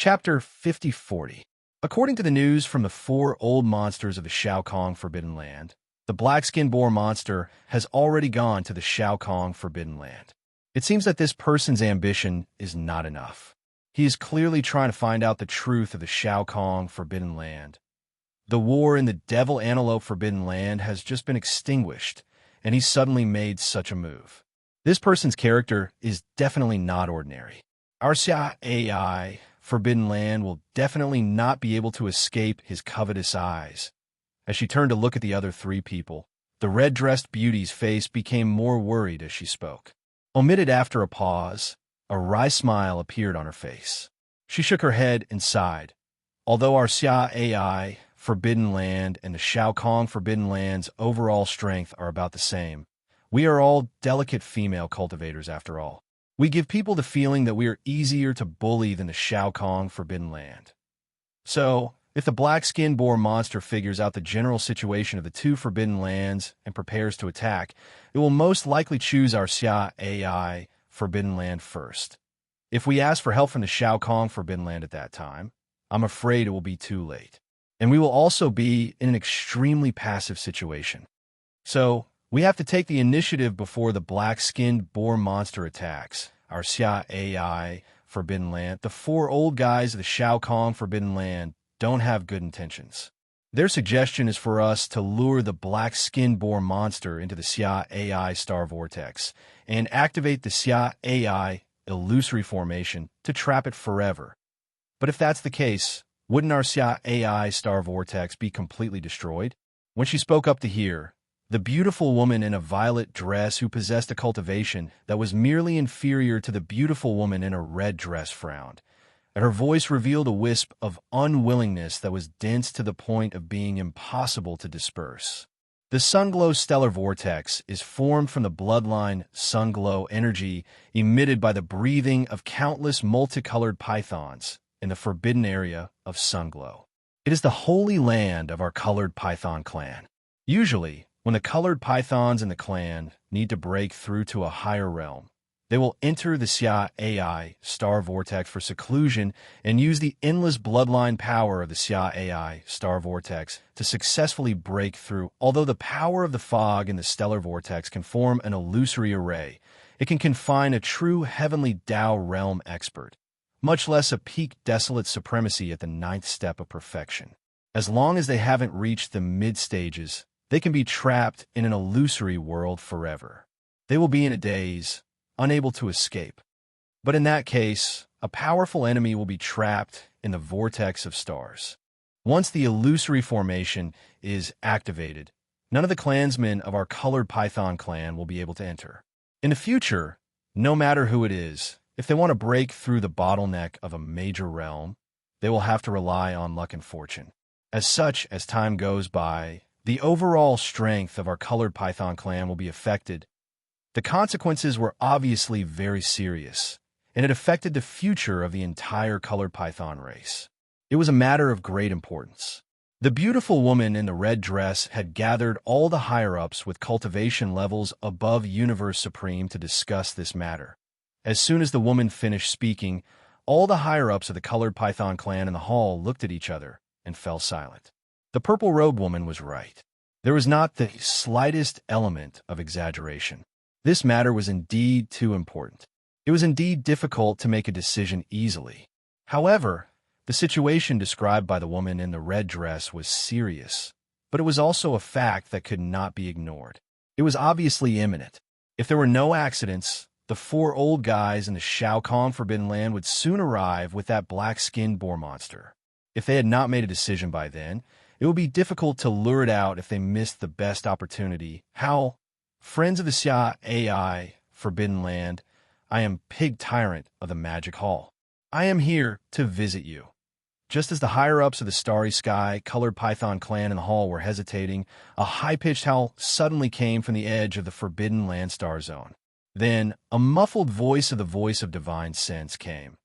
Chapter 5040. According to the news from the four old monsters of the Shao Kong Forbidden Land, the black-skinned boar monster has already gone to the Shao Kong Forbidden Land. It seems that this person's ambition is not enough. He is clearly trying to find out the truth of the Shao Kong Forbidden Land. The war in the Devil Antelope Forbidden Land has just been extinguished, and he suddenly made such a move. This person's character is definitely not ordinary. Our Xianxia Forbidden Land will definitely not be able to escape his covetous eyes. As she turned to look at the other three people, the red-dressed beauty's face became more worried as she spoke. Omitted after a pause, a wry smile appeared on her face. She shook her head and sighed. Although our Xianxia Forbidden Land and the Shao Kong Forbidden Land's overall strength are about the same, we are all delicate female cultivators after all. We give people the feeling that we are easier to bully than the Shao Kong Forbidden Land. So, if the black-skinned boar monster figures out the general situation of the two Forbidden Lands and prepares to attack, it will most likely choose our Xianxia Forbidden Land first. If we ask for help from the Shao Kong Forbidden Land at that time, I'm afraid it will be too late. And we will also be in an extremely passive situation. So, we have to take the initiative before the black-skinned boar monster attacks. Our Xianxia Forbidden Land, the four old guys of the Shao Kong Forbidden Land, don't have good intentions. Their suggestion is for us to lure the black-skinned boar monster into the Xianxia Star Vortex and activate the Xianxia illusory formation to trap it forever. But if that's the case, wouldn't our Xianxia Star Vortex be completely destroyed? When she spoke up to hear, the beautiful woman in a violet dress who possessed a cultivation that was merely inferior to the beautiful woman in a red dress frowned, and her voice revealed a wisp of unwillingness that was dense to the point of being impossible to disperse. The Sunglow Stellar Vortex is formed from the bloodline Sunglow energy emitted by the breathing of countless multicolored pythons in the forbidden area of Sunglow. It is the holy land of our colored python clan. Usually, when the colored pythons in the clan need to break through to a higher realm, they will enter the Xianxia Star Vortex for seclusion and use the endless bloodline power of the Xianxia Star Vortex to successfully break through. Although the power of the fog in the Stellar Vortex can form an illusory array, it can confine a true heavenly Tao realm expert, much less a peak desolate supremacy at the ninth step of perfection. As long as they haven't reached the mid-stages, they can be trapped in an illusory world forever. They will be in a daze, unable to escape. But in that case, a powerful enemy will be trapped in the vortex of stars. Once the illusory formation is activated, none of the clansmen of our colored python clan will be able to enter. In the future, no matter who it is, if they want to break through the bottleneck of a major realm, they will have to rely on luck and fortune. As such, as time goes by, the overall strength of our colored python clan will be affected. The consequences were obviously very serious, and it affected the future of the entire colored python race. It was a matter of great importance. The beautiful woman in the red dress had gathered all the higher-ups with cultivation levels above Universe Supreme to discuss this matter. As soon as the woman finished speaking, all the higher-ups of the colored python clan in the hall looked at each other and fell silent. The purple-robed woman was right. There was not the slightest element of exaggeration. This matter was indeed too important. It was indeed difficult to make a decision easily. However, the situation described by the woman in the red dress was serious, but it was also a fact that could not be ignored. It was obviously imminent. If there were no accidents, the four old guys in the Shao Kong Forbidden Land would soon arrive with that black-skinned boar monster. If they had not made a decision by then, it would be difficult to lure it out if they missed the best opportunity. How? Friends of the Xianxia Forbidden Land, I am Pig Tyrant of the Magic Hall. I am here to visit you. Just as the higher-ups of the Starry Sky Colored Python clan in the hall were hesitating, a high-pitched howl suddenly came from the edge of the Forbidden Land Star Zone. Then, a muffled voice of divine sense came.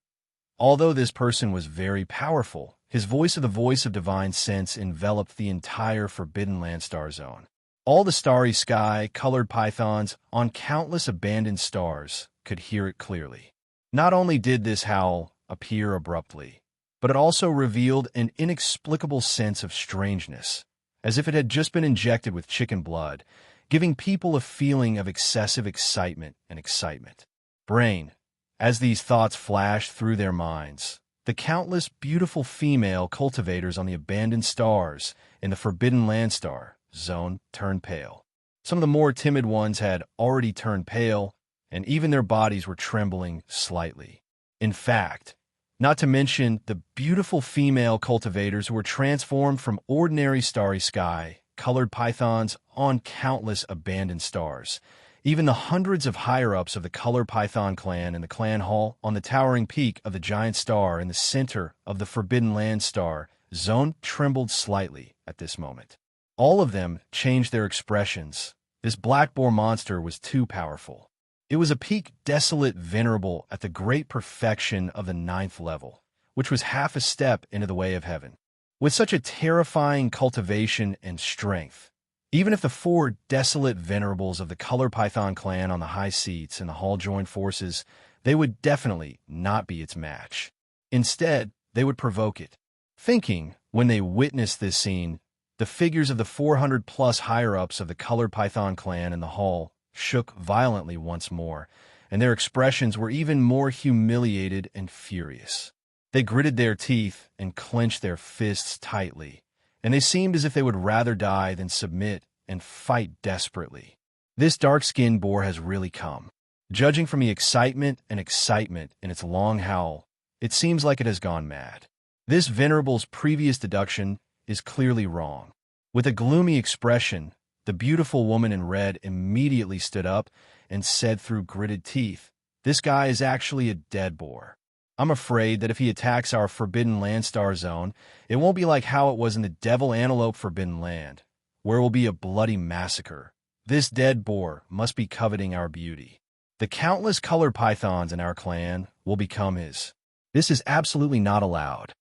Although this person was very powerful, his voice of divine sense enveloped the entire Forbidden Land Star Zone. All the Starry Sky Colored Pythons on countless abandoned stars could hear it clearly. Not only did this howl appear abruptly, but it also revealed an inexplicable sense of strangeness, as if it had just been injected with chicken blood, giving people a feeling of excessive excitement and excitement. Brain, as these thoughts flashed through their minds, the countless beautiful female cultivators on the abandoned stars in the Forbidden Land star zone turned pale. Some of the more timid ones had already turned pale, and even their bodies were trembling slightly. In fact, not to mention the beautiful female cultivators who were transformed from ordinary starry sky, colored pythons on countless abandoned stars. Even the hundreds of higher-ups of the Color Python clan in the clan hall on the towering peak of the giant star in the center of the Forbidden Land star zone trembled slightly at this moment. All of them changed their expressions. This black boar monster was too powerful. It was a peak desolate venerable at the great perfection of the 9th level, which was half a step into the way of heaven. With such a terrifying cultivation and strength, even if the 4 desolate venerables of the Color Python clan on the high seats in the hall joined forces, they would definitely not be its match. Instead, they would provoke it. Thinking, when they witnessed this scene, the figures of the 400-plus higher-ups of the Color Python clan in the hall shook violently once more, and their expressions were even more humiliated and furious. They gritted their teeth and clenched their fists tightly, and they seemed as if they would rather die than submit and fight desperately. This dark-skinned boar has really come. Judging from the excitement in its long howl, it seems like it has gone mad. This venerable's previous deduction is clearly wrong. With a gloomy expression, the beautiful woman in red immediately stood up and said through gritted teeth, "This guy is actually a dead boar. I'm afraid that if he attacks our Forbidden Land star zone, it won't be like how it was in the Devil Antelope Forbidden Land, where it will be a bloody massacre. This dead boar must be coveting our beauty. The countless colored pythons in our clan will become his. This is absolutely not allowed.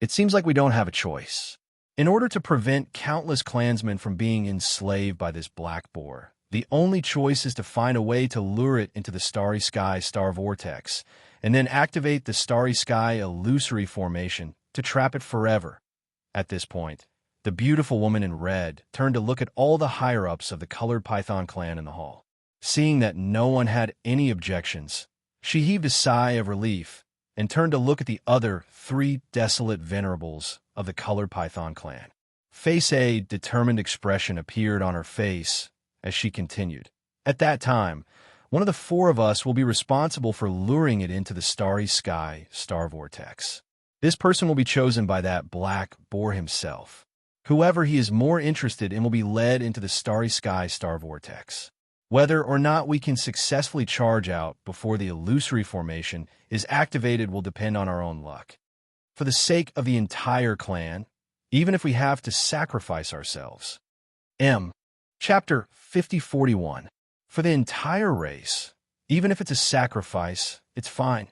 It seems like we don't have a choice. In order to prevent countless clansmen from being enslaved by this black boar, the only choice is to find a way to lure it into the Starry Sky star vortex, and then activate the Starry Sky illusory formation to trap it forever." At this point, the beautiful woman in red turned to look at all the higher-ups of the Colored Python clan in the hall. Seeing that no one had any objections, she heaved a sigh of relief and turned to look at the other 3 desolate venerables of the Colored Python clan. A determined expression appeared on her face as she continued. "At that time, one of the 4 of us will be responsible for luring it into the Starry Sky star vortex. This person will be chosen by that black boar himself. Whoever he is more interested in will be led into the Starry Sky star vortex. Whether or not we can successfully charge out before the illusory formation is activated will depend on our own luck. For the sake of the entire clan, even if we have to sacrifice ourselves." Chapter 5041. For the entire race, even if it's a sacrifice, it's fine.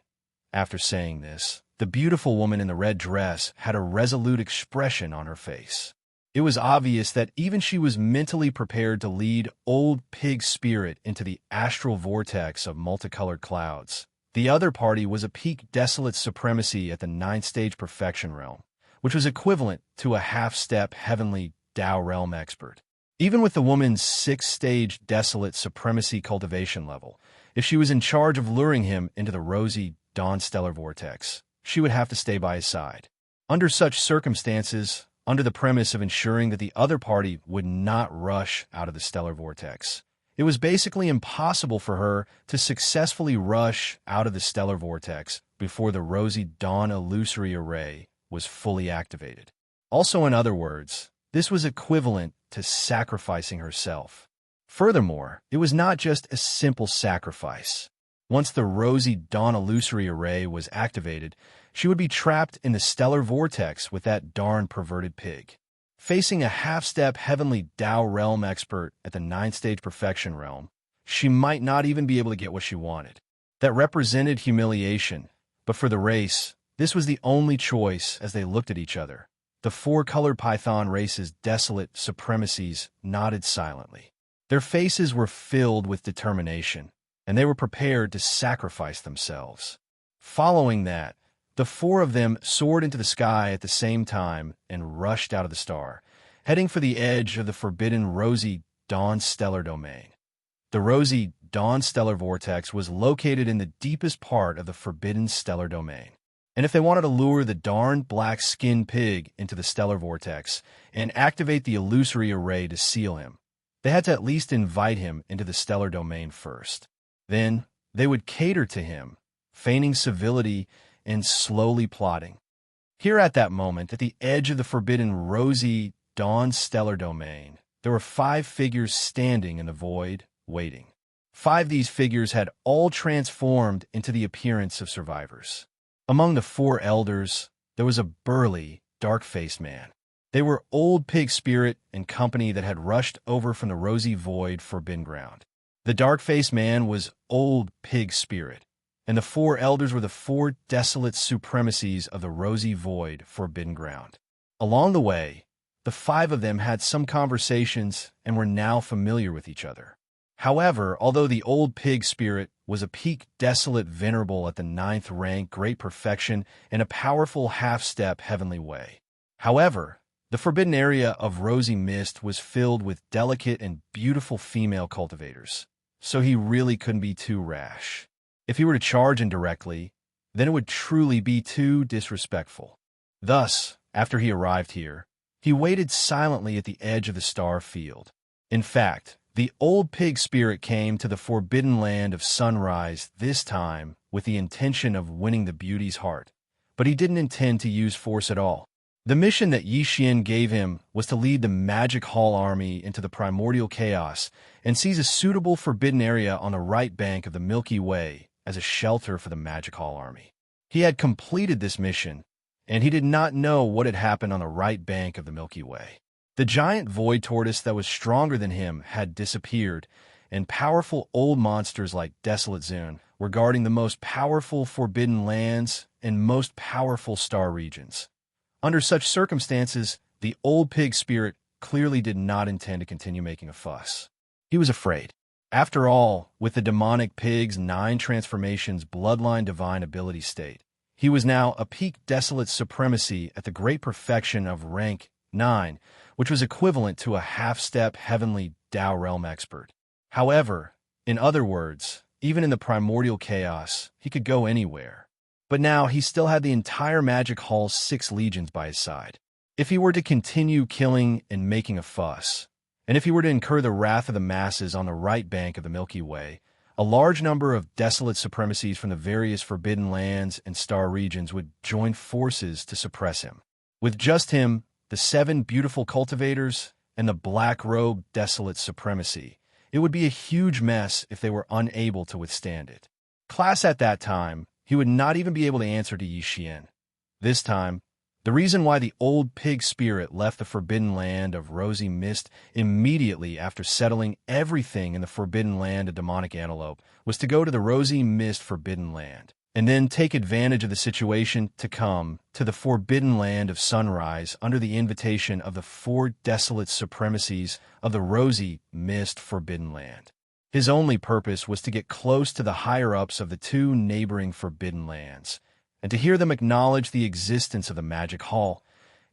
After saying this, the beautiful woman in the red dress had a resolute expression on her face. It was obvious that even she was mentally prepared to lead Old Pig Spirit into the astral vortex of multicolored clouds. The other party was a peak desolate supremacy at the 9th stage perfection realm, which was equivalent to a half-step heavenly Tao realm expert. Even with the woman's 6th stage desolate supremacy cultivation level, if she was in charge of luring him into the rosy dawn stellar vortex, she would have to stay by his side. Under such circumstances, under the premise of ensuring that the other party would not rush out of the stellar vortex, it was basically impossible for her to successfully rush out of the stellar vortex before the rosy dawn illusory array was fully activated. Also, in other words, this was equivalent to sacrificing herself. Furthermore, it was not just a simple sacrifice. Once the rosy dawn illusory array was activated, she would be trapped in the stellar vortex with that darn perverted pig. Facing a half-step heavenly Tao realm expert at the 9th stage perfection realm, she might not even be able to get what she wanted. That represented humiliation, but for the race, this was the only choice as they looked at each other. The 4 colored python race's desolate supremacies nodded silently. Their faces were filled with determination, and they were prepared to sacrifice themselves. Following that, The four of them soared into the sky at the same time and rushed out of the star, heading for the edge of the forbidden rosy dawn stellar domain. The rosy dawn stellar vortex was located in the deepest part of the forbidden stellar domain. And if they wanted to lure the darned black-skinned pig into the stellar vortex and activate the illusory array to seal him, they had to at least invite him into the stellar domain first. Then they would cater to him, feigning civility and slowly plotting. Here at that moment, at the edge of the forbidden rosy dawn stellar domain, there were 5 figures standing in the void, waiting. 5 of these figures had all transformed into the appearance of survivors. Among the 4 elders, there was a burly, dark-faced man. They were Old Pig Spirit and company that had rushed over from the rosy void forbidden ground. The dark-faced man was Old Pig Spirit, and the 4 elders were the 4 desolate supremacies of the rosy void forbidden ground. Along the way, the 5 of them had some conversations and were now familiar with each other. However, although the Old Pig Spirit was a peak desolate venerable at the 9th rank great perfection and a powerful half-step heavenly way. However, the forbidden area of rosy mist was filled with delicate and beautiful female cultivators, so he really couldn't be too rash. If he were to charge indirectly, then it would truly be too disrespectful. Thus, after he arrived here, he waited silently at the edge of the star field. In fact, the Old Pig Spirit came to the forbidden land of sunrise this time with the intention of winning the beauty's heart, but he didn't intend to use force at all. The mission that Xianxia gave him was to lead the Magic Hall army into the primordial chaos and seize a suitable forbidden area on the right bank of the Milky Way as a shelter for the Magic Hall army. He had completed this mission, and he did not know what had happened on the right bank of the Milky Way. The giant void tortoise that was stronger than him had disappeared, and powerful old monsters like Desolate Zune were guarding the most powerful forbidden lands and most powerful star regions. Under such circumstances, the Old Pig Spirit clearly did not intend to continue making a fuss. He was afraid. After all, with the demonic pig's 9 transformations bloodline divine ability state, he was now a peak desolate supremacy at the great perfection of rank 9, which was equivalent to a half-step heavenly Tao realm expert. However, in other words, even in the primordial chaos, he could go anywhere. But now he still had the entire Magic Hall's 6 legions by his side. If he were to continue killing and making a fuss, and if he were to incur the wrath of the masses on the right bank of the Milky Way, a large number of desolate supremacies from the various forbidden lands and star regions would join forces to suppress him. With just him, the 7 beautiful cultivators, and the black-robed desolate supremacy, it would be a huge mess if they were unable to withstand it. Class at that time, he would not even be able to answer to Xianxia. This time, the reason why the Old Pig Spirit left the forbidden land of rosy mist immediately after settling everything in the forbidden land of demonic antelope was to go to the rosy mist forbidden land, and then take advantage of the situation to come to the forbidden land of sunrise under the invitation of the 4 desolate supremacies of the rosy mist forbidden land. His only purpose was to get close to the higher-ups of the 2 neighboring forbidden lands, and to hear them acknowledge the existence of the Magic Hall.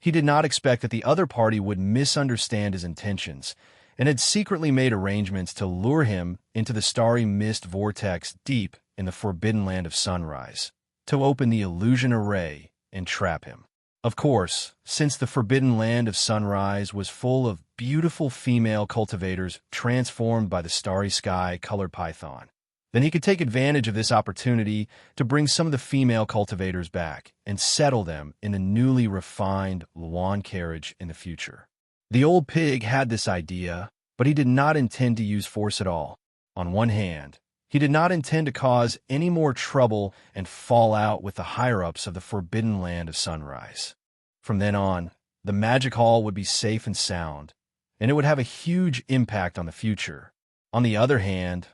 He did not expect that the other party would misunderstand his intentions, and had secretly made arrangements to lure him into the starry mist vortex deep in the forbidden land of sunrise, to open the illusion array and trap him. Of course, since the forbidden land of sunrise was full of beautiful female cultivators transformed by the starry sky colored python, then he could take advantage of this opportunity to bring some of the female cultivators back and settle them in the newly refined Luan carriage in the future. The old pig had this idea, but he did not intend to use force at all. On one hand, he did not intend to cause any more trouble and fall out with the higher-ups of the forbidden land of sunrise. From then on, the Magic Hall would be safe and sound, and it would have a huge impact on the future. On the other hand,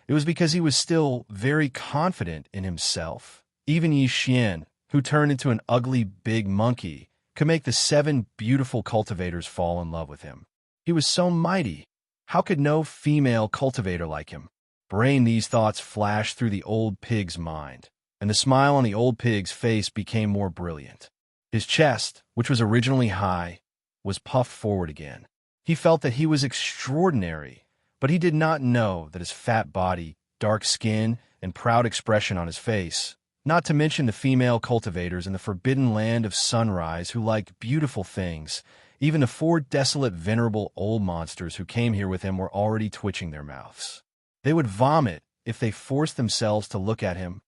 it was because he was still very confident in himself. Even Xianxia, who turned into an ugly big monkey, could make the 7 beautiful cultivators fall in love with him. He was so mighty. How could no female cultivator like him? These thoughts flashed through the old pig's mind. and the smile on the old pig's face became more brilliant. His chest, which was originally high, was puffed forward again. He felt that he was extraordinary, but he did not know that his fat body, dark skin, and proud expression on his face, not to mention the female cultivators in the forbidden land of sunrise who liked beautiful things, even the 4 desolate, venerable old monsters who came here with him were already twitching their mouths. They would vomit if they forced themselves to look at him.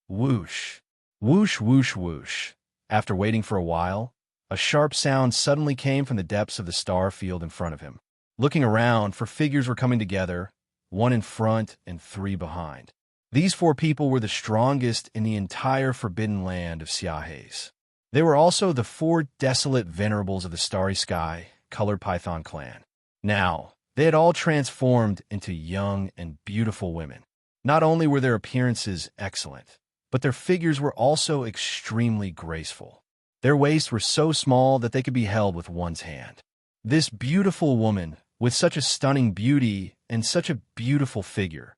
Whoosh, whoosh, whoosh, whoosh. After waiting for a while, a sharp sound suddenly came from the depths of the star field in front of him. Looking around, 4 figures were coming together, 1 in front and 3 behind. These 4 people were the strongest in the entire forbidden land of Xianxia. They were also the 4 desolate venerables of the Starry Sky, Colored Python clan. Now, they had all transformed into young and beautiful women. Not only were their appearances excellent, but their figures were also extremely graceful. Their waists were so small that they could be held with one's hand. This beautiful woman, with such a stunning beauty and such a beautiful figure,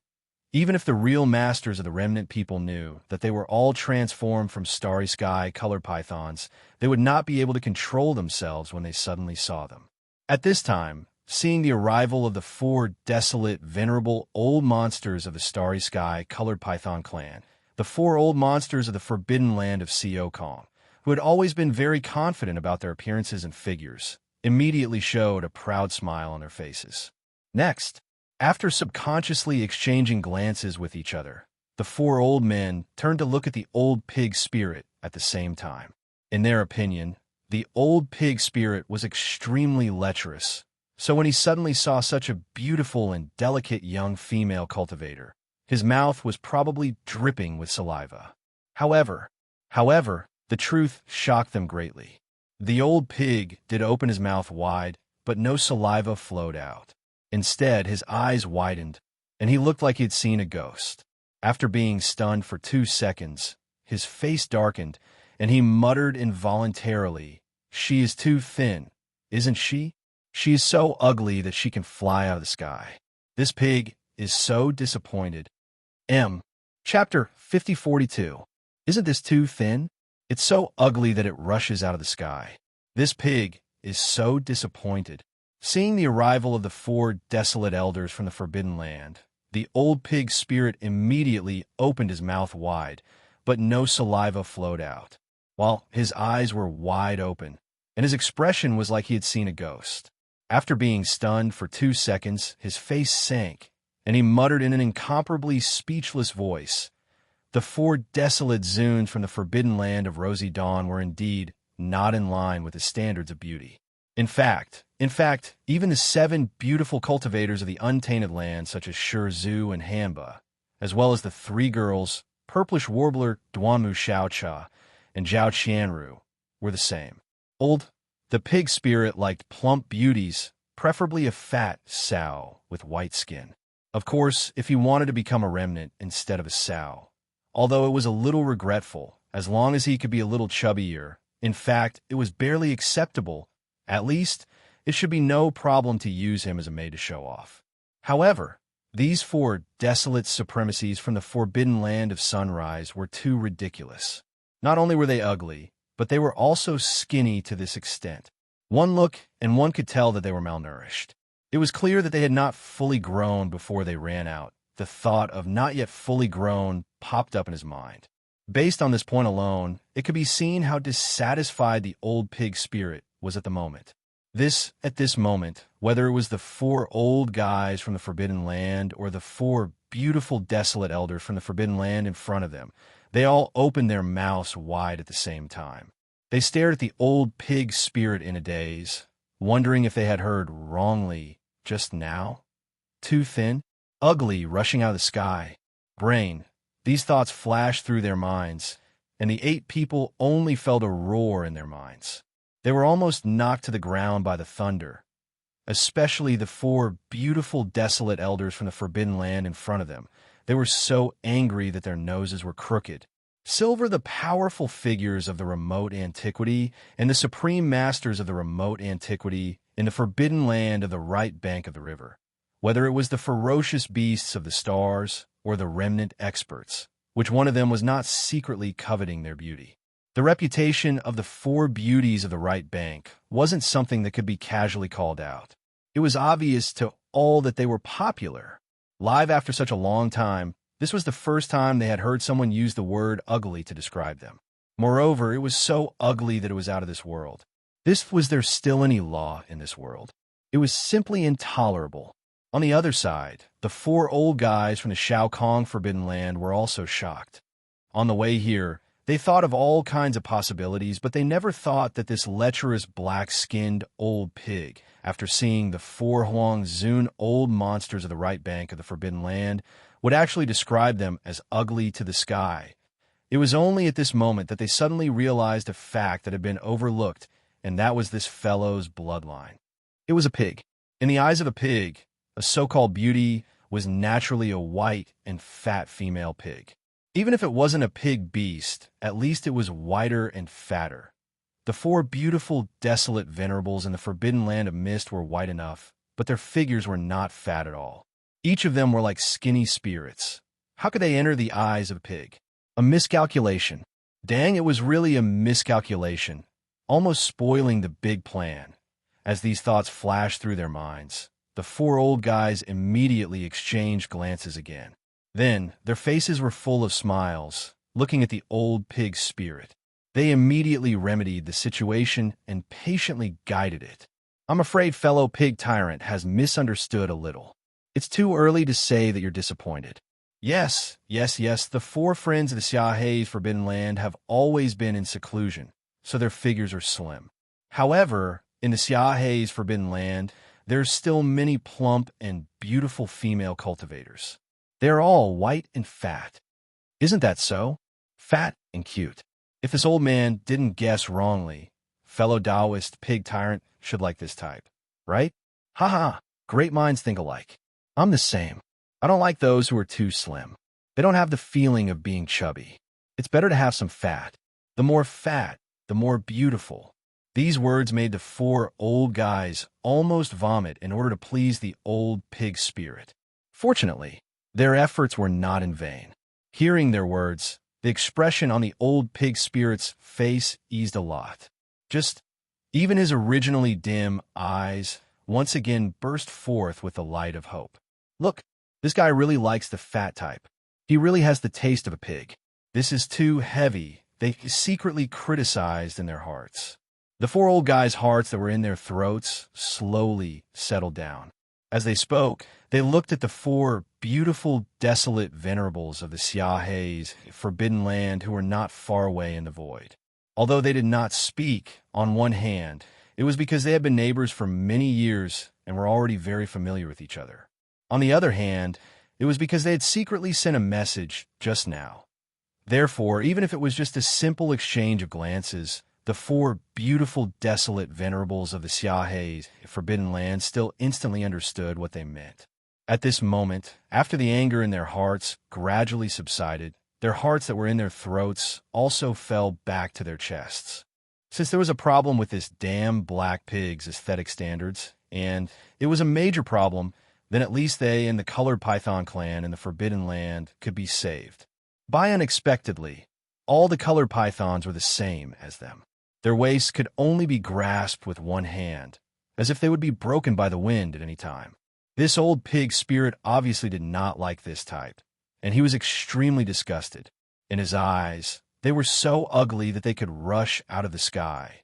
even if the real masters of the remnant people knew that they were all transformed from Starry Sky colored pythons, they would not be able to control themselves when they suddenly saw them. At this time, seeing the arrival of the 4 desolate, venerable old monsters of the Starry Sky colored python clan, the 4 old monsters of the forbidden land of Xiaoqing, who had always been very confident about their appearances and figures, immediately showed a proud smile on their faces. Next, after subconsciously exchanging glances with each other, the 4 old men turned to look at the old pig spirit at the same time. In their opinion, the old pig spirit was extremely lecherous, so when he suddenly saw such a beautiful and delicate young female cultivator, his mouth was probably dripping with saliva. However, the truth shocked them greatly. The old pig did open his mouth wide, but no saliva flowed out. Instead, his eyes widened, and he looked like he had seen a ghost. After being stunned for 2 seconds, his face darkened, and he muttered involuntarily, "She is too thin, isn't she? She is so ugly that she can fly out of the sky. This pig is so disappointed." Chapter 5042. Isn't this too thin? It's so ugly that it rushes out of the sky. This pig is so disappointed. Seeing the arrival of the 4 desolate elders from the Forbidden Land, the old pig spirit immediately opened his mouth wide, but no saliva flowed out, while his eyes were wide open, and his expression was like he had seen a ghost. After being stunned for 2 seconds, his face sank, and he muttered in an incomparably speechless voice, "The 4 desolate Zuns from the Forbidden Land of Rosy Dawn were indeed not in line with the standards of beauty. In fact, even the 7 beautiful cultivators of the untainted land, such as Zhu and Hamba, as well as the 3 girls, Purplish Warbler Duanmu Xiaocha and Zhao Qianru, were the same. The pig spirit liked plump beauties, preferably a fat sow with white skin. Of course, if he wanted to become a remnant instead of a sow, although it was a little regretful, as long as he could be a little chubbier. In fact, it was barely acceptable. At least, it should be no problem to use him as a maid to show off. However, these 4 desolate supremacies from the forbidden land of sunrise were too ridiculous. Not only were they ugly, but they were also skinny to this extent. One look, and one could tell that they were malnourished. It was clear that they had not fully grown before they ran out. The thought of not yet fully grown popped up in his mind. Based on this point alone, it could be seen how dissatisfied the old pig spirit was at the moment. At this moment, whether it was the 4 old guys from the Forbidden Land or the 4 beautiful desolate elders from the Forbidden Land in front of them, they all opened their mouths wide at the same time. They stared at the old pig spirit in a daze, wondering if they had heard wrongly just now. Too thin, ugly, rushing out of the sky, brain. These thoughts flashed through their minds, and the 8 people only felt a roar in their minds. They were almost knocked to the ground by the thunder, especially the 4 beautiful desolate elders from the Forbidden Land in front of them. They were so angry that their noses were crooked. Silver, the powerful figures of the remote antiquity, and the supreme masters of the remote antiquity in the forbidden land of the right bank of the river, whether it was the ferocious beasts of the stars or the remnant experts, which one of them was not secretly coveting their beauty. The reputation of the four beauties of the right bank wasn't something that could be casually called out. It was obvious to all that they were popular. Live after such a long time, this was the first time they had heard someone use the word ugly to describe them. Moreover, it was so ugly that it was out of this world. Was there still any law in this world? It was simply intolerable. On the other side, the four old guys from the Xiaokong Forbidden Land were also shocked. On the way here, they thought of all kinds of possibilities, but they never thought that this lecherous black-skinned old pig, after seeing the four Huangzun old monsters of the right bank of the Forbidden Land, would actually describe them as ugly to the sky. It was only at this moment that they suddenly realized a fact that had been overlooked, and that was this fellow's bloodline. It was a pig. In the eyes of a pig, a so-called beauty was naturally a white and fat female pig. Even if it wasn't a pig beast, at least it was whiter and fatter. The four beautiful, desolate venerables in the Forbidden Land of Mist were white enough, but their figures were not fat at all. Each of them were like skinny spirits. How could they enter the eyes of a pig? A miscalculation. Dang, it was really a miscalculation, almost spoiling the big plan. As these thoughts flashed through their minds, the four old guys immediately exchanged glances again. Then, their faces were full of smiles, looking at the old pig spirit. They immediately remedied the situation and patiently guided it. I'm afraid fellow pig tyrant has misunderstood a little. It's too early to say that you're disappointed. Yes, the four friends of the Xiaohei's Forbidden Land have always been in seclusion, so their figures are slim. However, in the Xiaohei's Forbidden Land, there's still many plump and beautiful female cultivators. They're all white and fat. Isn't that so? Fat and cute. If this old man didn't guess wrongly, fellow Taoist pig tyrant should like this type, right? Haha, great minds think alike. I'm the same. I don't like those who are too slim. They don't have the feeling of being chubby. It's better to have some fat. The more fat, the more beautiful. These words made the four old guys almost vomit in order to please the old pig spirit. Fortunately, their efforts were not in vain. Hearing their words, the expression on the old pig spirit's face eased a lot. Even his originally dim eyes once again burst forth with the light of hope. Look, this guy really likes the fat type. He really has the taste of a pig. This is too heavy, they secretly criticized in their hearts. The four old guys' hearts that were in their throats slowly settled down. As they spoke, they looked at the four beautiful, desolate venerables of the Xiaohei's Forbidden Land who were not far away in the void. Although they did not speak, on one hand, it was because they had been neighbors for many years and were already very familiar with each other. On the other hand, it was because they had secretly sent a message just now. Therefore, even if it was just a simple exchange of glances, the four beautiful, desolate venerables of the Xiaohei's Forbidden Land still instantly understood what they meant. At this moment, after the anger in their hearts gradually subsided, their hearts that were in their throats also fell back to their chests. Since there was a problem with this damn black pig's aesthetic standards, and it was a major problem, then at least they and the Colored Python clan in the Forbidden Land could be saved. By unexpectedly, all the Colored Pythons were the same as them. Their waists could only be grasped with one hand, as if they would be broken by the wind at any time. This old pig spirit obviously did not like this type, and he was extremely disgusted. In his eyes, they were so ugly that they could rush out of the sky.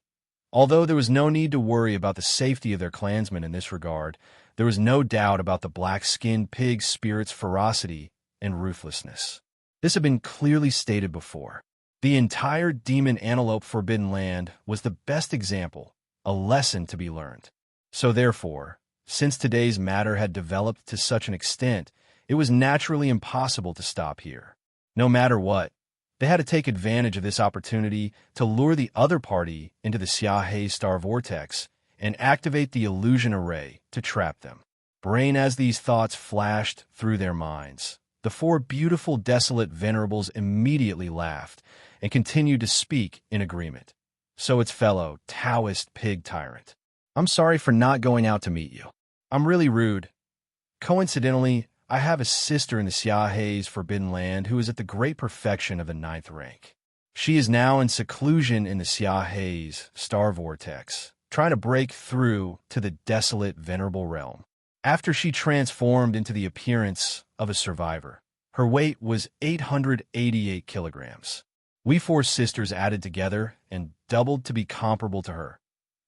Although there was no need to worry about the safety of their clansmen in this regard, there was no doubt about the black-skinned pig spirit's ferocity and ruthlessness. This had been clearly stated before. The entire Demon Antelope Forbidden Land was the best example, a lesson to be learned. So therefore, since today's matter had developed to such an extent, it was naturally impossible to stop here. No matter what, they had to take advantage of this opportunity to lure the other party into the Xiaohei Star Vortex and activate the illusion array to trap them. Brain as these thoughts flashed through their minds, the four beautiful, desolate venerables immediately laughed and continued to speak in agreement. So it's fellow Taoist pig tyrant. I'm sorry for not going out to meet you. I'm really rude. Coincidentally, I have a sister in the Xianxia's Forbidden Land who is at the great perfection of the 9th rank. She is now in seclusion in the Xianxia's Star Vortex, trying to break through to the desolate, venerable realm. After she transformed into the appearance of a survivor, her weight was 888 kilograms. We 4 sisters added together and doubled to be comparable to her.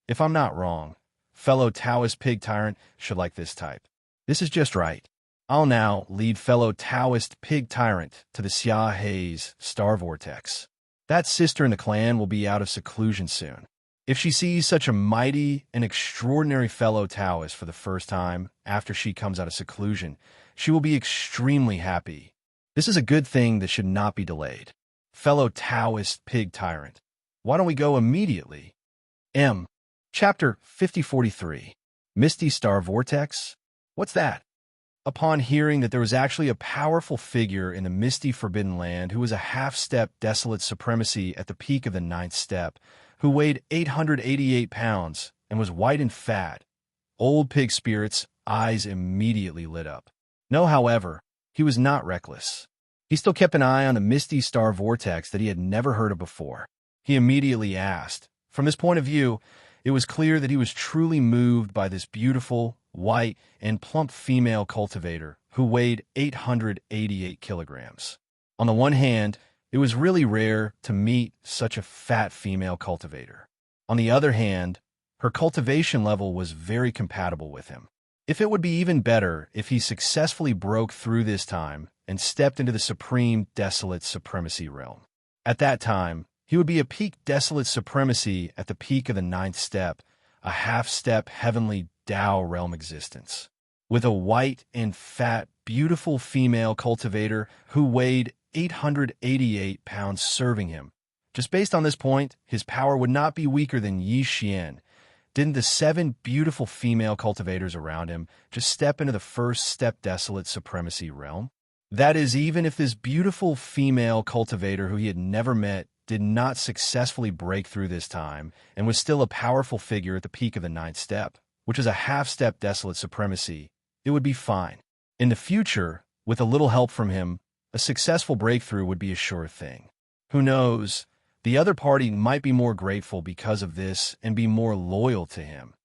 If I'm not wrong, fellow Taoist pig tyrant should like this type. This is just right. I'll now lead fellow Taoist pig tyrant to the Xianxia's Star Vortex. That sister in the clan will be out of seclusion soon. If she sees such a mighty and extraordinary fellow Taoist for the first time after she comes out of seclusion, she will be extremely happy. This is a good thing that should not be delayed. Fellow Taoist pig tyrant, why don't we go immediately? Chapter 5043. Misty Star Vortex? What's that? Upon hearing that there was actually a powerful figure in the misty Forbidden Land who was a half-step desolate supremacy at the peak of the 9th step, who weighed 888 pounds and was white and fat, Old Pig Spirit's eyes immediately lit up. No, however, he was not reckless. He still kept an eye on the misty star vortex that he had never heard of before. He immediately asked. From his point of view, it was clear that he was truly moved by this beautiful, white, and plump female cultivator who weighed 888 kilograms. On the one hand, it was really rare to meet such a fat female cultivator. On the other hand, her cultivation level was very compatible with him. If it would be even better if he successfully broke through this time and stepped into the supreme desolate supremacy realm. At that time, he would be a peak desolate supremacy at the peak of the 9th step, a half-step heavenly Tao realm existence, with a white and fat, beautiful female cultivator who weighed 888 pounds serving him. Just based on this point, his power would not be weaker than Yi Xian. Didn't the 7 beautiful female cultivators around him just step into the first step desolate supremacy realm? That is, even if this beautiful female cultivator who he had never met did not successfully break through this time and was still a powerful figure at the peak of the 9th step, which is a half-step desolate supremacy, it would be fine. In the future, with a little help from him, a successful breakthrough would be a sure thing. Who knows? The other party might be more grateful because of this and be more loyal to him.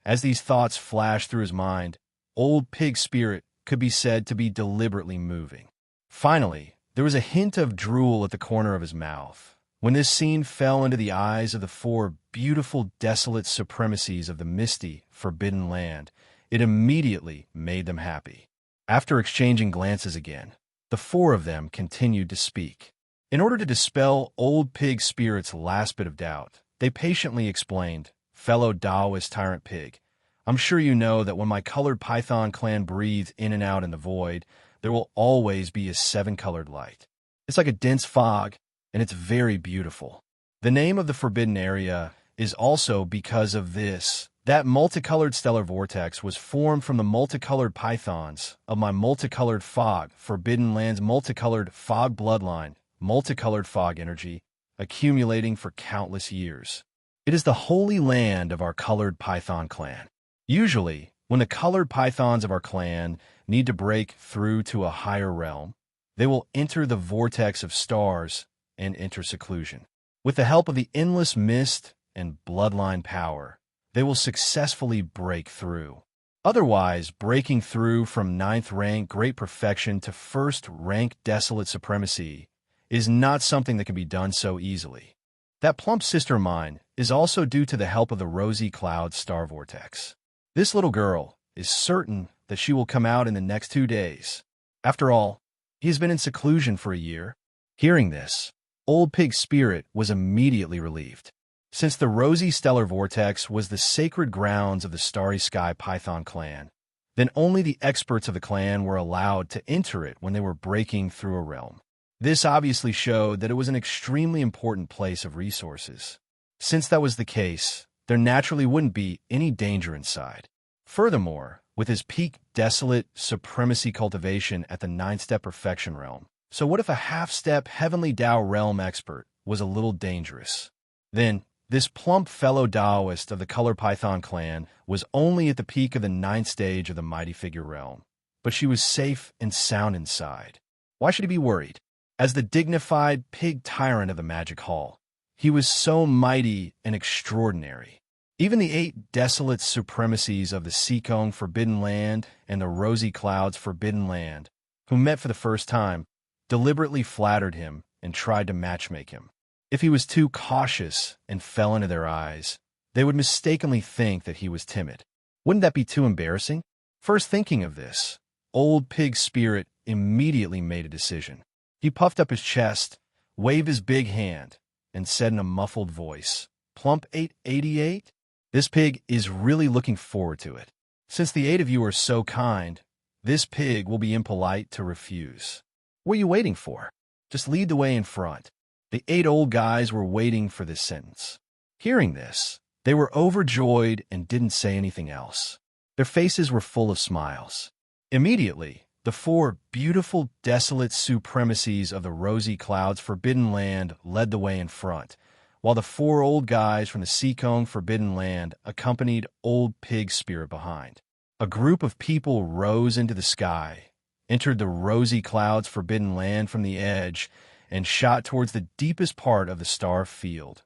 As these thoughts flashed through his mind, Old Pig Spirit could be said to be deliberately moving. Finally, there was a hint of drool at the corner of his mouth. When this scene fell into the eyes of the 4 beautiful desolate supremacies of the misty, forbidden land, it immediately made them happy. After exchanging glances again, the 4 of them continued to speak. In order to dispel Old Pig Spirit's last bit of doubt, they patiently explained, "Fellow Taoist tyrant pig, I'm sure you know that when my colored python clan breathes in and out in the void, there will always be a 7-colored light. It's like a dense fog, and it's very beautiful. The name of the forbidden area is also because of this. That multicolored stellar vortex was formed from the multicolored pythons of my multicolored fog, forbidden land's multicolored fog bloodline, multicolored fog energy, accumulating for countless years. It is the holy land of our colored python clan. Usually, when the colored pythons of our clan need to break through to a higher realm, they will enter the vortex of stars and enter seclusion. With the help of the endless mist and bloodline power, they will successfully break through. Otherwise, breaking through from 9th rank great perfection to 1st rank desolate supremacy is not something that can be done so easily. That plump sister of mine is also due to the help of the rosy cloud star vortex. This little girl is certain that she will come out in the next 2 days. After all, he has been in seclusion for a year." Hearing this, Old Pig Spirit was immediately relieved. Since the rosy stellar vortex was the sacred grounds of the Starry Sky Python clan, then only the experts of the clan were allowed to enter it when they were breaking through a realm. This obviously showed that it was an extremely important place of resources. Since that was the case, there naturally wouldn't be any danger inside. Furthermore, with his peak desolate supremacy cultivation at the 9th step perfection realm, so what if a half-step heavenly Tao realm expert was a little dangerous? Then, this plump fellow Taoist of the Color Python clan was only at the peak of the 9th stage of the mighty figure realm. but she was safe and sound inside. Why should he be worried? As the dignified pig tyrant of the magic hall, he was so mighty and extraordinary. Even the 8 desolate supremacies of the Seekong Forbidden Land and the Rosy Clouds Forbidden Land, who met for the first time, deliberately flattered him and tried to matchmake him. If he was too cautious and fell into their eyes, they would mistakenly think that he was timid. Wouldn't that be too embarrassing? First thinking of this, Old Pig Spirit immediately made a decision. He puffed up his chest, waved his big hand, and said in a muffled voice, "Plump 888? This pig is really looking forward to it. Since the 8 of you are so kind, this pig will be impolite to refuse. What are you waiting for? Just lead the way in front." The 8 old guys were waiting for this sentence. Hearing this, they were overjoyed and didn't say anything else. Their faces were full of smiles. Immediately, the 4 beautiful, desolate supremacies of the Rosy Clouds Forbidden Land led the way in front, while the 4 old guys from the Seekong Forbidden Land accompanied Old Pig Spirit behind. A group of people rose into the sky, entered the Rosy Clouds Forbidden Land from the edge, and shot towards the deepest part of the star field.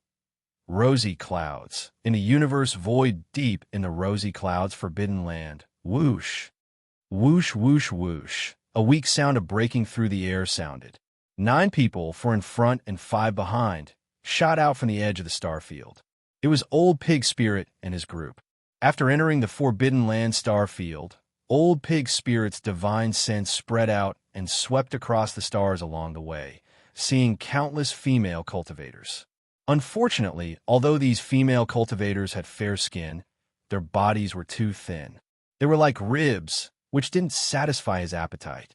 Rosy clouds, in the universe void deep in the Rosy Clouds Forbidden Land. Whoosh! Whoosh, whoosh, whoosh. A weak sound of breaking through the air sounded. 9 people, 4 in front and 5 behind, shot out from the edge of the star field. It was Old Pig Spirit and his group. After entering the Forbidden Land star field, Old Pig Spirit's divine sense spread out and swept across the stars along the way, seeing countless female cultivators. Unfortunately, although these female cultivators had fair skin, their bodies were too thin. They were like ribs, which didn't satisfy his appetite.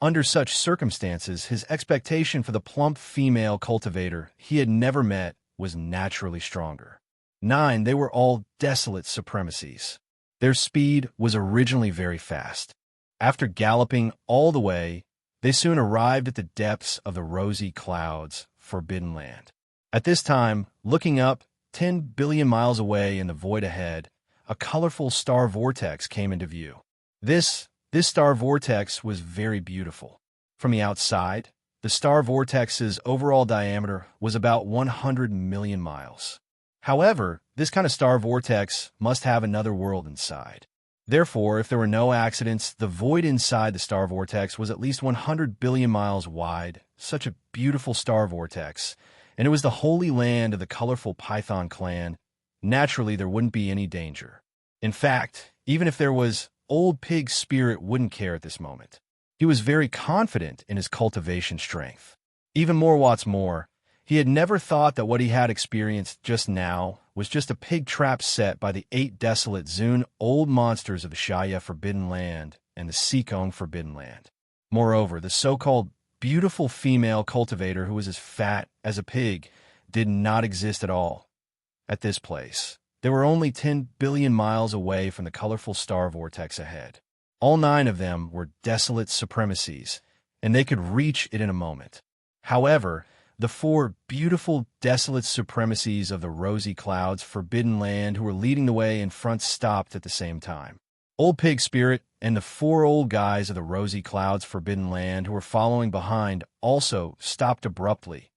Under such circumstances, his expectation for the plump female cultivator he had never met was naturally stronger. 9, they were all desolate supremacies. Their speed was originally very fast. After galloping all the way, they soon arrived at the depths of the Rosy Clouds Forbidden Land. At this time, looking up 10 billion miles away in the void ahead, a colorful star vortex came into view. This star vortex was very beautiful. From the outside, the star vortex's overall diameter was about 100 million miles. However, this kind of star vortex must have another world inside. Therefore, if there were no accidents, the void inside the star vortex was at least 100 billion miles wide, such a beautiful star vortex, and it was the holy land of the colorful Python clan. Naturally, there wouldn't be any danger. In fact, even if there was, Old Pig Spirit wouldn't care at this moment. He was very confident in his cultivation strength. Even what's more, he had never thought that what he had experienced just now was just a pig trap set by the 8 desolate Zun old monsters of the Xianxia Forbidden Land and the Seekong Forbidden Land. Moreover, the so-called beautiful female cultivator who was as fat as a pig did not exist at all. At this place, they were only 10 billion miles away from the colorful star vortex ahead. All 9 of them were desolate supremacies, and they could reach it in a moment. However, the 4 beautiful, desolate supremacies of the Rosy Clouds Forbidden Land who were leading the way in front stopped at the same time. Old Pig Spirit and the 4 old guys of the Rosy Clouds Forbidden Land who were following behind also stopped abruptly.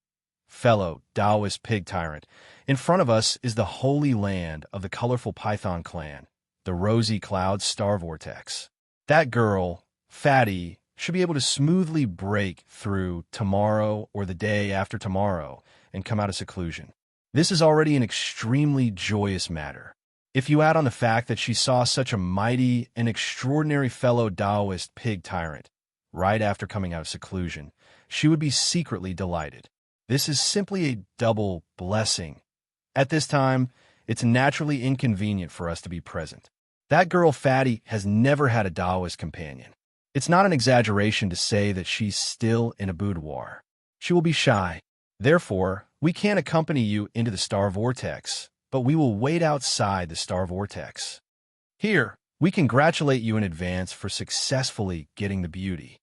Fellow Taoist pig tyrant, in front of us is the holy land of the colorful Python clan, the Rosy Clouds Star Vortex. That girl, Fatty, should be able to smoothly break through tomorrow or the day after tomorrow and come out of seclusion. This is already an extremely joyous matter. If you add on the fact that she saw such a mighty and extraordinary fellow Taoist pig tyrant right after coming out of seclusion, she would be secretly delighted. This is simply a double blessing. At this time, it's naturally inconvenient for us to be present. That girl Fatty has never had a Taoist companion. It's not an exaggeration to say that she's still in a boudoir. She will be shy. Therefore, we can't accompany you into the star vortex, but we will wait outside the star vortex. Here, we congratulate you in advance for successfully getting the beauty.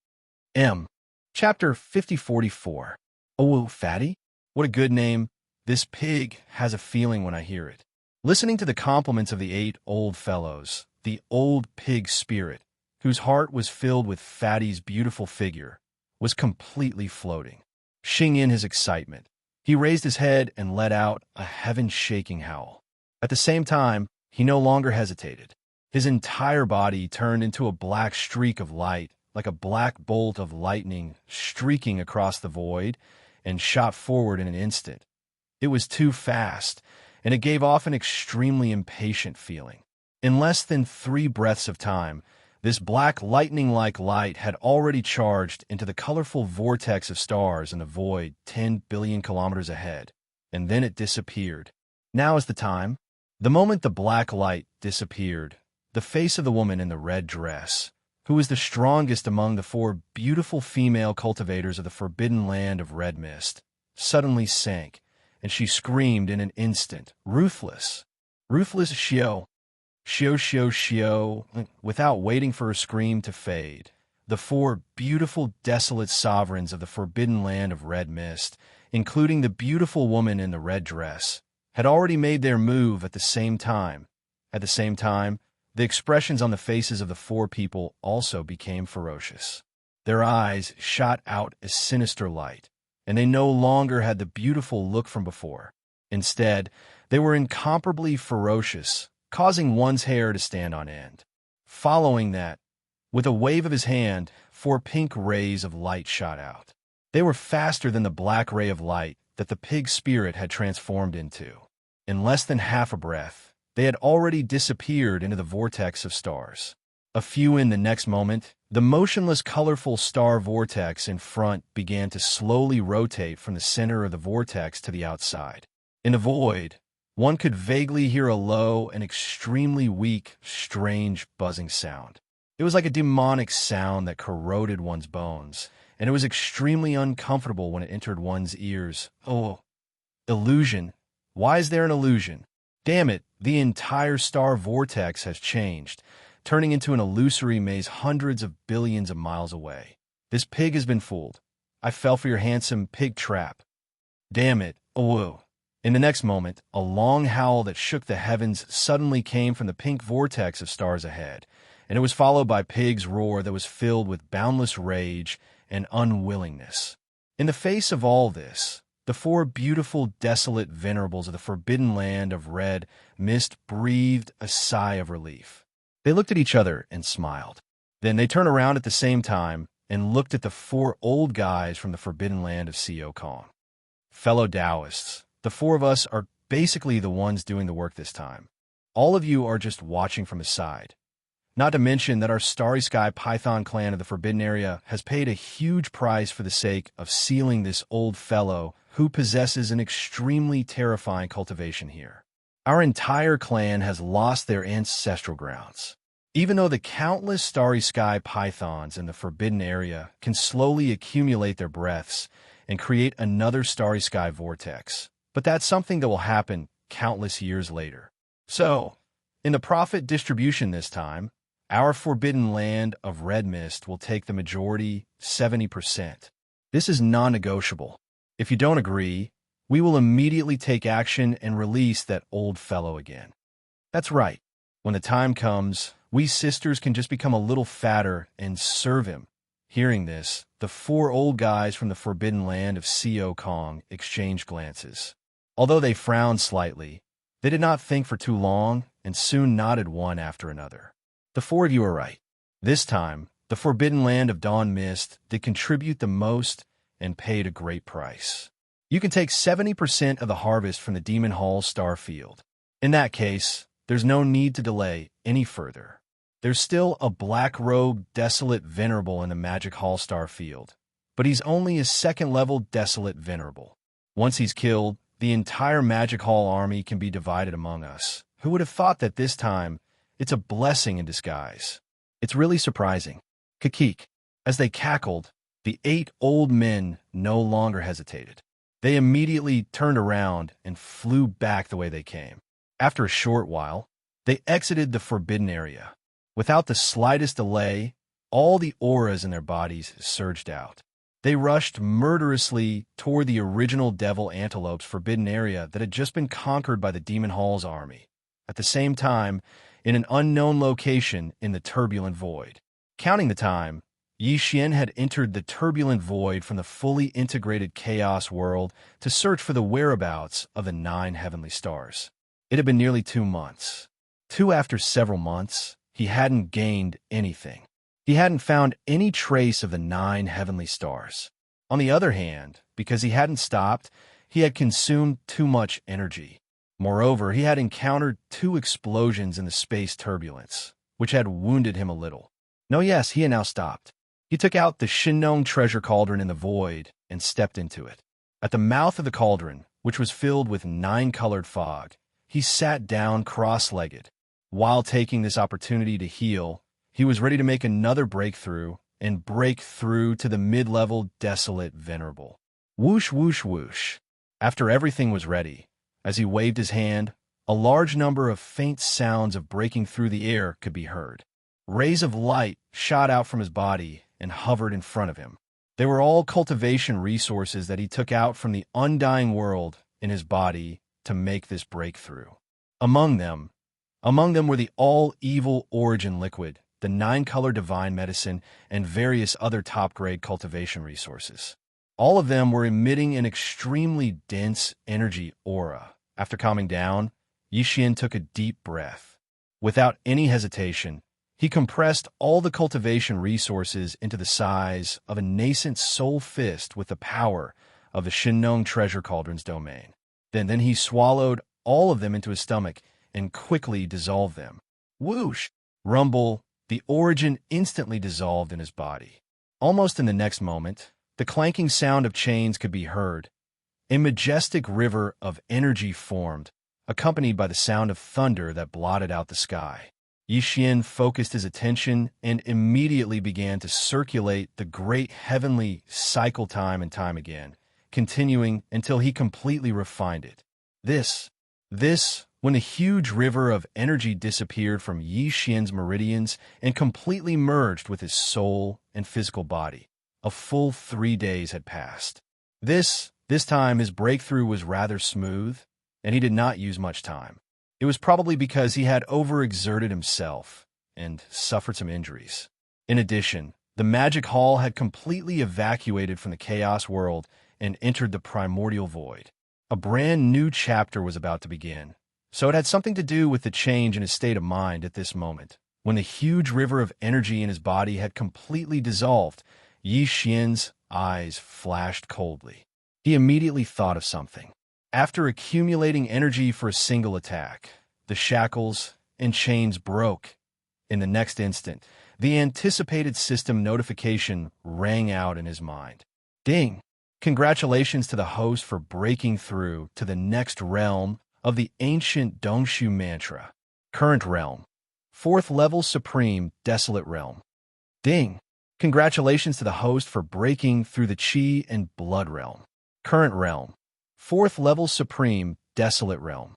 Chapter 5044. Oh, Fatty? What a good name. This pig has a feeling when I hear it. Listening to the compliments of the 8 old fellows, the Old Pig Spirit whose heart was filled with Fatty's beautiful figure, was completely floating. Shing in his excitement, he raised his head and let out a heaven-shaking howl. At the same time, he no longer hesitated. His entire body turned into a black streak of light, like a black bolt of lightning streaking across the void, and shot forward in an instant. It was too fast, and it gave off an extremely impatient feeling. In less than 3 breaths of time, this black lightning-like light had already charged into the colorful vortex of stars in the void 10 billion kilometers ahead, and then it disappeared. Now is the time. The moment the black light disappeared, the face of the woman in the red dress, who was the strongest among the 4 beautiful female cultivators of the forbidden land of red mist, suddenly sank, and she screamed in an instant, "Ruthless! Ruthless Xiao! Xiao, Xiao, Xiao!" Without waiting for her scream to fade, the 4 beautiful, desolate sovereigns of the forbidden land of red mist, including the beautiful woman in the red dress, had already made their move at the same time. At the same time, the expressions on the faces of the 4 people also became ferocious. Their eyes shot out a sinister light, and they no longer had the beautiful look from before. Instead, they were incomparably ferocious, causing one's hair to stand on end. Following that, with a wave of his hand, 4 pink rays of light shot out. They were faster than the black ray of light that the pig spirit had transformed into. In less than half a breath, they had already disappeared into the vortex of stars. A few in the next moment, the motionless, colorful star vortex in front began to slowly rotate from the center of the vortex to the outside. In the void, one could vaguely hear a low and extremely weak, strange buzzing sound. It was like a demonic sound that corroded one's bones, and it was extremely uncomfortable when it entered one's ears. Oh, illusion. Why is there an illusion? Damn it, the entire star vortex has changed, turning into an illusory maze hundreds of billions of miles away. This pig has been fooled. I fell for your handsome pig trap. Damn it, oh. In the next moment, a long howl that shook the heavens suddenly came from the pink vortex of stars ahead, and it was followed by Pig's roar that was filled with boundless rage and unwillingness. In the face of all this, the 4 beautiful, desolate venerables of the forbidden land of red mist breathed a sigh of relief. They looked at each other and smiled. Then they turned around at the same time and looked at the 4 old guys from the forbidden land of Xiaokong. Fellow Taoists, the 4 of us are basically the ones doing the work this time. All of you are just watching from the side. Not to mention that our Starry Sky Python clan of the Forbidden Area has paid a huge price for the sake of sealing this old fellow who possesses an extremely terrifying cultivation here. Our entire clan has lost their ancestral grounds. Even though the countless Starry Sky Pythons in the Forbidden Area can slowly accumulate their breaths and create another Starry Sky vortex, but that's something that will happen countless years later. So, in the profit distribution this time, our forbidden land of red mist will take the majority, 70%. This is non-negotiable. If you don't agree, we will immediately take action and release that old fellow again. That's right. When the time comes, we sisters can just become a little fatter and serve him. Hearing this, the 4 old guys from the forbidden land of Xiaokong exchanged glances. Although they frowned slightly, they did not think for too long and soon nodded one after another. The 4 of you are right. This time, the forbidden land of Dawn Mist did contribute the most and paid a great price. You can take 70% of the harvest from the Demon Hall star field. In that case, there's no need to delay any further. There's still a black-robed, desolate venerable in the Magic Hall star field, but he's only a 2nd-level desolate venerable. Once he's killed, the entire Magic Hall army can be divided among us. Who would have thought that this time, it's a blessing in disguise? It's really surprising. Kikik. As they cackled, the 8 old men no longer hesitated. They immediately turned around and flew back the way they came. After a short while, they exited the forbidden area. Without the slightest delay, all the auras in their bodies surged out. They rushed murderously toward the original Devil Antelope's forbidden area that had just been conquered by the Demon Hall's army. At the same time, in an unknown location in the turbulent void, Counting the time, Yi Xian had entered the turbulent void from the fully integrated chaos world to search for the whereabouts of the 9 heavenly stars. It had been nearly 2 months. After several months, he hadn't gained anything. He hadn't found any trace of the 9 heavenly stars. On the other hand, because he hadn't stopped, he had consumed too much energy. Moreover, he had encountered 2 explosions in the space turbulence, which had wounded him a little. Yes, he had now stopped. He took out the Xinnong treasure cauldron in the void and stepped into it. At the mouth of the cauldron, which was filled with 9-colored fog, he sat down cross-legged. While taking this opportunity to heal, he was ready to make another breakthrough and break through to the mid-level desolate venerable. Whoosh, whoosh, whoosh. After everything was ready, as he waved his hand, a large number of faint sounds of breaking through the air could be heard. Rays of light shot out from his body and hovered in front of him. They were all cultivation resources that he took out from the undying world in his body to make this breakthrough. Among them were the all-evil origin liquid, the 9-color divine medicine, and various other top-grade cultivation resources. All of them were emitting an extremely dense energy aura. After calming down, Yi Xian took a deep breath. Without any hesitation, he compressed all the cultivation resources into the size of a nascent soul fist with the power of the Xinnong treasure cauldron's domain. Then he swallowed all of them into his stomach and quickly dissolved them. Whoosh! Rumble! The origin instantly dissolved in his body. Almost in the next moment, the clanking sound of chains could be heard. A majestic river of energy formed, accompanied by the sound of thunder that blotted out the sky. Yi Xian focused his attention and immediately began to circulate the great heavenly cycle time and time again, continuing until he completely refined it. When a huge river of energy disappeared from Yi Xian's meridians and completely merged with his soul and physical body. A full 3 days had passed. This time his breakthrough was rather smooth, and he did not use much time. It was probably because he had overexerted himself and suffered some injuries. In addition, the magic hall had completely evacuated from the chaos world and entered the primordial void. A brand new chapter was about to begin, so it had something to do with the change in his state of mind at this moment. When the huge river of energy in his body had completely dissolved, Yi Xian's eyes flashed coldly. He immediately thought of something. After accumulating energy for a single attack, the shackles and chains broke. In the next instant, the anticipated system notification rang out in his mind. Ding! Congratulations to the host for breaking through to the next realm of the ancient Dongshu mantra. Current realm. 4th level supreme desolate realm. Ding! Congratulations to the host for breaking through the Qi and blood realm. Current realm. 4th level supreme desolate realm.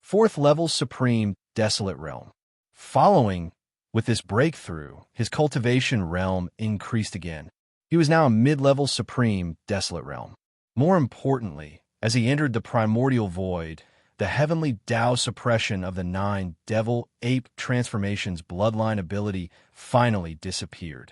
4th level supreme desolate realm. Following with this breakthrough, his cultivation realm increased again. He was now a mid-level supreme desolate realm. More importantly, as he entered the primordial void, the heavenly Tao suppression of the 9 devil-ape transformations bloodline ability finally disappeared.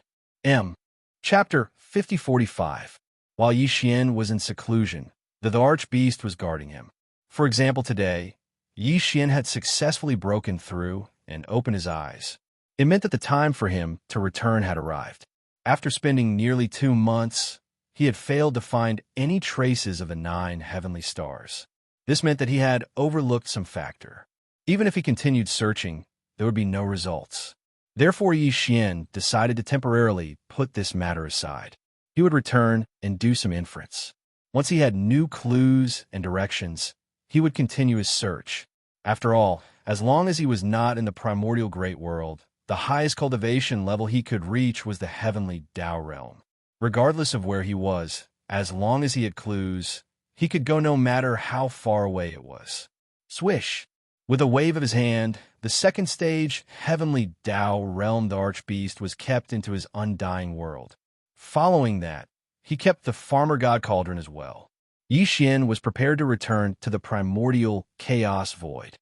Chapter 5045. While Yi Xian was in seclusion, the archbeast was guarding him. For example, today, Yi Xian had successfully broken through and opened his eyes. It meant that the time for him to return had arrived. After spending nearly 2 months, he had failed to find any traces of the 9 heavenly stars. This meant that he had overlooked some factor. Even if he continued searching, there would be no results. Therefore, Yi Xian decided to temporarily put this matter aside. He would return and do some inference. Once he had new clues and directions, he would continue his search. After all, as long as he was not in the primordial great world, the highest cultivation level he could reach was the heavenly Tao realm. Regardless of where he was, as long as he had clues, he could go no matter how far away it was. Swish! With a wave of his hand, the second stage heavenly Tao realm archbeast was kept into his undying world. Following that, he kept the farmer god cauldron as well. Yi Xian was prepared to return to the primordial chaos void.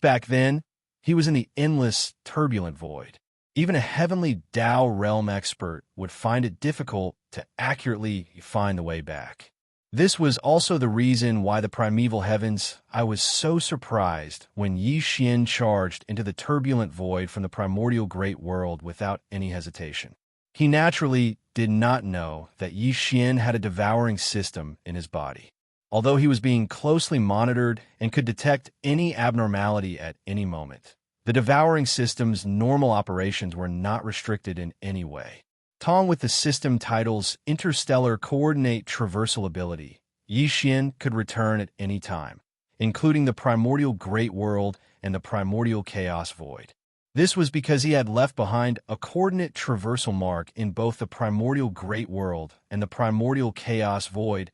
Back then, he was in the endless, turbulent void. Even a heavenly Tao realm expert would find it difficult to accurately find the way back. This was also the reason why the primeval heavens, I was so surprised when Yi Xian charged into the turbulent void from the primordial great world without any hesitation. He naturally did not know that Yi Xian had a devouring system in his body. Although he was being closely monitored and could detect any abnormality at any moment, the devouring system's normal operations were not restricted in any way. Tong with the system titles Interstellar Coordinate Traversal Ability, Yi Xian could return at any time, including the primordial great world and the primordial chaos void. This was because he had left behind a coordinate traversal mark in both the primordial great world and the primordial chaos void.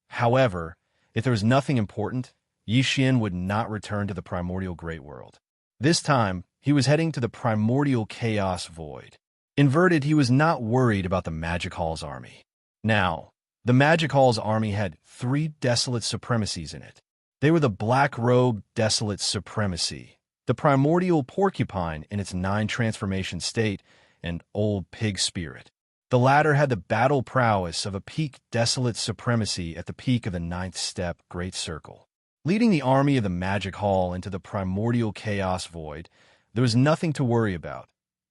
However, if there was nothing important, Yi Xian would not return to the primordial great world. This time, he was heading to the primordial chaos void. Inverted, he was not worried about the Magic Hall's army. Now, the Magic Hall's army had 3 desolate supremacies in it. They were the Black Robe Desolate Supremacy, the Primordial Porcupine in its 9 transformation state, and Old Pig Spirit. The latter had the battle prowess of a peak Desolate Supremacy at the peak of the 9th step Great Circle. Leading the army of the Magic Hall into the Primordial Chaos Void, there was nothing to worry about.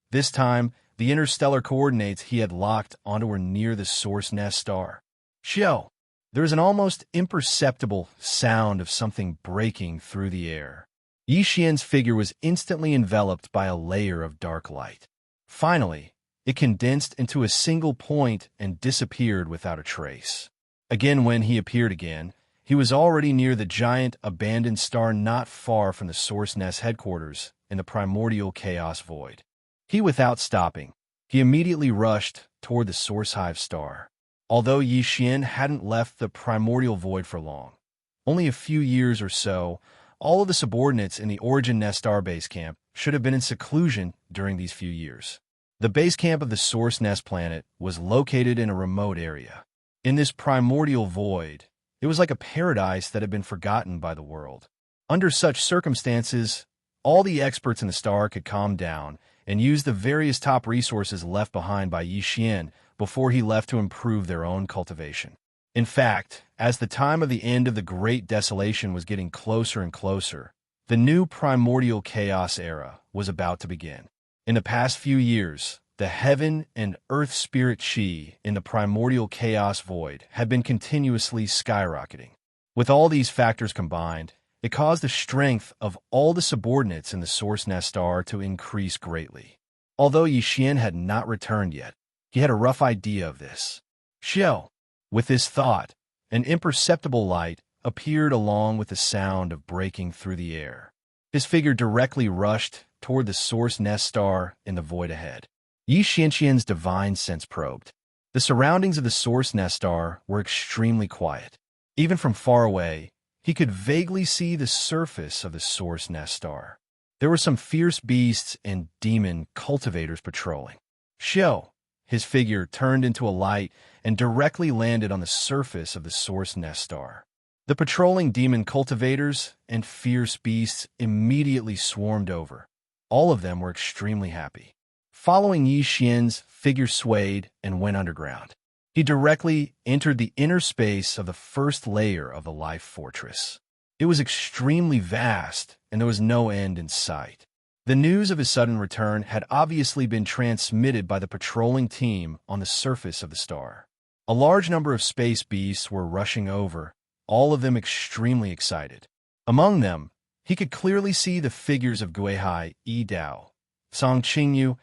This time, the interstellar coordinates he had locked onto were near the Source Nest star. Xiao! There was an almost imperceptible sound of something breaking through the air. Yi Xian's figure was instantly enveloped by a layer of dark light. Finally, it condensed into a single point and disappeared without a trace. Again, when he appeared again, he was already near the giant abandoned star not far from the Source Nest headquarters in the primordial chaos void. Without stopping, he immediately rushed toward the Source Hive star. Although Yi Xian hadn't left the primordial void for long, only a few years or so, all of the subordinates in the Origin Nest star base camp should have been in seclusion during these few years. The base camp of the Source Nest planet was located in a remote area. In this primordial void, it was like a paradise that had been forgotten by the world. Under such circumstances, all the experts in the star could calm down and use the various top resources left behind by Yi Xian before he left to improve their own cultivation. In fact, as the time of the end of the Great Desolation was getting closer and closer, the new primordial chaos era was about to begin. In the past few years, the heaven and earth spirit chi in the primordial chaos void had been continuously skyrocketing. With all these factors combined, it caused the strength of all the subordinates in the Source Nest star to increase greatly. Although Yi Xian had not returned yet, he had a rough idea of this. Xiao! With this thought, an imperceptible light appeared along with the sound of breaking through the air. His figure directly rushed toward the Source Nest star in the void ahead. Yi Xianxian's divine sense probed. The surroundings of the Source Nest star were extremely quiet. Even from far away, he could vaguely see the surface of the Source Nest star. There were some fierce beasts and demon cultivators patrolling. Xiao! His figure turned into a light and directly landed on the surface of the Source Nest star. The patrolling demon cultivators and fierce beasts immediately swarmed over. All of them were extremely happy. Following Yi Xian's figure swayed and went underground. He directly entered the inner space of the first layer of the Life Fortress. It was extremely vast, and there was no end in sight. The news of his sudden return had obviously been transmitted by the patrolling team on the surface of the star. A large number of space beasts were rushing over, all of them extremely excited. Among them, he could clearly see the figures of Guihai, Yi Dao, Song Qingyu,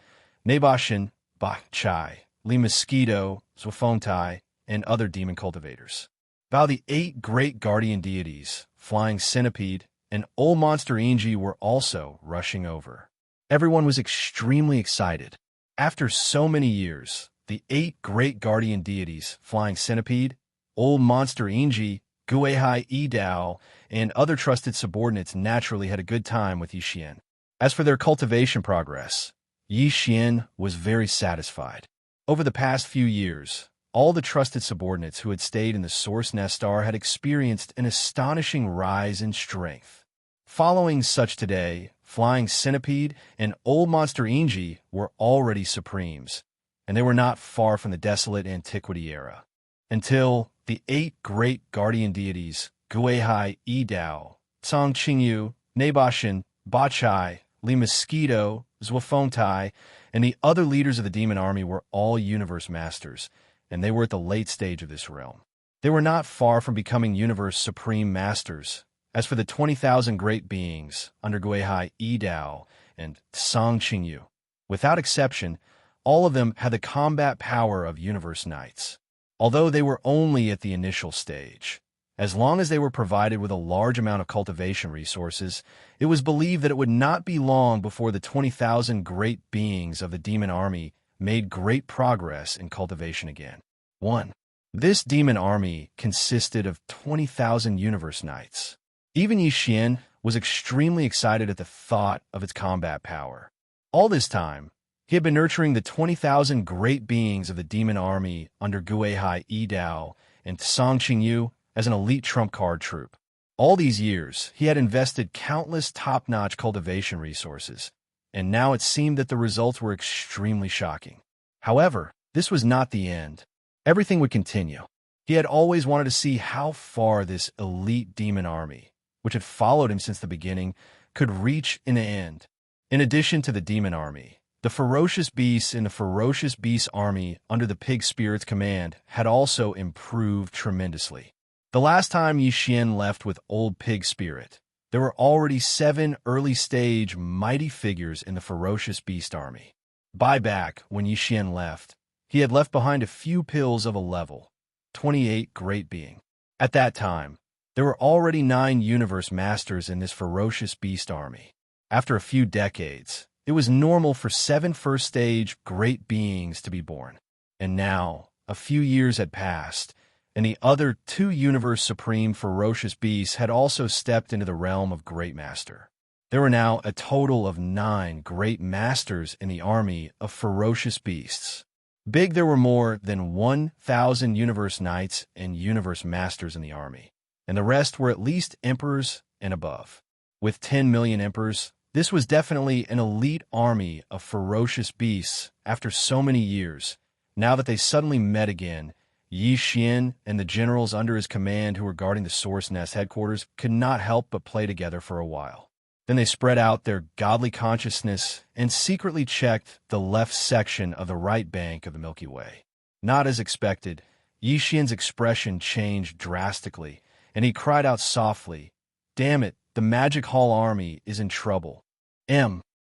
Nebashin, Ba Chai, Li Mosquito, Zhuofengtai, and other demon cultivators. About the 8 great guardian deities, Flying Centipede, and Old Monster Inji were also rushing over. Everyone was extremely excited. After so many years, the 8 great guardian deities, Flying Centipede, Old Monster Inji, Guihai Yi Dao, and other trusted subordinates naturally had a good time with Yi Xian. As for their cultivation progress, Yi Xian was very satisfied. Over the past few years, all the trusted subordinates who had stayed in the Source Nest star had experienced an astonishing rise in strength. Following such today, Flying Centipede, and Old Monster Inji were already supremes, and they were not far from the desolate antiquity era. Until the 8 great guardian deities, Guihai Idao, Cang Qingyu, Nabashin, Bachai, Li Mosquito, Zhuofengtai, and the other leaders of the demon army were all universe masters, and they were at the late stage of this realm. They were not far from becoming universe supreme masters. As for the 20,000 great beings under Guihai Idao and Cang Qingyu, without exception, all of them had the combat power of universe knights. Although they were only at the initial stage, as long as they were provided with a large amount of cultivation resources, it was believed that it would not be long before the 20,000 great beings of the demon army made great progress in cultivation again. 1. This demon army consisted of 20,000 universe knights. Even Yixian was extremely excited at the thought of its combat power. All this time, he had been nurturing the 20,000 great beings of the demon army under Guihai Idao and Cang Qingyu as an elite trump card troop. All these years, he had invested countless top-notch cultivation resources, and now it seemed that the results were extremely shocking. However, this was not the end. Everything would continue. He had always wanted to see how far this elite demon army, which had followed him since the beginning, could reach in the end. In addition to the demon army, the ferocious beasts in the ferocious beast army under the pig spirit's command had also improved tremendously. The last time Yixian left with old pig spirit, there were already 7 early-stage mighty figures in the ferocious beast army. Back when Yixian left, he had left behind a few pills of a level 28 great being. At that time, there were already 9 universe masters in this ferocious beast army. After a few decades, it was normal for 7 first-stage great beings to be born. And now, a few years had passed, and the other 2 universe supreme ferocious beasts had also stepped into the realm of great master. There were now a total of 9 great masters in the army of ferocious beasts. There were more than 1,000 universe knights and universe masters in the army, and the rest were at least emperors and above. With 10 million emperors, this was definitely an elite army of ferocious beasts after so many years. Now that they suddenly met again, Yixian and the generals under his command who were guarding the Source Nest headquarters could not help but play together for a while. Then they spread out their godly consciousness and secretly checked the left section of the right bank of the Milky Way. Not as expected, Yixian's expression changed drastically, and he cried out softly, "Damn it, the Magic Hall army is in trouble."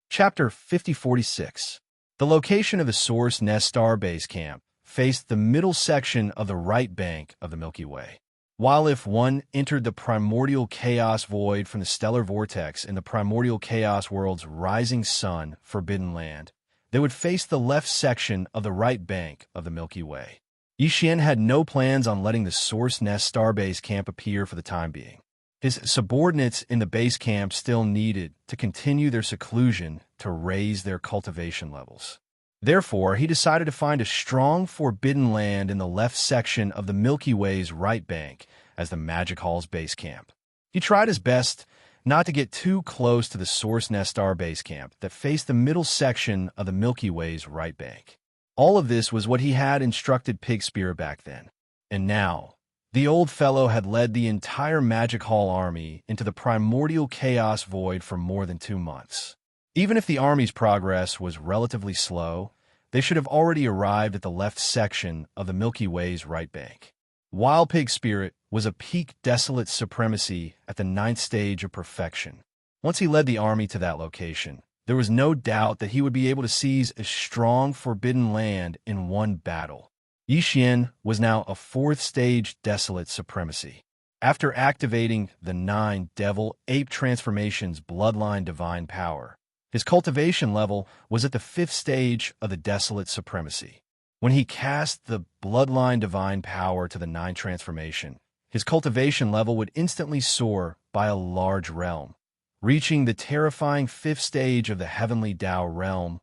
Chapter 5046. The location of the Source Nest Star Base Camp faced the middle section of the right bank of the Milky Way. While if one entered the primordial chaos void from the stellar vortex in the primordial chaos world's rising sun, Forbidden Land, they would face the left section of the right bank of the Milky Way. Yixian had no plans on letting the Source Nest Starbase Camp appear for the time being. His subordinates in the base camp still needed to continue their seclusion to raise their cultivation levels. Therefore, he decided to find a strong Forbidden Land in the left section of the Milky Way's right bank as the Magic Hall's base camp. He tried his best not to get too close to the Source Nest Star Base Camp that faced the middle section of the Milky Way's right bank. All of this was what he had instructed Pig Spirit back then. And now, the old fellow had led the entire Magic Hall army into the primordial chaos void for more than 2 months. Even if the army's progress was relatively slow, they should have already arrived at the left section of the Milky Way's right bank. While Pig Spirit was a peak desolate supremacy at the 9th stage of perfection. Once he led the army to that location, there was no doubt that he would be able to seize a strong Forbidden Land in one battle. Yixian was now a 4th stage desolate supremacy. After activating the 9 Devil Ape Transformations Bloodline Divine Power, his cultivation level was at the 5th stage of the desolate supremacy. When he cast the Bloodline Divine Power to the 9 transformation, his cultivation level would instantly soar by a large realm, reaching the terrifying 5th stage of the Heavenly Tao realm.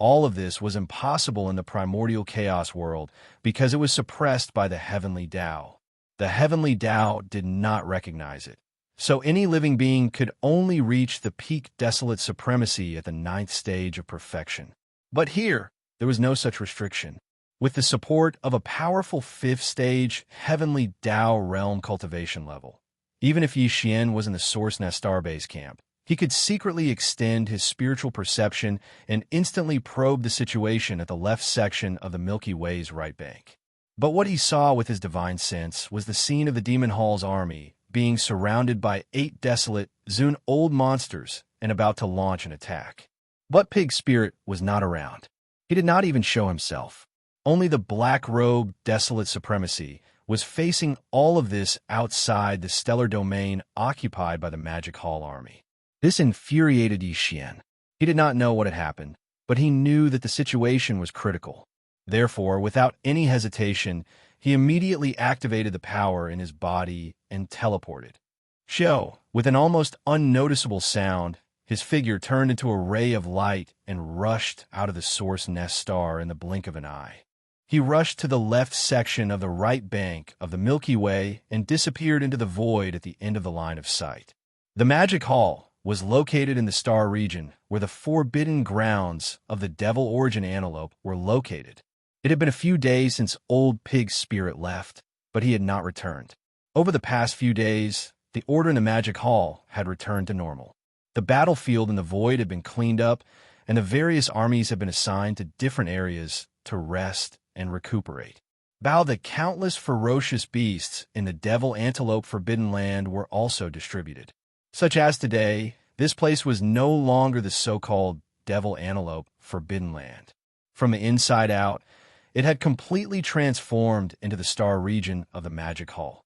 All of this was impossible in the primordial chaos world because it was suppressed by the Heavenly Tao. The Heavenly Tao did not recognize it, so any living being could only reach the peak desolate supremacy at the 9th stage of perfection. But here, there was no such restriction. With the support of a powerful 5th stage heavenly Tao realm cultivation level, even if Yi Xian was in the Source Nest Starbase camp, he could secretly extend his spiritual perception and instantly probe the situation at the left section of the Milky Way's right bank. But what he saw with his divine sense was the scene of the Demon Hall's army being surrounded by 8 desolate Zun old monsters and about to launch an attack. But Pig Spirit was not around. He did not even show himself. Only the black-robed desolate supremacy was facing all of this outside the stellar domain occupied by the Magic Hall army. This infuriated Yi Xian. He did not know what had happened, but he knew that the situation was critical. Therefore, without any hesitation, he immediately activated the power in his body and teleported. Shou, with an almost unnoticeable sound, his figure turned into a ray of light and rushed out of the Source Nest star in the blink of an eye. He rushed to the left section of the right bank of the Milky Way and disappeared into the void at the end of the line of sight. The Magic Hall was located in the star region where the forbidden grounds of the Devil Origin Antelope were located. It had been a few days since old Pig Spirit left, but he had not returned. Over the past few days, the order in the Magic Hall had returned to normal. The battlefield in the void had been cleaned up, and the various armies had been assigned to different areas to rest and recuperate. The countless ferocious beasts in the Devil Antelope Forbidden Land were also distributed. Such as today, this place was no longer the so-called Devil Antelope Forbidden Land. From the inside out, it had completely transformed into the star region of the Magic Hall.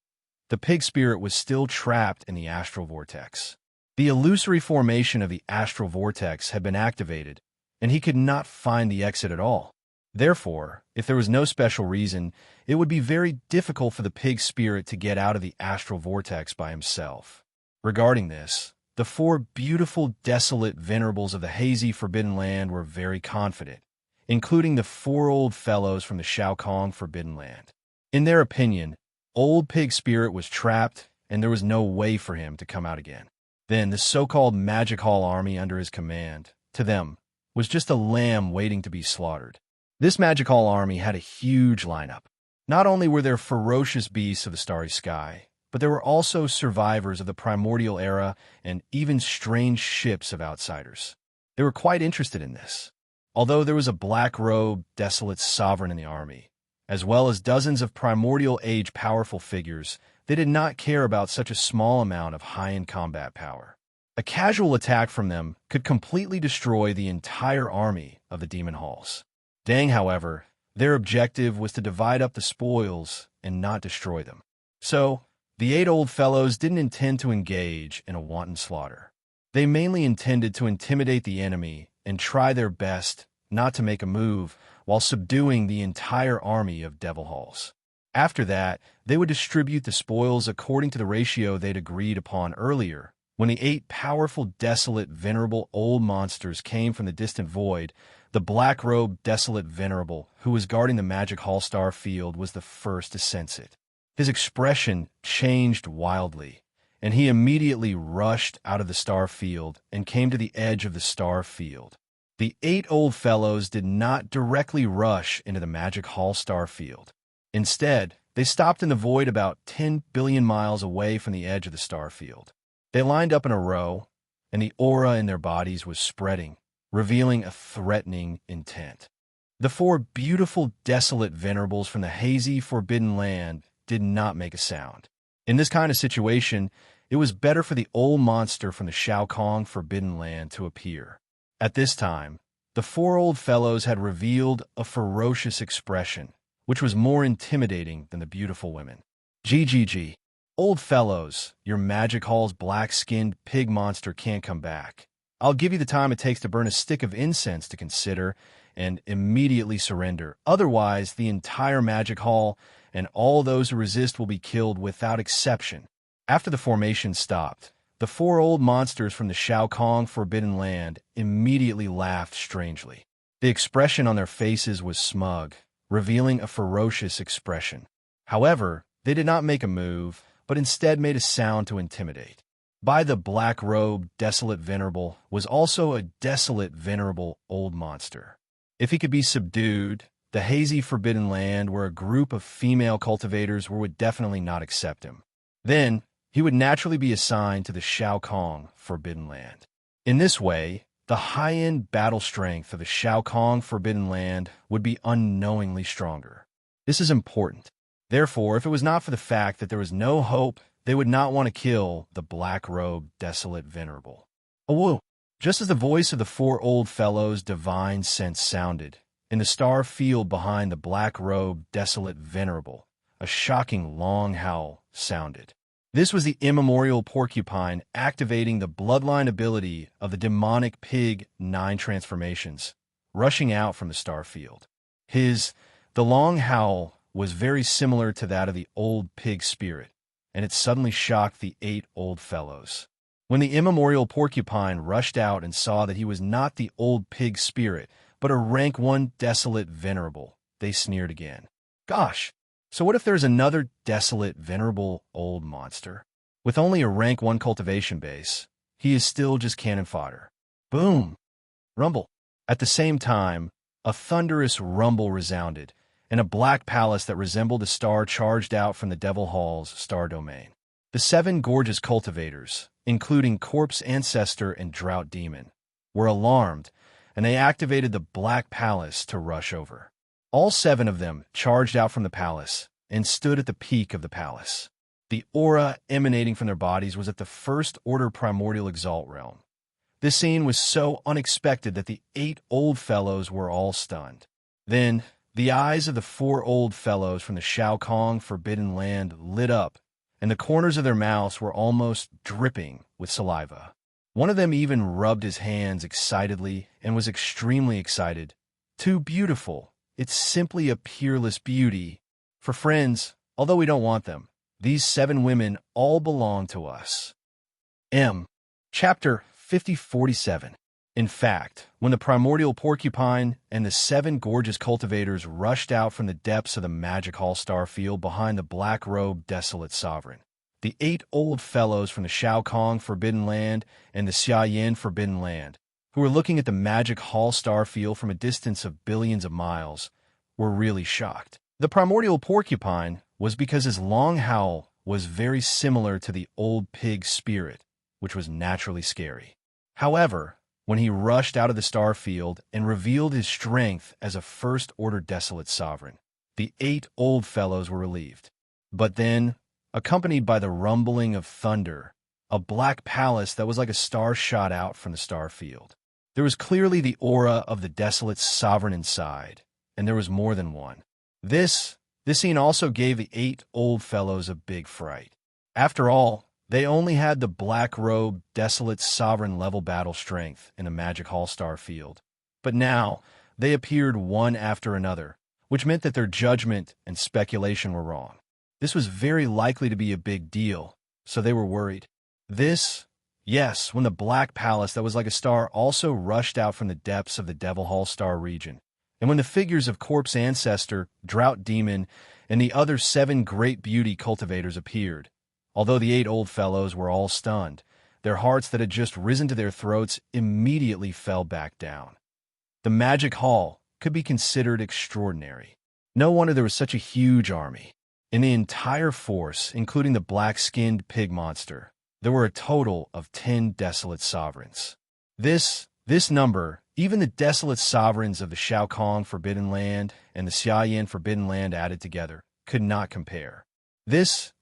The Pig Spirit was still trapped in the astral vortex. The illusory formation of the astral vortex had been activated, and he could not find the exit at all. Therefore, if there was no special reason, it would be very difficult for the Pig Spirit to get out of the astral vortex by himself. Regarding this, the 4 beautiful, desolate venerables of the hazy Forbidden Land were very confident, including the 4 old fellows from the Xiaokong Forbidden Land. In their opinion, old Pig Spirit was trapped, and there was no way for him to come out again. Then the so-called Magic Hall army under his command, to them, was just a lamb waiting to be slaughtered. This Magic Hall army had a huge lineup. Not only were there ferocious beasts of the starry sky, but there were also survivors of the primordial era and even strange ships of outsiders. They were quite interested in this. Although there was a black-robed, desolate sovereign in the army, as well as dozens of primordial age powerful figures, they did not care about such a small amount of high-end combat power. A casual attack from them could completely destroy the entire army of the Demon Halls. Dang, however, their objective was to divide up the spoils and not destroy them. So, the 8 old fellows didn't intend to engage in a wanton slaughter. They mainly intended to intimidate the enemy and try their best not to make a move while subduing the entire army of Devil Halls. After that, they would distribute the spoils according to the ratio they'd agreed upon earlier. When the 8 powerful, desolate, venerable old monsters came from the distant void, the black-robed, desolate venerable, who was guarding the Magic Hall star field, was the first to sense it. His expression changed wildly, and he immediately rushed out of the star field and came to the edge of the star field. The 8 old fellows did not directly rush into the Magic Hall star field. Instead, they stopped in the void about 10 billion miles away from the edge of the star field. They lined up in a row, and the aura in their bodies was spreading, revealing a threatening intent. The 4 beautiful, desolate venerables from the hazy, forbidden land did not make a sound. In this kind of situation, it was better for the old monster from the Xiaokong Forbidden Land to appear. At this time, the 4 old fellows had revealed a ferocious expression, which was more intimidating than the beautiful women. GGG. Old fellows, your Magic Hall's black-skinned pig monster can't come back. I'll give you the time it takes to burn a stick of incense to consider and immediately surrender. Otherwise, the entire Magic Hall and all those who resist will be killed without exception. After the formation stopped, the 4 old monsters from the Xiaokong Forbidden Land immediately laughed strangely. The expression on their faces was smug, revealing a ferocious expression. However, they did not make a move, but instead made a sound to intimidate. by the black-robed, desolate venerable was also a desolate, venerable old monster. If he could be subdued, the hazy forbidden land where a group of female cultivators would definitely not accept him. Then, he would naturally be assigned to the Shao Kong Forbidden Land. In this way, the high-end battle strength of the Shao Kong Forbidden Land would be unknowingly stronger. This is important. Therefore, if it was not for the fact that there was no hope, they would not want to kill the black-robed, desolate venerable. Oh, just as the voice of the four old fellows' divine sense sounded, in the star field behind the black-robed, desolate venerable, a shocking long howl sounded. This was the immemorial porcupine activating the bloodline ability of the demonic pig 9 transformations, rushing out from the star field. The long howl was very similar to that of the old pig spirit, and it suddenly shocked the 8 old fellows. When the immemorial porcupine rushed out and saw that he was not the old pig spirit, but a rank 1 desolate venerable, they sneered again. Gosh! So what if there's another desolate, venerable, old monster? With only a rank 1 cultivation base, he is still just cannon fodder. Boom! Rumble. At the same time, a thunderous rumble resounded, and a black palace that resembled a star charged out from the Devil Hall's star domain. The 7 gorgeous cultivators, including Corpse Ancestor and Drought Demon, were alarmed, and they activated the Black Palace to rush over. All 7 of them charged out from the palace and stood at the peak of the palace. The aura emanating from their bodies was at the First Order Primordial Exalt realm. This scene was so unexpected that the 8 old fellows were all stunned. Then, the eyes of the 4 old fellows from the Shao Kong Forbidden Land lit up, and the corners of their mouths were almost dripping with saliva. One of them even rubbed his hands excitedly and was extremely excited. Too beautiful. It's simply a peerless beauty. For friends, although we don't want them, these 7 women all belong to us. Chapter 5047. In fact, when the primordial porcupine and the 7 gorgeous cultivators rushed out from the depths of the Magic Hall star field behind the black-robed desolate sovereign, the 8 old fellows from the Shao Kong Forbidden Land and the Xianxia Forbidden Land, who were looking at the Magic Hall star field from a distance of billions of miles, were really shocked. The primordial porcupine was because his long howl was very similar to the old pig spirit, which was naturally scary. However, when he rushed out of the star field and revealed his strength as a first-order desolate sovereign, the 8 old fellows were relieved. But then, accompanied by the rumbling of thunder, a black palace that was like a star shot out from the star field. There was clearly the aura of the desolate sovereign inside, and there was more than one. This scene also gave the 8 old fellows a big fright. After all, they only had the black-robed, desolate sovereign level battle strength in the Magic Hall star field. But now, they appeared one after another, which meant that their judgment and speculation were wrong. This was very likely to be a big deal, so they were worried. Yes, when the Black Palace that was like a star also rushed out from the depths of the Devil Hall star region, and when the figures of Corpse Ancestor, Drought Demon, and the other 7 great beauty cultivators appeared, although the 8 old fellows were all stunned, their hearts that had just risen to their throats immediately fell back down. The Magic Hall could be considered extraordinary. No wonder there was such a huge army. In the entire force, including the black-skinned pig monster, there were a total of 10 desolate sovereigns. This number, even the desolate sovereigns of the Shao Kong Forbidden Land and the Xianxia Forbidden Land added together, could not compare.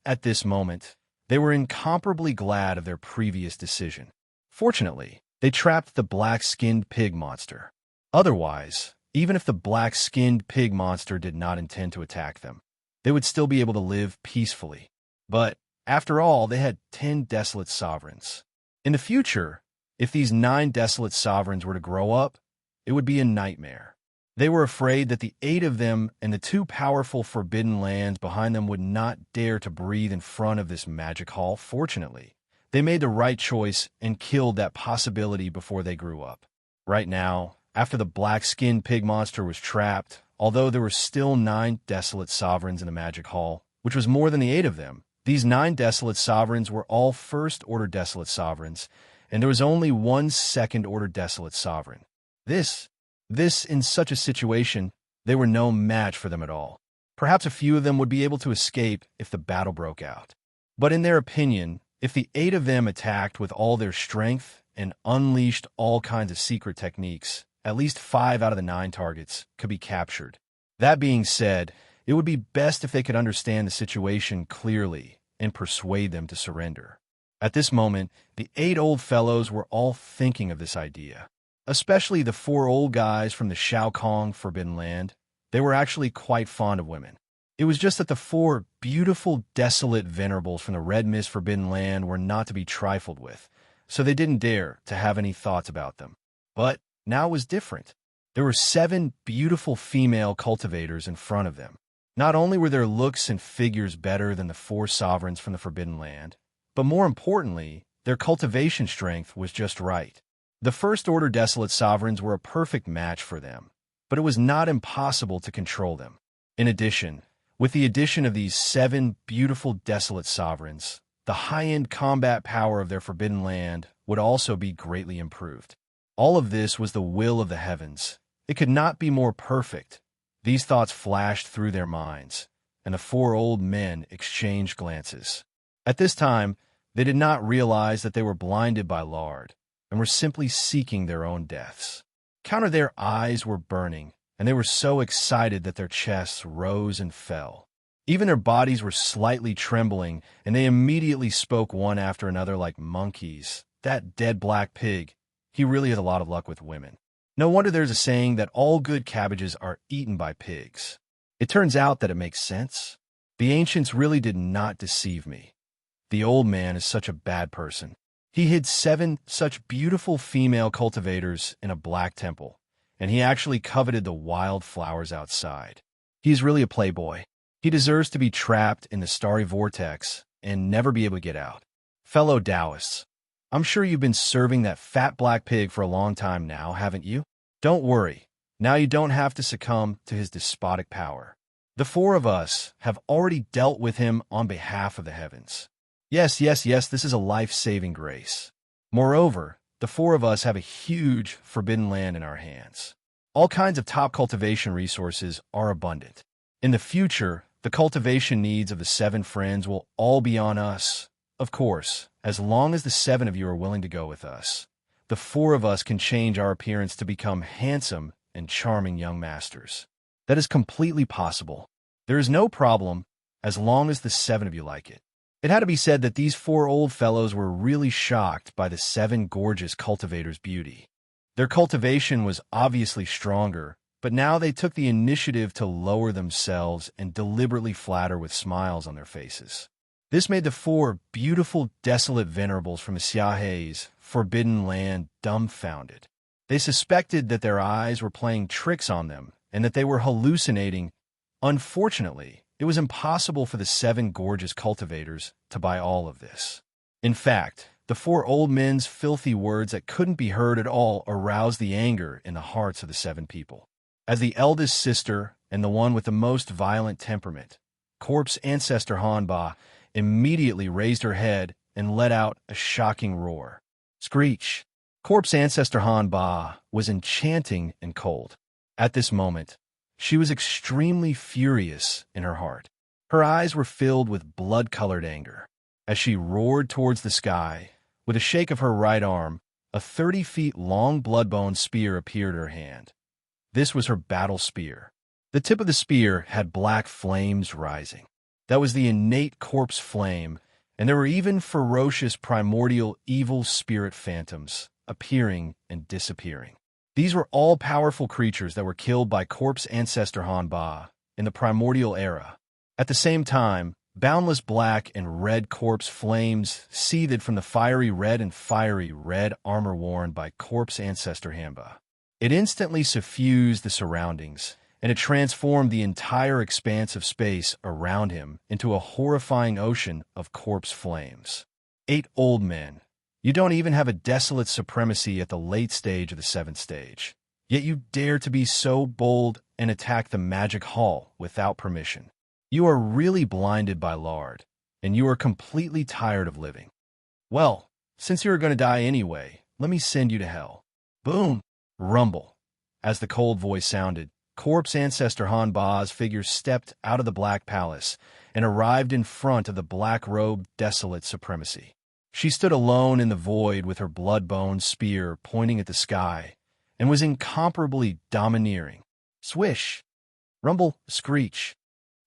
At this moment, they were incomparably glad of their previous decision. Fortunately, they trapped the black-skinned pig monster. Otherwise, even if the black-skinned pig monster did not intend to attack them, they would still be able to live peacefully. But, after all, they had 10 desolate sovereigns. In the future, if these 9 desolate sovereigns were to grow up, it would be a nightmare. They were afraid that the 8 of them and the 2 powerful forbidden lands behind them would not dare to breathe in front of this magic hall. Fortunately, they made the right choice and killed that possibility before they grew up. Right now, after the black-skinned pig monster was trapped, although there were still 9 desolate sovereigns in the magic hall, which was more than the 8 of them, These 9 desolate sovereigns were all first-order desolate sovereigns, and there was only one second-order desolate sovereign. In such a situation, they were no match for them at all. Perhaps a few of them would be able to escape if the battle broke out. But in their opinion, if the 8 of them attacked with all their strength and unleashed all kinds of secret techniques, at least 5 out of the 9 targets could be captured. That being said, it would be best if they could understand the situation clearly and persuade them to surrender. At this moment, the 8 old fellows were all thinking of this idea, especially the 4 old guys from the Xiaokong Forbidden Land. They were actually quite fond of women. It was just that the 4 beautiful, desolate venerables from the Red Mist Forbidden Land were not to be trifled with, so they didn't dare to have any thoughts about them. But now it was different. There were 7 beautiful female cultivators in front of them. Not only were their looks and figures better than the 4 sovereigns from the Forbidden Land, but more importantly, their cultivation strength was just right. The first-order desolate sovereigns were a perfect match for them, but it was not impossible to control them. In addition, with the addition of these 7 beautiful desolate sovereigns, the high-end combat power of their Forbidden Land would also be greatly improved. All of this was the will of the heavens. It could not be more perfect. These thoughts flashed through their minds, and the 4 old men exchanged glances. At this time, they did not realize that they were blinded by lard, and were simply seeking their own deaths. Their eyes were burning, and they were so excited that their chests rose and fell. Even their bodies were slightly trembling, and they immediately spoke one after another like monkeys. That dead black pig, he really has a lot of luck with women. No wonder there's a saying that all good cabbages are eaten by pigs. It turns out that it makes sense. The ancients really did not deceive me. The old man is such a bad person. He hid 7 such beautiful female cultivators in a black temple, and he actually coveted the wild flowers outside. He's really a playboy. He deserves to be trapped in the starry vortex and never be able to get out. Fellow Taoists, I'm sure you've been serving that fat black pig for a long time now, haven't you? Don't worry. Now you don't have to succumb to his despotic power. The 4 of us have already dealt with him on behalf of the heavens. Yes, this is a life-saving grace. Moreover, the 4 of us have a huge forbidden land in our hands. All kinds of top cultivation resources are abundant. In the future, the cultivation needs of the 7 friends will all be on us. Of course, as long as the 7 of you are willing to go with us, the 4 of us can change our appearance to become handsome and charming young masters. That is completely possible. There is no problem as long as the 7 of you like it. It had to be said that these 4 old fellows were really shocked by the 7 gorgeous cultivators' beauty. Their cultivation was obviously stronger, but now they took the initiative to lower themselves and deliberately flatter with smiles on their faces. This made the 4 beautiful, desolate venerables from Xianxia's Forbidden Land dumbfounded. They suspected that their eyes were playing tricks on them and that they were hallucinating. Unfortunately, it was impossible for the 7 gorgeous cultivators to buy all of this. In fact, the 4 old men's filthy words that couldn't be heard at all aroused the anger in the hearts of the 7 people. As the eldest sister and the one with the most violent temperament, Corpse Ancestor Hanba immediately raised her head and let out a shocking roar. Screech! Corpse Ancestor Hanba was enchanting and cold. At this moment, she was extremely furious in her heart. Her eyes were filled with blood-colored anger. As she roared towards the sky, with a shake of her right arm, a 30-feet-long blood-bone spear appeared in her hand. This was her battle spear. The tip of the spear had black flames rising. That was the innate corpse flame, and there were even ferocious primordial evil spirit phantoms appearing and disappearing. These were all powerful creatures that were killed by Corpse Ancestor Hanba in the primordial era. At the same time, boundless black and red corpse flames seethed from the fiery red armor worn by Corpse Ancestor Hanba. It instantly suffused the surroundings, and it transformed the entire expanse of space around him into a horrifying ocean of corpse flames. 8 old men. You don't even have a desolate supremacy at the late stage of the 7th stage. Yet you dare to be so bold and attack the magic hall without permission. You are really blinded by lard. and you are completely tired of living. Well, since you are going to die anyway, let me send you to hell. Boom! Rumble. As the cold voice sounded, Corpse Ancestor Han Ba's figure stepped out of the Black Palace and arrived in front of the black-robed desolate supremacy. She stood alone in the void with her blood-boned spear pointing at the sky and was incomparably domineering. Swish! Rumble! Screech!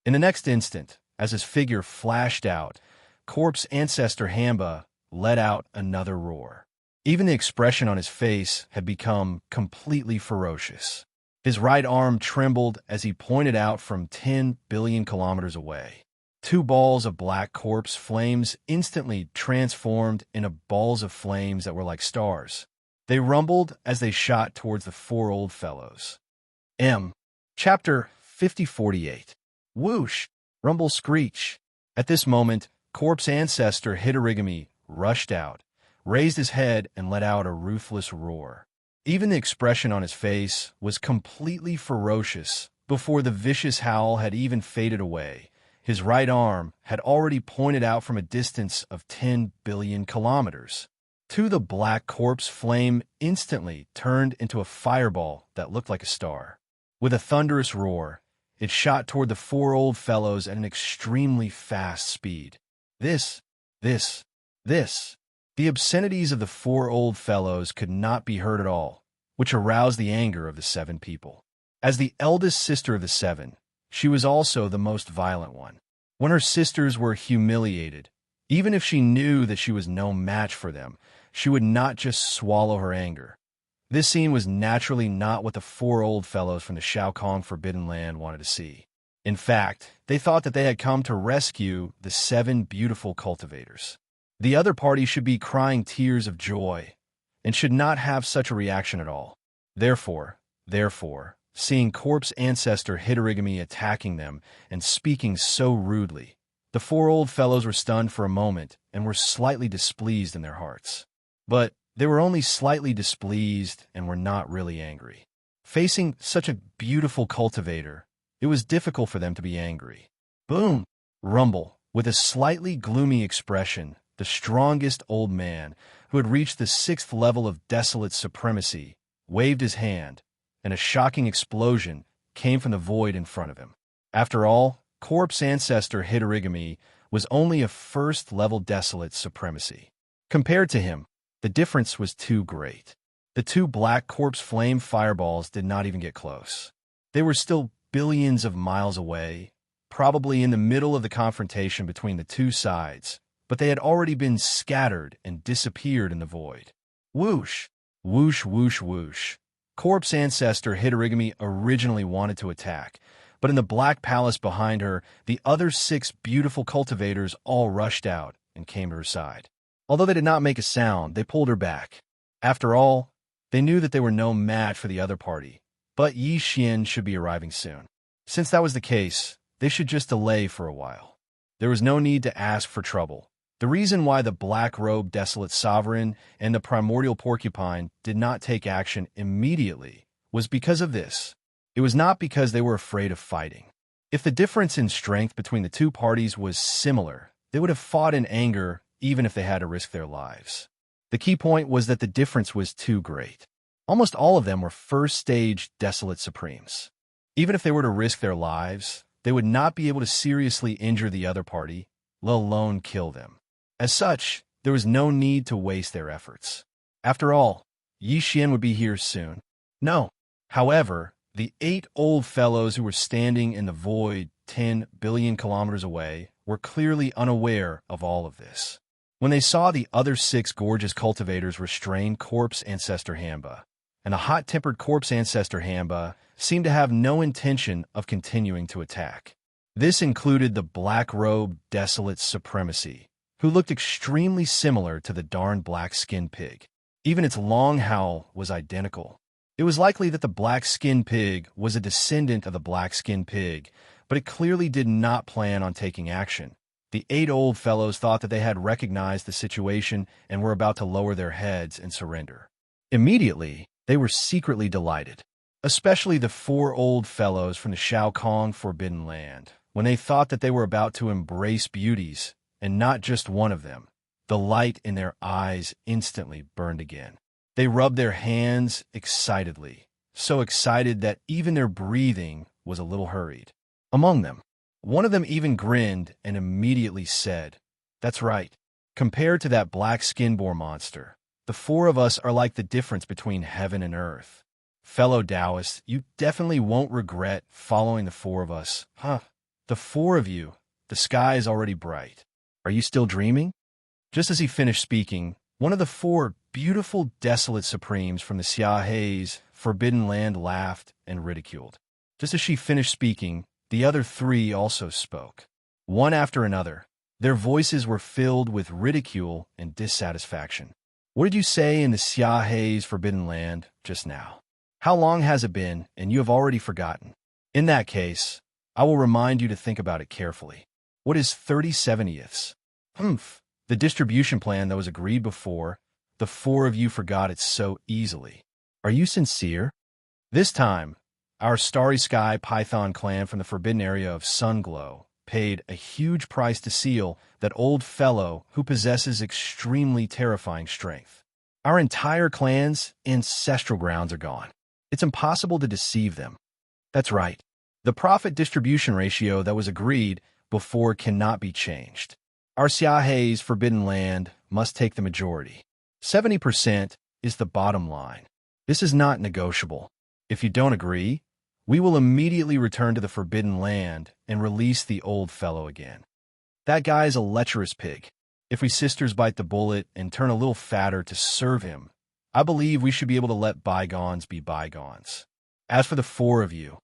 In the next instant, as his figure flashed out, Corpse Ancestor Hamba let out another roar. Even the expression on his face had become completely ferocious. His right arm trembled as he pointed out from 10 billion kilometers away. Two balls of black corpse flames instantly transformed into balls of flames that were like stars. They rumbled as they shot towards the four old fellows. Chapter 5048. Whoosh! Rumble screech. At this moment, Corpse Ancestor Hitorigami rushed out, raised his head, and let out a ruthless roar. Even the expression on his face was completely ferocious before the vicious howl had even faded away. His right arm had already pointed out from a distance of 10 billion kilometers. The black corpse flame instantly turned into a fireball that looked like a star. With a thunderous roar, it shot toward the four old fellows at an extremely fast speed. The obscenities of the four old fellows could not be heard at all, which aroused the anger of the seven people. As the eldest sister of the seven, she was also the most violent one. When her sisters were humiliated, even if she knew that she was no match for them, she would not just swallow her anger. This scene was naturally not what the four old fellows from the Xiaokong Forbidden Land wanted to see. In fact, they thought that they had come to rescue the seven beautiful cultivators. The other party should be crying tears of joy and should not have such a reaction at all. Therefore, seeing Corpse Ancestor Hitorigami attacking them and speaking so rudely, the four old fellows were stunned for a moment and were slightly displeased in their hearts. But they were only slightly displeased and were not really angry. Facing such a beautiful cultivator, it was difficult for them to be angry. Boom! Rumble. With a slightly gloomy expression, the strongest old man, who had reached the 6th level of desolate supremacy, waved his hand, and a shocking explosion came from the void in front of him. After all, Corpse Ancestor Hitorigami was only a 1st-level desolate supremacy. Compared to him, the difference was too great. The two black corpse flame fireballs did not even get close. They were still billions of miles away, probably in the middle of the confrontation between the two sides, but they had already been scattered and disappeared in the void. Whoosh! Whoosh, whoosh, whoosh. Corpse Ancestor Hitorigami originally wanted to attack, but in the Black Palace behind her, the other 6 beautiful cultivators all rushed out and came to her side. Although they did not make a sound, they pulled her back. After all, they knew that they were no match for the other party, but Yi Xian should be arriving soon. Since that was the case, they should just delay for a while. There was no need to ask for trouble. The reason why the black-robed desolate sovereign and the primordial porcupine did not take action immediately was because of this. It was not because they were afraid of fighting. If the difference in strength between the two parties was similar, they would have fought in anger even if they had to risk their lives. The key point was that the difference was too great. Almost all of them were first-stage desolate supremes. Even if they were to risk their lives, they would not be able to seriously injure the other party, let alone kill them. As such, there was no need to waste their efforts. After all, Yi Xian would be here soon. No. However, the 8 old fellows who were standing in the void 10 billion kilometers away were clearly unaware of all of this. When they saw the other 6 gorgeous cultivators restrain Corpse Ancestor Hamba, and the hot-tempered Corpse Ancestor Hamba seemed to have no intention of continuing to attack. This included the black-robed desolate supremacy, who looked extremely similar to the darned black-skinned pig. Even its long howl was identical. It was likely that the black-skinned pig was a descendant of the black-skinned pig, but it clearly did not plan on taking action. The 8 old fellows thought that they had recognized the situation and were about to lower their heads and surrender. Immediately, they were secretly delighted, especially the 4 old fellows from the Xiaokong Forbidden Land, when they thought that they were about to embrace beauties and not just one of them. The light in their eyes instantly burned again. They rubbed their hands excitedly, so excited that even their breathing was a little hurried. Among them, one of them even grinned and immediately said, "That's right. Compared to that black skin boar monster, the four of us are like the difference between heaven and earth. Fellow Taoists, you definitely won't regret following the four of us, huh? The four of you. The sky is already bright. Are you still dreaming?" Just as he finished speaking, one of the four beautiful desolate supremes from the Xianxia's forbidden land laughed and ridiculed. Just as she finished speaking, the other three also spoke. One after another, their voices were filled with ridicule and dissatisfaction. "What did you say in the Xianxia's forbidden land just now? How long has it been, and you have already forgotten? In that case, I will remind you to think about it carefully. What is 30/70ths? Humph, the distribution plan that was agreed before. The four of you forgot it so easily. Are you sincere? This time, our Starry Sky Python clan from the forbidden area of Sunglow paid a huge price to seal that old fellow who possesses extremely terrifying strength. Our entire clan's ancestral grounds are gone. It's impossible to deceive them. That's right. The profit distribution ratio that was agreed before cannot be changed. Our Xianxia's forbidden land must take the majority. 70% is the bottom line. This is not negotiable. If you don't agree, we will immediately return to the forbidden land and release the old fellow again. That guy is a lecherous pig. If we sisters bite the bullet and turn a little fatter to serve him, I believe we should be able to let bygones be bygones. As for the four of you,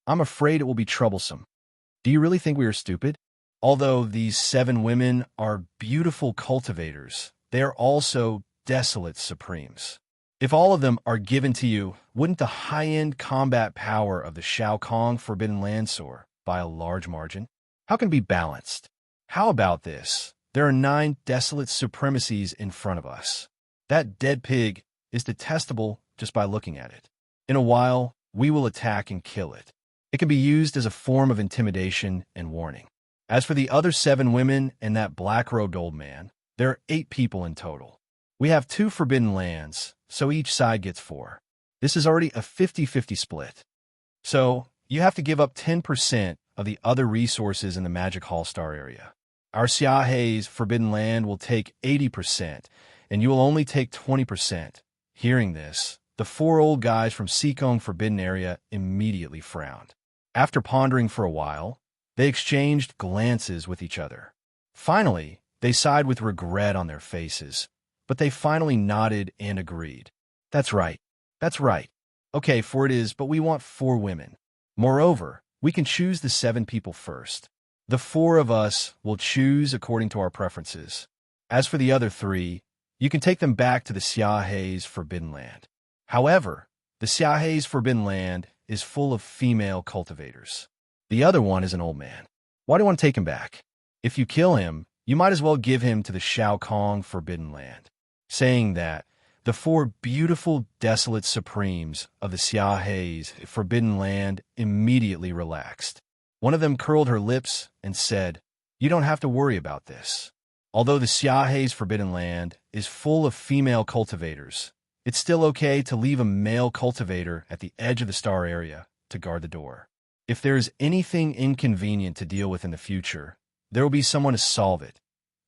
I'm afraid it will be troublesome. Do you really think we are stupid? Although these 7 women are beautiful cultivators, they are also desolate supremes. If all of them are given to you, wouldn't the high-end combat power of the Shao Kong Forbidden Land soar by a large margin? How can it be balanced? How about this? There are 9 desolate supremacies in front of us. That dead pig is detestable just by looking at it. In a while, we will attack and kill it. It can be used as a form of intimidation and warning. As for the other 7 women and that black-robed old man, there are 8 people in total. We have 2 forbidden lands, so each side gets 4. This is already a 50-50 split. So, you have to give up 10% of the other resources in the Magic Hall Star area. Our Xianxia's forbidden land will take 80%, and you will only take 20%. Hearing this, the 4 old guys from Sikong Forbidden Area immediately frowned. After pondering for a while, they exchanged glances with each other. Finally, they sighed with regret on their faces, but they finally nodded and agreed. That's right. That's right. Okay, 4 it is, but we want 4 women. Moreover, we can choose the 7 people first. The 4 of us will choose according to our preferences. As for the other 3, you can take them back to the Xianxia's Forbidden Land. However, the Xianxia's Forbidden Land is full of female cultivators. The other one is an old man. Why do you want to take him back? If you kill him, you might as well give him to the Shao Kong Forbidden Land. Saying that, the 4 beautiful, desolate supremes of the Xianxia's Forbidden Land immediately relaxed. One of them curled her lips and said, "You don't have to worry about this. Although the Xianxia's Forbidden Land is full of female cultivators, it's still okay to leave a male cultivator at the edge of the star area to guard the door. If there is anything inconvenient to deal with in the future, there will be someone to solve it."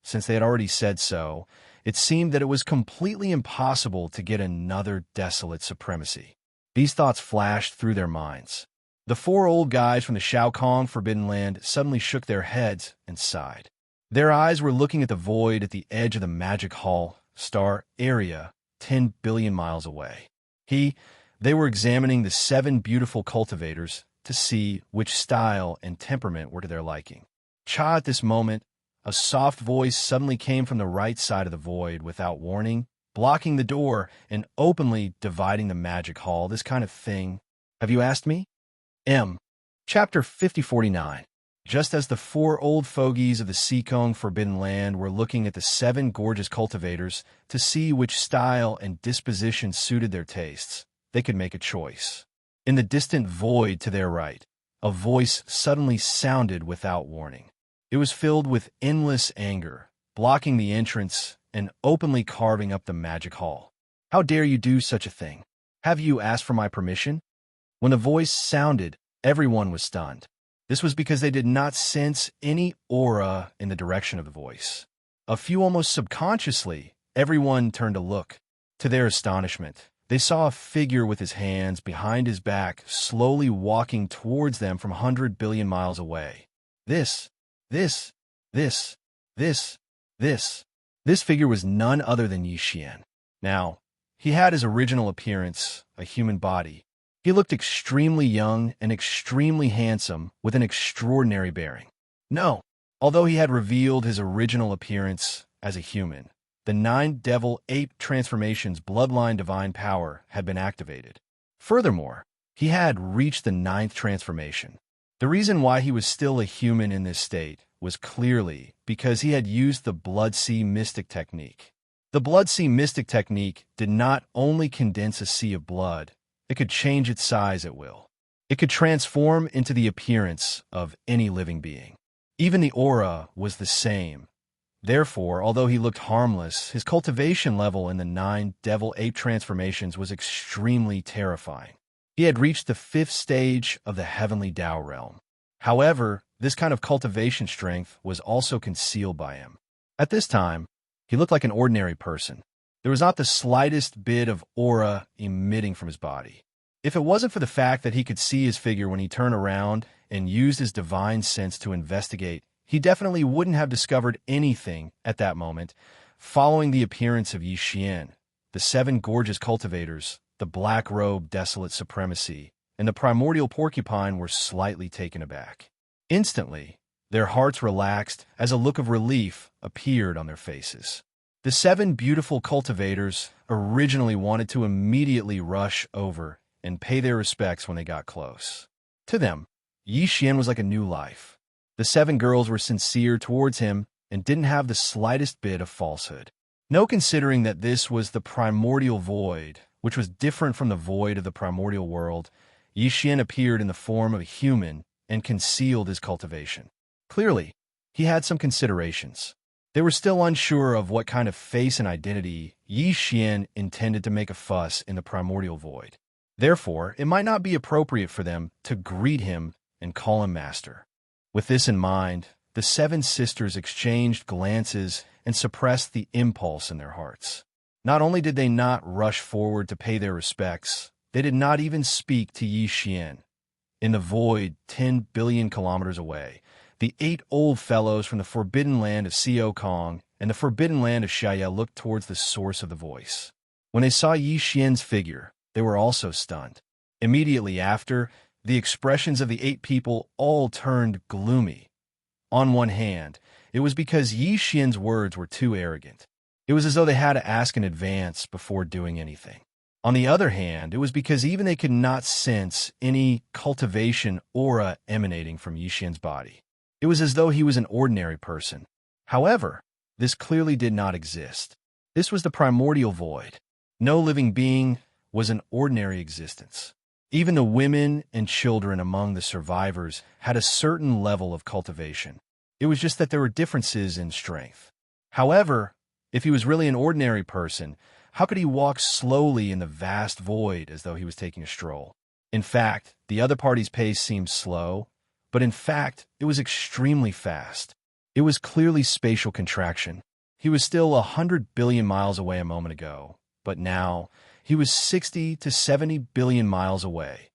Since they had already said so, it seemed that it was completely impossible to get another desolate supremacy. These thoughts flashed through their minds. The 4 old guys from the Shao Kong Forbidden Land suddenly shook their heads and sighed. Their eyes were looking at the void at the edge of the Magic Hall Star area, 10 billion miles away. They were examining the 7 beautiful cultivators to see which style and temperament were to their liking. At this moment, a soft voice suddenly came from the right side of the void without warning, blocking the door and openly dividing the magic hall. This kind of thing. Have you asked me? Chapter 5049. Just as the 4 old fogies of the Sikong Forbidden Land were looking at the 7 gorgeous cultivators to see which style and disposition suited their tastes, they could make a choice. In the distant void to their right, a voice suddenly sounded without warning. It was filled with endless anger, blocking the entrance and openly carving up the magic hall. "How dare you do such a thing? Have you asked for my permission?" When the voice sounded, everyone was stunned. This was because they did not sense any aura in the direction of the voice. A few almost subconsciously, everyone turned to look. To their astonishment, they saw a figure with his hands behind his back slowly walking towards them from 100 billion miles away. This figure was none other than Yixian. Now, he had his original appearance, a human body. He looked extremely young and extremely handsome with an extraordinary bearing. No, although he had revealed his original appearance as a human, the 9 devil ape transformations bloodline divine power had been activated. Furthermore, he had reached the 9th transformation. The reason why he was still a human in this state was clearly because he had used the Blood Sea Mystic Technique. The Blood Sea Mystic Technique did not only condense a sea of blood, it could change its size at will. It could transform into the appearance of any living being. Even the aura was the same. Therefore, although he looked harmless, his cultivation level in the 9 devil ape transformations was extremely terrifying. He had reached the 5th stage of the heavenly Tao realm. However, this kind of cultivation strength was also concealed by him. At this time, he looked like an ordinary person. There was not the slightest bit of aura emitting from his body. If it wasn't for the fact that he could see his figure when he turned around and used his divine sense to investigate, he definitely wouldn't have discovered anything at that moment. Following the appearance of Yixian, the 7 gorgeous cultivators, the black-robed desolate supremacy, and the primordial porcupine were slightly taken aback. Instantly, their hearts relaxed as a look of relief appeared on their faces. The 7 beautiful cultivators originally wanted to immediately rush over and pay their respects when they got close. To them, Yixian was like a new life. The 7 girls were sincere towards him and didn't have the slightest bit of falsehood. No, considering that this was the primordial void, which was different from the void of the primordial world, Yixian appeared in the form of a human and concealed his cultivation. Clearly, he had some considerations. They were still unsure of what kind of face and identity Yixian intended to make a fuss in the primordial void. Therefore, it might not be appropriate for them to greet him and call him master. With this in mind, the 7 sisters exchanged glances and suppressed the impulse in their hearts. Not only did they not rush forward to pay their respects, they did not even speak to Yixian. In the void 10 billion kilometers away, the 8 old fellows from the forbidden land of Xiaokong and the forbidden land of Xianxia looked towards the source of the voice. When they saw Yixian's figure, they were also stunned. Immediately after, the expressions of the 8 people all turned gloomy. On one hand, it was because Yixian's words were too arrogant. It was as though they had to ask in advance before doing anything. On the other hand, it was because even they could not sense any cultivation aura emanating from Yixian's body. It was as though he was an ordinary person. However, this clearly did not exist. This was the primordial void. No living being was an ordinary existence. Even the women and children among the survivors had a certain level of cultivation. It was just that there were differences in strength. However, if he was really an ordinary person, how could he walk slowly in the vast void as though he was taking a stroll? In fact, the other party's pace seemed slow, but in fact, it was extremely fast. It was clearly spatial contraction. He was still 100 billion miles away a moment ago, but now he was 60 to 70 billion miles away.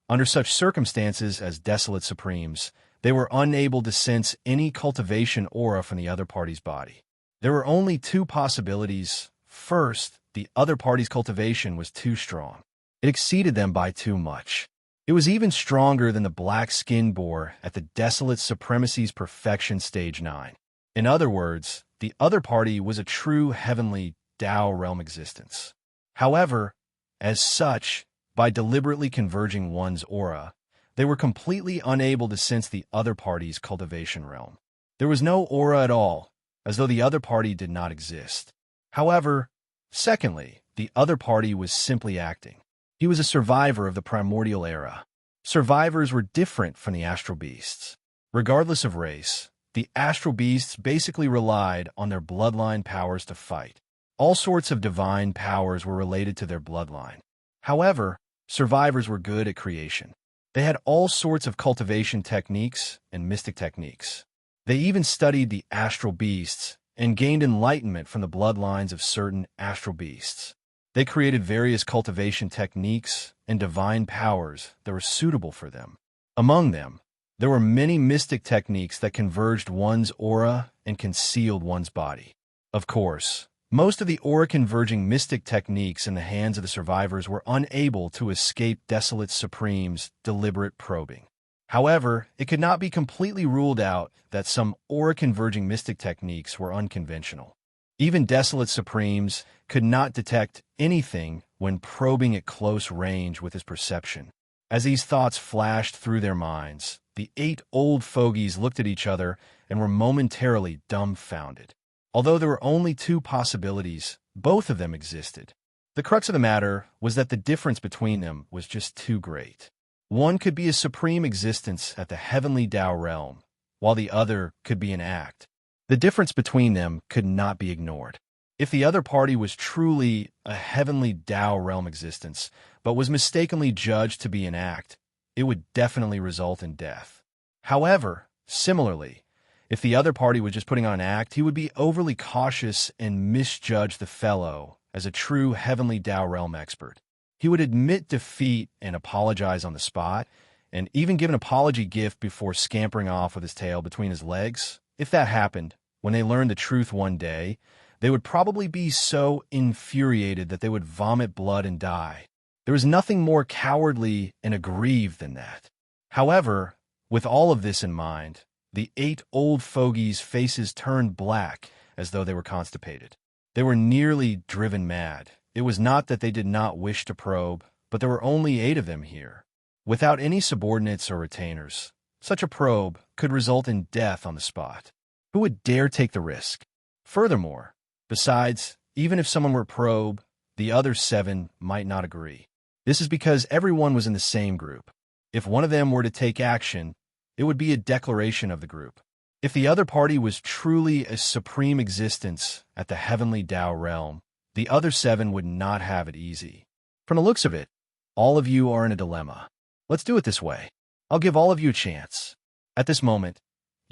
Under such circumstances as desolate supremes, they were unable to sense any cultivation aura from the other party's body. There were only 2 possibilities. First, the other party's cultivation was too strong. It exceeded them by too much. It was even stronger than the black skin boar at the desolate supremacy's perfection stage 9. In other words, the other party was a true heavenly Tao realm existence. However, as such, by deliberately converging one's aura, they were completely unable to sense the other party's cultivation realm. There was no aura at all, as though the other party did not exist. However, secondly, the other party was simply acting. He was a survivor of the primordial era. Survivors were different from the astral beasts. Regardless of race, The astral beasts basically relied on their bloodline powers to fight. All sorts of divine powers were related to their bloodline. However, survivors were good at creation. They had all sorts of cultivation techniques and mystic techniques. They even studied the astral beasts and gained enlightenment from the bloodlines of certain astral beasts. They created various cultivation techniques and divine powers that were suitable for them. Among them, there were many mystic techniques that converged one's aura and concealed one's body. Of course, most of the aura-converging mystic techniques in the hands of the survivors were unable to escape Desolate Supreme's deliberate probing. However, it could not be completely ruled out that some aura-converging mystic techniques were unconventional. Even Desolate Supremes could not detect anything when probing at close range with his perception. As these thoughts flashed through their minds, the 8 old fogies looked at each other and were momentarily dumbfounded. Although there were only 2 possibilities, both of them existed. The crux of the matter was that the difference between them was just too great. One could be a supreme existence at the heavenly Tao realm, while the other could be an act. The difference between them could not be ignored. If the other party was truly a heavenly Tao realm existence, but was mistakenly judged to be an act, it would definitely result in death. However, similarly, if the other party was just putting on an act, he would be overly cautious and misjudge the fellow as a true heavenly Tao realm expert. He would admit defeat and apologize on the spot, and even give an apology gift before scampering off with his tail between his legs. If that happened, when they learned the truth one day, they would probably be so infuriated that they would vomit blood and die. There was nothing more cowardly and aggrieved than that. However, with all of this in mind, the 8 old fogies' faces turned black as though they were constipated. They were nearly driven mad. It was not that they did not wish to probe, but there were only 8 of them here. Without any subordinates or retainers, such a probe could result in death on the spot. Who would dare take the risk? Furthermore, besides, even if someone were to probe, the other 7 might not agree. This is because everyone was in the same group. If one of them were to take action, it would be a declaration of the group. If the other party was truly a supreme existence at the heavenly Tao realm, the other 7 would not have it easy. From the looks of it, all of you are in a dilemma. Let's do it this way. I'll give all of you a chance. At this moment,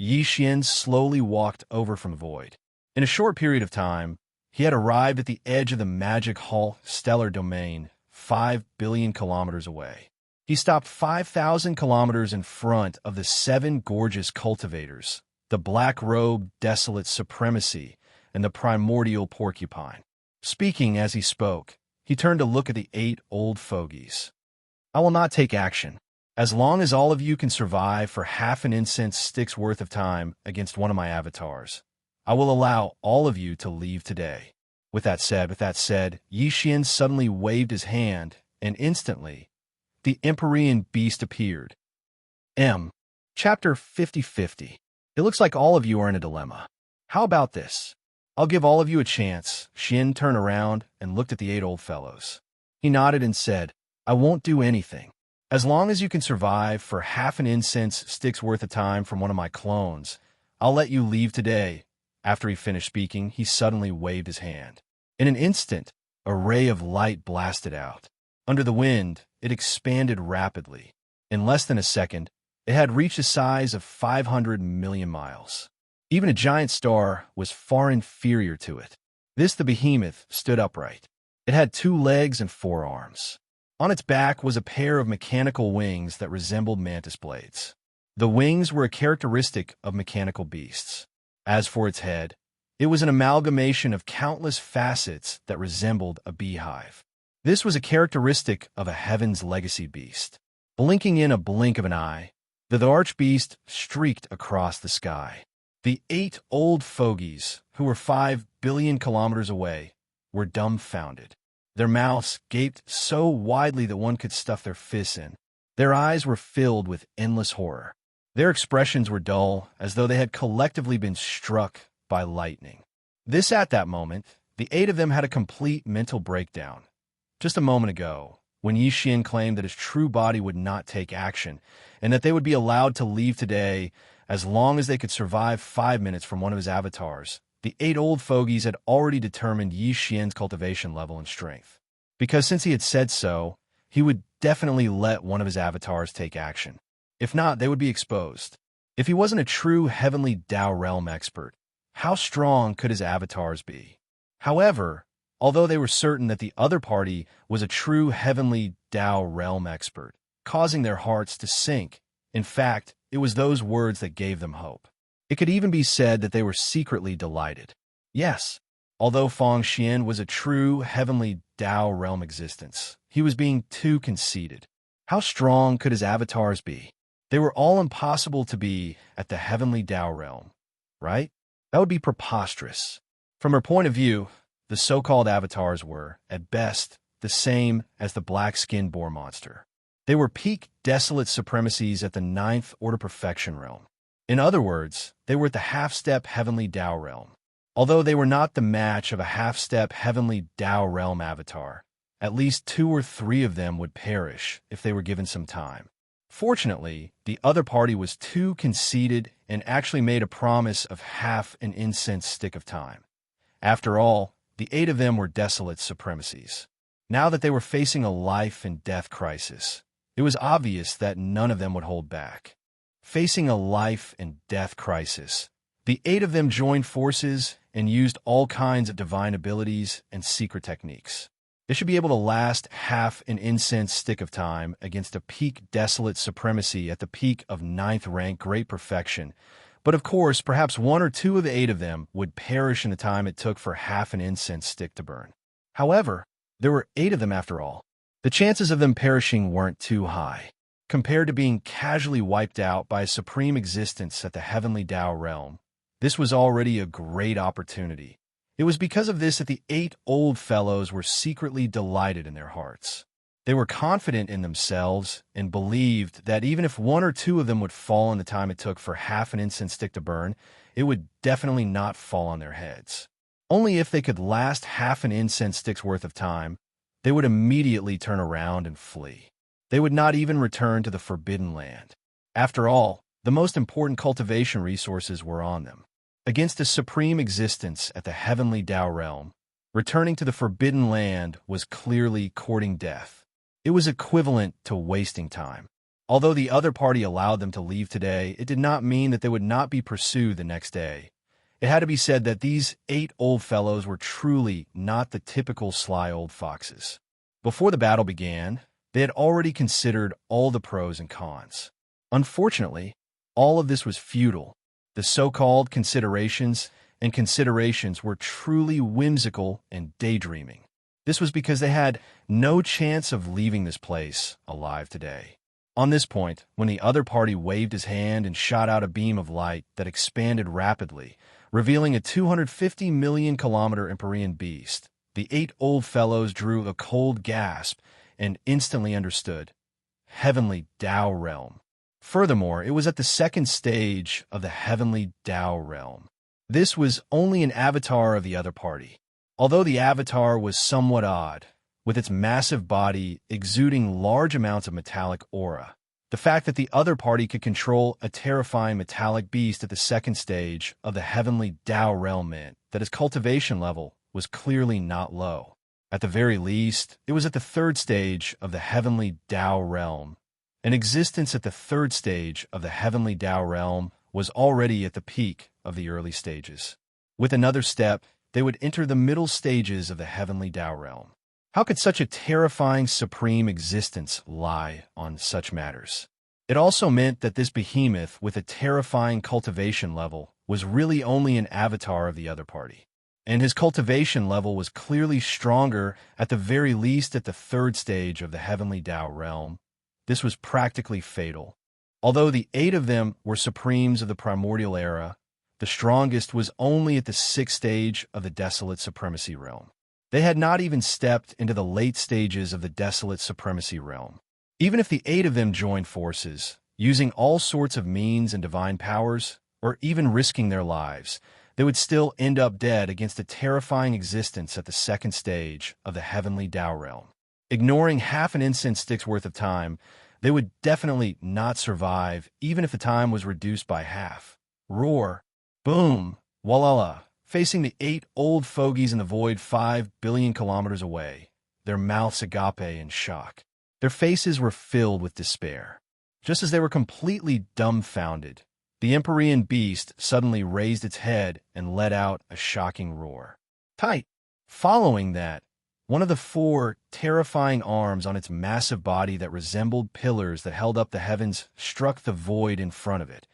Xianxia slowly walked over from the void. In a short period of time, he had arrived at the edge of the magic hall stellar domain, 5 billion kilometers away. He stopped 5,000 kilometers in front of the 7 gorgeous cultivators, the black-robed desolate supremacy, and the primordial porcupine. Speaking as he spoke, he turned to look at the 8 old fogies. I will not take action. As long as all of you can survive for half an incense stick's worth of time against one of my avatars, I will allow all of you to leave today. With that said, Xianxia suddenly waved his hand, and instantly, the Empyrean beast appeared. Chapter 50-50. It looks like all of you are in a dilemma. How about this? I'll give all of you a chance. Xian turned around and looked at the 8 old fellows. He nodded and said, I won't do anything. As long as you can survive for half an incense stick's worth of time from one of my clones, I'll let you leave today. After he finished speaking, he suddenly waved his hand. In an instant, a ray of light blasted out. Under the wind, it expanded rapidly. In less than a second, it had reached a size of 500 million miles. Even a giant star was far inferior to it. This the behemoth stood upright. It had 2 legs and 4 arms. On its back was a pair of mechanical wings that resembled mantis blades. The wings were a characteristic of mechanical beasts. As for its head, it was an amalgamation of countless facets that resembled a beehive. This was a characteristic of a Heaven's Legacy beast. Blinking in a blink of an eye, the archbeast streaked across the sky. The 8 old fogies, who were 5 billion kilometers away, were dumbfounded. Their mouths gaped so widely that one could stuff their fists in. Their eyes were filled with endless horror. Their expressions were dull, as though they had collectively been struck by lightning. At that moment, the 8 of them had a complete mental breakdown. Just a moment ago, when Xianxia claimed that his true body would not take action, and that they would be allowed to leave today As long as they could survive 5 minutes from one of his avatars, the 8 old fogies had already determined Yi Xian's cultivation level and strength. Because since he had said so, he would definitely let one of his avatars take action. If not, they would be exposed. If he wasn't a true heavenly Dao realm expert, how strong could his avatars be? However, although they were certain that the other party was a true heavenly Dao realm expert, causing their hearts to sink, in fact, it was those words that gave them hope. It could even be said that they were secretly delighted. Yes, although Feng Xian was a true heavenly Dao realm existence, he was being too conceited. How strong could his avatars be? They were all impossible to be at the heavenly Dao realm, right? That would be preposterous. From her point of view, the so-called avatars were, at best, the same as the black-skinned boar monster. They were peak desolate supremacies at the 9th order perfection realm. In other words, they were at the half-step heavenly Dao realm. Although they were not the match of a half-step heavenly Dao realm avatar, at least 2 or 3 of them would perish if they were given some time. Fortunately, the other party was too conceited and actually made a promise of half an incense stick of time. After all, the 8 of them were desolate supremacies. Now that they were facing a life and death crisis, it was obvious that none of them would hold back. Facing a life and death crisis, the 8 of them joined forces and used all kinds of divine abilities and secret techniques. They should be able to last half an incense stick of time against a peak desolate supremacy at the peak of 9th rank great perfection. But of course, perhaps 1 or 2 of the 8 of them would perish in the time it took for half an incense stick to burn. However, there were 8 of them after all. The chances of them perishing weren't too high, compared to being casually wiped out by a supreme existence at the heavenly Dao realm. This was already a great opportunity. It was because of this that the 8 old fellows were secretly delighted in their hearts. They were confident in themselves and believed that even if 1 or 2 of them would fall in the time it took for half an incense stick to burn, it would definitely not fall on their heads. Only if they could last half an incense stick's worth of time, they would immediately turn around and flee. They would not even return to the Forbidden Land. After all, the most important cultivation resources were on them. Against a supreme existence at the heavenly Dao realm, returning to the Forbidden Land was clearly courting death. It was equivalent to wasting time. Although the other party allowed them to leave today, it did not mean that they would not be pursued the next day. It had to be said that these 8 old fellows were truly not the typical sly old foxes. Before the battle began, they had already considered all the pros and cons. Unfortunately, all of this was futile. The so-called considerations were truly whimsical and daydreaming. This was because they had no chance of leaving this place alive today. On this point, when the other party waved his hand and shot out a beam of light that expanded rapidly, revealing a 250 million kilometer Empyrean beast, the 8 old fellows drew a cold gasp and instantly understood. Heavenly Dao realm. Furthermore, it was at the 2nd stage of the heavenly Dao realm. This was only an avatar of the other party. Although the avatar was somewhat odd, with its massive body exuding large amounts of metallic aura, the fact that the other party could control a terrifying metallic beast at the 2nd stage of the heavenly Dao realm meant that his cultivation level was clearly not low. At the very least, it was at the 3rd stage of the heavenly Dao realm. An existence at the 3rd stage of the heavenly Dao realm was already at the peak of the early stages. With another step, they would enter the middle stages of the heavenly Dao realm. How could such a terrifying supreme existence lie on such matters? It also meant that this behemoth with a terrifying cultivation level was really only an avatar of the other party. And his cultivation level was clearly stronger at the very least at the 3rd stage of the heavenly Dao realm. This was practically fatal. Although the 8 of them were supremes of the primordial era, the strongest was only at the 6th stage of the desolate supremacy realm. They had not even stepped into the late stages of the desolate supremacy realm. Even if the 8 of them joined forces, using all sorts of means and divine powers, or even risking their lives, they would still end up dead against a terrifying existence at the 2nd stage of the heavenly Dao realm. Ignoring half an incense stick's worth of time, They would definitely not survive, even if the time was reduced by half. Roar. Boom. Walala. Facing the 8 old fogies in the void 5 billion kilometers away, their mouths agape in shock. Their faces were filled with despair. Just as they were completely dumbfounded, the Empyrean beast suddenly raised its head and let out a shocking roar. Tight. Following that, one of the 4 terrifying arms on its massive body that resembled pillars that held up the heavens struck the void in front of it.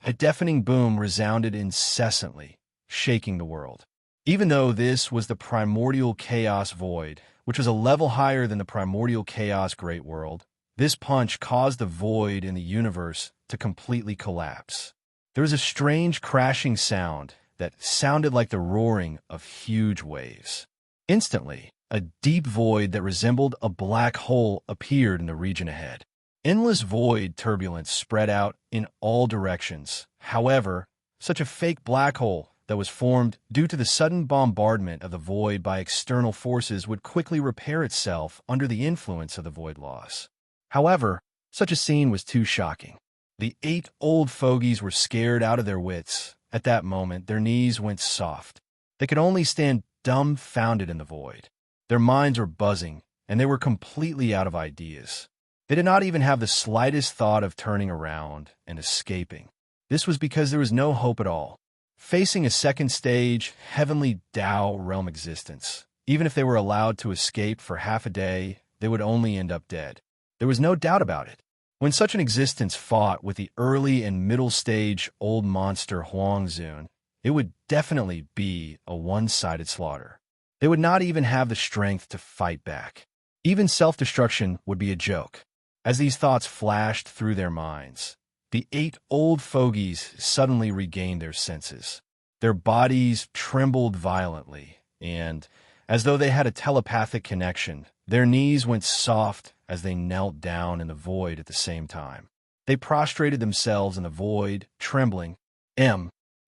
A deafening boom resounded incessantly, shaking the world. Even though this was the primordial chaos void, which was a level higher than the primordial chaos great world, this punch caused the void in the universe to completely collapse. There was a strange crashing sound that sounded like the roaring of huge waves. Instantly, a deep void that resembled a black hole appeared in the region ahead. Endless void turbulence spread out in all directions. However, such a fake black hole that was formed due to the sudden bombardment of the void by external forces would quickly repair itself under the influence of the void loss. However, such a scene was too shocking. The 8 old fogies were scared out of their wits. At that moment, their knees went soft. They could only stand dumbfounded in the void. Their minds were buzzing, and they were completely out of ideas. They did not even have the slightest thought of turning around and escaping. This was because there was no hope at all. Facing a second stage, heavenly Tao realm existence, even if they were allowed to escape for half a day, they would only end up dead. There was no doubt about it. When such an existence fought with the early and middle stage old monster Huangzun, it would definitely be a one-sided slaughter. They would not even have the strength to fight back. Even self-destruction would be a joke. As these thoughts flashed through their minds, the 8 old fogies suddenly regained their senses. Their bodies trembled violently, and, as though they had a telepathic connection, their knees went soft as they knelt down in the void at the same time. They prostrated themselves in the void, trembling.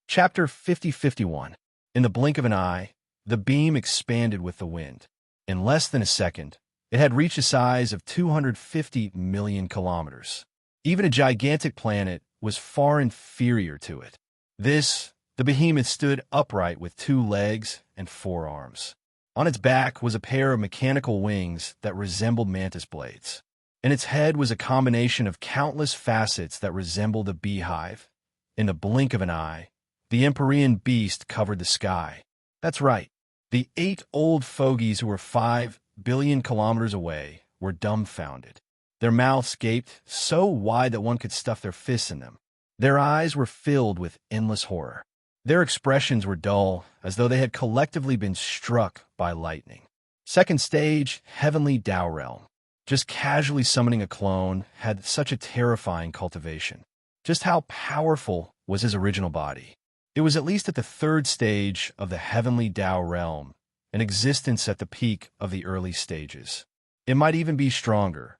Chapter 50-51. In the blink of an eye, the beam expanded with the wind. In less than a second, it had reached a size of 250 million kilometers. Even a gigantic planet was far inferior to it. The behemoth stood upright with 2 legs and 4 arms. On its back was a pair of mechanical wings that resembled mantis blades. And its head was a combination of countless facets that resembled a beehive. In the blink of an eye, the Empyrean beast covered the sky. That's right. The 8 old fogies who were 5 billion kilometers away were dumbfounded. Their mouths gaped so wide that one could stuff their fists in them. Their eyes were filled with endless horror. Their expressions were dull, as though they had collectively been struck by lightning. Second stage, heavenly Tao realm. Just casually summoning a clone had such a terrifying cultivation. Just how powerful was his original body? It was at least at the 3rd stage of the heavenly Tao realm, an existence at the peak of the early stages. It might even be stronger.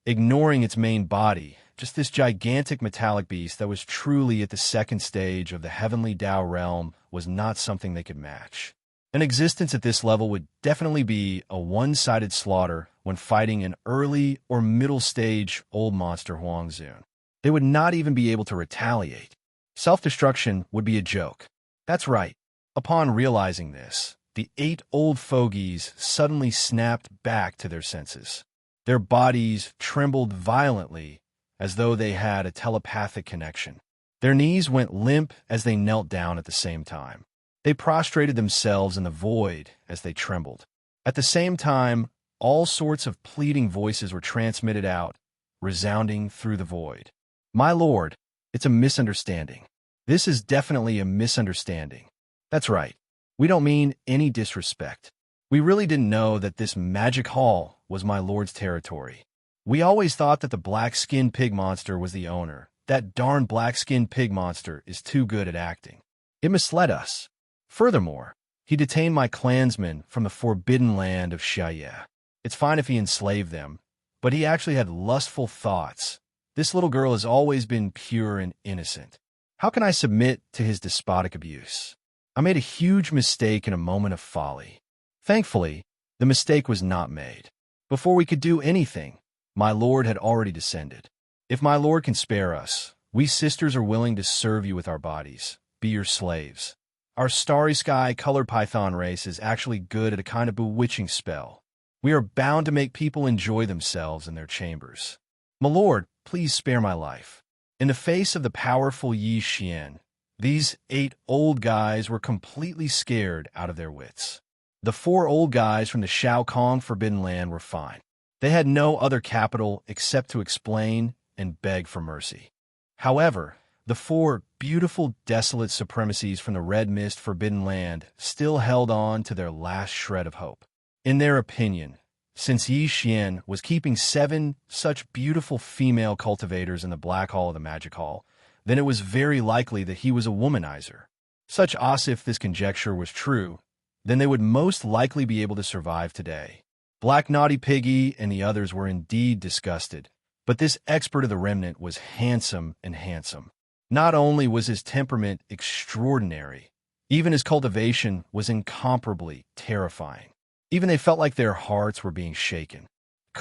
Ignoring its main body, just this gigantic metallic beast that was truly at the 2nd stage of the heavenly Tao realm was not something they could match. An existence at this level would definitely be a one-sided slaughter when fighting an early or middle stage old monster Huangzun. They would not even be able to retaliate. Self-destruction would be a joke. That's right. Upon realizing this, the 8 old fogies suddenly snapped back to their senses. Their bodies trembled violently as though they had a telepathic connection. Their knees went limp as they knelt down at the same time. They prostrated themselves in the void as they trembled. At the same time, all sorts of pleading voices were transmitted out, resounding through the void. My lord, it's a misunderstanding. This is definitely a misunderstanding. That's right. We don't mean any disrespect. We really didn't know that this magic hall was my lord's territory. We always thought that the black-skinned pig monster was the owner. That darn black-skinned pig monster is too good at acting. It misled us. Furthermore, he detained my clansmen from the forbidden land of Xianxia. It's fine if he enslaved them, but he actually had lustful thoughts. This little girl has always been pure and innocent. How can I submit to his despotic abuse? I made a huge mistake in a moment of folly. Thankfully, the mistake was not made. Before we could do anything, My lord had already descended. If my lord can spare us, we sisters are willing to serve you with our bodies, be your slaves. Our starry sky colored python race is actually good at a kind of bewitching spell. We are bound to make people enjoy themselves in their chambers. My lord, please spare my life. In the face of the powerful Yi Xian, these 8 old guys were completely scared out of their wits. The 4 old guys from the Shao Kong Forbidden Land were fine. They had no other capital except to explain and beg for mercy. However, the 4 beautiful, desolate supremacies from the Red Mist Forbidden Land still held on to their last shred of hope. In their opinion, since Yi Xian was keeping 7 such beautiful female cultivators in the Black Hall of the Magic Hall, then it was very likely that he was a womanizer. Such as if this conjecture was true, then they would most likely be able to survive today. Black Naughty Piggy and the others were indeed disgusted, but this expert of the remnant was handsome and handsome. Not only was his temperament extraordinary, even his cultivation was incomparably terrifying. Even they felt like their hearts were being shaken.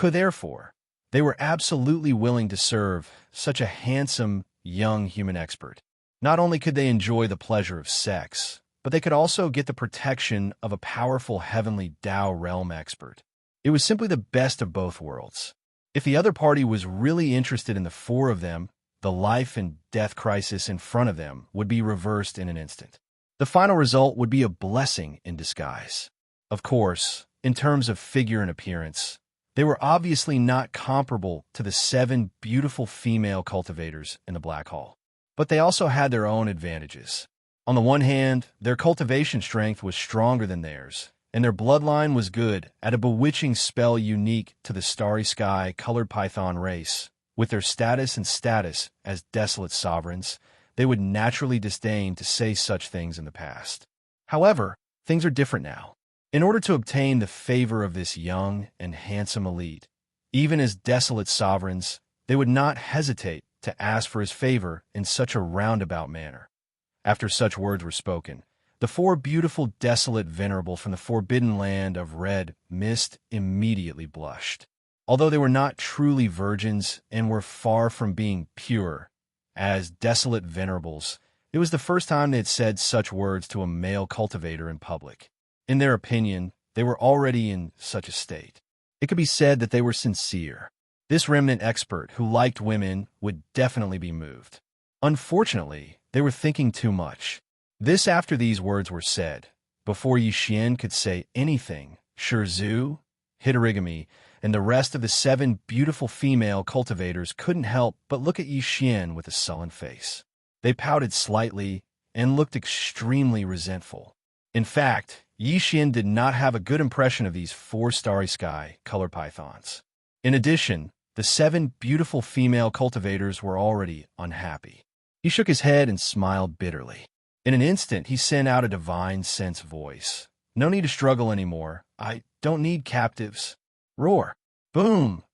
Therefore, they were absolutely willing to serve such a handsome, young human expert. Not only could they enjoy the pleasure of sex, but they could also get the protection of a powerful heavenly Tao realm expert. It was simply the best of both worlds. If the other party was really interested in the 4 of them, the life and death crisis in front of them would be reversed in an instant. The final result would be a blessing in disguise. Of course, in terms of figure and appearance, they were obviously not comparable to the 7 beautiful female cultivators in the Black Hall. But they also had their own advantages. On the one hand, their cultivation strength was stronger than theirs, and their bloodline was good at a bewitching spell unique to the starry sky colored python race. With their status as desolate sovereigns, they would naturally disdain to say such things in the past. However, things are different now. In order to obtain the favor of this young and handsome elite, even as desolate sovereigns, they would not hesitate to ask for his favor in such a roundabout manner. After such words were spoken, the 4 beautiful desolate venerable from the forbidden land of Red Mist immediately blushed. Although they were not truly virgins and were far from being pure, as desolate venerables, it was the first time they had said such words to a male cultivator in public. In their opinion, they were already in such a state. It could be said that they were sincere. This remnant expert who liked women would definitely be moved. Unfortunately, they were thinking too much. This after these words were said. Before Yi Xian could say anything, Zhu, Hitorigami, and the rest of the 7 beautiful female cultivators couldn't help but look at Yi Xian with a sullen face. They pouted slightly and looked extremely resentful. In fact, Yi Xian did not have a good impression of these 4 starry sky colored pythons. In addition, the 7 beautiful female cultivators were already unhappy. He shook his head and smiled bitterly. In an instant, he sent out a divine sense voice. No need to struggle anymore. I don't need captives. Roar. Boom.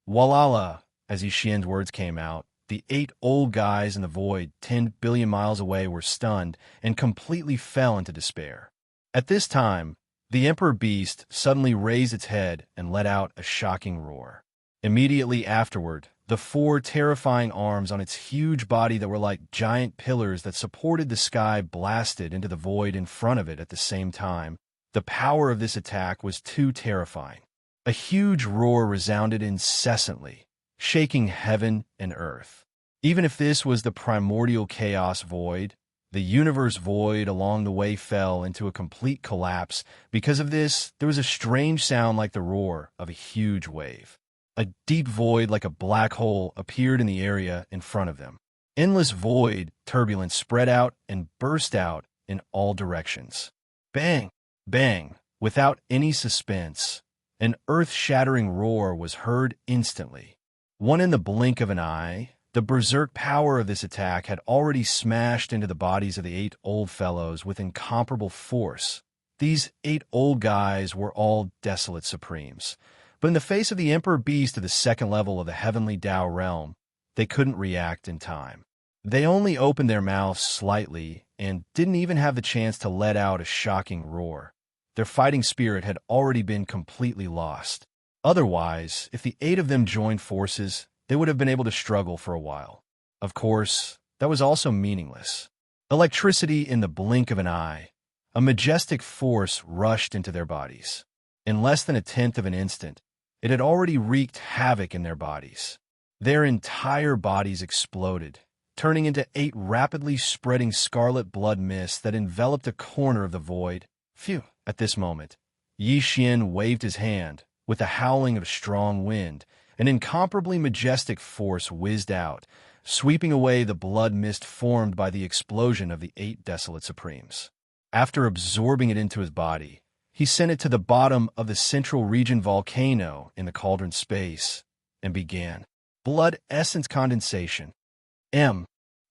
Walala. As Yi Xian's words came out, the 8 old guys in the void 10 billion miles away were stunned and completely fell into despair. At this time, the Emperor Beast suddenly raised its head and let out a shocking roar. Immediately afterward, the 4 terrifying arms on its huge body that were like giant pillars that supported the sky blasted into the void in front of it at the same time. The power of this attack was too terrifying. A huge roar resounded incessantly, shaking heaven and earth. Even if this was the primordial chaos void, the universe void along the way fell into a complete collapse. Because of this, there was a strange sound like the roar of a huge wave. A deep void like a black hole appeared in the area in front of them. Endless void turbulence spread out and burst out in all directions. Bang! Bang! Without any suspense, an earth-shattering roar was heard instantly. One in the blink of an eye, the berserk power of this attack had already smashed into the bodies of the 8 old fellows with incomparable force. These 8 old guys were all desolate supremes. But in the face of the Emperor Beast of the 2nd level of the heavenly Tao realm, they couldn't react in time. They only opened their mouths slightly and didn't even have the chance to let out a shocking roar. Their fighting spirit had already been completely lost. Otherwise, if the 8 of them joined forces, they would have been able to struggle for a while. Of course, that was also meaningless. Electricity in the blink of an eye, a majestic force rushed into their bodies. In less than a tenth of an instant, it had already wreaked havoc in their bodies. Their entire bodies exploded, turning into 8 rapidly spreading scarlet blood mists that enveloped a corner of the void. Phew! At this moment, Xian waved his hand. With the howling of strong wind, an incomparably majestic force whizzed out, sweeping away the blood mist formed by the explosion of the 8 desolate supremes. After absorbing it into his body, he sent it to the bottom of the central region volcano in the cauldron space and began blood essence condensation.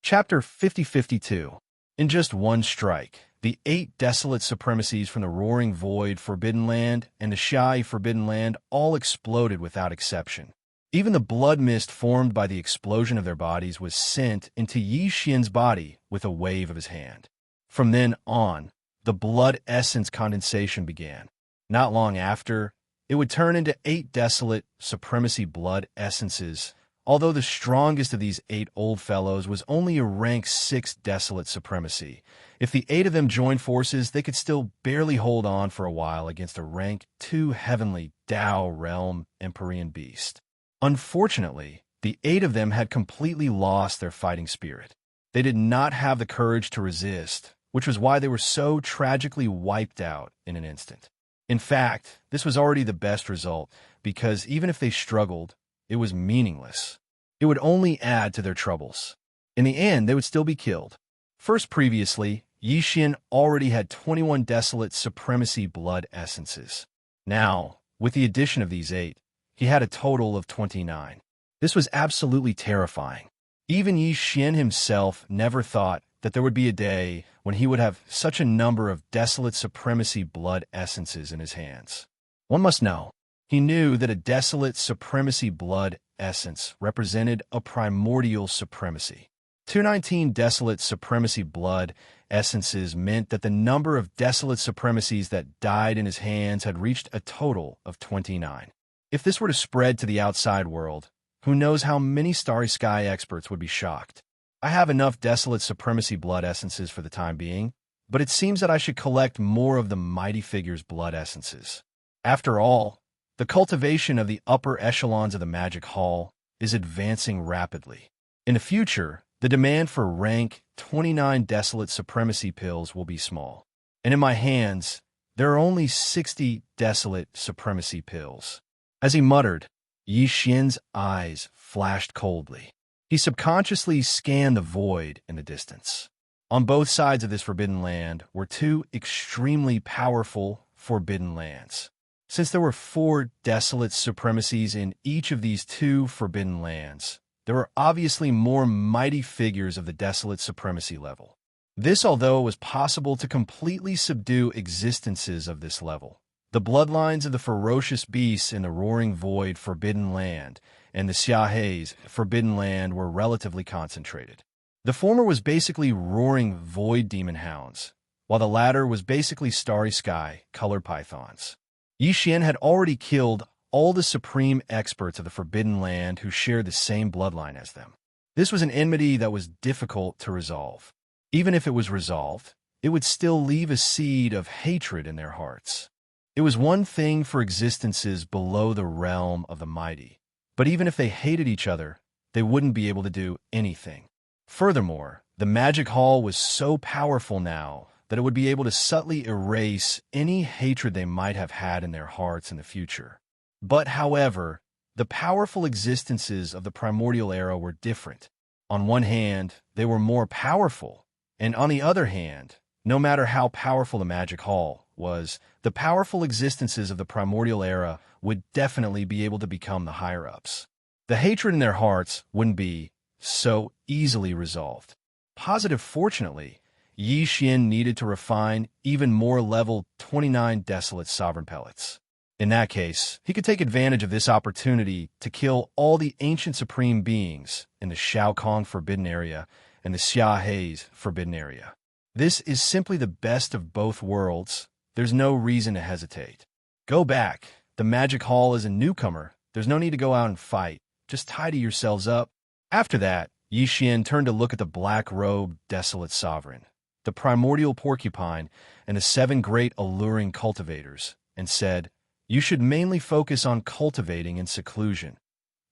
Chapter 5052. In just one strike, the 8 desolate supremacies from the Roaring Void Forbidden Land and the Xiai Forbidden Land all exploded without exception. Even the blood mist formed by the explosion of their bodies was sent into Yi Xian's body with a wave of his hand. From then on, the blood essence condensation began. Not long after, it would turn into 8 desolate supremacy blood essences, although the strongest of these 8 old fellows was only a rank 6 desolate supremacy. If the 8 of them joined forces, they could still barely hold on for a while against a rank 2 heavenly Tao realm Empyrean beast. Unfortunately, the 8 of them had completely lost their fighting spirit. They did not have the courage to resist, which was why they were so tragically wiped out in an instant. In fact, this was already the best result, because even if they struggled, it was meaningless. It would only add to their troubles. In the end, they would still be killed. First, previously, Yi Xian already had 21 desolate supremacy blood essences. Now, with the addition of these 8, he had a total of 29. This was absolutely terrifying. Even Yi Xian himself never thought that there would be a day when he would have such a number of desolate supremacy blood essences in his hands. One must know, he knew that a desolate supremacy blood essence represented a primordial supremacy. 219 desolate supremacy blood essences meant that the number of desolate supremacies that died in his hands had reached a total of 29. If this were to spread to the outside world, who knows how many Starry Sky experts would be shocked. I have enough desolate supremacy blood essences for the time being, but it seems that I should collect more of the mighty figure's blood essences. After all, the cultivation of the upper echelons of the Magic Hall is advancing rapidly. In the future, the demand for rank 29 desolate supremacy pills will be small. And in my hands, there are only 60 desolate supremacy pills. As he muttered, Yi Xian's eyes flashed coldly. He subconsciously scanned the void in the distance. On both sides of this forbidden land were 2 extremely powerful forbidden lands. Since there were 4 desolate supremacies in each of these 2 forbidden lands, there were obviously more mighty figures of the desolate supremacy level. This, although it was possible to completely subdue existences of this level, the bloodlines of the ferocious beasts in the Roaring Void Forbidden Land and the Xiahe's Forbidden Land were relatively concentrated. The former was basically roaring void demon hounds, while the latter was basically starry sky colored pythons. Yi Xian had already killed all the supreme experts of the Forbidden Land who shared the same bloodline as them. This was an enmity that was difficult to resolve. Even if it was resolved, it would still leave a seed of hatred in their hearts. It was one thing for existences below the realm of the mighty, but even if they hated each other, they wouldn't be able to do anything. Furthermore, the Magic Hall was so powerful now that it would be able to subtly erase any hatred they might have had in their hearts in the future. But, however, the powerful existences of the primordial era were different. On one hand, they were more powerful, and on the other hand, no matter how powerful the Magic Hall was, the powerful existences of the primordial era would definitely be able to become the higher-ups. The hatred in their hearts wouldn't be so easily resolved. Fortunately, Yi Xian needed to refine even more level 29 desolate sovereign pellets. In that case, he could take advantage of this opportunity to kill all the ancient supreme beings in the Shao Kong Forbidden Area and the Xiahe's Forbidden Area. This is simply the best of both worlds. There's no reason to hesitate. Go back. The magic hall is a newcomer. There's no need to go out and fight. Just tidy yourselves up." After that, Yi Xian turned to look at the black-robed, desolate sovereign, the primordial porcupine, and the 7 great alluring cultivators, and said, "You should mainly focus on cultivating in seclusion.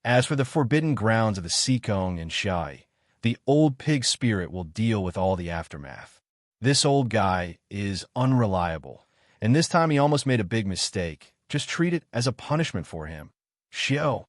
As for the forbidden grounds of the Xikong and Shai, the old pig spirit will deal with all the aftermath. This old guy is unreliable, and this time he almost made a big mistake. Just treat it as a punishment for him. Xiao."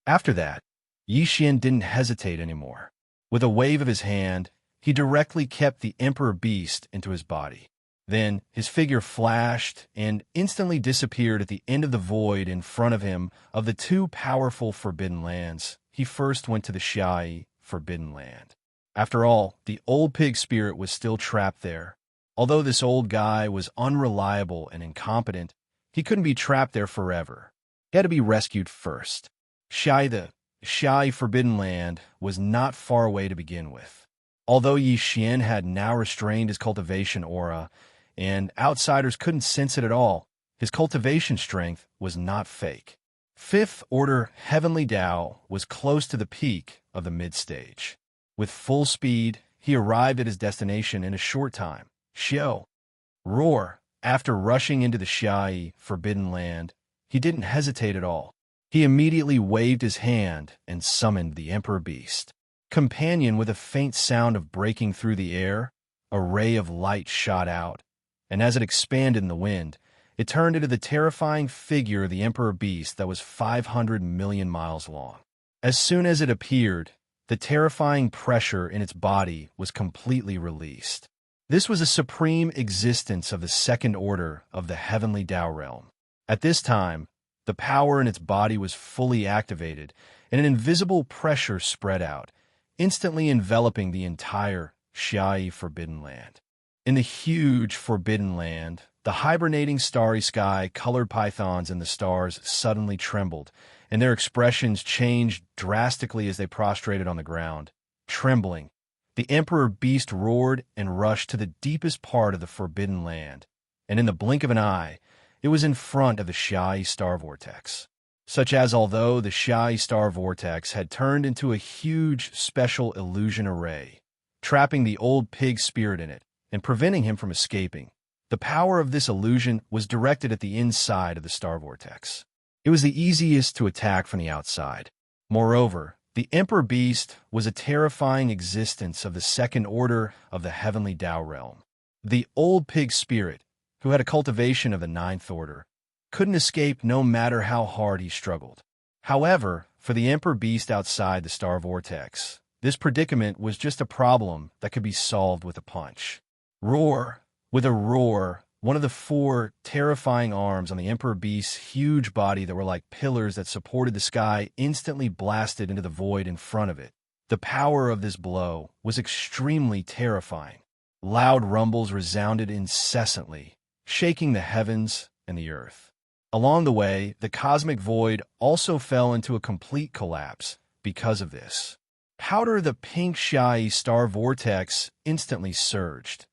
After that, Yi Xian didn't hesitate anymore. With a wave of his hand, he directly kept the Emperor Beast into his body. Then his figure flashed and instantly disappeared at the end of the void in front of him of the 2 powerful Forbidden Lands. He first went to the Shai Forbidden Land. After all, the old pig spirit was still trapped there. Although this old guy was unreliable and incompetent, he couldn't be trapped there forever. He had to be rescued first. The Shai Forbidden Land was not far away to begin with. Although Yi Xian had now restrained his cultivation aura, and outsiders couldn't sense it at all, his cultivation strength was not fake. 5th Order Heavenly Tao was close to the peak of the mid-stage. With full speed, he arrived at his destination in a short time. Xiao! Roar! After rushing into the Shai Forbidden Land, he didn't hesitate at all. He immediately waved his hand and summoned the Emperor Beast. Companion with a faint sound of breaking through the air, a ray of light shot out, and as it expanded in the wind, it turned into the terrifying figure of the Emperor Beast that was 500 million miles long. As soon as it appeared, the terrifying pressure in its body was completely released. This was a supreme existence of the 2nd Order of the Heavenly Tao realm. At this time, the power in its body was fully activated, and an invisible pressure spread out, instantly enveloping the entire Shai Forbidden Land. In the huge Forbidden Land, the hibernating starry sky-colored pythons in the stars suddenly trembled, and their expressions changed drastically as they prostrated on the ground. Trembling, the Emperor Beast roared and rushed to the deepest part of the Forbidden Land, and in the blink of an eye, it was in front of the Shai Star Vortex. Such as although the Shai Star Vortex had turned into a huge special illusion array, trapping the old pig spirit in it and preventing him from escaping, the power of this illusion was directed at the inside of the Star Vortex. It was the easiest to attack from the outside. Moreover, the Emperor Beast was a terrifying existence of the 2nd Order of the Heavenly Tao realm. The old pig spirit, who had a cultivation of the 9th Order, couldn't escape no matter how hard he struggled. However, for the Emperor Beast outside the Star Vortex, this predicament was just a problem that could be solved with a punch. Roar! With a roar, one of the 4 terrifying arms on the Emperor Beast's huge body that were like pillars that supported the sky instantly blasted into the void in front of it. The power of this blow was extremely terrifying. Loud rumbles resounded incessantly, shaking the heavens and the earth. Along the way, the cosmic void also fell into a complete collapse because of this. Powder the pink Shai Star Vortex instantly surged,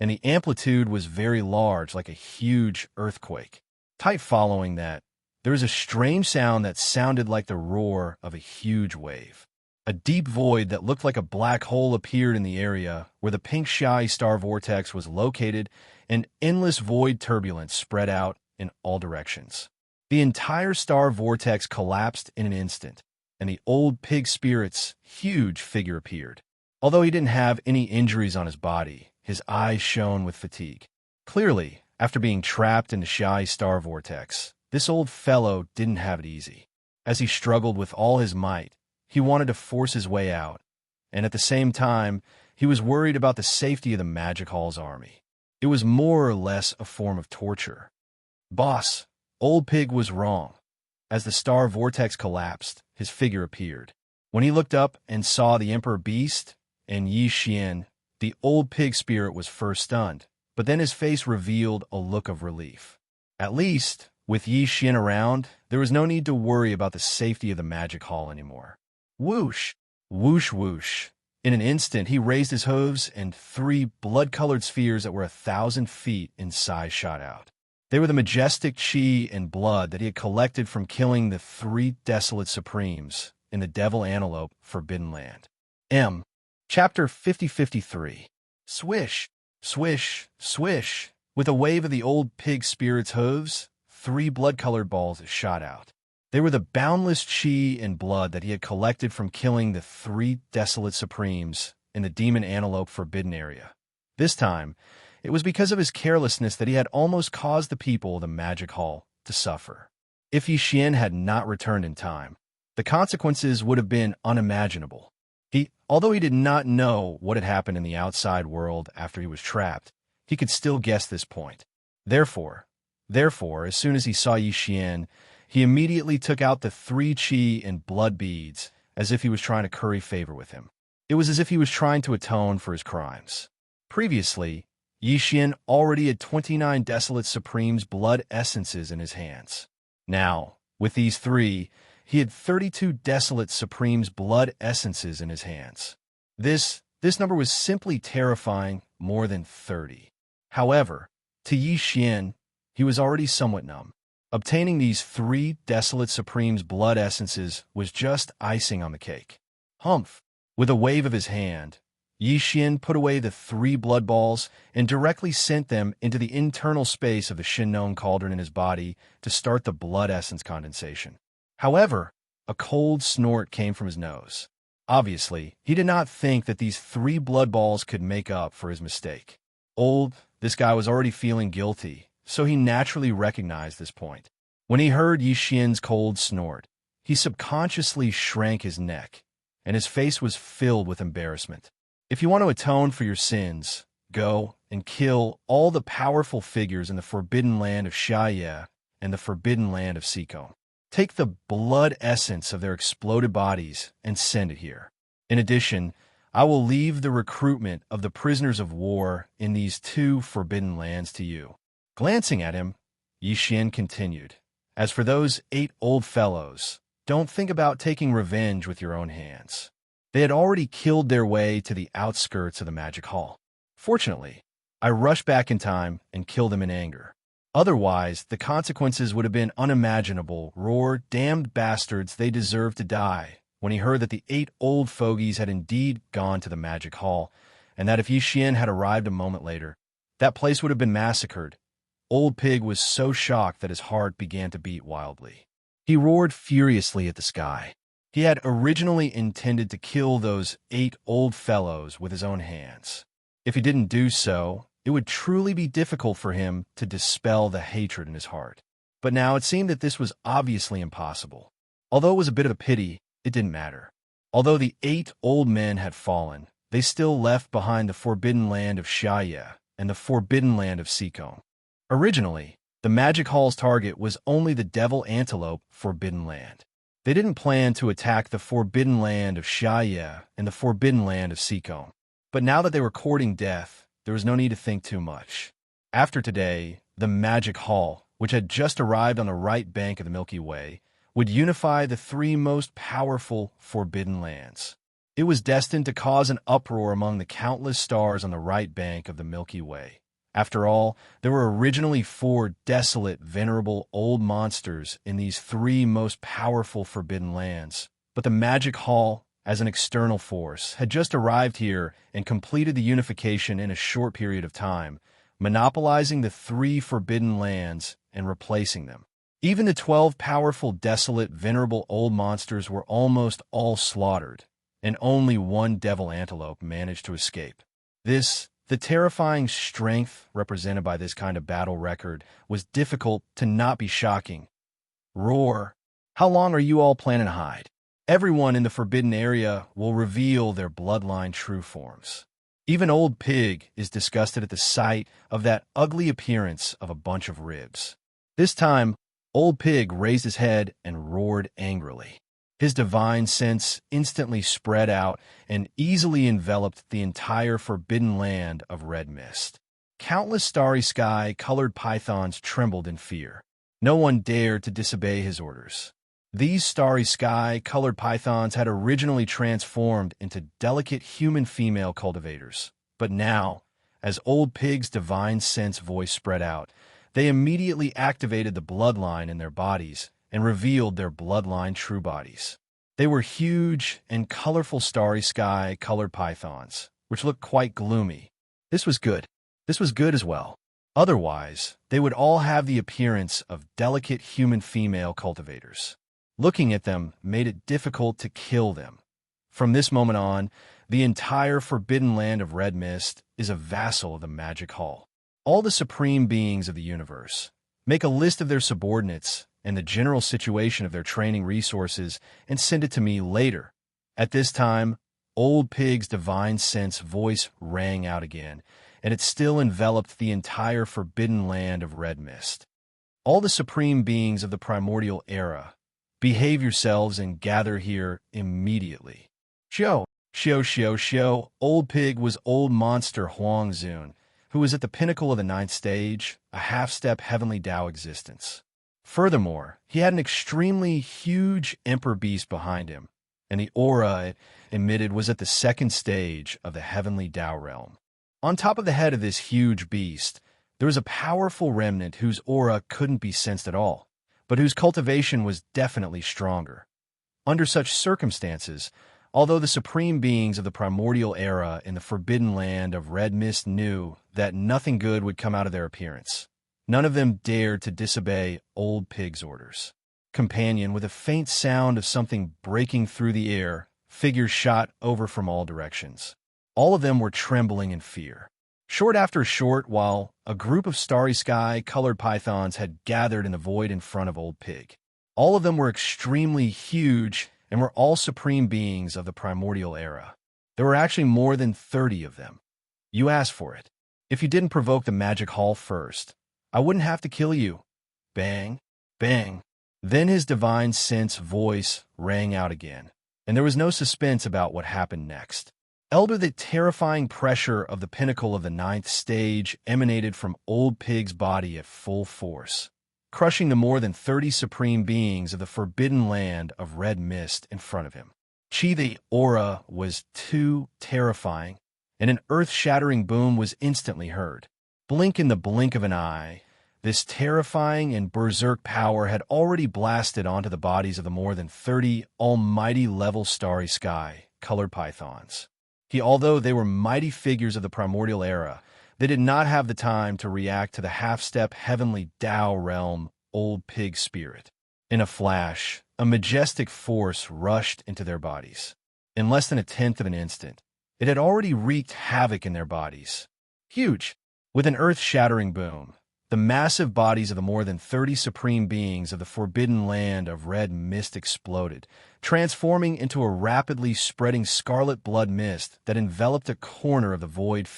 and the amplitude was very large, like a huge earthquake. Tight following that, there was a strange sound that sounded like the roar of a huge wave. A deep void that looked like a black hole appeared in the area where the pink Shai Star Vortex was located, and endless void turbulence spread out in all directions. The entire Star Vortex collapsed in an instant, and the old pig spirit's huge figure appeared. Although he didn't have any injuries on his body, his eyes shone with fatigue. Clearly, after being trapped in the Shai Star Vortex, this old fellow didn't have it easy. As he struggled with all his might, he wanted to force his way out, and at the same time, he was worried about the safety of the Magic Hall's army. It was more or less a form of torture. Boss, Old Pig was wrong. As the Star Vortex collapsed, his figure appeared. When he looked up and saw the Emperor Beast and Yi Xian, the old pig spirit was first stunned, but then his face revealed a look of relief. At least, with Yi Xian around, there was no need to worry about the safety of the Magic Hall anymore. Whoosh! Whoosh whoosh! In an instant, he raised his hooves, and 3 blood-colored spheres that were 1,000 feet in size shot out. They were the majestic chi and blood that he had collected from killing the 3 desolate supremes in the Devil Antelope Forbidden Land. Chapter 5053. Swish, swish, swish. With a wave of the old pig spirit's hooves, 3 blood-colored balls shot out. They were the boundless chi and blood that he had collected from killing the 3 desolate supremes in the Demon Antelope Forbidden Area. This time, it was because of his carelessness that he had almost caused the people of the Magic Hall to suffer. If Yixian had not returned in time, the consequences would have been unimaginable. Although he did not know what had happened in the outside world after he was trapped, he could still guess this point. Therefore, as soon as he saw Yixian, he immediately took out the 3 chi and blood beads as if he was trying to curry favor with him. It was as if he was trying to atone for his crimes. Previously, Yixian already had 29 desolate supremes' blood essences in his hands. Now, with these 3, he had 32 desolate supremes' blood essences in his hands. This number was simply terrifying, more than 30. However, to Yixian, he was already somewhat numb. Obtaining these 3 desolate supremes' blood essences was just icing on the cake. Humph! With a wave of his hand, Yixian put away the 3 blood balls and directly sent them into the internal space of the Shinnon cauldron in his body to start the blood essence condensation. However, a cold snort came from his nose. Obviously, he did not think that these 3 blood balls could make up for his mistake. This guy was already feeling guilty, so he naturally recognized this point. When he heard Yixian's cold snort, he subconsciously shrank his neck, and his face was filled with embarrassment. If you want to atone for your sins, go and kill all the powerful figures in the Forbidden Land of Xianxia and the Forbidden Land of Sikong. Take the blood essence of their exploded bodies and send it here. In addition, I will leave the recruitment of the prisoners of war in these 2 forbidden lands to you. Glancing at him, Yixian continued, As for those 8 old fellows, don't think about taking revenge with your own hands. They had already killed their way to the outskirts of the Magic Hall. Fortunately, I rushed back in time and killed them in anger. Otherwise, the consequences would have been unimaginable. Roar, damned bastards, they deserve to die. When he heard that the 8 old fogies had indeed gone to the Magic Hall, and that if Yixian had arrived a moment later, that place would have been massacred, Old Pig was so shocked that his heart began to beat wildly. He roared furiously at the sky. He had originally intended to kill those 8 old fellows with his own hands. If he didn't do so, it would truly be difficult for him to dispel the hatred in his heart. But now it seemed that this was obviously impossible. Although it was a bit of a pity, it didn't matter. Although the 8 old men had fallen, they still left behind the Forbidden Land of Xianxia and the Forbidden Land of Sikong. Originally, the Magic Hall's target was only the Devil Antelope Forbidden Land. They didn't plan to attack the Forbidden Land of Xianxia and the Forbidden Land of Sikong. But now that they were courting death, there was no need to think too much. After today, the Magic Hall, which had just arrived on the right bank of the Milky Way, would unify the 3 most powerful Forbidden Lands. It was destined to cause an uproar among the countless stars on the right bank of the Milky Way. After all, there were originally 4 desolate, venerable old monsters in these 3 most powerful Forbidden Lands. But the Magic Hall, as an external force, had just arrived here and completed the unification in a short period of time, monopolizing the 3 Forbidden Lands and replacing them. Even the 12 powerful, desolate, venerable old monsters were almost all slaughtered, and only 1 devil antelope managed to escape. The terrifying strength represented by this kind of battle record was difficult to not be shocking. Roar! How long are you all planning to hide? Everyone in the Forbidden Area will reveal their bloodline true forms. Even Old Pig is disgusted at the sight of that ugly appearance of a bunch of ribs. This time, Old Pig raised his head and roared angrily. His divine sense instantly spread out and easily enveloped the entire Forbidden Land of red mist. Countless starry sky-colored pythons trembled in fear. No one dared to disobey his orders. These starry sky-colored pythons had originally transformed into delicate human female cultivators. But now, as Old Pig's divine sense voice spread out, They immediately activated the bloodline in their bodies and revealed their bloodline true bodies. They were huge and colorful starry sky-colored pythons, which looked quite gloomy. This was good. This was good as well. Otherwise, they would all have the appearance of delicate human female cultivators. Looking at them made it difficult to kill them. From this moment on, the entire forbidden land of Red Mist is a vassal of the Magic Hall. All the supreme beings of the universe. Make a list of their subordinates and the general situation of their training resources and send it to me later. At this time, Old Pig's divine sense voice rang out again, and it still enveloped the entire forbidden land of Red Mist. All the supreme beings of the primordial era, behave yourselves and gather here immediately. Shio. Old Pig was old monster Huang Zun, who was at the pinnacle of the 9th stage, a half-step heavenly Tao existence. Furthermore, he had an extremely huge emperor beast behind him, and the aura it emitted was at the 2nd stage of the heavenly Tao realm. On top of the head of this huge beast, there was a powerful remnant whose aura couldn't be sensed at all, but whose cultivation was definitely stronger. Under such circumstances, although the supreme beings of the primordial era in the forbidden land of Red Mist knew that nothing good would come out of their appearance, none of them dared to disobey Old Pig's orders. Companion, with a faint sound of something breaking through the air, figures shot over from all directions. All of them were trembling in fear. Short after short, while a group of starry sky-colored pythons had gathered in the void in front of Old Pig. All of them were extremely huge and were all supreme beings of the primordial era. There were actually more than 30 of them. You asked for it. If you didn't provoke the Magic Hall first, I wouldn't have to kill you. Bang, bang. Then his divine sense voice rang out again, and there was no suspense about what happened next. The terrifying pressure of the pinnacle of the 9th stage emanated from Old Pig's body at full force, crushing the more than 30 supreme beings of the forbidden land of Red Mist in front of him. The aura was too terrifying, and an earth-shattering boom was instantly heard. Blink in the blink of an eye, this terrifying and berserk power had already blasted onto the bodies of the more than 30 almighty-level starry sky-colored pythons. Although they were mighty figures of the primordial era, they did not have the time to react to the half-step heavenly Tao realm Old Pig spirit. In a flash, a majestic force rushed into their bodies. In less than 1/10 of an instant, it had already wreaked havoc in their bodies. Huge! With an earth-shattering boom, the massive bodies of the more than 30 supreme beings of the forbidden land of Red Mist exploded, transforming into a rapidly spreading scarlet blood mist that enveloped a corner of the void.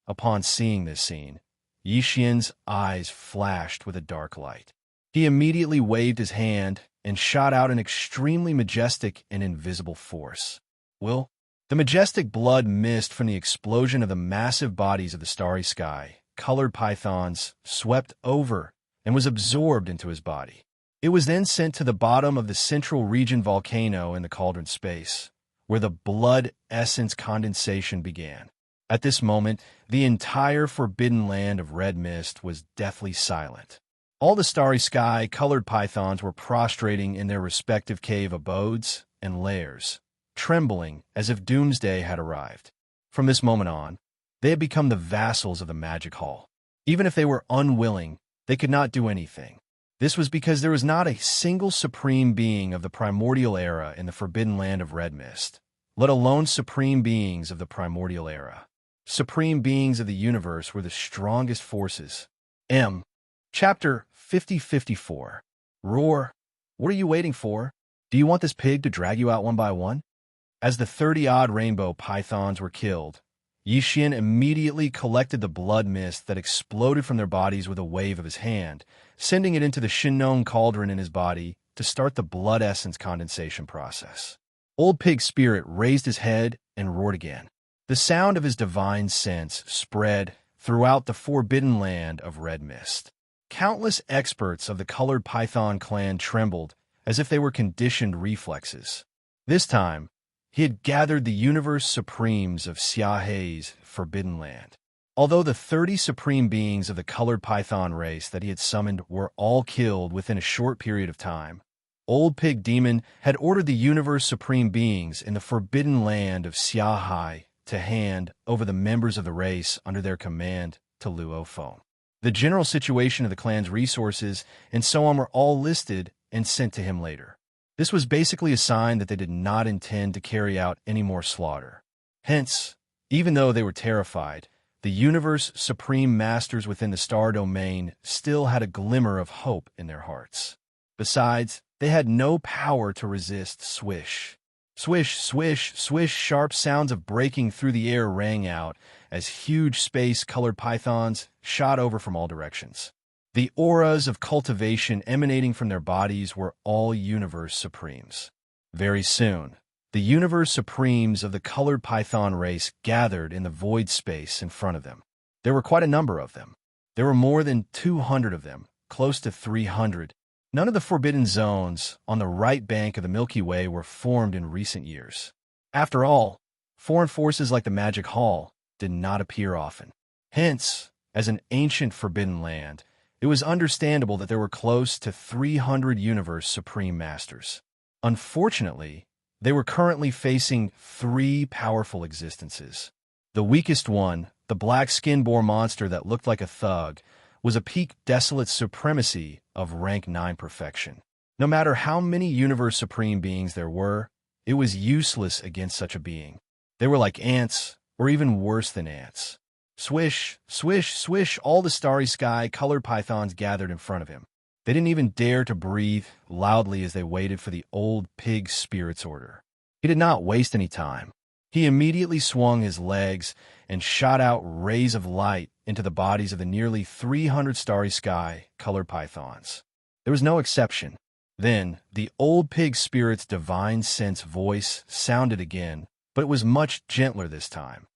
Upon seeing this scene, Yixian's eyes flashed with a dark light. He immediately waved his hand and shot out an extremely majestic and invisible force. The majestic blood mist from the explosion of the massive bodies of the starry sky-colored pythons swept over and was absorbed into his body. It was then sent to the bottom of the central region volcano in the cauldron space, where the blood essence condensation began. At this moment, the entire forbidden land of Red Mist was deathly silent. All the starry sky-colored pythons were prostrating in their respective cave abodes and lairs, trembling as if doomsday had arrived. From this moment on, they had become the vassals of the Magic Hall. Even if they were unwilling, they could not do anything. This was because there was not a single supreme being of the primordial era in the forbidden land of Red Mist, let alone supreme beings of the primordial era. Supreme beings of the universe were the strongest forces. Chapter 50-54. Roar. What are you waiting for? Do you want this pig to drag you out one by one? As the 30-odd rainbow pythons were killed, Yixian immediately collected the blood mist that exploded from their bodies with a wave of his hand, sending it into the Shinnong cauldron in his body to start the blood essence condensation process. Old Pig's spirit raised his head and roared again. The sound of his divine sense spread throughout the forbidden land of Red Mist. Countless experts of the colored python clan trembled as if they were conditioned reflexes. This time, he had gathered the universe supremes of Xianxia's forbidden land. Although the 30 supreme beings of the colored python race that he had summoned were all killed within a short period of time, Old Pig Demon had ordered the universe supreme beings in the forbidden land of Xianxia to hand over the members of the race under their command to Luo Feng. The general situation of the clan's resources and so on were all listed and sent to him later. This was basically a sign that they did not intend to carry out any more slaughter. Hence, even though they were terrified, the universe supreme masters within the star domain still had a glimmer of hope in their hearts. Besides, they had no power to resist swish. Swish, swish, swish, sharp sounds of breaking through the air rang out as huge space-colored pythons shot over from all directions. The auras of cultivation emanating from their bodies were all universe supremes. Very soon, the universe supremes of the colored python race gathered in the void space in front of them. There were quite a number of them. There were more than 200 of them, close to 300. None of the forbidden zones on the right bank of the Milky Way were formed in recent years. After all, foreign forces like the Magic Hall did not appear often. Hence, as an ancient forbidden land, it was understandable that there were close to 300 universe supreme masters. Unfortunately, they were currently facing 3 powerful existences. The weakest one, the black skin-bore monster that looked like a thug, was a peak desolate supremacy of rank 9 perfection. No matter how many universe supreme beings there were, it was useless against such a being. They were like ants, or even worse than ants. Swish, swish, swish, all the starry sky colored pythons gathered in front of him. They didn't even dare to breathe loudly as they waited for the old pig spirit's order. He did not waste any time. He immediately swung his legs and shot out rays of light into the bodies of the nearly 300 starry sky colored pythons. There was no exception. Then, the old pig spirit's divine sense voice sounded again, but it was much gentler this time.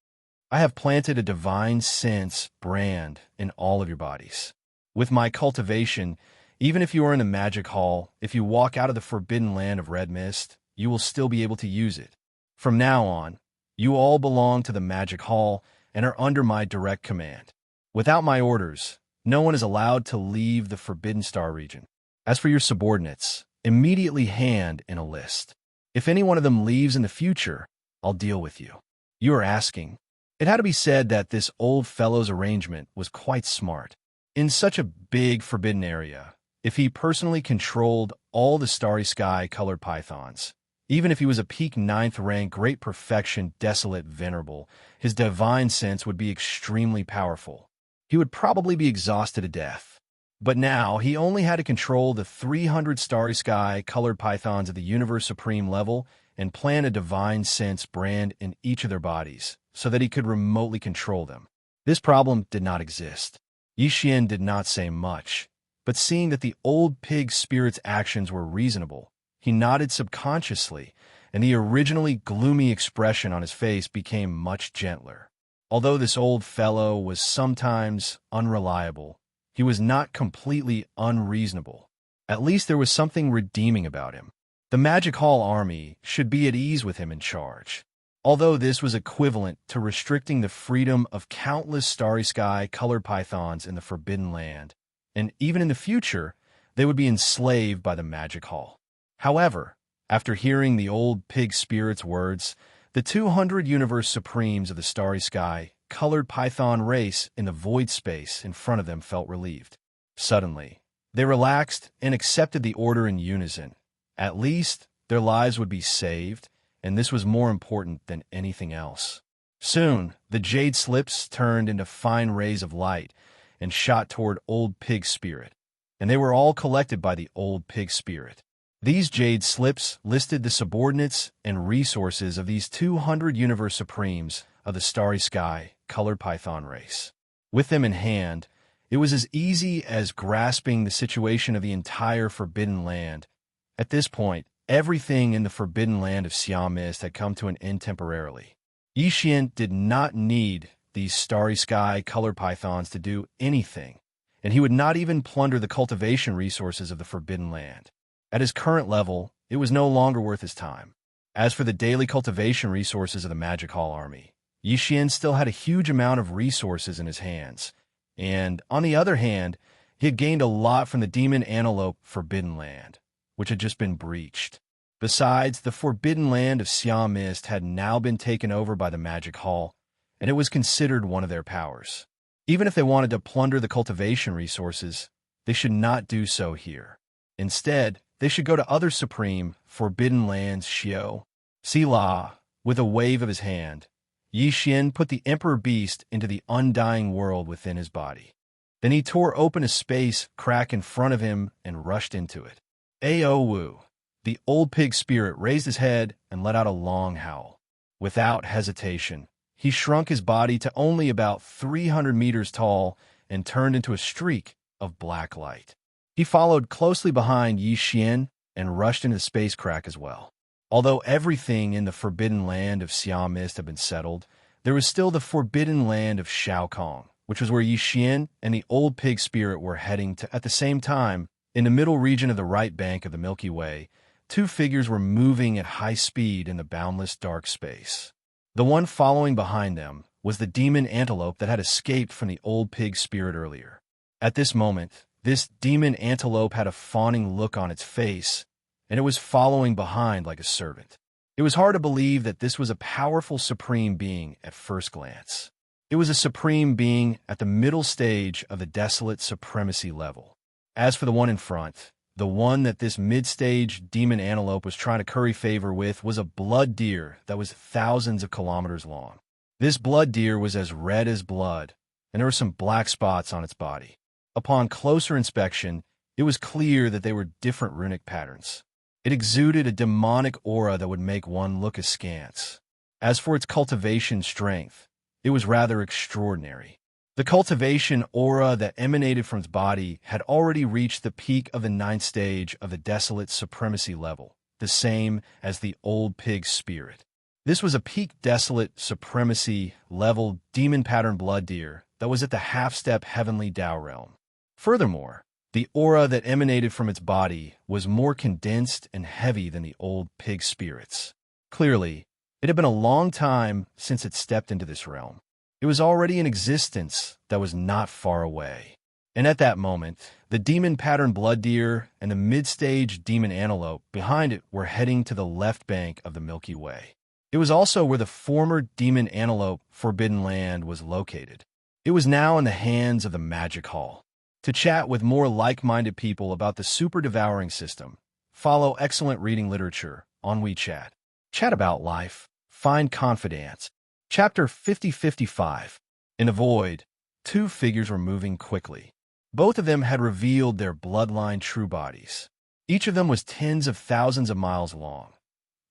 I have planted a divine sense brand in all of your bodies. With my cultivation, even if you are in the magic hall, if you walk out of the forbidden land of red mist, you will still be able to use it. From now on, you all belong to the magic hall and are under my direct command. Without my orders, no one is allowed to leave the Forbidden Star region. As for your subordinates, immediately hand in a list. If any one of them leaves in the future, I'll deal with you. You are asking. It had to be said that this old fellow's arrangement was quite smart. In such a big forbidden area, if he personally controlled all the starry sky colored pythons, even if he was a peak 9th rank, great perfection, desolate, venerable, his divine sense would be extremely powerful. He would probably be exhausted to death. But now he only had to control the 300 starry sky colored pythons at the universe supreme level and plant a divine sense brand in each of their bodies so that he could remotely control them. This problem did not exist. Yixian did not say much, but seeing that the old pig spirit's actions were reasonable, he nodded subconsciously, and the originally gloomy expression on his face became much gentler. Although this old fellow was sometimes unreliable, he was not completely unreasonable. At least there was something redeeming about him. The Magic Hall army should be at ease with him in charge. Although this was equivalent to restricting the freedom of countless starry sky colored pythons in the Forbidden Land, and even in the future, they would be enslaved by the Magic Hall. However, after hearing the old pig spirit's words, the 200 universe supremes of the starry sky colored python race in the void space in front of them felt relieved. Suddenly, they relaxed and accepted the order in unison. At least, their lives would be saved, and this was more important than anything else. Soon, the jade slips turned into fine rays of light and shot toward Old Pig Spirit, and they were all collected by the Old Pig Spirit. These jade slips listed the subordinates and resources of these 200 universe supremes of the starry sky colored python race. With them in hand, it was as easy as grasping the situation of the entire Forbidden Land. At this point, everything in the Forbidden Land of Xianxia had come to an end temporarily. Yixian did not need these starry sky colored pythons to do anything, and he would not even plunder the cultivation resources of the Forbidden Land. At his current level, it was no longer worth his time. As for the daily cultivation resources of the Magic Hall army, Yixian still had a huge amount of resources in his hands, and, on the other hand, he had gained a lot from the demon antelope Forbidden Land, which had just been breached. Besides, the Forbidden Land of Xia Mist had now been taken over by the Magic Hall, and it was considered one of their powers. Even if they wanted to plunder the cultivation resources, they should not do so here. Instead, they should go to other supreme, Forbidden Lands Xiao. Sila, with a wave of his hand, Yixian put the Emperor Beast into the undying world within his body. Then he tore open a space crack in front of him and rushed into it. Ao Wu, the old pig spirit, raised his head and let out a long howl. Without hesitation, he shrunk his body to only about 300 meters tall and turned into a streak of black light. He followed closely behind Yixian and rushed into the space crack as well. Although everything in the Forbidden Land of Xia Mist had been settled, there was still the Forbidden Land of Xiaokong, which was where Yixian and the old pig spirit were heading to. At the same time, in the middle region of the right bank of the Milky Way, two figures were moving at high speed in the boundless dark space. The one following behind them was the demon antelope that had escaped from the old pig spirit earlier. At this moment, this demon antelope had a fawning look on its face, and it was following behind like a servant. It was hard to believe that this was a powerful supreme being at first glance. It was a supreme being at the middle stage of the desolate supremacy level. As for the one in front, the one that this mid-stage demon antelope was trying to curry favor with was a blood deer that was thousands of kilometers long. This blood deer was as red as blood, and there were some black spots on its body. Upon closer inspection, it was clear that they were different runic patterns. It exuded a demonic aura that would make one look askance. As for its cultivation strength, it was rather extraordinary. The cultivation aura that emanated from its body had already reached the peak of the 9th stage of the desolate supremacy level, the same as the old pig spirit. This was a peak desolate supremacy level demon pattern blood deer that was at the half-step heavenly Tao realm. Furthermore, the aura that emanated from its body was more condensed and heavy than the old pig spirit's. Clearly, it had been a long time since it stepped into this realm. It was already an existence that was not far away. And at that moment, the demon pattern blood deer and the mid-stage demon antelope behind it were heading to the left bank of the Milky Way. It was also where the former demon antelope Forbidden Land was located. It was now in the hands of the Magic Hall. To chat with more like-minded people about the super devouring system, follow excellent reading literature on WeChat. Chat about life. Find confidence. Chapter 50-55. In the void, two figures were moving quickly. Both of them had revealed their bloodline true bodies. Each of them was tens of thousands of miles long.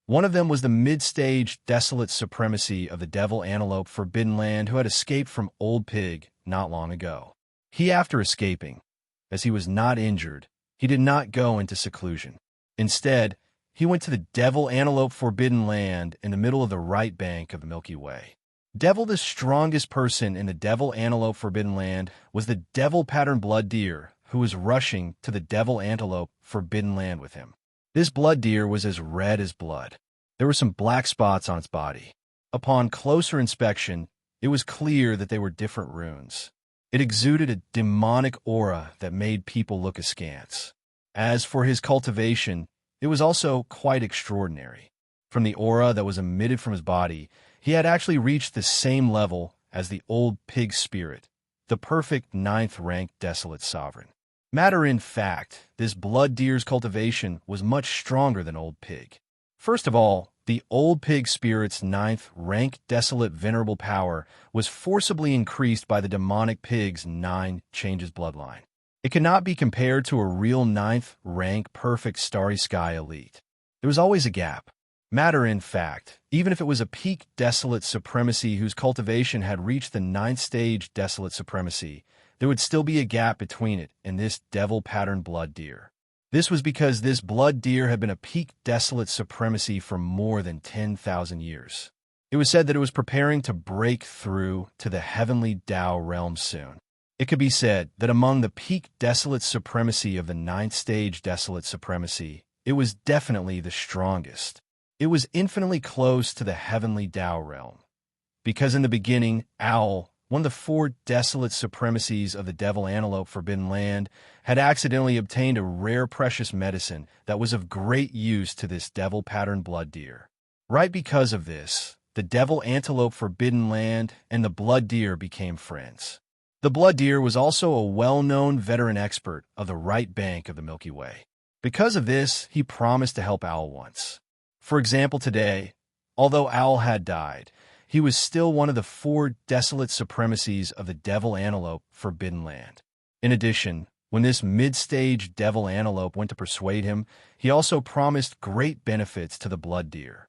One of them was the mid-stage desolate supremacy of the devil antelope Forbidden Land who had escaped from Old Pig not long ago. After escaping, as he was not injured, he did not go into seclusion. Instead, he went to the Devil Antelope Forbidden Land in the middle of the right bank of the Milky Way. Devil, the strongest person in the Devil Antelope Forbidden Land, was the Devil Pattern Blood Deer who was rushing to the Devil Antelope Forbidden Land with him. This blood deer was as red as blood. There were some black spots on its body. Upon closer inspection, it was clear that they were different runes. It exuded a demonic aura that made people look askance. As for his cultivation, it was also quite extraordinary. From the aura that was emitted from his body, he had actually reached the same level as the old pig spirit, the perfect 9th-ranked desolate sovereign. Matter in fact, this blood deer's cultivation was much stronger than old pig. First of all, the old pig spirit's 9th-ranked desolate venerable power was forcibly increased by the demonic pig's 9 changes bloodline. It could not be compared to a real 9th-rank perfect starry sky elite. There was always a gap. Matter in fact, even if it was a peak desolate supremacy whose cultivation had reached the 9th stage desolate supremacy, there would still be a gap between it and this devil pattern blood deer. This was because this blood deer had been a peak desolate supremacy for more than 10,000 years. It was said that it was preparing to break through to the heavenly Tao realm soon. It could be said that among the peak desolate supremacy of the 9th stage desolate supremacy, it was definitely the strongest. It was infinitely close to the heavenly Tao realm. Because in the beginning, Owl, one of the 4 desolate supremacies of the Devil Antelope Forbidden Land, had accidentally obtained a rare precious medicine that was of great use to this devil-patterned blood deer. Right because of this, the Devil Antelope Forbidden Land and the blood deer became friends. The blood deer was also a well-known veteran expert of the right bank of the Milky Way. Because of this, he promised to help Owl once. For example, today, although Owl had died, he was still one of the 4 desolate supremacies of the Devil Antelope Forbidden Land. In addition, when this mid-stage Devil Antelope went to persuade him, he also promised great benefits to the blood deer.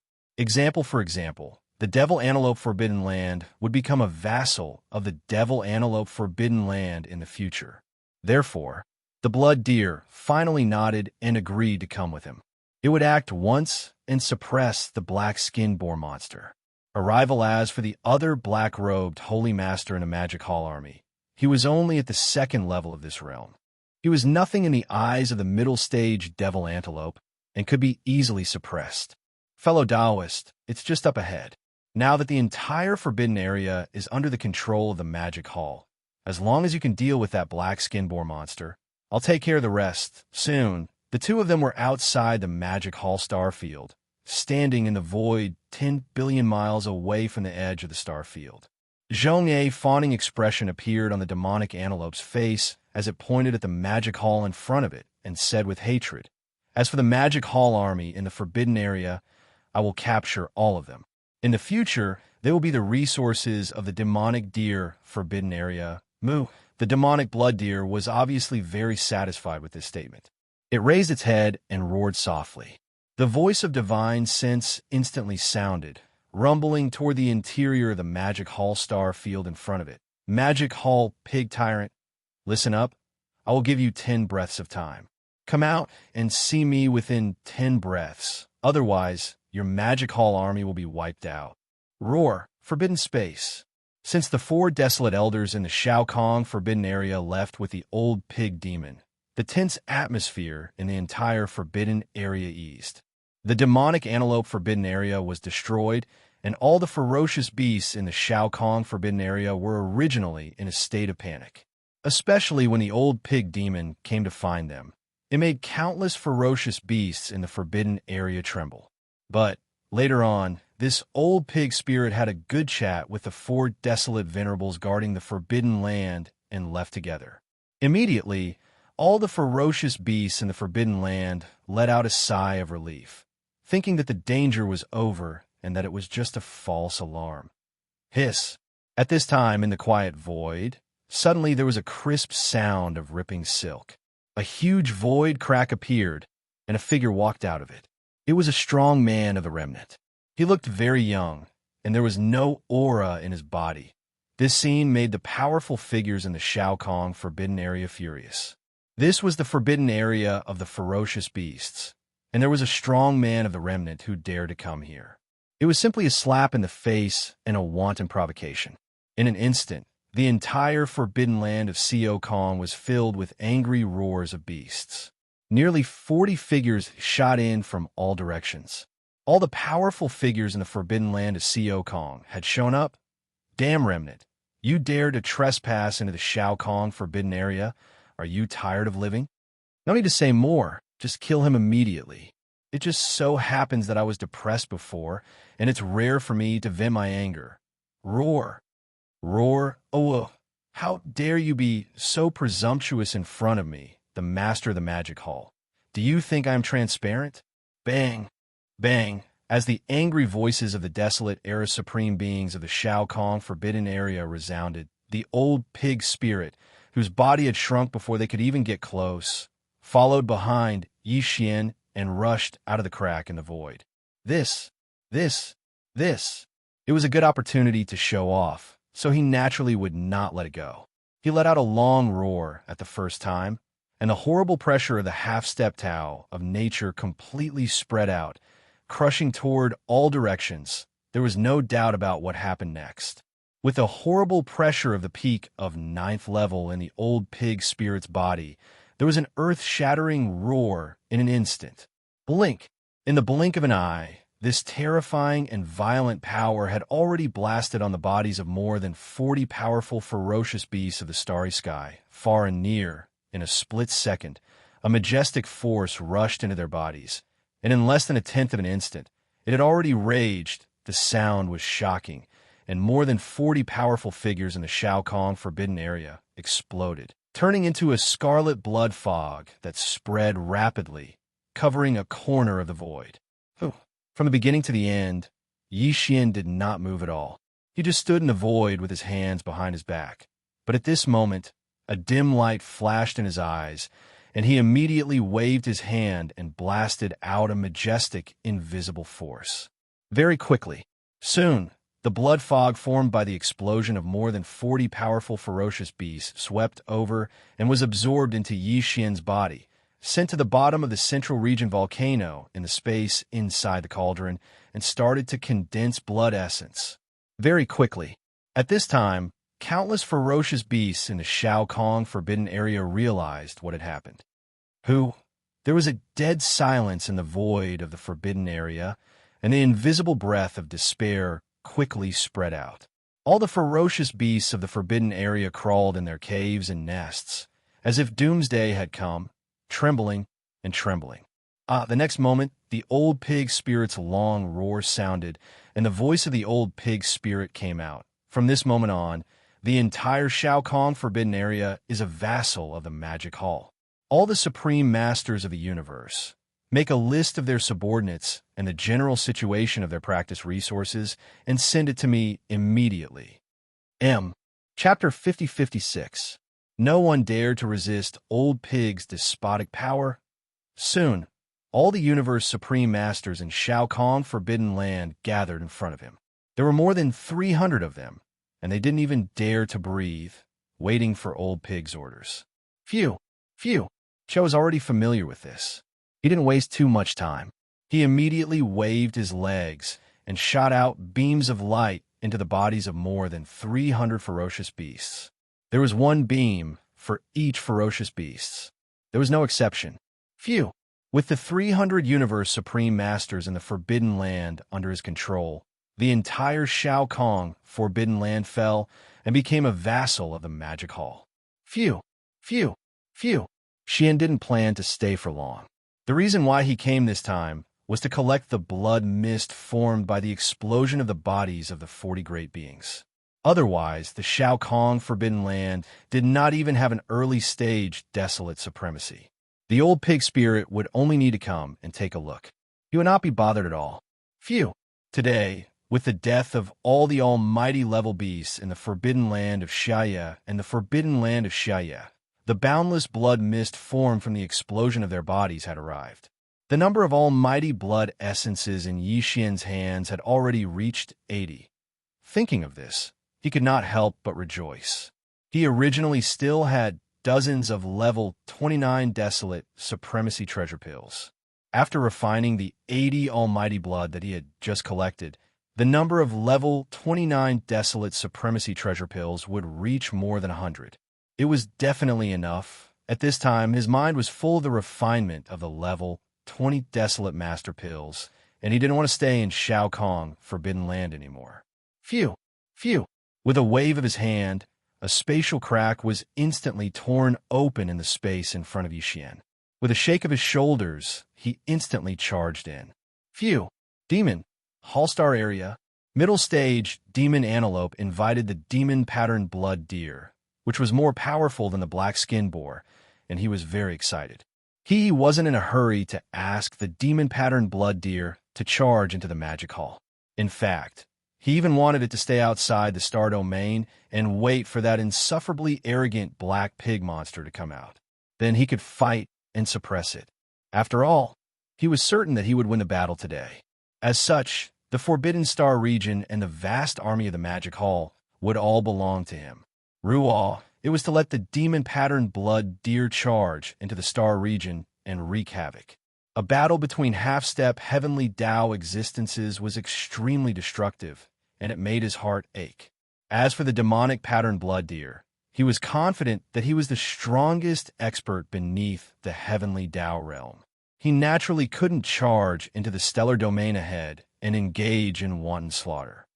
For example, the Devil Antelope Forbidden Land would become a vassal of the Devil Antelope Forbidden Land in the future. Therefore, the blood deer finally nodded and agreed to come with him. It would act once and suppress the black-skinned boar monster. Arrival as for the other black-robed holy master in the Magic Hall army, he was only at the 2nd level of this realm. He was nothing in the eyes of the middle-stage Devil Antelope and could be easily suppressed. Fellow Taoist, it's just up ahead. Now that the entire forbidden area is under the control of the Magic Hall, as long as you can deal with that black-skinned boar monster, I'll take care of the rest. Soon, the 2 of them were outside the Magic Hall star field, standing in the void 10 billion miles away from the edge of the star field. Xianxia's fawning expression appeared on the demonic antelope's face as it pointed at the Magic Hall in front of it and said with hatred, "As for the Magic Hall army in the forbidden area, I will capture all of them. In the future, they will be the resources of the demonic deer forbidden area." Moo. The demonic blood deer was obviously very satisfied with this statement. It raised its head and roared softly. The voice of divine sense instantly sounded, rumbling toward the interior of the Magic Hall star field in front of it. "Magic Hall pig tyrant, listen up. I will give you 10 breaths of time. Come out and see me within 10 breaths. Otherwise, your Magic Hall army will be wiped out." Roar, forbidden space. Since the 4 desolate elders in the Xiaokong forbidden area left with the old pig demon, the tense atmosphere in the entire forbidden area eased. The demonic antelope forbidden area was destroyed, and all the ferocious beasts in the Xiaokong forbidden area were originally in a state of panic. Especially when the old pig demon came to find them. It made countless ferocious beasts in the forbidden area tremble. But, later on, this old pig spirit had a good chat with the 4 desolate venerables guarding the forbidden land and left together. Immediately, all the ferocious beasts in the forbidden land let out a sigh of relief, thinking that the danger was over and that it was just a false alarm. Hiss. At this time, in the quiet void, suddenly there was a crisp sound of ripping silk. A huge void crack appeared, and a figure walked out of it. It was a strong man of the remnant. He looked very young, and there was no aura in his body. This scene made the powerful figures in the Xiaokong forbidden area furious. This was the forbidden area of the ferocious beasts, and there was a strong man of the remnant who dared to come here. It was simply a slap in the face and a wanton provocation. In an instant, the entire forbidden land of Xiaokong was filled with angry roars of beasts. Nearly 40 figures shot in from all directions. All the powerful figures in the forbidden land of Xiaokong had shown up. "Damn remnant, you dare to trespass into the Xiaokong forbidden area? Are you tired of living? No need to say more, just kill him immediately. It just so happens that I was depressed before, and it's rare for me to vent my anger. Roar, roar, oh, how dare you be so presumptuous in front of me, the master of the Magic Hall? Do you think I'm transparent?" Bang, bang, as the angry voices of the desolate era supreme beings of the Xiaokong forbidden area resounded, the old pig spirit, whose body had shrunk before they could even get close, followed behind Yi Xian and rushed out of the crack in the void. This. It was a good opportunity to show off, so he naturally would not let it go. He let out a long roar at the first time, and the horrible pressure of the half-step Tao of nature completely spread out, crushing toward all directions. There was no doubt about what happened next. With the horrible pressure of the peak of 9th level in the old pig spirit's body, there was an earth-shattering roar in an instant. Blink! In the blink of an eye, This terrifying and violent power had already blasted on the bodies of more than 40 powerful, ferocious beasts of the starry sky, far and near. In a split second, a majestic force rushed into their bodies, and in less than a tenth of an instant, it had already raged. The sound was shocking, and more than 40 powerful figures in the Xiaokong forbidden area exploded, turning into a scarlet blood fog that spread rapidly, covering a corner of the void. From the beginning to the end, Yixian did not move at all. He just stood in the void with his hands behind his back. But at this moment, a dim light flashed in his eyes, and he immediately waved his hand and blasted out a majestic, invisible force. Very quickly, soon, the blood fog formed by the explosion of more than 40 powerful, ferocious beasts swept over and was absorbed into Yixian's body, sent to the bottom of the central region volcano in the space inside the cauldron, and started to condense blood essence. Very quickly. At this time, countless ferocious beasts in the Xiaokong forbidden area realized what had happened. There was a dead silence in the void of the forbidden area, and the invisible breath of despair quickly spread out. All the ferocious beasts of the forbidden area crawled in their caves and nests, as if doomsday had come, trembling and trembling. The next moment, the old pig spirit's long roar sounded, and the voice of the old pig spirit came out. From this moment on, the entire Xiaokong forbidden area is a vassal of the Magic Hall. All the supreme masters of the universe make a list of their subordinates and the general situation of their practice resources and send it to me immediately. Chapter 50-56. No one dared to resist Old Pig's despotic power. Soon, all the universe supreme masters in Xiaokong forbidden land gathered in front of him. There were more than 300 of them, and they didn't even dare to breathe, waiting for Old Pig's orders. Phew. Cho was already familiar with this. He didn't waste too much time. He immediately waved his legs and shot out beams of light into the bodies of more than 300 ferocious beasts. There was one beam for each ferocious beast. There was no exception. With the 300 universe supreme masters in the Forbidden Land under his control, the entire Xiaokong Forbidden Land fell and became a vassal of the Magic Hall. Xian didn't plan to stay for long. The reason why he came this time was to collect the blood mist formed by the explosion of the bodies of the 40 great beings. Otherwise, the Xiaokong Forbidden Land did not even have an early-stage desolate supremacy. The old pig spirit would only need to come and take a look. He would not be bothered at all. Today, with the death of all the almighty level beasts in the Forbidden Land of Xianxia and the Forbidden Land of Xianxia, the boundless blood mist formed from the explosion of their bodies had arrived. The number of almighty blood essences in Yixian's hands had already reached 80. Thinking of this, he could not help but rejoice. He originally still had dozens of level 29 desolate supremacy treasure pills. After refining the 80 almighty blood that he had just collected, the number of level 29 desolate supremacy treasure pills would reach more than 100. It was definitely enough. At this time, his mind was full of the refinement of the level 20 desolate master pills, and he didn't want to stay in Xiaokong Forbidden Land anymore. Phew. With a wave of his hand, a spatial crack was instantly torn open in the space in front of Yixian. With a shake of his shoulders, he instantly charged in. Demon. Hallstar area. Middle stage, Demon Antelope invited the demon-patterned blood deer, which was more powerful than the black-skin boar, and he was very excited. He wasn't in a hurry to ask the demon-patterned blood deer to charge into the Magic Hall. In fact, he even wanted it to stay outside the Star Domain and wait for that insufferably arrogant black pig monster to come out. Then he could fight and suppress it. After all, he was certain that he would win the battle today. As such, the Forbidden Star region and the vast army of the Magic Hall would all belong to him. Ruaw, it was to let the demon-patterned blood deer charge into the Star region and wreak havoc. A battle between half-step heavenly Tao existences was extremely destructive, and it made his heart ache. As for the demonic patterned blood deer, he was confident that he was the strongest expert beneath the heavenly Tao realm. He naturally couldn't charge into the stellar domain ahead and engage in wanton slaughter.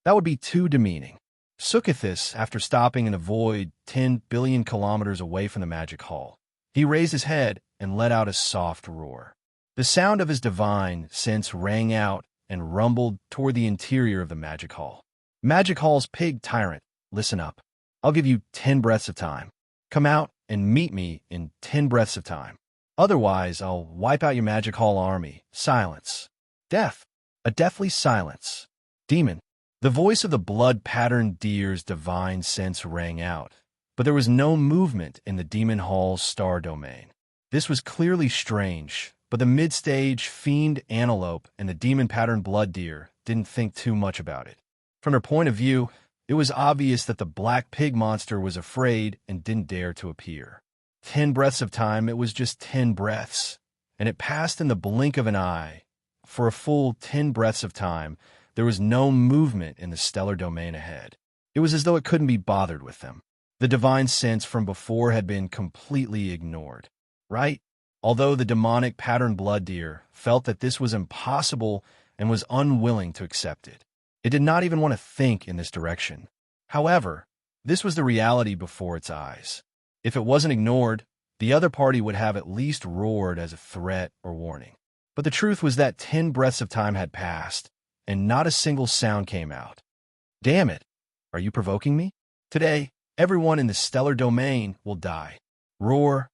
That would be too demeaning. Sukathis, after stopping in a void 10 billion kilometers away from the magic hall, he raised his head and let out a soft roar. The sound of his divine sense rang out and rumbled toward the interior of the magic hall. Magic hall's pig tyrant, listen up. I'll give you 10 breaths of time. Come out and meet me in 10 breaths of time. Otherwise, I'll wipe out your magic hall army. Silence. Death. A deathly silence. Demon. The voice of the blood-patterned deer's divine sense rang out, but there was no movement in the demon hall's star domain. This was clearly strange, but the mid-stage fiend antelope and the demon-patterned blood deer didn't think too much about it. From their point of view, it was obvious that the black pig monster was afraid and didn't dare to appear. 10 breaths of time, it was just 10 breaths, and it passed in the blink of an eye. For a full 10 breaths of time, there was no movement in the stellar domain ahead. It was as though it couldn't be bothered with them. The divine sense from before had been completely ignored, right? Although the demonic patterned blood deer felt that this was impossible and was unwilling to accept it. It did not even want to think in this direction. However, this was the reality before its eyes. If it wasn't ignored, the other party would have at least roared as a threat or warning. But the truth was that 10 breaths of time had passed, and not a single sound came out. Damn it! Are you provoking me? Today, everyone in the stellar domain will die. Roar.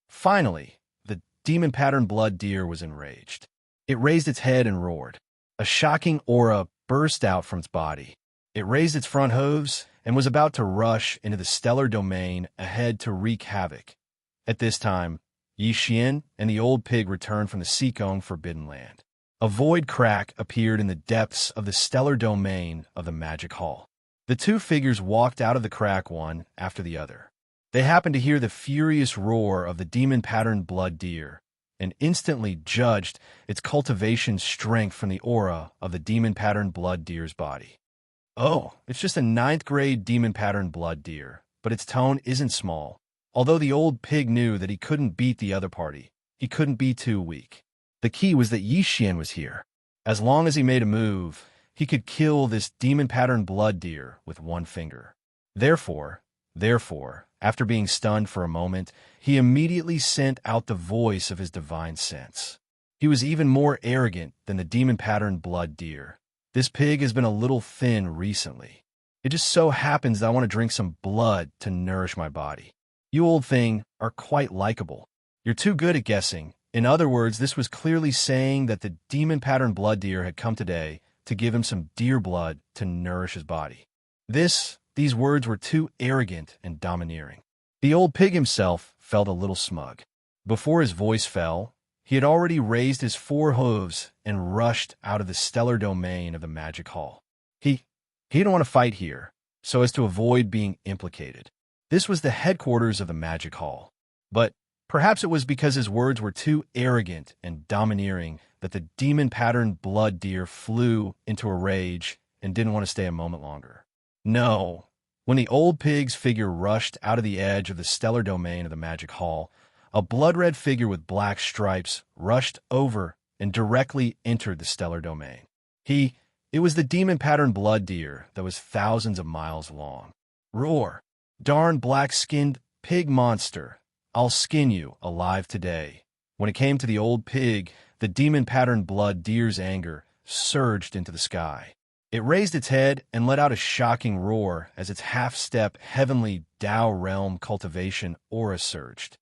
Finally, the demon-patterned blood deer was enraged. It raised its head and roared. A shocking aura burst out from its body. It raised its front hooves and was about to rush into the stellar domain ahead to wreak havoc. At this time, Yixian and the old pig returned from the Seekong Forbidden Land. A void crack appeared in the depths of the stellar domain of the magic hall. The two figures walked out of the crack one after the other. They happened to hear the furious roar of the demon-patterned blood deer and instantly judged its cultivation strength from the aura of the demon-patterned blood deer's body. Oh, it's just a 9th-grade demon-patterned blood deer, but its tone isn't small. Although the old pig knew that he couldn't beat the other party, he couldn't be too weak. The key was that Yixian was here. As long as he made a move, he could kill this demon-patterned blood deer with one finger. Therefore, after being stunned for a moment, he immediately sent out the voice of his divine sense. He was even more arrogant than the demon-patterned blood deer. This pig has been a little thin recently. It just so happens that I want to drink some blood to nourish my body. You old thing are quite likable. You're too good at guessing. In other words, this was clearly saying that the demon-patterned blood deer had come today to give him some deer blood to nourish his body. These words were too arrogant and domineering. The old pig himself felt a little smug. Before his voice fell, he had already raised his 4 hooves and rushed out of the stellar domain of the magic hall. He didn't want to fight here, so as to avoid being implicated. This was the headquarters of the magic hall. But perhaps it was because his words were too arrogant and domineering that the demon-patterned blood deer flew into a rage and didn't want to stay a moment longer. No. When the old pig's figure rushed out of the edge of the stellar domain of the magic hall, a blood-red figure with black stripes rushed over and directly entered the stellar domain. It was the demon-patterned blood deer that was thousands of miles long. Roar. Darn black-skinned pig monster. I'll skin you alive today. When it came to the old pig, the demon-patterned blood deer's anger surged into the sky. It raised its head and let out a shocking roar as its half-step heavenly Tao realm cultivation aura surged.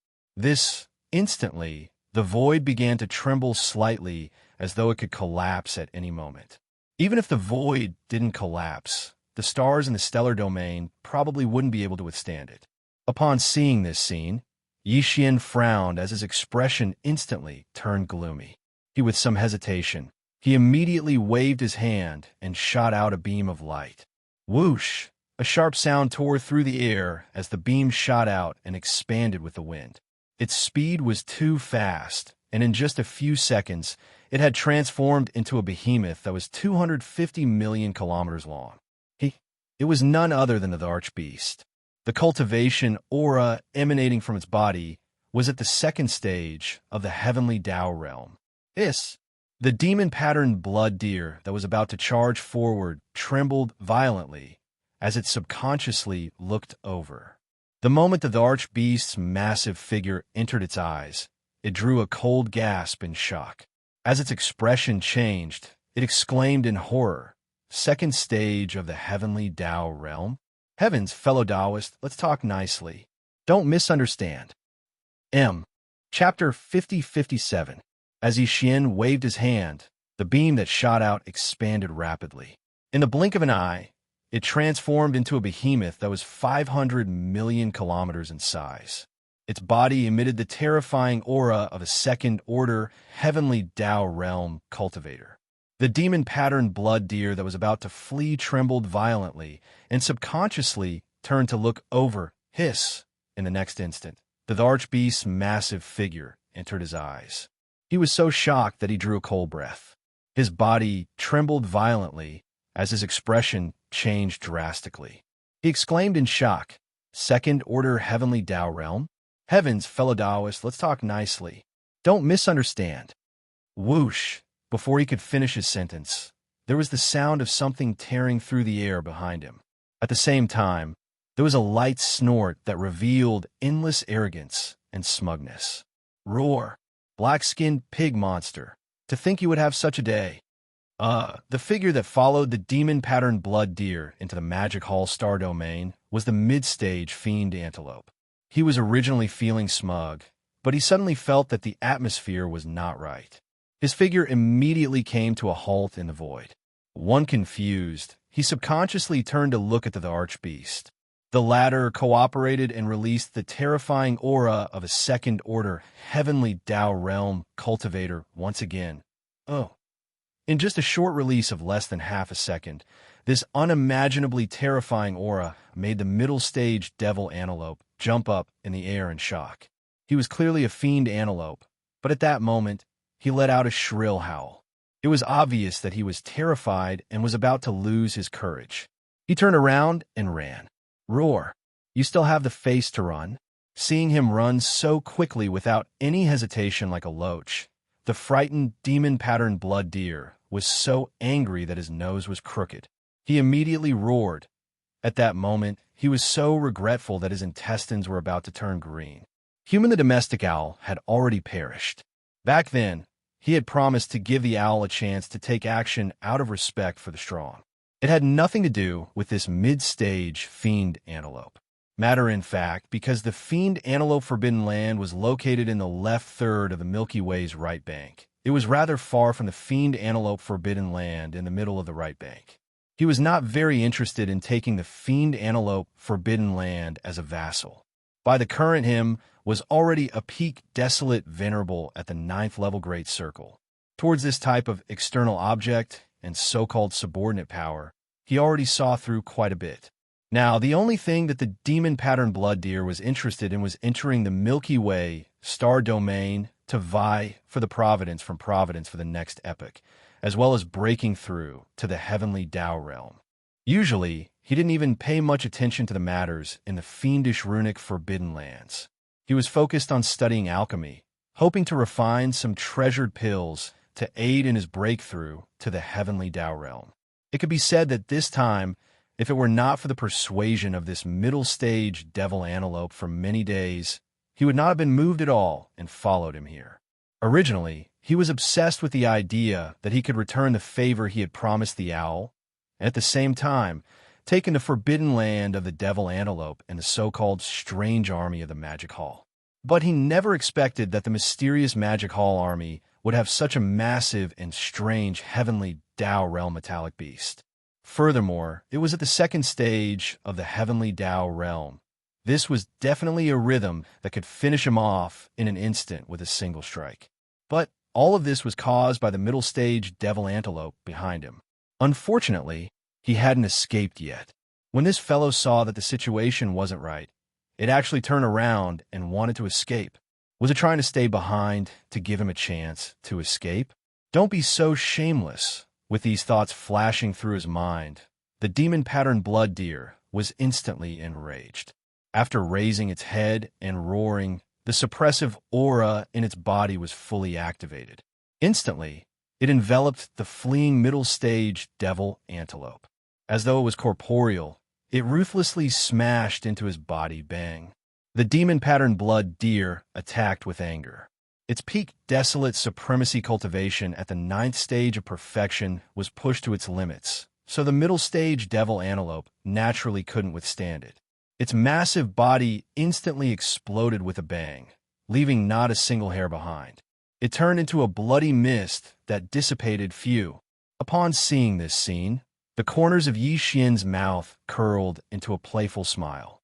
Instantly, the void began to tremble slightly as though it could collapse at any moment. Even if the void didn't collapse, the stars in the stellar domain probably wouldn't be able to withstand it. Upon seeing this scene, Yixian frowned as his expression instantly turned gloomy. With some hesitation, he immediately waved his hand and shot out a beam of light. Whoosh! A sharp sound tore through the air as the beam shot out and expanded with the wind. Its speed was too fast, and in just a few seconds, it had transformed into a behemoth that was 250 million kilometers long. It was none other than the archbeast. The cultivation aura emanating from its body was at the second stage of the heavenly Tao realm. This The demon-patterned blood deer that was about to charge forward trembled violently as it subconsciously looked over. The moment the archbeast's massive figure entered its eyes, it drew a cold gasp in shock. As its expression changed, it exclaimed in horror, "Second stage of the heavenly Tao realm? Heavens, fellow Taoist, let's talk nicely. Don't misunderstand." Chapter 50-57. As Xian waved his hand, the beam that shot out expanded rapidly. In the blink of an eye, it transformed into a behemoth that was 500 million kilometers in size. Its body emitted the terrifying aura of a second-order heavenly Tao realm cultivator. The demon-patterned blood deer that was about to flee trembled violently and subconsciously turned to look over. Hiss! In the next instant, the archbeast's massive figure entered his eyes. He was so shocked that he drew a cold breath. His body trembled violently as his expression changed drastically. He exclaimed in shock, "Second-order heavenly Tao realm? Heavens, fellow Taoist, let's talk nicely. Don't misunderstand." Whoosh! Before he could finish his sentence, there was the sound of something tearing through the air behind him. At the same time, there was a light snort that revealed endless arrogance and smugness. Roar! Black-skinned pig monster. To think you would have such a day. The figure that followed the demon-patterned blood deer into the Magic Hall Star Domain was the mid-stage fiend antelope. He was originally feeling smug, but he suddenly felt that the atmosphere was not right. His figure immediately came to a halt in the void. One confused, he subconsciously turned to look at the archbeast. The latter cooperated and released the terrifying aura of a second-order heavenly Tao realm cultivator once again. In just a short release of less than half a second, this unimaginably terrifying aura made the middle-stage devil antelope jump up in the air in shock. He was clearly a fiend antelope, but at that moment, he let out a shrill howl. It was obvious that he was terrified and was about to lose his courage. He turned around and ran. Roar! You still have the face to run? Seeing him run so quickly without any hesitation like a loach, the frightened demon-patterned blood deer was so angry that his nose was crooked. He immediately roared. At that moment, he was so regretful that his intestines were about to turn green. Human the domestic owl had already perished. Back then, he had promised to give the owl a chance to take action out of respect for the strong. It had nothing to do with this mid-stage fiend antelope. Matter in fact, because the fiend antelope forbidden land was located in the left third of the Milky Way's right bank. It was rather far from the fiend antelope forbidden land in the middle of the right bank. He was not very interested in taking the fiend antelope forbidden land as a vassal. By the current him was already a peak desolate venerable at the 9th level great circle. Towards this type of external object and so-called subordinate power, he already saw through quite a bit. Now, the only thing that the demon-patterned blood deer was interested in was entering the Milky Way star domain to vie for the providence from Providence for the next epoch, as well as breaking through to the heavenly Tao realm. Usually, he didn't even pay much attention to the matters in the fiendish runic forbidden lands. He was focused on studying alchemy, hoping to refine some treasured pills to aid in his breakthrough to the heavenly Tao realm. It could be said that this time, if it were not for the persuasion of this middle-stage devil antelope for many days, he would not have been moved at all and followed him here. Originally, he was obsessed with the idea that he could return the favor he had promised the owl, and at the same time, taken the forbidden land of the devil antelope and the so-called strange army of the Magic Hall. But he never expected that the mysterious Magic Hall army would have such a massive and strange heavenly Tao realm metallic beast. Furthermore, it was at the second stage of the heavenly Tao realm. This was definitely a rhythm that could finish him off in an instant with a single strike. But all of this was caused by the middle stage devil antelope behind him. Unfortunately, he hadn't escaped yet. When this fellow saw that the situation wasn't right, it actually turned around and wanted to escape. Was it trying to stay behind to give him a chance to escape? Don't be so shameless. With these thoughts flashing through his mind, the demon-patterned blood deer was instantly enraged. After raising its head and roaring, the suppressive aura in its body was fully activated. Instantly, It enveloped the fleeing middle stage devil antelope. As though it was corporeal, it ruthlessly smashed into his body. Bang. The demon-patterned blood deer attacked with anger. Its peak desolate supremacy cultivation at the 9th stage of perfection was pushed to its limits, so the middle stage devil antelope naturally couldn't withstand it. Its massive body instantly exploded with a bang, leaving not a single hair behind. It turned into a bloody mist that dissipated few. Upon seeing this scene, the corners of Xianxia's mouth curled into a playful smile.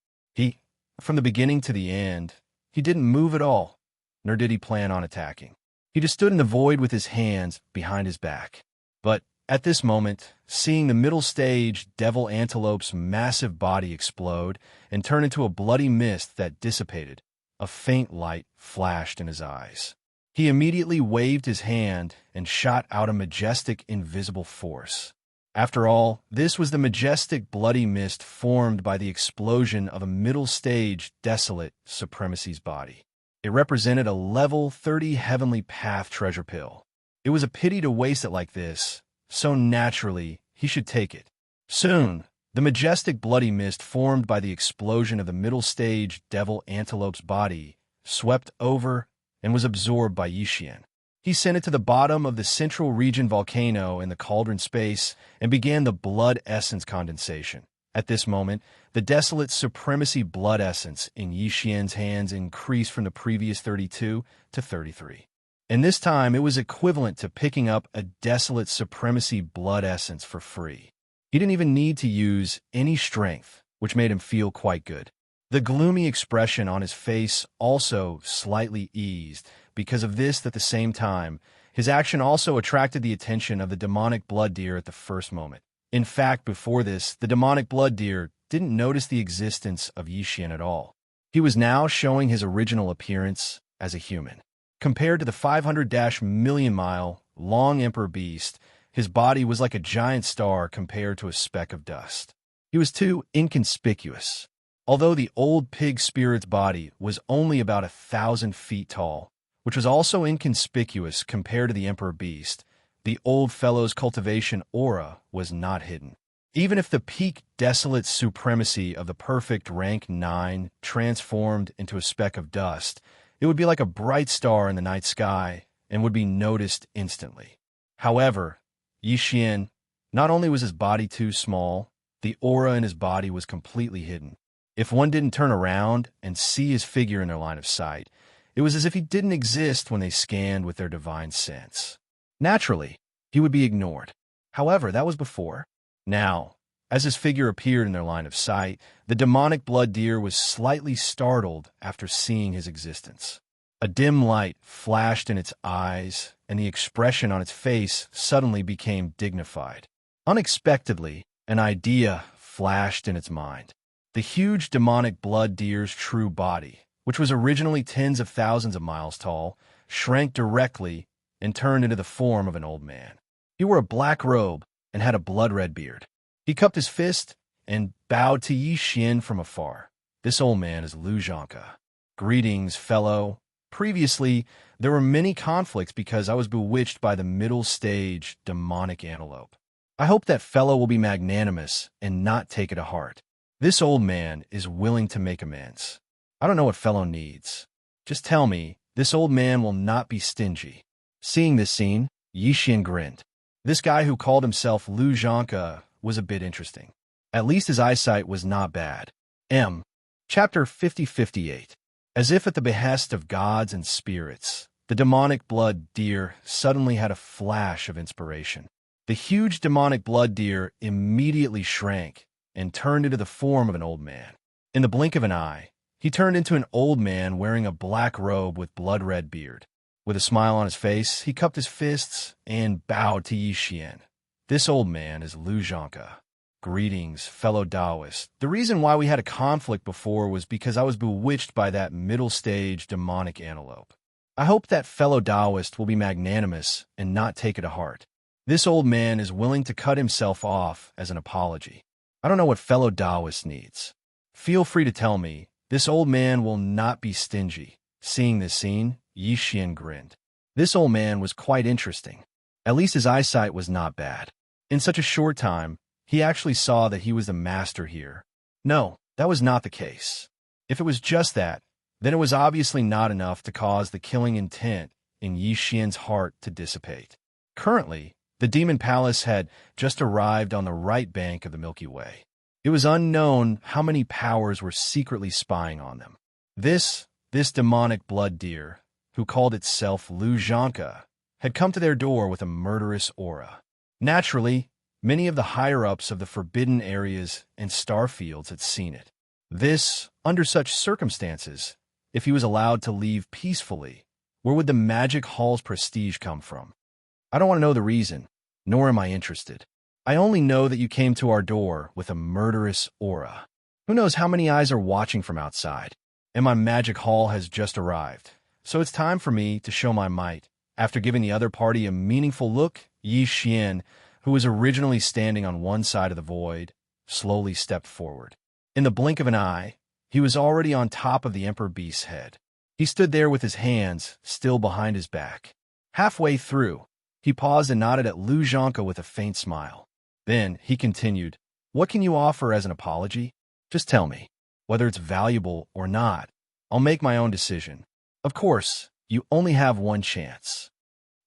From the beginning to the end, he didn't move at all, nor did he plan on attacking. He just stood in the void with his hands behind his back. But at this moment, seeing the middle stage devil antelope's massive body explode and turn into a bloody mist that dissipated, a faint light flashed in his eyes. He immediately waved his hand and shot out a majestic invisible force. After all, this was the majestic bloody mist formed by the explosion of a middle stage desolate supremacy's body. It represented a level 30 heavenly path treasure pill. It was a pity to waste it like this, so naturally he should take it. Soon, the majestic bloody mist formed by the explosion of the middle stage devil antelope's body swept over and was absorbed by Xian. He sent it to the bottom of the central region volcano in the cauldron space and began the blood essence condensation. At this moment, the desolate supremacy blood essence in Xian's hands increased from the previous 32 to 33. And this time, it was equivalent to picking up a desolate supremacy blood essence for free. He didn't even need to use any strength, which made him feel quite good. The gloomy expression on his face also slightly eased. Because of this, at the same time, his action also attracted the attention of the demonic blood deer at the first moment. In fact, before this, the demonic blood deer didn't notice the existence of Xian at all. He was now showing his original appearance as a human. Compared to the 500-million-mile long emperor beast, his body was like a giant star compared to a speck of dust. He was too inconspicuous. Although the old pig spirit's body was only about 1,000 feet tall, which was also inconspicuous compared to the emperor beast, the old fellow's cultivation aura was not hidden. Even if the peak desolate supremacy of the perfect rank 9 transformed into a speck of dust, it would be like a bright star in the night sky and would be noticed instantly. However, Xian, not only was his body too small, the aura in his body was completely hidden. If one didn't turn around and see his figure in their line of sight, it was as if he didn't exist when they scanned with their divine sense. Naturally, he would be ignored. However, that was before. Now, as his figure appeared in their line of sight, the demonic blood deer was slightly startled after seeing his existence. A dim light flashed in its eyes, and the expression on its face suddenly became dignified. Unexpectedly, an idea flashed in its mind. The huge demonic blood deer's true body, which was originally tens of thousands of miles tall, shrank directly and turned into the form of an old man. He wore a black robe and had a blood-red beard. He cupped his fist and bowed to Xian from afar. This old man is Xianxia. Greetings, fellow. Previously, there were many conflicts because I was bewitched by the middle stage demonic antelope. I hope that fellow will be magnanimous and not take it to heart. This old man is willing to make amends. I don't know what fellow needs. Just tell me, this old man will not be stingy. Seeing this scene, Xian grinned. This guy who called himself Xianxia was a bit interesting. At least his eyesight was not bad. Chapter 50-58. As if at the behest of gods and spirits, the demonic blood deer suddenly had a flash of inspiration. The huge demonic blood deer immediately shrank and turned into the form of an old man. In the blink of an eye, he turned into an old man wearing a black robe with blood-red beard. With a smile on his face, he cupped his fists and bowed to Xian. This old man is Xianxia. Greetings, fellow Taoist. The reason why we had a conflict before was because I was bewitched by that middle-stage demonic antelope. I hope that fellow Taoist will be magnanimous and not take it to heart. This old man is willing to cut himself off as an apology. I don't know what fellow Taoist needs. Feel free to tell me. This old man will not be stingy. Seeing this scene, Xian grinned. This old man was quite interesting. At least his eyesight was not bad. In such a short time, he actually saw that he was the master here. No, that was not the case. If it was just that, then it was obviously not enough to cause the killing intent in Yi Xian's heart to dissipate. Currently, the Demon Palace had just arrived on the right bank of the Milky Way. It was unknown how many powers were secretly spying on them. This demonic blood deer, who called itself Xianxia, had come to their door with a murderous aura. Naturally, many of the higher-ups of the forbidden areas and star fields had seen it. Under such circumstances, if he was allowed to leave peacefully, where would the magic hall's prestige come from? I don't want to know the reason, nor am I interested. I only know that you came to our door with a murderous aura. Who knows how many eyes are watching from outside? And my magic hall has just arrived, so it's time for me to show my might. After giving the other party a meaningful look, Yi Xian, who was originally standing on one side of the void, slowly stepped forward. In the blink of an eye, he was already on top of the Emperor Beast's head. He stood there with his hands still behind his back. Halfway through, he paused and nodded at Xianxia with a faint smile. Then he continued, "What can you offer as an apology? Just tell me. Whether it's valuable or not, I'll make my own decision. Of course, you only have one chance."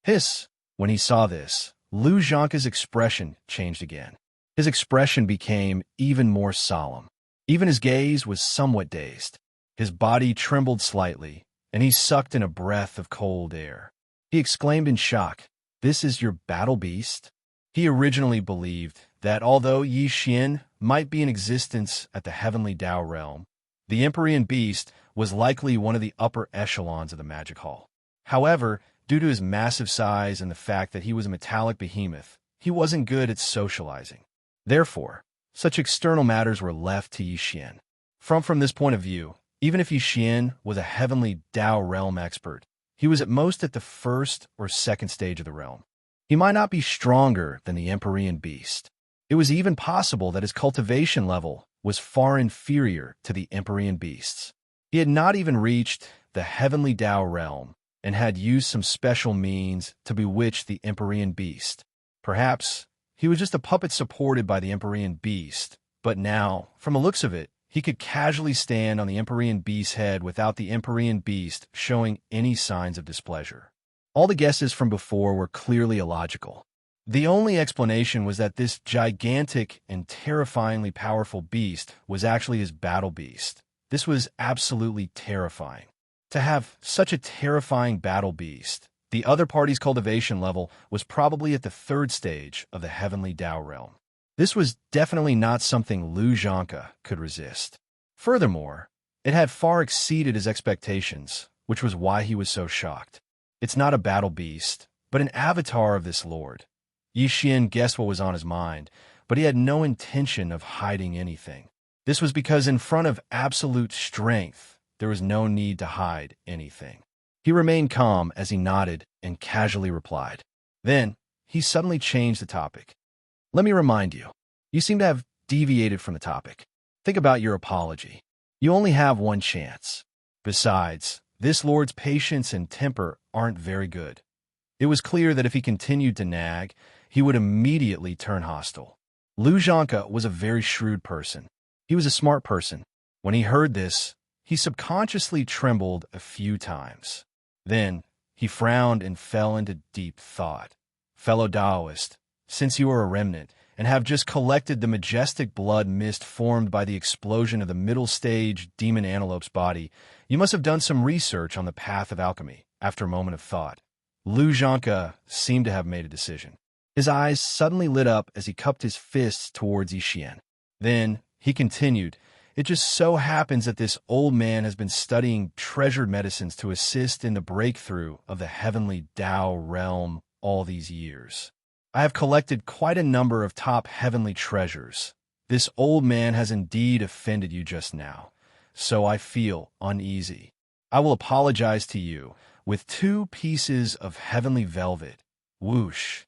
Hiss! When he saw this, Xianxia's expression changed again. His expression became even more solemn. Even his gaze was somewhat dazed. His body trembled slightly, and he sucked in a breath of cold air. He exclaimed in shock, "This is your battle beast?" He originally believed that although Yi Xian might be in existence at the heavenly Tao realm, the Empyrean beast was likely one of the upper echelons of the magic hall. However, due to his massive size and the fact that he was a metallic behemoth, he wasn't good at socializing. Therefore, such external matters were left to Yi Xian. From this point of view, even if Yi Xian was a heavenly Tao realm expert, he was at most at the first or second stage of the realm. He might not be stronger than the Empyrean beast. It was even possible that his cultivation level was far inferior to the Empyrean beast's. He had not even reached the heavenly Tao realm and had used some special means to bewitch the Empyrean beast. Perhaps he was just a puppet supported by the Empyrean beast, but now, from the looks of it, he could casually stand on the Empyrean beast's head without the Empyrean beast showing any signs of displeasure. All the guesses from before were clearly illogical. The only explanation was that this gigantic and terrifyingly powerful beast was actually his battle beast. This was absolutely terrifying. To have such a terrifying battle beast, the other party's cultivation level was probably at the third stage of the heavenly Tao realm. This was definitely not something Xianxia could resist. Furthermore, it had far exceeded his expectations, which was why he was so shocked. It's not a battle beast, but an avatar of this lord. Yi Xian guessed what was on his mind, but he had no intention of hiding anything. This was because in front of absolute strength, there was no need to hide anything. He remained calm as he nodded and casually replied. Then, he suddenly changed the topic. "Let me remind you, you seem to have deviated from the topic. Think about your apology. You only have one chance. Besides, this lord's patience and temper aren't very good." It was clear that if he continued to nag, he would immediately turn hostile. Xianxia was a very shrewd person. He was a smart person. When he heard this, he subconsciously trembled a few times. Then, he frowned and fell into deep thought. "Fellow Taoist, since you are a remnant and have just collected the majestic blood mist formed by the explosion of the middle stage demon antelope's body, you must have done some research on the path of alchemy." After a moment of thought, Xianxia seemed to have made a decision. His eyes suddenly lit up as he cupped his fists towards Yi Xian. Then, he continued, "It just so happens that this old man has been studying treasured medicines to assist in the breakthrough of the heavenly Tao realm all these years. I have collected quite a number of top heavenly treasures. This old man has indeed offended you just now, so I feel uneasy. I will apologize to you with 2 pieces of heavenly velvet." Whoosh!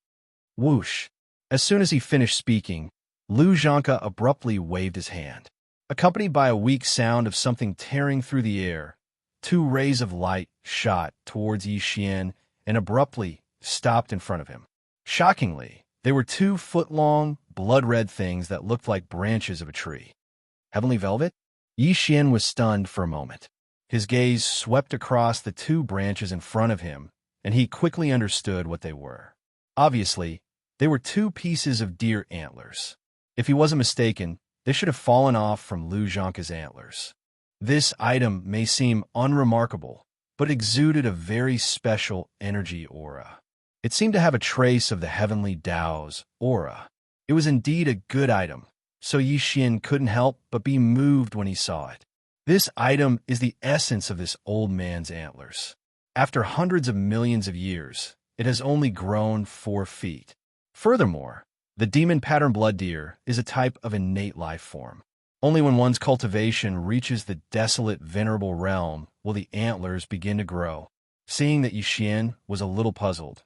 Whoosh! As soon as he finished speaking, Xianxia abruptly waved his hand. Accompanied by a weak sound of something tearing through the air, 2 rays of light shot towards Yi Xian and abruptly stopped in front of him. Shockingly, they were 2-foot-long, blood-red things that looked like branches of a tree. Heavenly velvet? Yi Xian was stunned for a moment. His gaze swept across the 2 branches in front of him, and he quickly understood what they were. Obviously, they were 2 pieces of deer antlers. If he wasn't mistaken, they should have fallen off from Lu Zhangke's antlers. This item may seem unremarkable, but exuded a very special energy aura. It seemed to have a trace of the heavenly Tao's aura. It was indeed a good item, so Yi Xian couldn't help but be moved when he saw it. This item is the essence of this old man's antlers. After hundreds of millions of years, it has only grown 4 feet. Furthermore, the demon pattern blood deer is a type of innate life form. Only when one's cultivation reaches the desolate venerable realm will the antlers begin to grow. Seeing that Yi Xian was a little puzzled,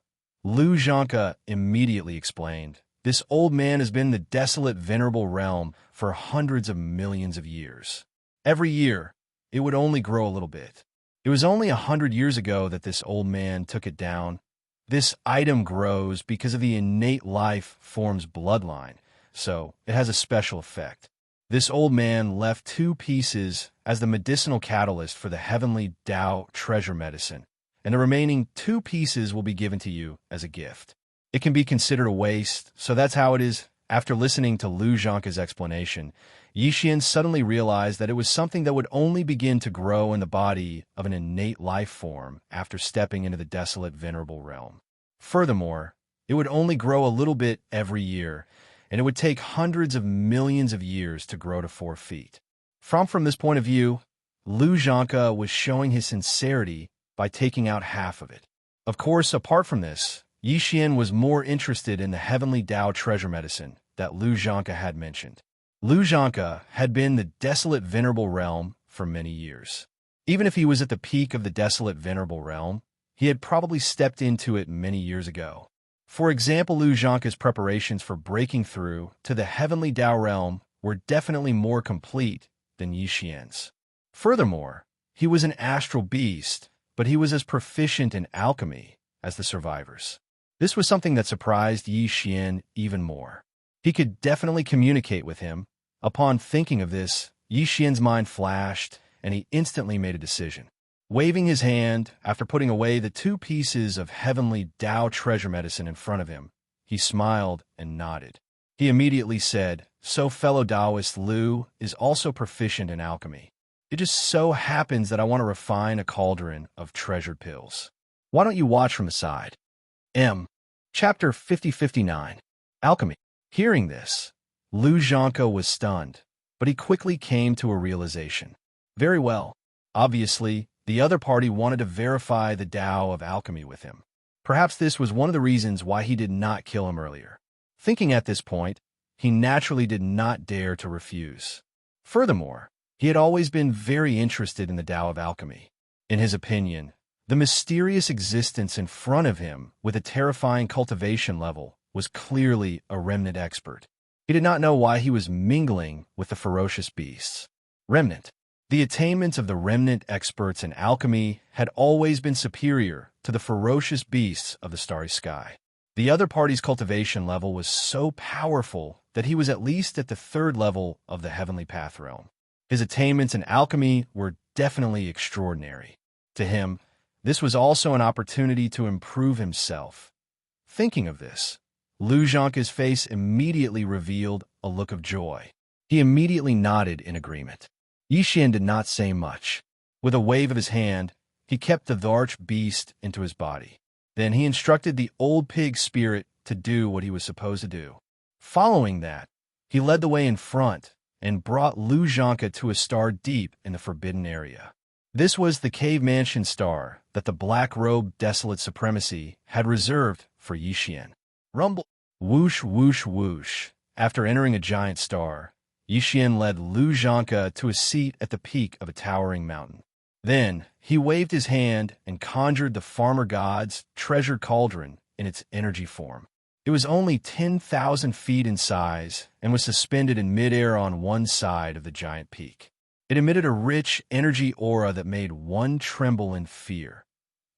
Lu Zhangke immediately explained, "This old man has been in the desolate venerable realm for hundreds of millions of years. Every year, it would only grow a little bit. It was only 100 years ago that this old man took it down. This item grows because of the innate life form's bloodline, so it has a special effect. This old man left 2 pieces as the medicinal catalyst for the heavenly Tao treasure medicine, and the remaining 2 pieces will be given to you as a gift. It can be considered a waste, so that's how it is." After listening to Lu Zhangke's explanation, Yi Xian suddenly realized that it was something that would only begin to grow in the body of an innate life form after stepping into the desolate venerable realm. Furthermore, it would only grow a little bit every year, and it would take hundreds of millions of years to grow to 4 feet. From this point of view, Lu Zhangke was showing his sincerity by taking out half of it. Of course, apart from this, Yi Xian was more interested in the heavenly Tao treasure medicine that Lu Zhangke had mentioned. Lu Zhangke had been in the desolate venerable realm for many years. Even if he was at the peak of the desolate venerable realm, he had probably stepped into it many years ago. For example, Lu Zhangke's preparations for breaking through to the heavenly Tao realm were definitely more complete than Yi Xian's. Furthermore, he was an astral beast, but he was as proficient in alchemy as the survivors. This was something that surprised Yi Xian even more. He could definitely communicate with him. Upon thinking of this, Yi Xian's mind flashed, and he instantly made a decision. Waving his hand, after putting away the 2 pieces of heavenly Tao treasure medicine in front of him, he smiled and nodded. He immediately said, "So fellow Taoist Lu is also proficient in alchemy. It just so happens that I want to refine a cauldron of treasured pills. Why don't you watch from the side?" Chapter 50-59. Alchemy. Hearing this, Lu Zhangke was stunned, but he quickly came to a realization. Very well. Obviously, the other party wanted to verify the Tao of alchemy with him. Perhaps this was one of the reasons why he did not kill him earlier. Thinking at this point, he naturally did not dare to refuse. Furthermore, he had always been very interested in the Tao of alchemy. In his opinion, the mysterious existence in front of him with a terrifying cultivation level was clearly a remnant expert. He did not know why he was mingling with the ferocious beasts. Remnant. The attainments of the remnant experts in alchemy had always been superior to the ferocious beasts of the starry sky. The other party's cultivation level was so powerful that he was at least at the 3rd level of the heavenly path realm. His attainments in alchemy were definitely extraordinary. To him, this was also an opportunity to improve himself. Thinking of this, Lu Zhangke's face immediately revealed a look of joy. He immediately nodded in agreement. Yi Xian did not say much. With a wave of his hand, he kept the arch beast into his body. Then he instructed the old pig spirit to do what he was supposed to do. Following that, he led the way in front and brought Lu Zhangke to a star deep in the forbidden area. This was the cave mansion star that the black-robed desolate supremacy had reserved for Yi Xian. Rumble. Whoosh, whoosh, whoosh. After entering a giant star, Yi Xian led Lu Zhangke to a seat at the peak of a towering mountain. Then, he waved his hand and conjured the farmer god's treasured cauldron in its energy form. It was only 10,000 feet in size and was suspended in midair on one side of the giant peak. It emitted a rich energy aura that made one tremble in fear.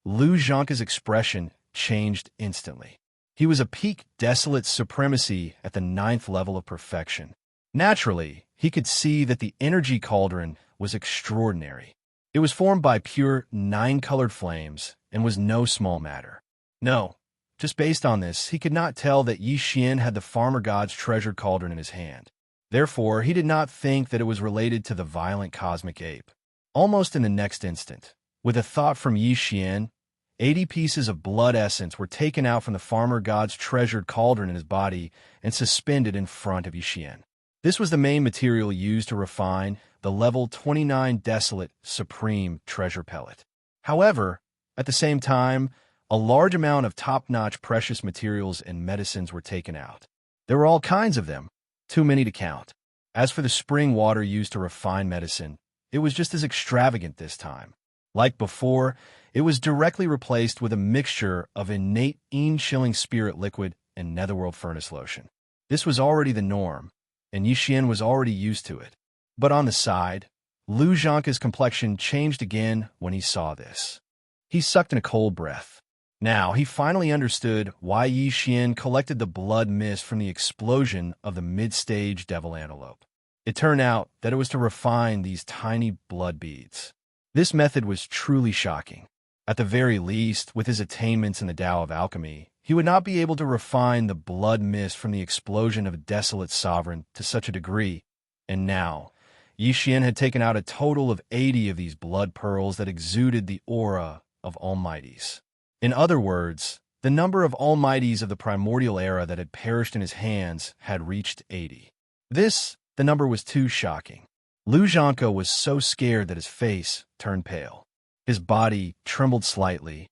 Lu Zhangke's expression changed instantly. He was a peak desolate supremacy at the 9th level of perfection. Naturally, he could see that the energy cauldron was extraordinary. It was formed by pure 9-colored flames and was no small matter. No, just based on this, he could not tell that Yi Xian had the farmer god's treasured cauldron in his hand. Therefore, he did not think that it was related to the violent cosmic ape. Almost in the next instant, with a thought from Yi Xian, 80 pieces of blood essence were taken out from the farmer god's treasured cauldron in his body and suspended in front of Yi Xian. This was the main material used to refine the level 29 desolate supreme treasure pellet. However, at the same time, a large amount of top-notch precious materials and medicines were taken out. There were all kinds of them, too many to count. As for the spring water used to refine medicine, it was just as extravagant this time. Like before, it was directly replaced with a mixture of innate Yin-chilling spirit liquid and netherworld furnace lotion. This was already the norm, and Yi Xian was already used to it. But on the side, Lu Zhangke's complexion changed again when he saw this. He sucked in a cold breath. Now, he finally understood why Yi Xian collected the blood mist from the explosion of the mid-stage devil antelope. It turned out that it was to refine these tiny blood beads. This method was truly shocking. At the very least, with his attainments in the Tao of alchemy, he would not be able to refine the blood mist from the explosion of a desolate sovereign to such a degree. And now, Yi Xian had taken out a total of 80 of these blood pearls that exuded the aura of almighties. In other words, the number of almighties of the primordial era that had perished in his hands had reached 80. The number was too shocking. Lu Zhangke was so scared that his face turned pale. His body trembled slightly,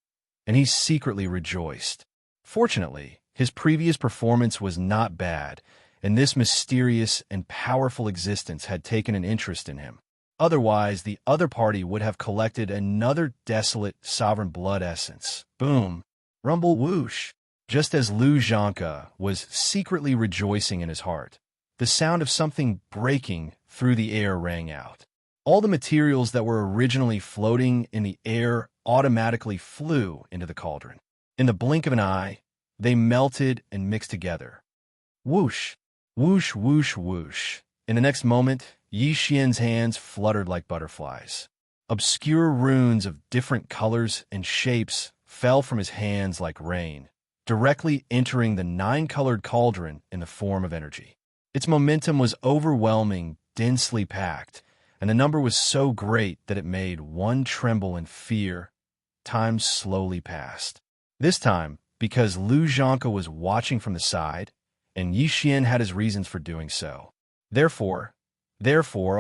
and he secretly rejoiced. Fortunately, his previous performance was not bad, and this mysterious and powerful existence had taken an interest in him. Otherwise, the other party would have collected another desolate sovereign blood essence. Boom! Rumble whoosh! Just as Lu Zhangke was secretly rejoicing in his heart, the sound of something breaking through the air rang out. All the materials that were originally floating in the air automatically flew into the cauldron. In the blink of an eye, they melted and mixed together. Whoosh! Whoosh, whoosh, whoosh. In the next moment, Yi Xian's hands fluttered like butterflies. Obscure runes of different colors and shapes fell from his hands like rain, directly entering the 9-colored cauldron in the form of energy. Its momentum was overwhelming, densely packed, and the number was so great that it made one tremble in fear. Time slowly passed. This time, because Lu Zhangke was watching from the side, and Yi Xian had his reasons for doing so. Therefore,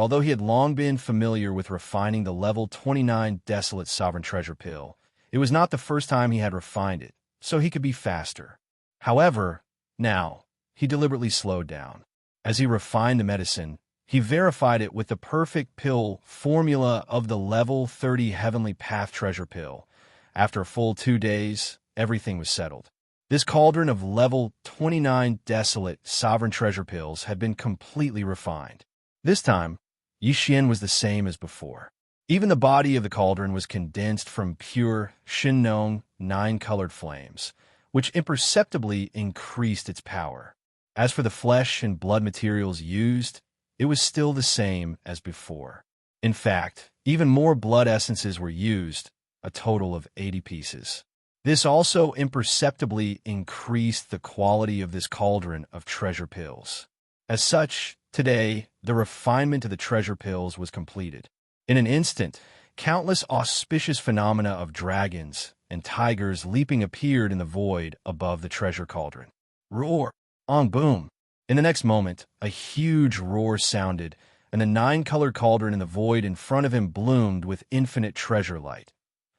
although he had long been familiar with refining the level 29 desolate sovereign treasure pill, it was not the first time he had refined it, so he could be faster. However, now, he deliberately slowed down. As he refined the medicine, he verified it with the perfect pill formula of the level 30 Heavenly Path treasure pill. After a full 2 days, everything was settled. This cauldron of level 29 desolate sovereign treasure pills had been completely refined. This time, Yi Xian was the same as before. Even the body of the cauldron was condensed from pure Xinnong 9-colored flames, which imperceptibly increased its power. As for the flesh and blood materials used, it was still the same as before. In fact, even more blood essences were used, a total of 80 pieces. This also imperceptibly increased the quality of this cauldron of treasure pills. As such, today, the refinement of the treasure pills was completed. In an instant, countless auspicious phenomena of dragons and tigers leaping appeared in the void above the treasure cauldron. Roar! On boom! In the next moment, a huge roar sounded, and the 9-colored cauldron in the void in front of him bloomed with infinite treasure light.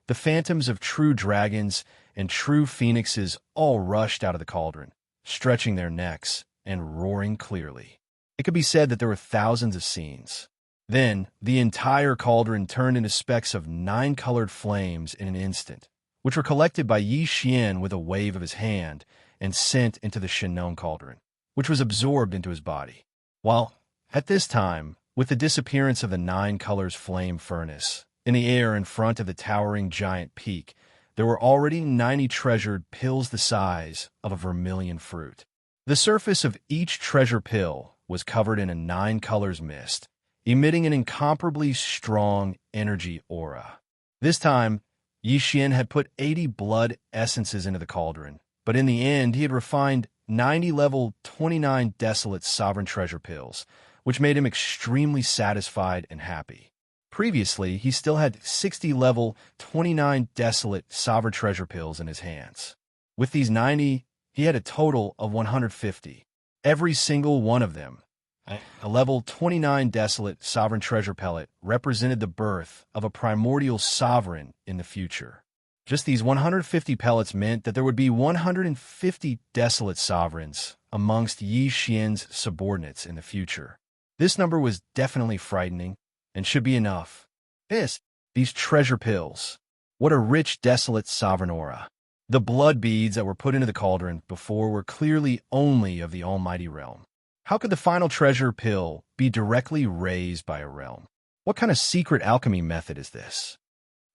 The phantoms of true dragons and true phoenixes all rushed out of the cauldron, stretching their necks and roaring clearly. It could be said that there were thousands of scenes. Then, the entire cauldron turned into specks of 9-colored flames in an instant, which were collected by Yi Xian with a wave of his hand and sent into the Xinnong cauldron, which was absorbed into his body. While, at this time, with the disappearance of the 9 colors flame furnace, in the air in front of the towering giant peak, there were already 90 treasured pills the size of a vermilion fruit. The surface of each treasure pill was covered in a 9 colors mist, emitting an incomparably strong energy aura. This time, Yixian had put 80 blood essences into the cauldron, but in the end he had refined 90 level 29 desolate sovereign treasure pills, which made him extremely satisfied and happy. Previously, he still had 60 level 29 desolate sovereign treasure pills in his hands. With these 90, he had a total of 150. Every single one of them, a level 29 desolate sovereign treasure pellet, represented the birth of a primordial sovereign in the future. Just these 150 pellets meant that there would be 150 desolate sovereigns amongst Yi Xian's subordinates in the future. This number was definitely frightening and should be enough. These treasure pills. What a rich desolate sovereign aura. The blood beads that were put into the cauldron before were clearly only of the almighty realm. How could the final treasure pill be directly raised by a realm? What kind of secret alchemy method is this?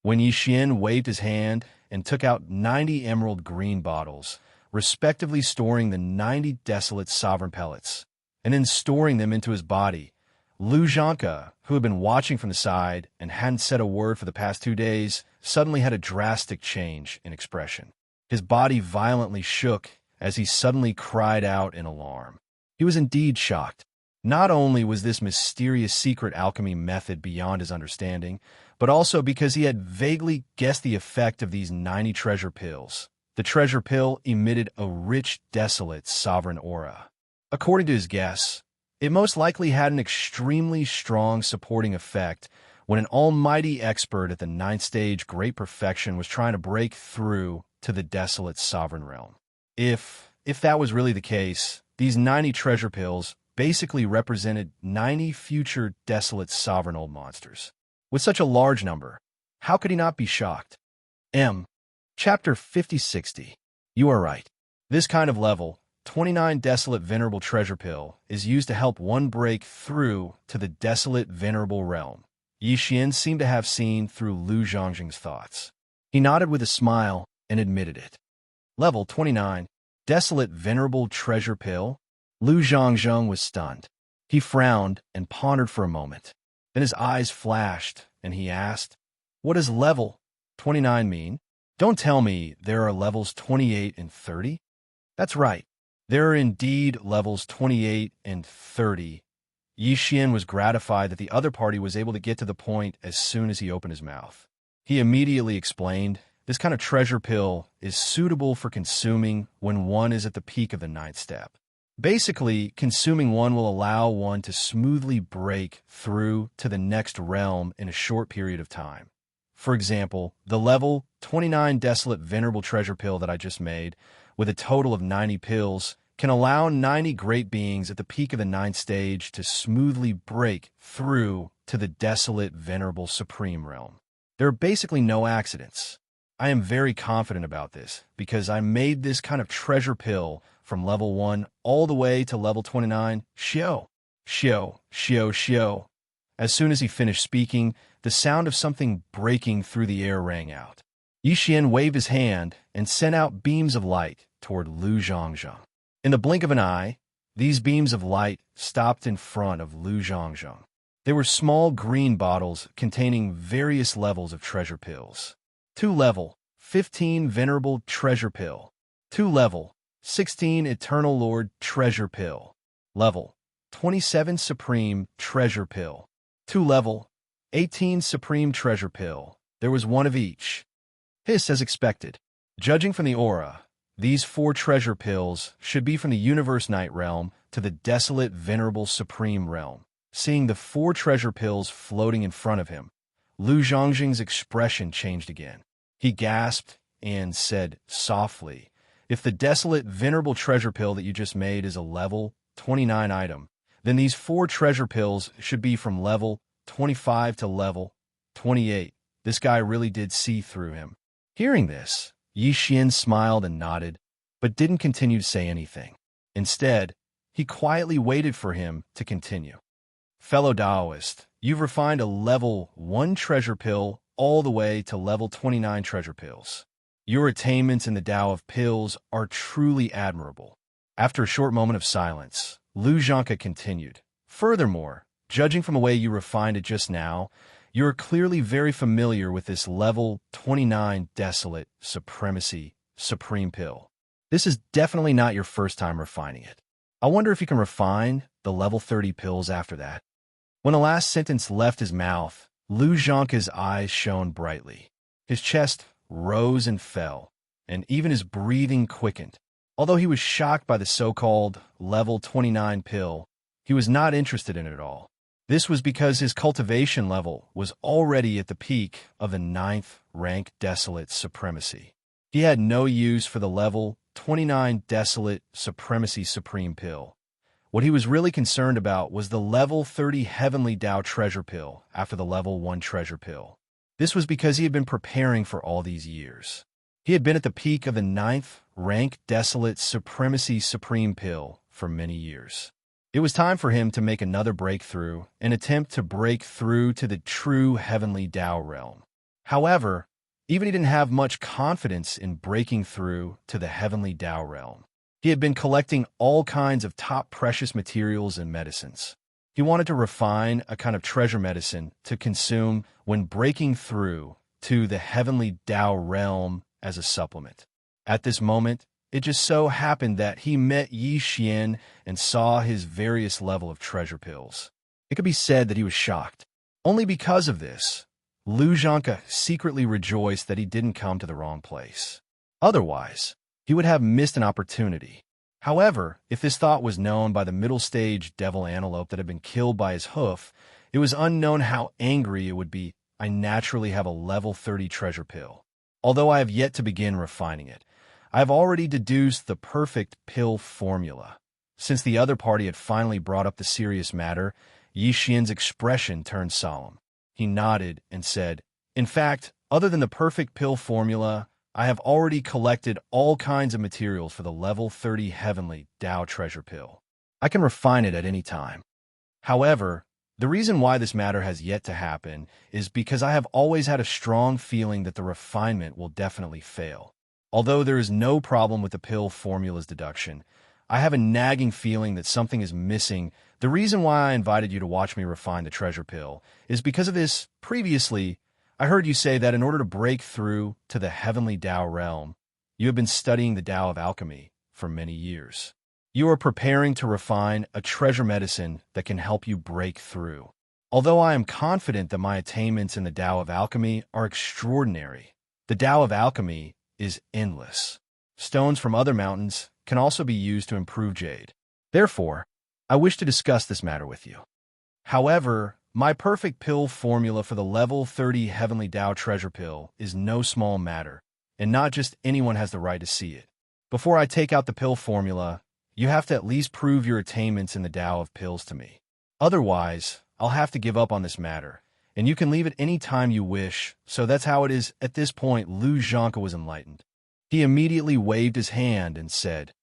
When Yixian waved his hand and took out 90 emerald green bottles, respectively storing the 90 desolate sovereign pellets, and then storing them into his body, Xianxia, who had been watching from the side and hadn't said a word for the past 2 days, suddenly had a drastic change in expression. His body violently shook as he suddenly cried out in alarm. He was indeed shocked. Not only was this mysterious secret alchemy method beyond his understanding, but also because he had vaguely guessed the effect of these 90 treasure pills. The treasure pill emitted a rich, desolate, sovereign aura. According to his guess, it most likely had an extremely strong supporting effect when an almighty expert at the 9th stage Great Perfection was trying to break through to the desolate sovereign realm. If that was really the case, these 90 treasure pills basically represented 90 future desolate sovereign old monsters. With such a large number, how could he not be shocked? Chapter 5060. You are right. This kind of level, 29 desolate venerable treasure pill, is used to help one break through to the desolate venerable realm. Yixian seemed to have seen through Xianxia's thoughts. He nodded with a smile and admitted it. Level 29, desolate venerable treasure pill? Xianxia was stunned. He frowned and pondered for a moment. Then his eyes flashed, and he asked, "What does level 29 mean? Don't tell me there are levels 28 and 30? That's right. There are indeed levels 28 and 30. Yixian was gratified that the other party was able to get to the point as soon as he opened his mouth. He immediately explained, this kind of treasure pill is suitable for consuming when one is at the peak of the 9th step. Basically, consuming one will allow one to smoothly break through to the next realm in a short period of time. For example, the level 29 desolate venerable treasure pill that I just made, with a total of 90 pills, can allow 90 great beings at the peak of the 9th stage to smoothly break through to the desolate venerable supreme realm. There are basically no accidents. I am very confident about this because I made this kind of treasure pill from level 1 all the way to level 29. Xiao. As soon as he finished speaking, the sound of something breaking through the air rang out. Yixian waved his hand and sent out beams of light toward Xianxia. In the blink of an eye, these beams of light stopped in front of Xianxia. They were small green bottles containing various levels of treasure pills. 2 level 15 venerable treasure pill. 2 level 16 eternal lord treasure pill. Level 27 supreme treasure pill. 2 level 18 supreme treasure pill. There was one of each. Hiss as expected. Judging from the aura, these 4 treasure pills should be from the universe night realm to the desolate venerable supreme realm. Seeing the 4 treasure pills floating in front of him, Xianxia's expression changed again. He gasped and said softly, "If the desolate venerable treasure pill that you just made is a level 29 item, then these 4 treasure pills should be from level 25 to level 28. This guy really did see through him." Hearing this, Yixian smiled and nodded, but didn't continue to say anything. Instead, he quietly waited for him to continue. "Fellow Taoist, you've refined a level 1 treasure pill all the way to level 29 treasure pills. Your attainments in the Tao of Pills are truly admirable." After a short moment of silence, Xianxia continued, "Furthermore, judging from the way you refined it just now, you are clearly very familiar with this level 29 Desolate Supremacy Supreme Pill. This is definitely not your first time refining it. I wonder if you can refine the level 30 pills after that." When the last sentence left his mouth, Xianxia's eyes shone brightly. His chest rose and fell, and even his breathing quickened. Although he was shocked by the so-called level 29 pill, he was not interested in it at all. This was because his cultivation level was already at the peak of the 9th rank Desolate Supremacy. He had no use for the level 29 Desolate Supremacy Supreme Pill. What he was really concerned about was the level 30 Heavenly Tao Treasure Pill after the level 1 Treasure Pill. This was because he had been preparing for all these years. He had been at the peak of the 9th rank Desolate Supremacy Supreme Pill for many years. It was time for him to make another breakthrough, an attempt to break through to the true Heavenly Tao realm. However, even he didn't have much confidence in breaking through to the Heavenly Tao realm. He had been collecting all kinds of top precious materials and medicines. He wanted to refine a kind of treasure medicine to consume when breaking through to the Heavenly Tao realm as a supplement. At this moment, it just so happened that he met Xian and saw his various level of treasure pills. It could be said that he was shocked. Only because of this, Xianxia secretly rejoiced that he didn't come to the wrong place. Otherwise, he would have missed an opportunity. However, if this thought was known by the middle-stage devil antelope that had been killed by his hoof, it was unknown how angry it would be. I naturally have a level 30 treasure pill. Although I have yet to begin refining it, I have already deduced the perfect pill formula. Since the other party had finally brought up the serious matter, Xian's expression turned solemn. He nodded and said, "In fact, other than the perfect pill formula, I have already collected all kinds of materials for the level 30 Heavenly Tao Treasure Pill. I can refine it at any time. However, the reason why this matter has yet to happen is because I have always had a strong feeling that the refinement will definitely fail. Although there is no problem with the pill formula's deduction, I have a nagging feeling that something is missing. The reason why I invited you to watch me refine the treasure pill is because of this. Previously, I heard you say that in order to break through to the Heavenly Tao realm, you have been studying the Tao of alchemy for many years. You are preparing to refine a treasure medicine that can help you break through. Although I am confident that my attainments in the Tao of alchemy are extraordinary, the Tao of alchemy is endless. Stones from other mountains can also be used to improve jade. Therefore, I wish to discuss this matter with you. However, my perfect pill formula for the level 30 Heavenly Tao Treasure Pill is no small matter, and not just anyone has the right to see it. Before I take out the pill formula, you have to at least prove your attainments in the Tao of Pills to me. Otherwise, I'll have to give up on this matter, and you can leave it any time you wish. So that's how it is. At this point, Xianxia was enlightened. He immediately waved his hand and said,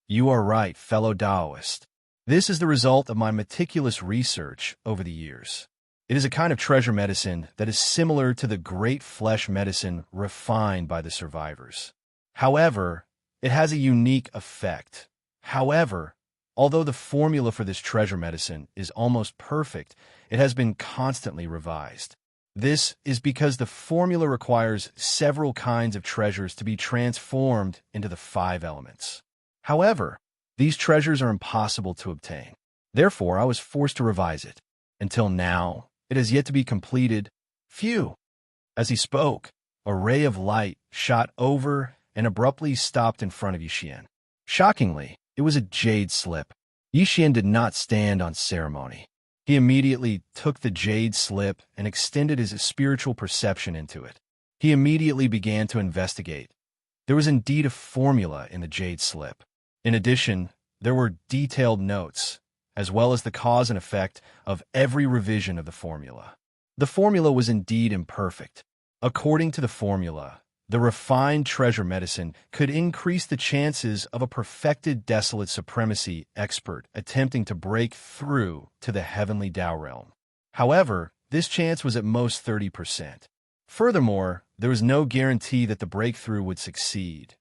"You are right, fellow Taoist. This is the result of my meticulous research over the years. It is a kind of treasure medicine that is similar to the great flesh medicine refined by the survivors. However, it has a unique effect. However, although the formula for this treasure medicine is almost perfect, it has been constantly revised. This is because the formula requires several kinds of treasures to be transformed into the 5 elements. However, these treasures are impossible to obtain. Therefore, I was forced to revise it. Until now, it has yet to be completed. Phew!" As he spoke, a ray of light shot over and abruptly stopped in front of Xian. Shockingly, it was a jade slip. Xian did not stand on ceremony. He immediately took the jade slip and extended his spiritual perception into it. He immediately began to investigate. There was indeed a formula in the jade slip. In addition, there were detailed notes, as well as the cause and effect of every revision of the formula. The formula was indeed imperfect. According to the formula, the refined treasure medicine could increase the chances of a perfected desolate supremacy expert attempting to break through to the Heavenly Tao realm. However, this chance was at most 30%. Furthermore, there was no guarantee that the breakthrough would succeed.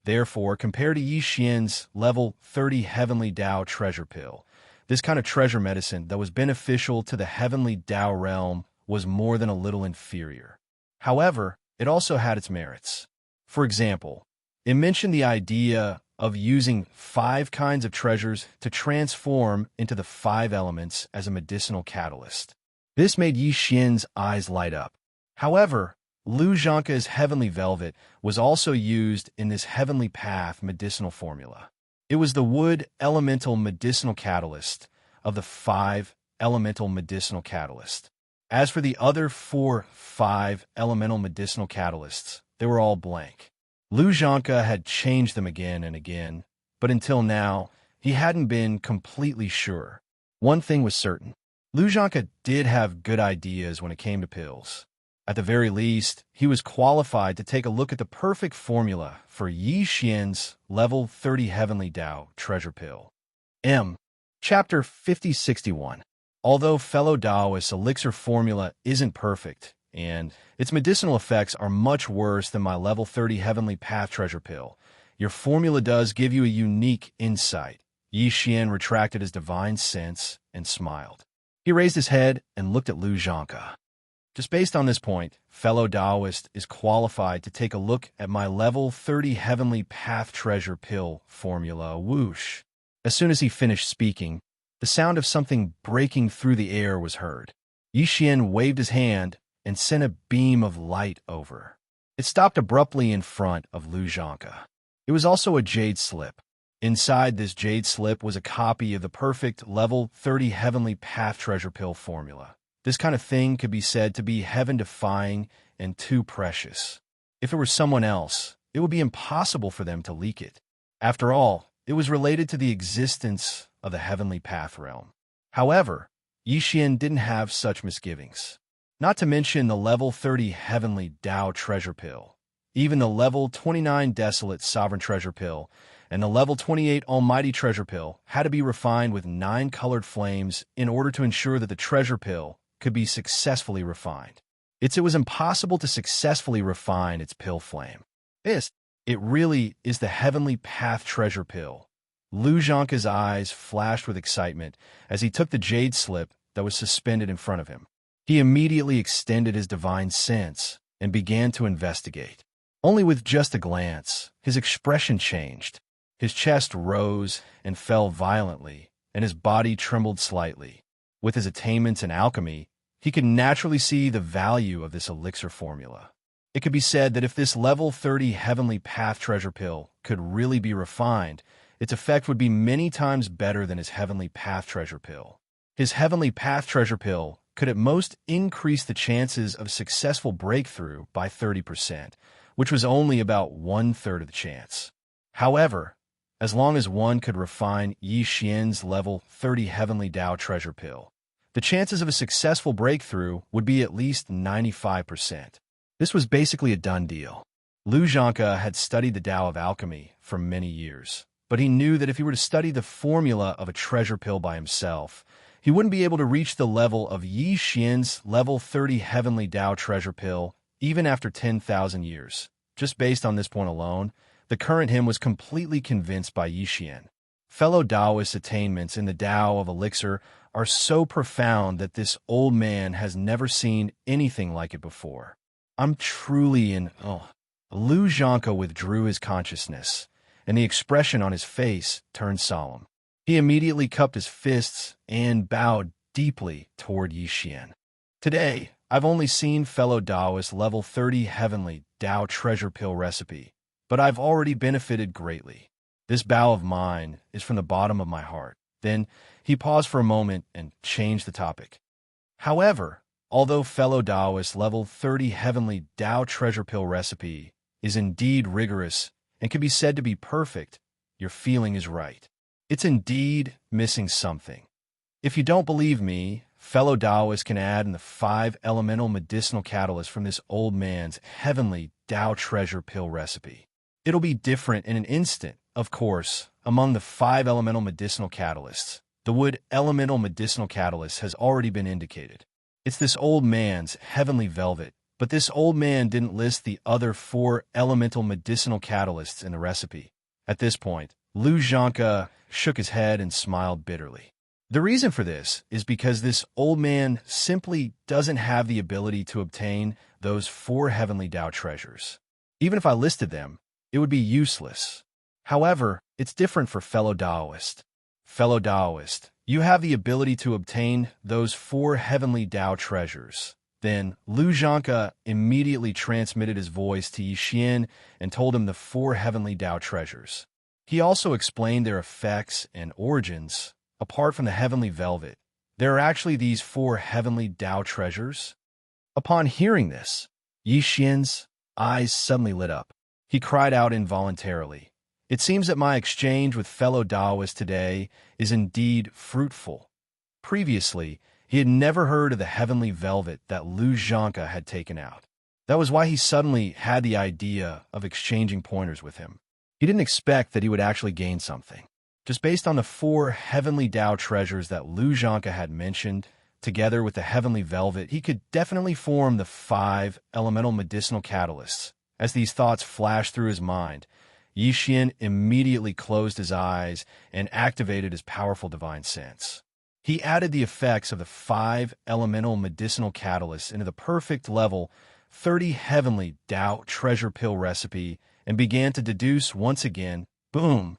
Therefore, compared to Yi Xian's level 30 Heavenly Dao treasure pill, this kind of treasure medicine that was beneficial to the Heavenly Dao realm was more than a little inferior. However, it also had its merits. For example, it mentioned the idea of using 5 kinds of treasures to transform into the 5 elements as a medicinal catalyst. This made Yi Xian's eyes light up. However, Lu Xianxia's heavenly velvet was also used in this heavenly path medicinal formula. It was the wood elemental medicinal catalyst of the 5 elemental medicinal catalysts. As for the other 5 elemental medicinal catalysts, they were all blank. Lu Xianxia had changed them again and again, but until now, he hadn't been completely sure. One thing was certain. Lu Xianxia did have good ideas when it came to pills. At the very least, he was qualified to take a look at the perfect formula for Yi Xian's level 30 Heavenly Dao treasure pill. Chapter 5061. Although fellow Daoist elixir formula isn't perfect, and its medicinal effects are much worse than my level 30 Heavenly Path treasure pill, your formula does give you a unique insight. Yi Xian retracted his divine sense and smiled. He raised his head and looked at Lu Xianxia. Just based on this point, fellow Daoist is qualified to take a look at my level 30 Heavenly Path treasure pill formula. Whoosh. As soon as he finished speaking, the sound of something breaking through the air was heard. Yi Xian waved his hand and sent a beam of light over. It stopped abruptly in front of Lu Xianxia. It was also a jade slip. Inside this jade slip was a copy of the perfect level 30 Heavenly Path treasure pill formula. This kind of thing could be said to be heaven-defying and too precious. If it were someone else, it would be impossible for them to leak it. After all, it was related to the existence of the Heavenly Path realm. However, Yi Xian didn't have such misgivings. Not to mention the level 30 Heavenly Dao treasure pill. Even the level 29 Desolate Sovereign treasure pill and the level 28 Almighty treasure pill had to be refined with 9 colored flames in order to ensure that the treasure pill could be successfully refined. It was impossible to successfully refine its pill flame. It really is the Heavenly Path treasure pill. Lu Xianxia's eyes flashed with excitement as he took the jade slip that was suspended in front of him. He immediately extended his divine sense and began to investigate. Only with just a glance, his expression changed. His chest rose and fell violently, and his body trembled slightly. With his attainments in alchemy, he could naturally see the value of this elixir formula. It could be said that if this level 30 Heavenly Path treasure pill could really be refined, its effect would be many times better than his Heavenly Path treasure pill. His Heavenly Path treasure pill could at most increase the chances of a successful breakthrough by 30%, which was only about 1/3 of the chance. However, as long as one could refine Yi Xian's level 30 Heavenly Dao treasure pill, the chances of a successful breakthrough would be at least 95%. This was basically a done deal. Lu Xianxia had studied the Tao of alchemy for many years, but he knew that if he were to study the formula of a treasure pill by himself, he wouldn't be able to reach the level of Yi Xian's level 30 Heavenly Dao treasure pill even after 10,000 years. Just based on this point alone, the current him was completely convinced by Yi Xian. Fellow Daoist attainments in the Tao of elixir are so profound that this old man has never seen anything like it before. I'm truly in awe. Lu Xianxia withdrew his consciousness, and the expression on his face turned solemn. He immediately cupped his fists and bowed deeply toward Yi Xian. Today, I've only seen fellow Daoist level 30 Heavenly Dao treasure pill recipe, but I've already benefited greatly. This bow of mine is from the bottom of my heart. Then he paused for a moment and changed the topic. However, although fellow Daoist level 30 Heavenly Dao treasure pill recipe is indeed rigorous and can be said to be perfect, your feeling is right. It's indeed missing something. If you don't believe me, fellow Daoists can add in the 5 elemental medicinal catalysts from this old man's Heavenly Dao treasure pill recipe. It'll be different in an instant, of course. Among the 5 elemental medicinal catalysts, the wood elemental medicinal catalyst has already been indicated. It's this old man's heavenly velvet, But this old man didn't list the other 4 elemental medicinal catalysts in the recipe. At this point, Xianxia shook his head and smiled bitterly. The reason for this is because this old man simply doesn't have the ability to obtain those 4 heavenly Tao treasures. Even if I listed them, it would be useless. However, it's different for fellow Taoist. Fellow Taoist, you have the ability to obtain those 4 heavenly Tao treasures. Then, Xianxia immediately transmitted his voice to Yixian and told him the 4 heavenly Tao treasures. He also explained their effects and origins. Apart from the heavenly velvet, there are actually these 4 heavenly Tao treasures. Upon hearing this, Yixian's eyes suddenly lit up. He cried out involuntarily, "It seems that my exchange with fellow Taoists today is indeed fruitful." Previously, he had never heard of the heavenly velvet that Xianxia had taken out. That was why he suddenly had the idea of exchanging pointers with him. He didn't expect that he would actually gain something. Just based on the 4 heavenly Tao treasures that Xianxia had mentioned, together with the heavenly velvet, he could definitely form the 5 elemental medicinal catalysts. As these thoughts flashed through his mind, Yixian immediately closed his eyes and activated his powerful divine sense. He added the effects of the 5 elemental medicinal catalysts into the perfect level 30 heavenly Tao treasure pill recipe and began to deduce once again, boom.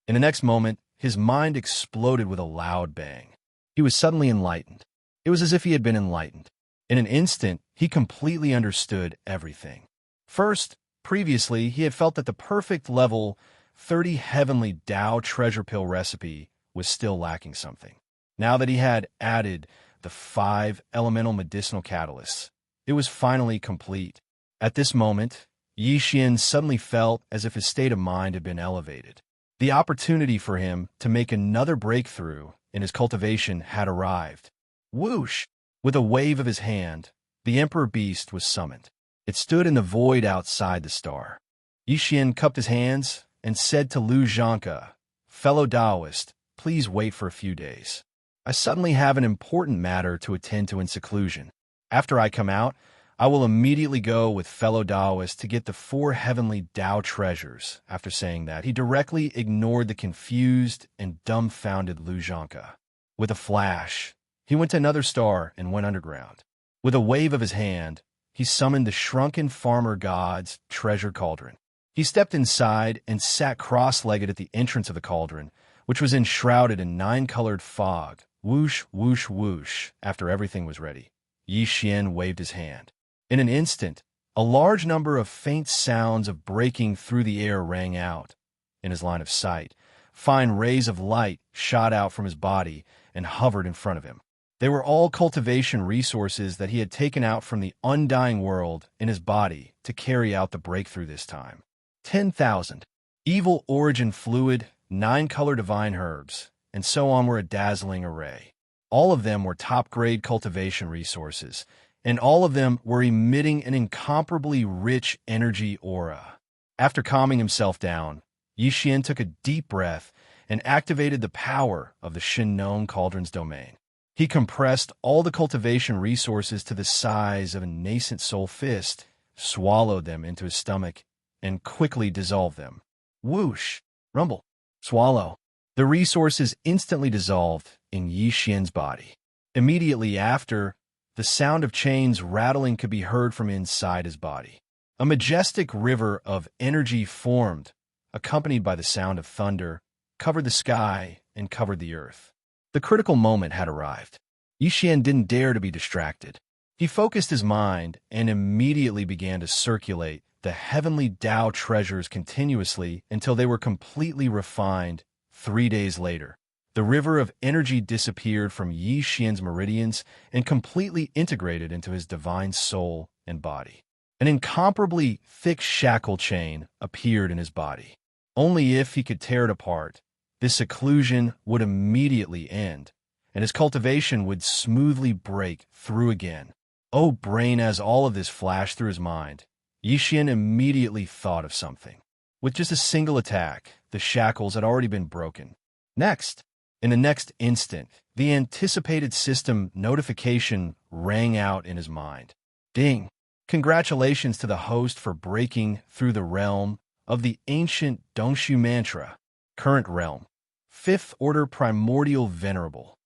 In the next moment, his mind exploded with a loud bang. He was suddenly enlightened. It was as if he had been enlightened. In an instant, he completely understood everything. First, previously, he had felt that the perfect level 30 heavenly Tao treasure pill recipe was still lacking something. Now that he had added the 5 elemental medicinal catalysts, it was finally complete. At this moment, Yixian suddenly felt as if his state of mind had been elevated. The opportunity for him to make another breakthrough in his cultivation had arrived. Whoosh! With a wave of his hand, the Emperor Beast was summoned. It stood in the void outside the star. Yixian cupped his hands and said to Xianxia, "Fellow Taoist, please wait for a few days. I suddenly have an important matter to attend to in seclusion. After I come out, I will immediately go with fellow Taoists to get the 4 heavenly Tao treasures." After saying that, he directly ignored the confused and dumbfounded Xianxia. With a flash, he went to another star and went underground. With a wave of his hand, he summoned the shrunken farmer god's treasure cauldron. He stepped inside and sat cross-legged at the entrance of the cauldron, which was enshrouded in 9-colored fog. Whoosh, whoosh, whoosh. After everything was ready, Yixian waved his hand. In an instant, a large number of faint sounds of breaking through the air rang out. In his line of sight, fine rays of light shot out from his body and hovered in front of him. They were all cultivation resources that he had taken out from the undying world in his body to carry out the breakthrough this time. 10,000. Evil origin fluid, 9-color divine herbs, and so on were a dazzling array. All of them were top-grade cultivation resources, and all of them were emitting an incomparably rich energy aura. After calming himself down, Yixian took a deep breath and activated the power of the Shinnon Cauldron's domain. He compressed all the cultivation resources to the size of a nascent soul fist, swallowed them into his stomach, and quickly dissolved them. Whoosh! Rumble! Swallow! The resources instantly dissolved in Yixian's body. Immediately after, the sound of chains rattling could be heard from inside his body. A majestic river of energy formed, accompanied by the sound of thunder, covered the sky and covered the earth. The critical moment had arrived. Yixian didn't dare to be distracted. He focused his mind and immediately began to circulate the heavenly Tao treasures continuously until they were completely refined. 3 days later, the river of energy disappeared from Yixian's meridians and completely integrated into his divine soul and body. An incomparably thick shackle chain appeared in his body. Only if he could tear it apart, this seclusion would immediately end, and his cultivation would smoothly break through again. Oh, brain! As all of this flashed through his mind, Yixian immediately thought of something. With just a single attack, the shackles had already been broken. Next, in the next instant, the anticipated system notification rang out in his mind. Ding! Congratulations to the host for breaking through the realm of the ancient Dongshu mantra. Current realm. Fifth Order Primordial Venerable.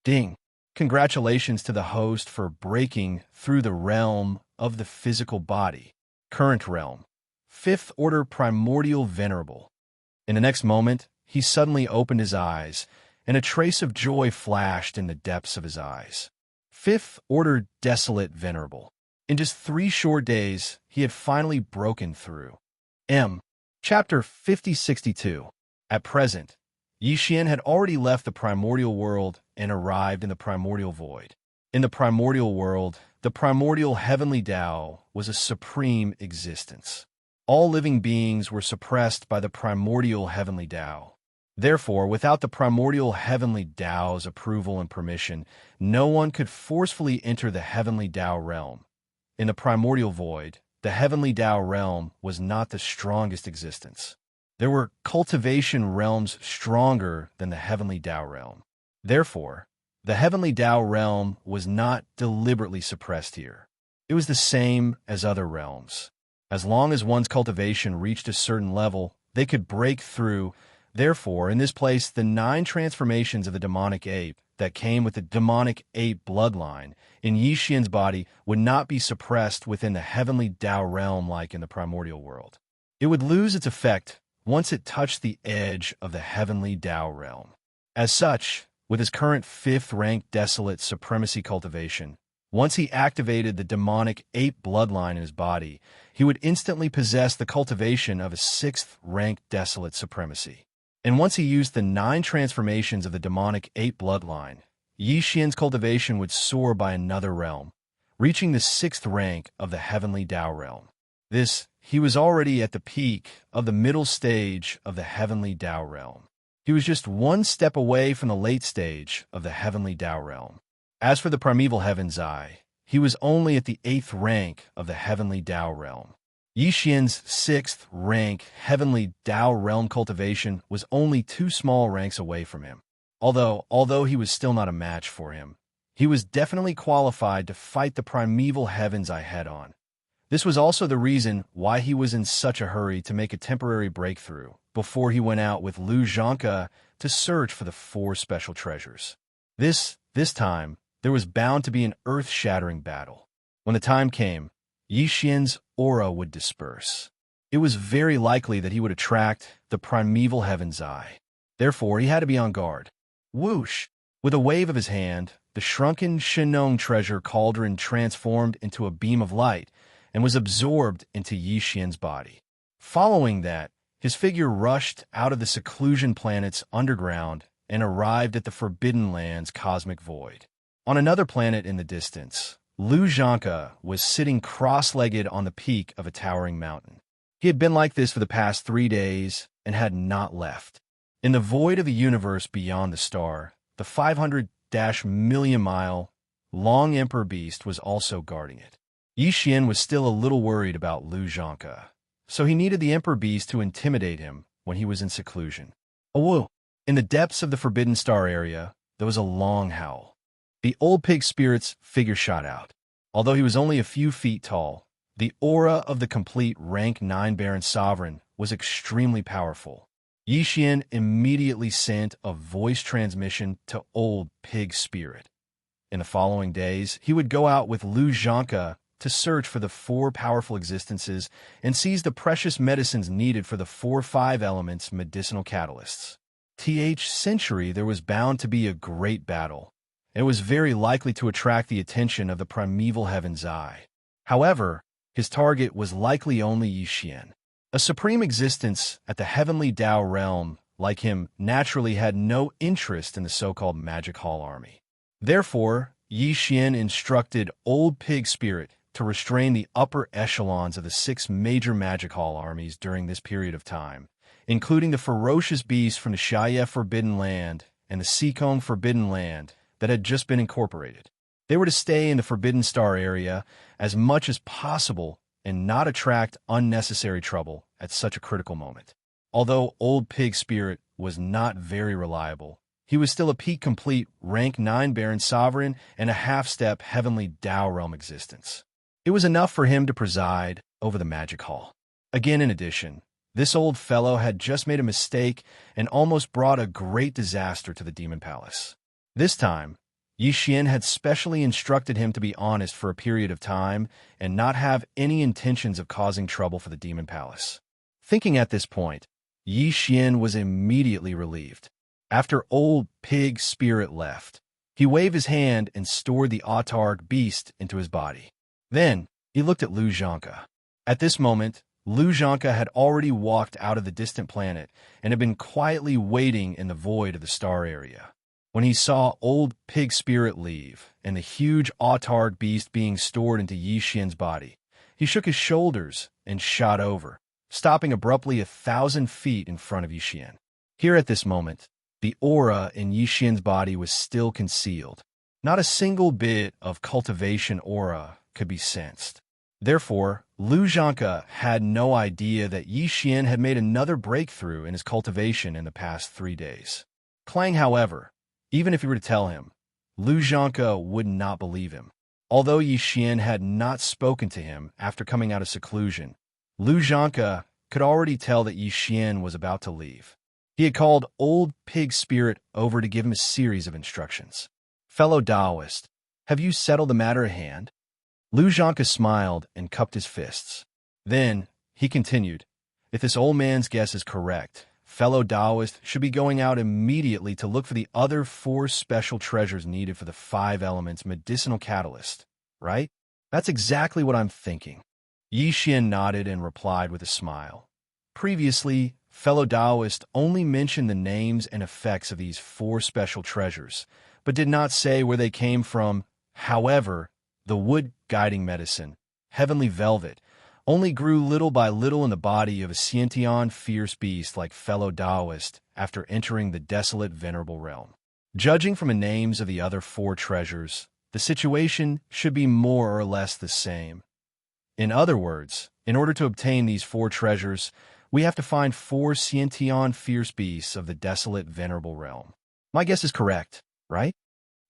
Ding. Congratulations to the host for breaking through the realm of the physical body. Current realm. Fifth Order Primordial Venerable. In the next moment, he suddenly opened his eyes, and a trace of joy flashed in the depths of his eyes. Fifth Order Desolate Venerable. In just 3 short days, he had finally broken through. Chapter 5062. At present, Yixian had already left the primordial world and arrived in the primordial void. In the primordial world, the primordial heavenly Tao was a supreme existence. All living beings were suppressed by the primordial heavenly Tao. Therefore, without the primordial heavenly Tao's approval and permission, no one could forcefully enter the heavenly Tao realm. In the primordial void, the heavenly Tao realm was not the strongest existence. There were cultivation realms stronger than the heavenly Tao realm. Therefore, the heavenly Tao realm was not deliberately suppressed here. It was the same as other realms. As long as one's cultivation reached a certain level, they could break through. Therefore, in this place, the 9 transformations of the demonic ape that came with the demonic ape bloodline in Yixian's body would not be suppressed within the heavenly Tao realm like in the primordial world. It would lose its effect once it touched the edge of the heavenly Tao realm. As such, with his current 5th rank desolate supremacy cultivation, once he activated the demonic ape bloodline in his body, he would instantly possess the cultivation of a 6th rank desolate supremacy. And once he used the 9 transformations of the demonic ape bloodline, Yixian's cultivation would soar by another realm, reaching the 6th rank of the heavenly Tao realm. He was already at the peak of the middle stage of the heavenly Tao realm. He was just 1 step away from the late stage of the heavenly Tao realm. As for the primeval heaven's eye, he was only at the 8th rank of the heavenly Tao realm. Yixian's 6th rank heavenly Tao realm cultivation was only 2 small ranks away from him. Although he was still not a match for him, he was definitely qualified to fight the primeval heaven's eye head-on. This was also the reason why he was in such a hurry to make a temporary breakthrough before he went out with Xianxia to search for the 4 special treasures. This time, there was bound to be an earth-shattering battle. When the time came, Yixian's aura would disperse. It was very likely that he would attract the primeval heaven's eye. Therefore, he had to be on guard. Whoosh! With a wave of his hand, the shrunken Shenong treasure cauldron transformed into a beam of light and was absorbed into Yixian's body. Following that, his figure rushed out of the seclusion planet's underground and arrived at the Forbidden Land's cosmic void. On another planet in the distance, Xianxia was sitting cross-legged on the peak of a towering mountain. He had been like this for the past 3 days and had not left. In the void of the universe beyond the star, the 500-million-mile long Emperor Beast was also guarding it. Yixian was still a little worried about Xianxia, so he needed the Emperor Beast to intimidate him when he was in seclusion. Awoo! In the depths of the Forbidden Star area, there was a long howl. The old pig spirit's figure shot out. Although he was only a few feet tall, the aura of the complete rank 9 Baron Sovereign was extremely powerful. Yixian immediately sent a voice transmission to old pig spirit. In the following days, he would go out with Xianxia to search for the 4 powerful existences and seize the precious medicines needed for the 4-5 elements medicinal catalysts. Century, there was bound to be a great battle. It was very likely to attract the attention of the primeval heaven's eye. However, his target was likely only Yixian. A supreme existence at the heavenly Tao realm, like him, naturally had no interest in the so-called Magic Hall army. Therefore, Yixian instructed Old Pig Spirit to restrain the upper echelons of the 6 major Magic Hall armies during this period of time, including the ferocious beasts from the Xianxia Forbidden Land and the Xikong Forbidden Land that had just been incorporated. They were to stay in the Forbidden Star area as much as possible and not attract unnecessary trouble at such a critical moment. Although Old Pig Spirit was not very reliable, he was still a peak-complete rank 9 Baron Sovereign and a half-step heavenly Tao realm existence. It was enough for him to preside over the magic hall. Again, in addition, this old fellow had just made a mistake and almost brought a great disaster to the demon palace. This time, Yi Xian had specially instructed him to be honest for a period of time and not have any intentions of causing trouble for the demon palace. Thinking at this point, Yi Xian was immediately relieved. After old pig spirit left, he waved his hand and stored the autarch beast into his body. Then, he looked at Lu Xianxia. At this moment, Lu Xianxia had already walked out of the distant planet and had been quietly waiting in the void of the star area. When he saw old pig spirit leave and the huge autarch beast being stored into Yi Xian's body, he shook his shoulders and shot over, stopping abruptly 1,000 feet in front of Yi Xian. Here at this moment, the aura in Yi Xian's body was still concealed. Not a single bit of cultivation aura could be sensed. Therefore, Lu Xianxia had no idea that Yi Xian had made another breakthrough in his cultivation in the past 3 days. Clang, however, even if he were to tell him, Lu Xianxia would not believe him. Although Yi Xian had not spoken to him after coming out of seclusion, Lu Xianxia could already tell that Yi Xian was about to leave. He had called old pig spirit over to give him a series of instructions. "Fellow Taoist, have you settled the matter at hand?" Lu Xianxia smiled and cupped his fists. Then, he continued, "If this old man's guess is correct, fellow Taoist should be going out immediately to look for the other 4 special treasures needed for the 5 elements medicinal catalyst, right?" "That's exactly what I'm thinking." Yi Xian nodded and replied with a smile. Previously, fellow Taoist only mentioned the names and effects of these 4 special treasures, but did not say where they came from. However, the wood-guiding medicine, heavenly velvet, only grew little by little in the body of a Xiantian fierce beast like fellow Taoist after entering the desolate venerable realm. Judging from the names of the other 4 treasures, the situation should be more or less the same. In other words, in order to obtain these 4 treasures, we have to find 4 Xiantian fierce beasts of the desolate venerable realm. My guess is correct, right?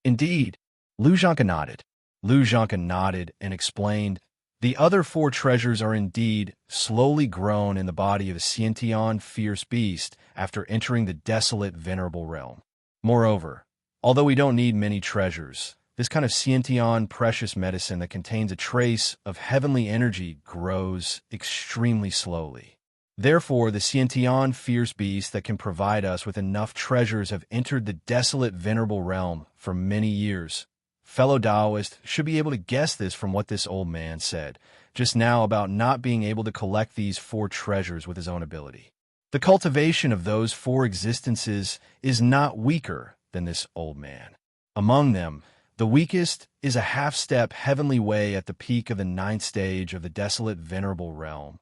Indeed. Lu Xianxia nodded. Lu Xianxia nodded and explained, "The other 4 treasures are indeed slowly grown in the body of a Xiantian fierce beast after entering the desolate venerable realm. Moreover, although we don't need many treasures, this kind of Xiantian precious medicine that contains a trace of heavenly energy grows extremely slowly. Therefore, the Xiantian fierce beasts that can provide us with enough treasures have entered the desolate venerable realm for many years. Fellow Taoist should be able to guess this from what this old man said just now about not being able to collect these 4 treasures with his own ability. The cultivation of those 4 existences is not weaker than this old man. Among them, the weakest is a half-step heavenly way at the peak of the 9th stage of the desolate venerable realm.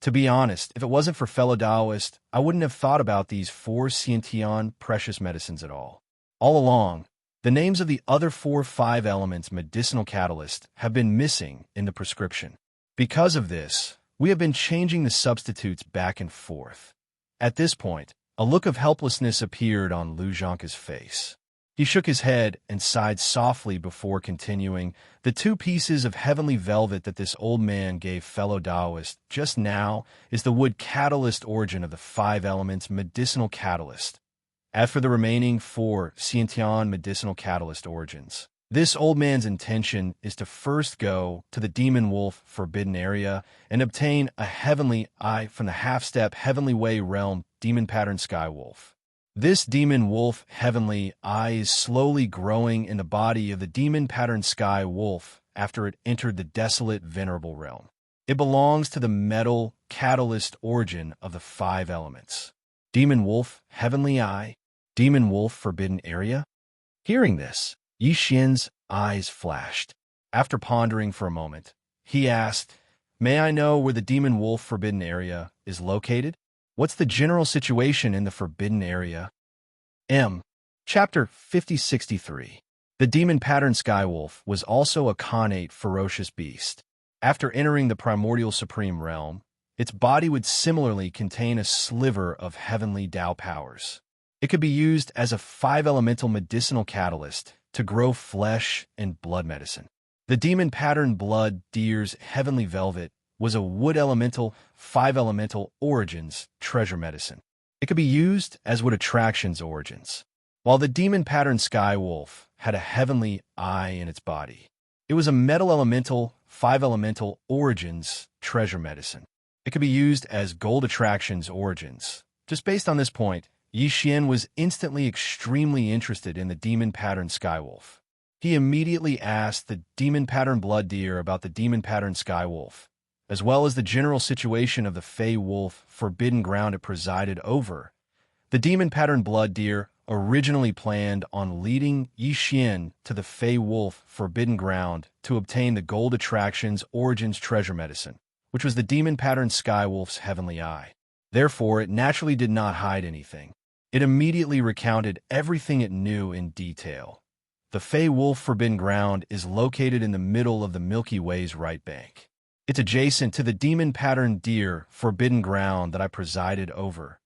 To be honest, if it wasn't for fellow Taoist, I wouldn't have thought about these 4 Xiantian precious medicines at all. All along, the names of the other 4 5 elements medicinal catalyst have been missing in the prescription. Because of this, we have been changing the substitutes back and forth." At this point, a look of helplessness appeared on Lu Xianxia's face. He shook his head and sighed softly before continuing, "The 2 pieces of heavenly velvet that this old man gave fellow Taoist just now is the wood catalyst origin of the 5 elements medicinal catalyst. As for the remaining 4 Xiantian medicinal catalyst origins, this old man's intention is to first go to the Demon Wolf Forbidden Area and obtain a heavenly eye from the half-step heavenly way realm demon pattern Sky Wolf. This demon wolf heavenly eye is slowly growing in the body of the demon pattern Sky Wolf after it entered the desolate venerable realm. It belongs to the metal catalyst origin of the 5 elements. Demon wolf heavenly eye, demon wolf forbidden area." Hearing this, Yi Xian's eyes flashed. After pondering for a moment, he asked, "May I know where the demon wolf forbidden area is located? What's the general situation in the forbidden area?" Chapter 5063. The demon pattern Skywolf was also a connate ferocious beast. After entering the primordial supreme realm, its body would similarly contain a sliver of heavenly Tao powers. It could be used as a 5 elemental medicinal catalyst to grow flesh and blood medicine. The demon pattern blood deer's heavenly velvet was a wood elemental, 5 elemental origins treasure medicine. It could be used as would attraction's origins. While the demon pattern sky wolf had a heavenly eye in its body, it was a metal elemental, 5 elemental origins treasure medicine. It could be used as gold attraction's origins. Just based on this point, Xian was instantly extremely interested in the demon pattern skywolf. He immediately asked the demon pattern blood deer about the demon pattern skywolf, as well as the general situation of the Fey wolf forbidden ground it presided over. The demon pattern blood deer originally planned on leading Xian to the Fey wolf forbidden ground to obtain the gold attraction's origins treasure medicine, which was the demon pattern skywolf's heavenly eye. Therefore, it naturally did not hide anything. It immediately recounted everything it knew in detail. The Fey wolf forbidden ground is located in the middle of the Milky Way's right bank. It's adjacent to the demon pattern deer forbidden ground that I presided over.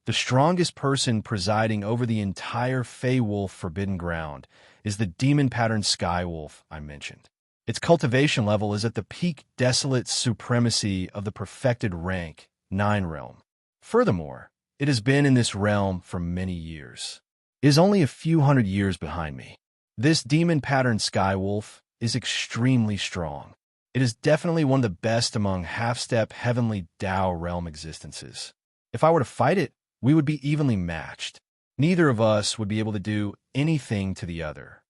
The strongest person presiding over the entire Fey wolf forbidden ground is the demon pattern sky wolf I mentioned. Its cultivation level is at the peak desolate supremacy of the perfected rank 9 realm. Furthermore, it has been in this realm for many years. It is only a few hundred years behind me. This demon pattern sky wolf is extremely strong. It is definitely one of the best among half-step heavenly Tao realm existences. If I were to fight it, we would be evenly matched. Neither of us would be able to do anything to the other.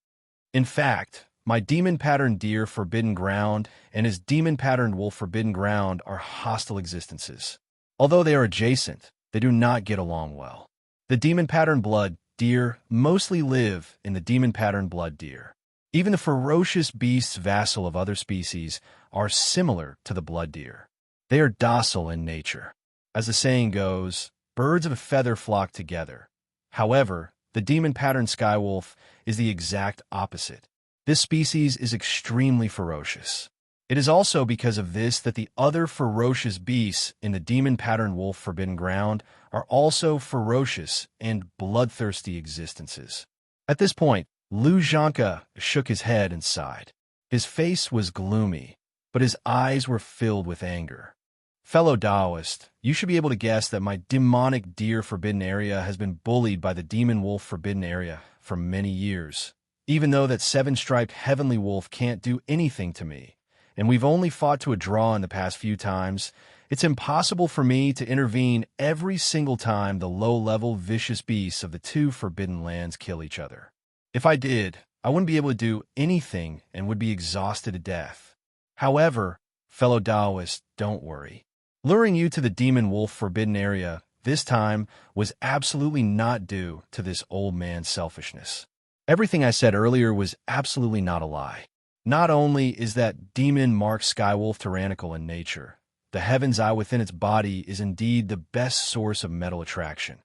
In fact, my demon pattern deer forbidden ground and his demon pattern wolf forbidden ground are hostile existences. Although they are adjacent, they do not get along well. The demon pattern blood deer mostly live in the demon pattern blood deer. Even the ferocious beasts vassal of other species are similar to the blood deer. They are docile in nature. As the saying goes, birds of a feather flock together. However, the demon pattern skywolf is the exact opposite. This species is extremely ferocious. It is also because of this that the other ferocious beasts in the demon pattern wolf forbidden ground are also ferocious and bloodthirsty existences. At this point, Xianxia shook his head and sighed. His face was gloomy, but his eyes were filled with anger. Fellow Taoist, you should be able to guess that my demonic deer forbidden area has been bullied by the demon wolf forbidden area for many years. Even though that 7-striped heavenly wolf can't do anything to me, and we've only fought to a draw in the past few times, it's impossible for me to intervene every single time the low-level vicious beasts of the 2 forbidden lands kill each other. If I did, I wouldn't be able to do anything and would be exhausted to death. However, fellow Taoist, don't worry. Luring you to the demon wolf forbidden area this time was absolutely not due to this old man's selfishness. Everything I said earlier was absolutely not a lie. Not only is that demon marked skywolf tyrannical in nature, the heaven's eye within its body is indeed the best source of metal attraction.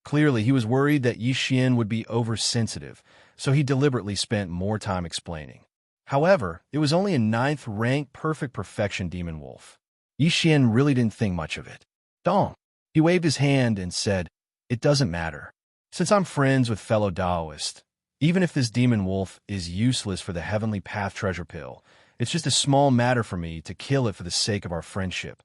Clearly, he was worried that Xian would be oversensitive, so he deliberately spent more time explaining. However, it was only a 9th rank perfect perfection demon wolf. Xian really didn't think much of it. Dong. He waved his hand and said, "It doesn't matter. Since I'm friends with fellow Taoist, even if this demon wolf is useless for the heavenly path treasure pill, it's just a small matter for me to kill it for the sake of our friendship.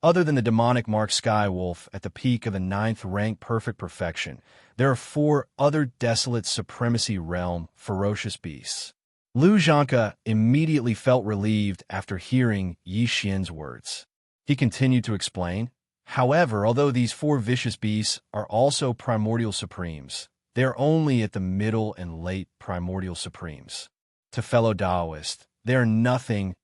Other than the demonic mark sky wolf at the peak of the 9th rank perfect perfection, there are 4 other desolate supremacy realm ferocious beasts." Xianxia immediately felt relieved after hearing Xian's words. He continued to explain, "However, although these 4 vicious beasts are also primordial supremes, they are only at the middle and late primordial supremes. To fellow Taoist, they are nothing.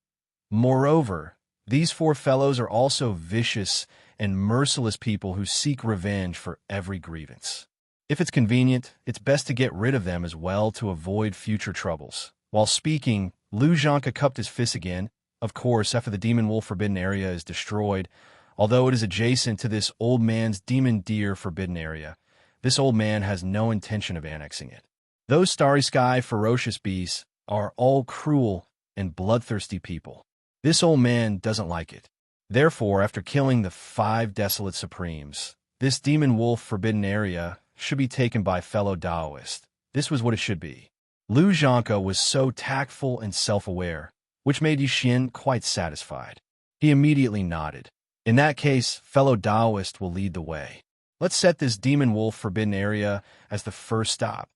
Moreover, these 4 fellows are also vicious and merciless people who seek revenge for every grievance. If it's convenient, it's best to get rid of them as well to avoid future troubles." While speaking, Xianxia cupped his fist again. Of course, after the demon wolf forbidden area is destroyed, although it is adjacent to this old man's demon deer forbidden area, this old man has no intention of annexing it. Those starry sky ferocious beasts are all cruel and bloodthirsty people. This old man doesn't like it. Therefore, after killing the 5 desolate supremes, this demon wolf forbidden area should be taken by fellow Taoist. This was what it should be. Xianxia was so tactful and self-aware. which made Xian quite satisfied. He immediately nodded. In that case, fellow Taoist will lead the way. Let's set this demon wolf forbidden area as the first stop.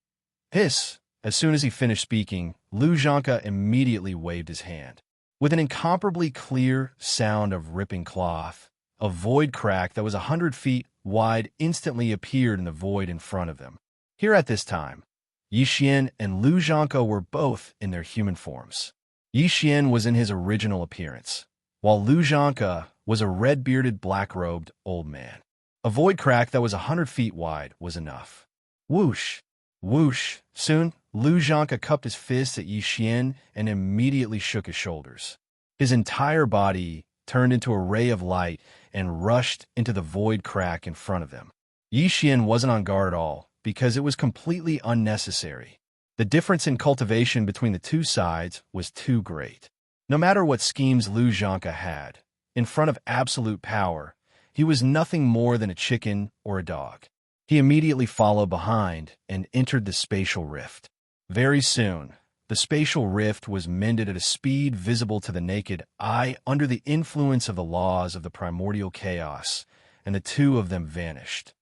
Hiss! As soon as he finished speaking, Xianxia immediately waved his hand. With an incomparably clear sound of ripping cloth, a void crack that was 100 feet wide instantly appeared in the void in front of them. Here at this time, Yixian and Xianxia were both in their human forms. Yixian was in his original appearance, while Xianxia was a red-bearded, black-robed old man. A void crack that was 100 feet wide was enough. Whoosh! Whoosh! Soon, Xianxia cupped his fists at Yixian and immediately shook his shoulders. His entire body turned into a ray of light and rushed into the void crack in front of them. Yixian wasn't on guard at all, because it was completely unnecessary. The difference in cultivation between the two sides was too great. No matter what schemes Xianxia had, in front of absolute power, he was nothing more than a chicken or a dog. He immediately followed behind and entered the spatial rift. Very soon, the spatial rift was mended at a speed visible to the naked eye under the influence of the laws of the primordial chaos, and the two of them vanished.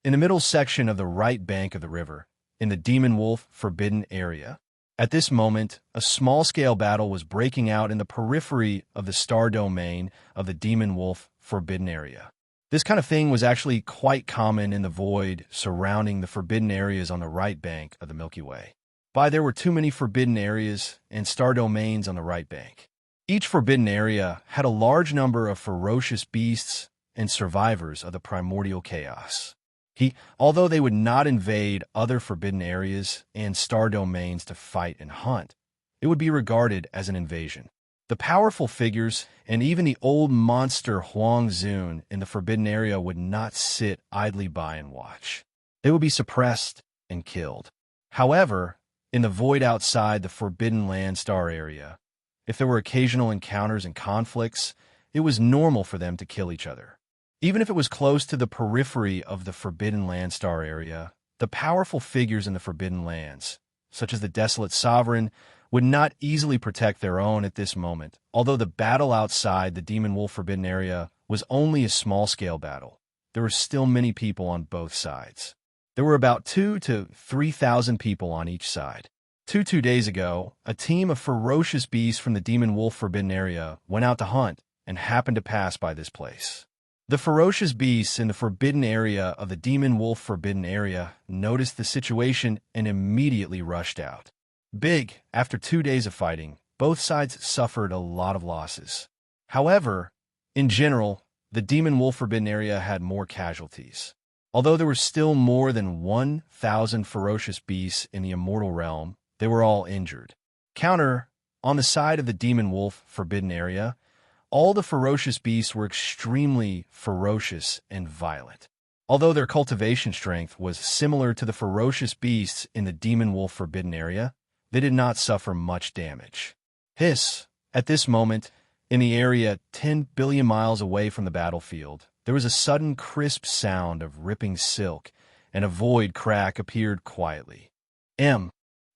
In the middle section of the right bank of the river, in the Demon Wolf Forbidden area, at this moment, a small-scale battle was breaking out in the periphery of the star domain of the Demon Wolf Forbidden area. This kind of thing was actually quite common in the void surrounding the forbidden areas on the right bank of the Milky Way. There were too many forbidden areas and star domains on the right bank. Each forbidden area had a large number of ferocious beasts and survivors of the primordial chaos. Although they would not invade other forbidden areas and star domains to fight and hunt, it would be regarded as an invasion. The powerful figures and even the old monster Huang Zun in the forbidden area would not sit idly by and watch. They would be suppressed and killed. However, in the void outside the Forbidden Land star area, if there were occasional encounters and conflicts, it was normal for them to kill each other. Even if it was close to the periphery of the Forbidden Land star area, the powerful figures in the Forbidden Lands, such as the Desolate Sovereign, would not easily protect their own at this moment, although the battle outside the Demon Wolf Forbidden area was only a small-scale battle. There were still many people on both sides. There were about 2,000 to 3,000 people on each side. Two days ago, a team of ferocious beasts from the Demon Wolf Forbidden area went out to hunt and happened to pass by this place. The ferocious beasts in the forbidden area of the Demon Wolf Forbidden area noticed the situation and immediately rushed out. After 2 days of fighting, both sides suffered a lot of losses. However, in general, the Demon Wolf Forbidden area had more casualties. Although there were still more than 1,000 ferocious beasts in the immortal realm, they were all injured. On the side of the Demon Wolf Forbidden area, all the ferocious beasts were extremely ferocious and violent. Although their cultivation strength was similar to the ferocious beasts in the Demon Wolf Forbidden area, they did not suffer much damage. Hiss! At this moment, in the area 10 billion miles away from the battlefield, there was a sudden crisp sound of ripping silk, and a void crack appeared quietly.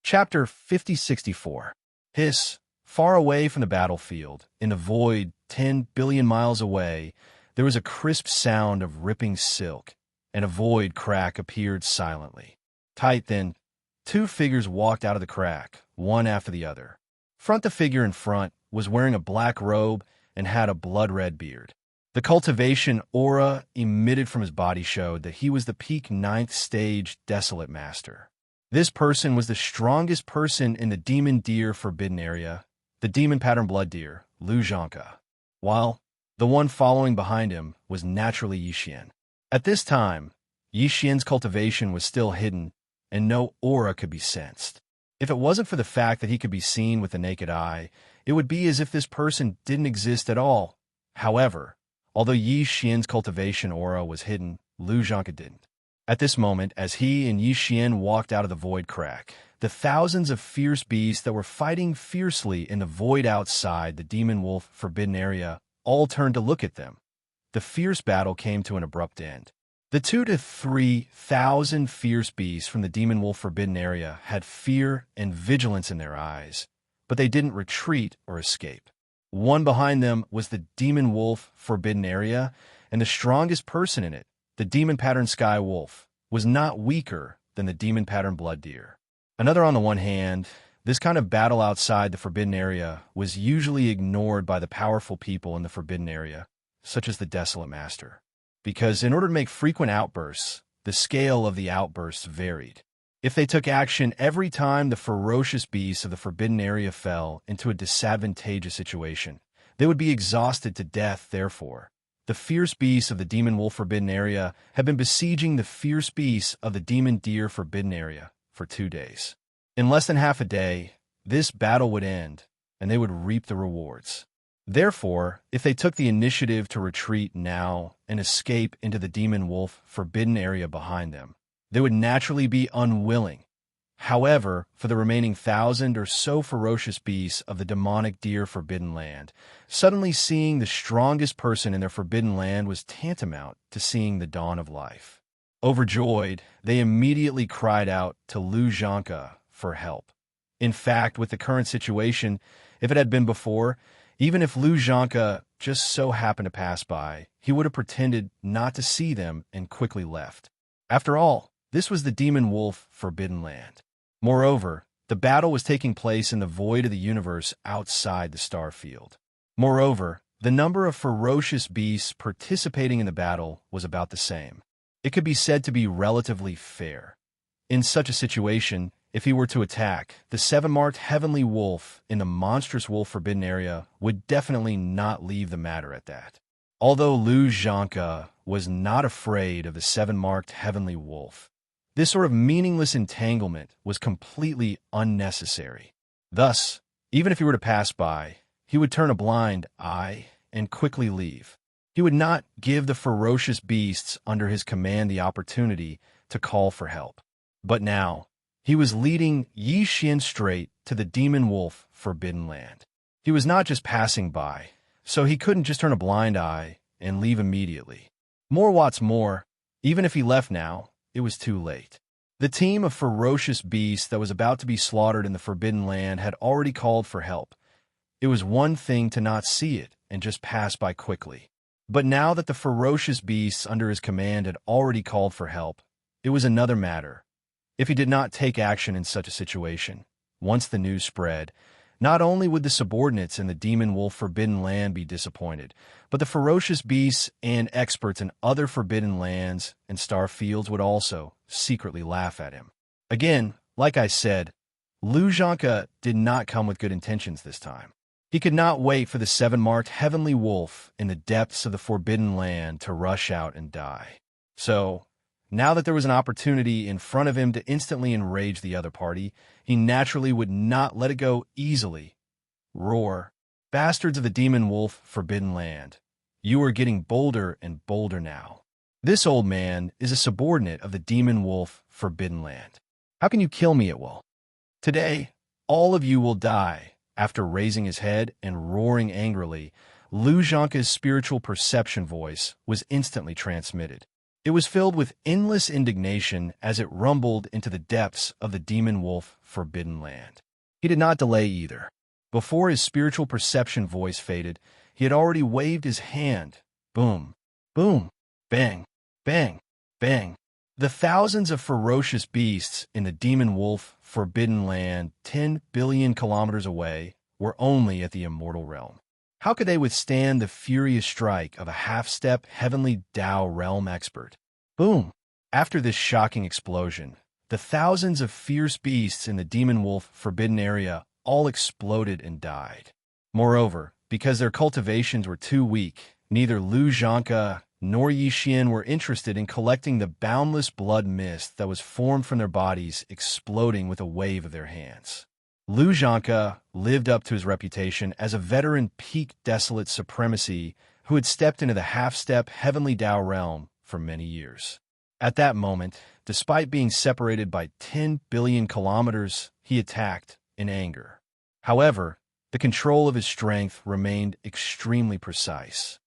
Chapter 5064. Hiss! Far away from the battlefield, in the void 10 billion miles away, there was a crisp sound of ripping silk, and a void crack appeared silently. Then, two figures walked out of the crack, one after the other. The figure in front was wearing a black robe and had a blood-red beard. The cultivation aura emitted from his body showed that he was the peak 9th stage Desolate Master. This person was the strongest person in the Demon Deer Forbidden area, the Demon Pattern Blood Deer, Xianxia, while the one following behind him was naturally Yixian. At this time, Yixian's cultivation was still hidden, and no aura could be sensed. If it wasn't for the fact that he could be seen with the naked eye, it would be as if this person didn't exist at all. However, although Yixian's cultivation aura was hidden, Xianxia didn't. At this moment, as he and Yixian walked out of the void crack, the thousands of fierce beasts that were fighting fiercely in the void outside the Demon Wolf Forbidden area all turned to look at them. The fierce battle came to an abrupt end. The 2,000 to 3,000 fierce beasts from the Demon Wolf Forbidden area had fear and vigilance in their eyes, but they didn't retreat or escape. One behind them was the Demon Wolf Forbidden Area, and the strongest person in it, the Demon Pattern Sky Wolf, was not weaker than the Demon Pattern Blood Deer. Another on the one hand, this kind of battle outside the Forbidden Area was usually ignored by the powerful people in the Forbidden Area, such as the Desolate Master, because in order to make frequent outbursts, the scale of the outbursts varied. If they took action every time the ferocious beasts of the Forbidden Area fell into a disadvantageous situation, they would be exhausted to death. Therefore, the fierce beasts of the Demon Wolf Forbidden Area had been besieging the fierce beasts of the Demon Deer Forbidden Area for 2 days. In less than half a day, this battle would end, and they would reap the rewards. Therefore, if they took the initiative to retreat now and escape into the Demon Wolf Forbidden Area behind them, they would naturally be unwilling. However, for the remaining 1,000 or so ferocious beasts of the demonic deer Forbidden Land, suddenly seeing the strongest person in their Forbidden Land was tantamount to seeing the dawn of life. Overjoyed, they immediately cried out to Xianxia for help. In fact, with the current situation, if it had been before, even if Xianxia just so happened to pass by, he would have pretended not to see them and quickly left. After all, this was the Demon Wolf Forbidden Land. Moreover, the battle was taking place in the void of the universe outside the star field. Moreover, the number of ferocious beasts participating in the battle was about the same. It could be said to be relatively fair. In such a situation, if he were to attack, the 7-marked Heavenly Wolf in the monstrous Wolf Forbidden Area would definitely not leave the matter at that. Although Xianxia was not afraid of the 7-marked Heavenly Wolf, this sort of meaningless entanglement was completely unnecessary. Thus, even if he were to pass by, he would turn a blind eye and quickly leave. He would not give the ferocious beasts under his command the opportunity to call for help. But now, he was leading Xianxia straight to the Demon Wolf Forbidden Land. He was not just passing by, so he couldn't just turn a blind eye and leave immediately. What's more, even if he left now, it was too late. The team of ferocious beasts that was about to be slaughtered in the Forbidden Land had already called for help. It was one thing to not see it and just pass by quickly. But now that the ferocious beasts under his command had already called for help, it was another matter. If he did not take action in such a situation, once the news spread, not only would the subordinates in the Demon Wolf Forbidden Land be disappointed, but the ferocious beasts and experts in other forbidden lands and star fields would also secretly laugh at him. Again, like I said, Xianxia did not come with good intentions this time. He could not wait for the 7-marked Heavenly Wolf in the depths of the Forbidden Land to rush out and die. So, now that there was an opportunity in front of him to instantly enrage the other party, he naturally would not let it go easily. Roar, bastards of the Demon Wolf Forbidden Land, you are getting bolder and bolder now. This old man is a subordinate of the Demon Wolf Forbidden Land. How can you kill me at will? Today, all of you will die. After raising his head and roaring angrily, Xianxia's spiritual perception voice was instantly transmitted. It was filled with endless indignation as it rumbled into the depths of the Demon Wolf Forbidden Land. He did not delay either. Before his spiritual perception voice faded, he had already waved his hand. Boom, boom, bang, bang, bang. The thousands of ferocious beasts in the Demon Wolf Forbidden Land, 10 billion kilometers away, were only at the immortal realm. How could they withstand the furious strike of a half-step heavenly Tao realm expert? Boom! After this shocking explosion, the thousands of fierce beasts in the Demon Wolf Forbidden Area all exploded and died. Moreover, because their cultivations were too weak, neither Xianxia nor Xianxia were interested in collecting the boundless blood mist that was formed from their bodies exploding with a wave of their hands. Xianxia lived up to his reputation as a veteran peak desolate supremacy who had stepped into the half-step heavenly Tao realm for many years. At that moment, despite being separated by 10 billion kilometers, he attacked in anger. However, the control of his strength remained extremely precise.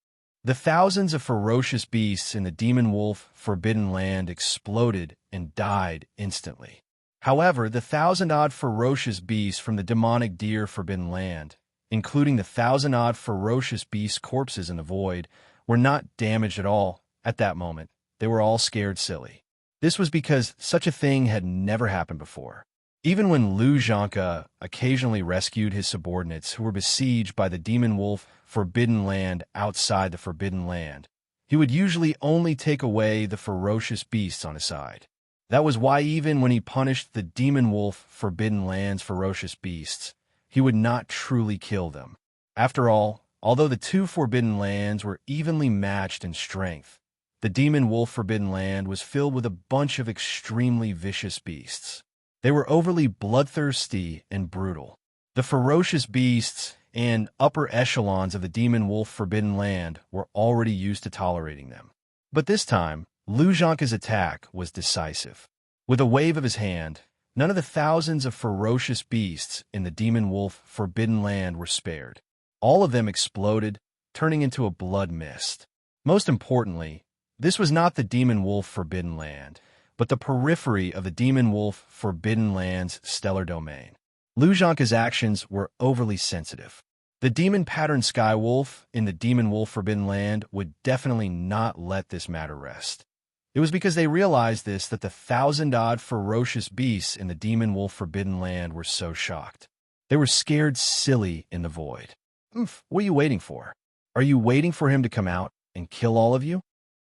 The thousands of ferocious beasts in the Demon Wolf Forbidden Land exploded and died instantly. However, the 1,000-odd ferocious beasts from the demonic deer forbidden land, including the 1,000-odd ferocious beast corpses in the void, were not damaged at all at that moment. They were all scared silly. This was because such a thing had never happened before. Even when Xianxia occasionally rescued his subordinates who were besieged by the demon wolf forbidden land outside the forbidden land, he would usually only take away the ferocious beasts on his side. That was why even when he punished the demon wolf forbidden land's ferocious beasts, he would not truly kill them. After all, although the two forbidden lands were evenly matched in strength, the demon wolf forbidden land was filled with a bunch of extremely vicious beasts. They were overly bloodthirsty and brutal. The ferocious beasts and upper echelons of the demon wolf forbidden land were already used to tolerating them. But this time, Xianxia's attack was decisive. With a wave of his hand, none of the thousands of ferocious beasts in the demon wolf forbidden land were spared. All of them exploded, turning into a blood mist. Most importantly, this was not the demon wolf forbidden land, but the periphery of the demon wolf forbidden land's stellar domain. Xianxia's actions were overly sensitive. The demon-patterned skywolf in the demon wolf forbidden land would definitely not let this matter rest. It was because they realized this that the 1,000-odd ferocious beasts in the demon wolf forbidden land were so shocked. They were scared silly in the void. What are you waiting for? Are you waiting for him to come out and kill all of you?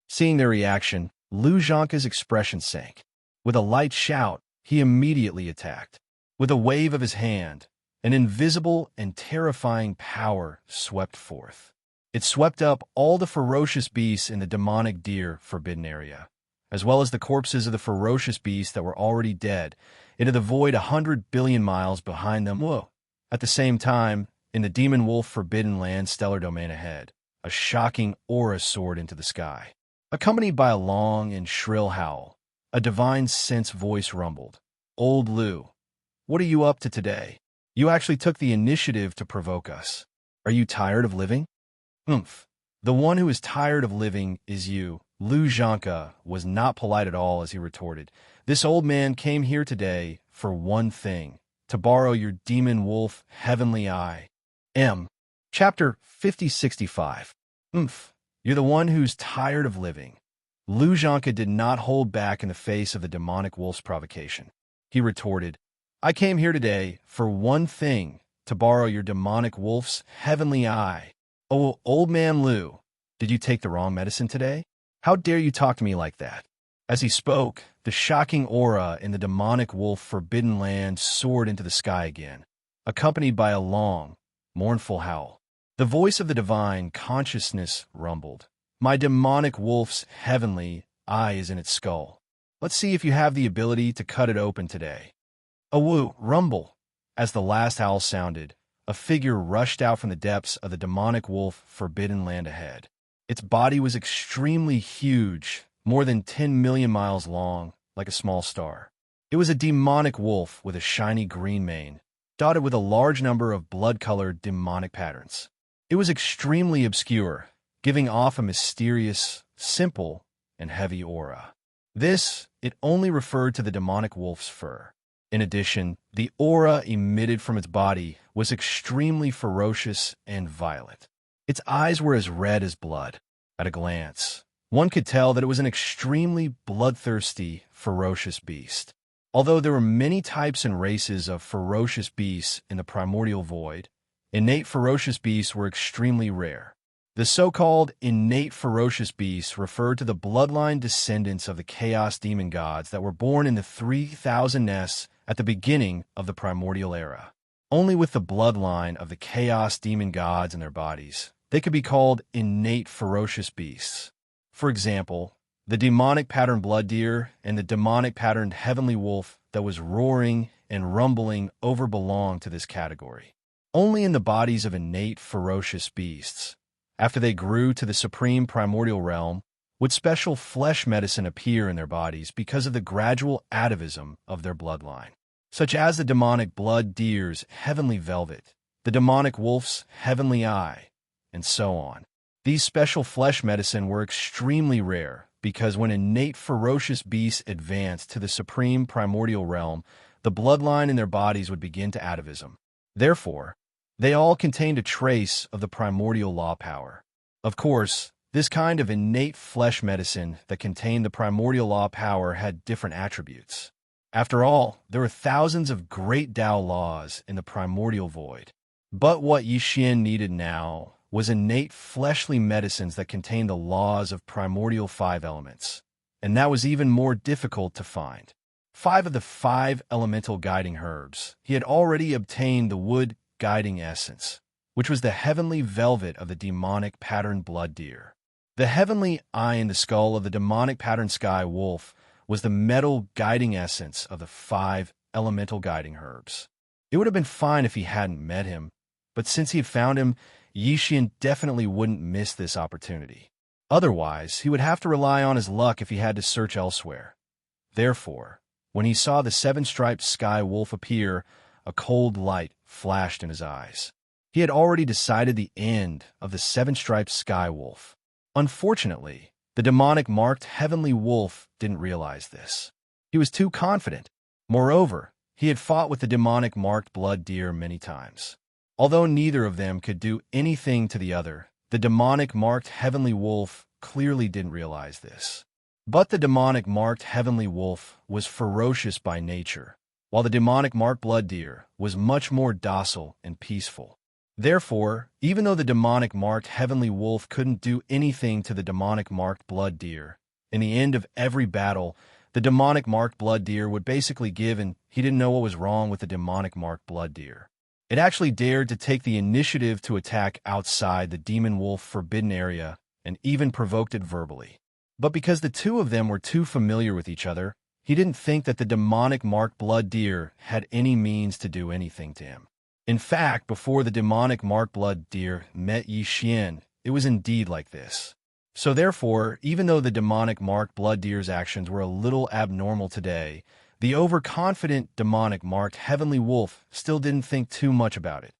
Seeing their reaction, Xianxia's expression sank. With a light shout, he immediately attacked. With a wave of his hand, an invisible and terrifying power swept forth. It swept up all the ferocious beasts in the demonic deer forbidden area, as well as the corpses of the ferocious beasts that were already dead, into the void 100 billion miles behind them. At the same time, in the demon wolf forbidden land stellar domain ahead, a shocking aura soared into the sky. Accompanied by a long and shrill howl, a divine sense voice rumbled. "Old Lu, what are you up to today? You actually took the initiative to provoke us. Are you tired of living?" The one who is tired of living is you. Xianxia was not polite at all as he retorted. This old man came here today for one thing, to borrow your demon wolf heavenly eye. Chapter 5065. You're the one who's tired of living. Xianxia did not hold back in the face of the demonic wolf's provocation. He retorted, "I came here today for one thing, to borrow your demonic wolf's heavenly eye. Oh, old man Lu, did you take the wrong medicine today? How dare you talk to me like that?" As he spoke, the shocking aura in the demonic wolf forbidden land soared into the sky again, accompanied by a long, mournful howl. The voice of the divine consciousness rumbled. "My demonic wolf's heavenly eye is in its skull. Let's see if you have the ability to cut it open today." A woo rumble. As the last howl sounded, a figure rushed out from the depths of the demonic wolf forbidden land ahead. Its body was extremely huge, more than 10 million miles long, like a small star. It was a demonic wolf with a shiny green mane, dotted with a large number of blood-colored demonic patterns. It was extremely obscure, giving off a mysterious, simple, and heavy aura. It only referred to the demonic wolf's fur. In addition, the aura emitted from its body was extremely ferocious and violent. Its eyes were as red as blood. At a glance, one could tell that it was an extremely bloodthirsty, ferocious beast. Although there were many types and races of ferocious beasts in the primordial void, innate ferocious beasts were extremely rare. The so-called innate ferocious beasts referred to the bloodline descendants of the chaos demon gods that were born in the 3,000 nests at the beginning of the primordial era. Only with the bloodline of the chaos demon gods in their bodies, they could be called innate ferocious beasts. For example, the demonic patterned blood deer and the demonic patterned heavenly wolf that was roaring and rumbling over belonged to this category. Only in the bodies of innate ferocious beasts, after they grew to the supreme primordial realm, would special flesh medicine appear in their bodies because of the gradual atavism of their bloodline, such as the demonic blood deer's heavenly velvet, the demonic wolf's heavenly eye, and so on. These special flesh medicine were extremely rare, because when innate ferocious beasts advanced to the supreme primordial realm, the bloodline in their bodies would begin to atavism. Therefore, they all contained a trace of the primordial law power. Of course, this kind of innate flesh medicine that contained the primordial law power had different attributes. After all, there were thousands of great Tao laws in the primordial void. But what Yixian needed now was innate fleshly medicines that contained the laws of primordial 5 elements. And that was even more difficult to find. 5 of the 5 elemental guiding herbs. He had already obtained the wood guiding essence, which was the heavenly velvet of the demonic patterned blood deer. The heavenly eye in the skull of the demonic patterned sky wolf was the metal guiding essence of the 5 elemental guiding herbs. It would have been fine if he hadn't met him, but since he had found him, Yixian definitely wouldn't miss this opportunity. Otherwise, he would have to rely on his luck if he had to search elsewhere. Therefore, when he saw the 7-striped sky wolf appear, a cold light flashed in his eyes. He had already decided the end of the 7-striped sky wolf. Unfortunately, the demonic-marked heavenly wolf didn't realize this. He was too confident. Moreover, he had fought with the demonic-marked blood deer many times. Although neither of them could do anything to the other, the demonic-marked heavenly wolf clearly didn't realize this. But the demonic-marked heavenly wolf was ferocious by nature, while the demonic-marked blood deer was much more docile and peaceful. Therefore, even though the demonic-marked heavenly wolf couldn't do anything to the demonic-marked blood deer, in the end of every battle, the demonic-marked blood deer would basically give, and he didn't know what was wrong with the demonic-marked blood deer. It actually dared to take the initiative to attack outside the demon wolf forbidden area and even provoked it verbally. But because the two of them were too familiar with each other, he didn't think that the demonic-marked blood deer had any means to do anything to him. In fact, before the demonic-marked blood deer met Yixian, it was indeed like this. So therefore, even though the demonic-marked blood deer's actions were a little abnormal today, the overconfident demonic-marked heavenly wolf still didn't think too much about it.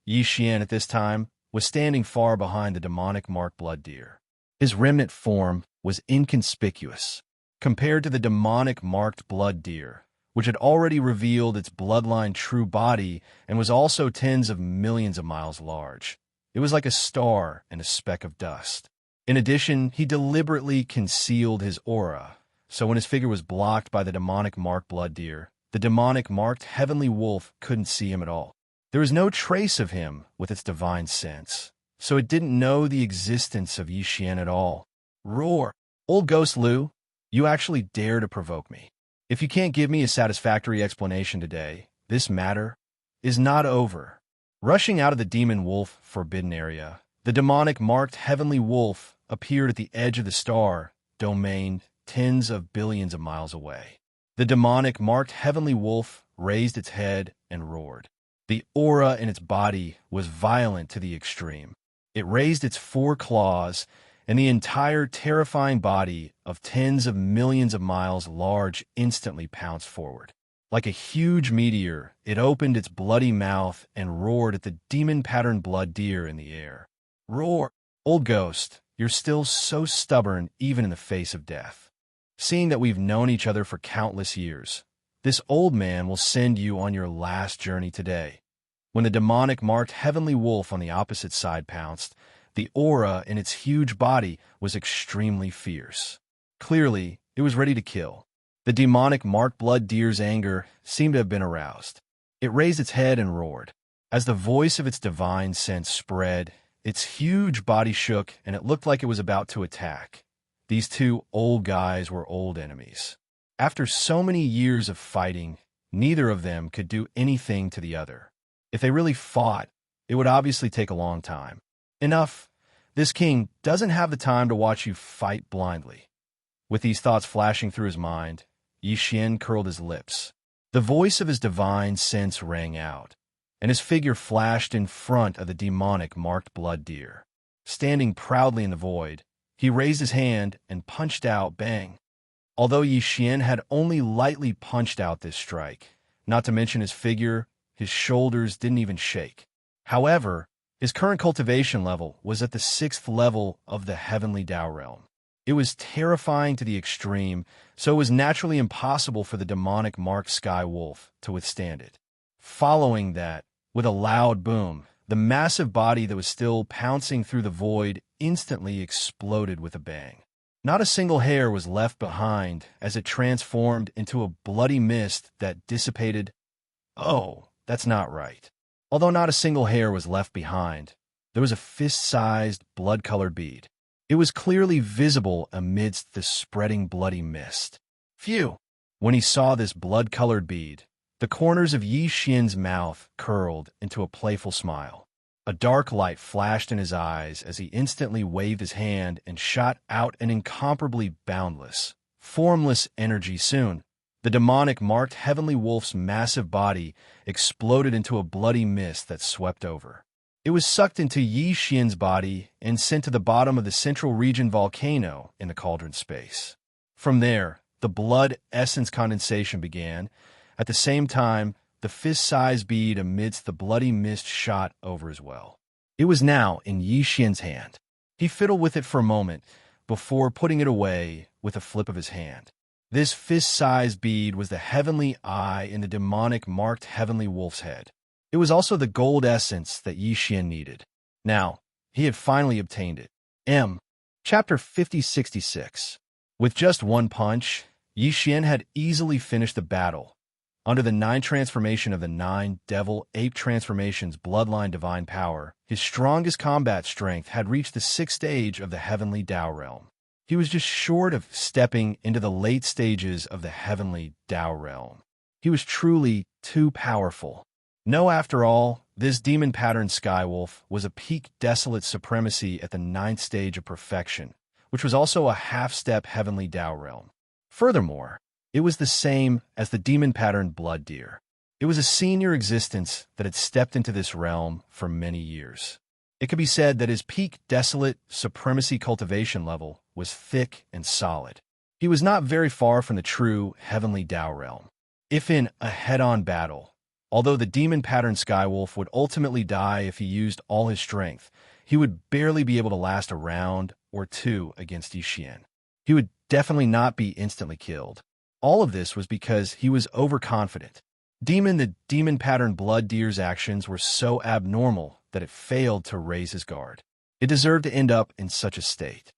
Yixian at this time was standing far behind the demonic-marked blood deer. His remnant form was inconspicuous compared to the demonic-marked blood deer, which had already revealed its bloodline true body and was also tens of millions of miles large. It was like a star and a speck of dust. In addition, he deliberately concealed his aura, so when his figure was blocked by the demonic-marked blood deer, the demonic-marked heavenly wolf couldn't see him at all. There was no trace of him with its divine sense, so it didn't know the existence of Yixian at all. Roar! Old Ghost Lu, you actually dare to provoke me. If you can't give me a satisfactory explanation today, this matter is not over. Rushing out of the demon wolf forbidden area, the demonic-marked heavenly wolf appeared at the edge of the star domain tens of billions of miles away. The demonic-marked heavenly wolf raised its head and roared. The aura in its body was violent to the extreme. It raised its 4 claws, and the entire terrifying body of tens of millions of miles large instantly pounced forward. Like a huge meteor, it opened its bloody mouth and roared at the demon-patterned blood deer in the air. Roar! Old Ghost, you're still so stubborn even in the face of death. Seeing that we've known each other for countless years, this old man will send you on your last journey today. When the demonic-marked heavenly wolf on the opposite side pounced, the aura in its huge body was extremely fierce. Clearly, it was ready to kill. The demonic-marked blood deer's anger seemed to have been aroused. It raised its head and roared. As the voice of its divine sense spread, its huge body shook and it looked like it was about to attack. These two old guys were old enemies. After so many years of fighting, neither of them could do anything to the other. If they really fought, it would obviously take a long time. Enough. This king doesn't have the time to watch you fight blindly. With these thoughts flashing through his mind, Yixian curled his lips. The voice of his divine sense rang out, and his figure flashed in front of the demonic-marked blood deer. Standing proudly in the void, he raised his hand and punched out bang. Although Yixian had only lightly punched out this strike, not to mention his figure, his shoulders didn't even shake. However, his current cultivation level was at the 6th level of the heavenly Tao realm. It was terrifying to the extreme, so it was naturally impossible for the demonic marked sky wolf to withstand it. Following that, with a loud boom, the massive body that was still pouncing through the void instantly exploded with a bang. Not a single hair was left behind as it transformed into a bloody mist that dissipated. Oh, that's not right. Although not a single hair was left behind, there was a fist-sized, blood-colored bead. It was clearly visible amidst the spreading bloody mist. Phew! When he saw this blood-colored bead, the corners of Yi Xian's mouth curled into a playful smile. A dark light flashed in his eyes as he instantly waved his hand and shot out an incomparably boundless, formless energy. Soon, the demonic marked heavenly wolf's massive body exploded into a bloody mist that swept over. It was sucked into Yi Xian's body and sent to the bottom of the central region volcano in the cauldron space. From there, the blood essence condensation began. At the same time, the fist-sized bead amidst the bloody mist shot over as well. It was now in Yi Xian's hand. He fiddled with it for a moment before putting it away with a flip of his hand. This fist-sized bead was the heavenly eye in the demonic marked heavenly wolf's head. It was also the gold essence that Yi Xian needed. Now, he had finally obtained it. Chapter 5066. With just one punch, Yi Xian had easily finished the battle. Under the 9 transformation of the 9 devil-ape transformations bloodline divine power, his strongest combat strength had reached the 6th stage of the heavenly Tao realm. He was just short of stepping into the late stages of the heavenly Tao realm. He was truly too powerful. No, after all, this demon-patterned skywolf was a peak desolate supremacy at the 9th stage of perfection, which was also a half-step heavenly Tao realm. Furthermore, it was the same as the demon-patterned blood deer. It was a senior existence that had stepped into this realm for many years. It could be said that his peak desolate supremacy cultivation level was thick and solid. He was not very far from the true heavenly Tao realm. If in a head-on battle, although the demon-patterned skywolf would ultimately die if he used all his strength, he would barely be able to last a round or two against Yi Xian. He would definitely not be instantly killed. All of this was because he was overconfident. The demon-patterned blood deer's actions were so abnormal that it failed to raise his guard. It deserved to end up in such a state.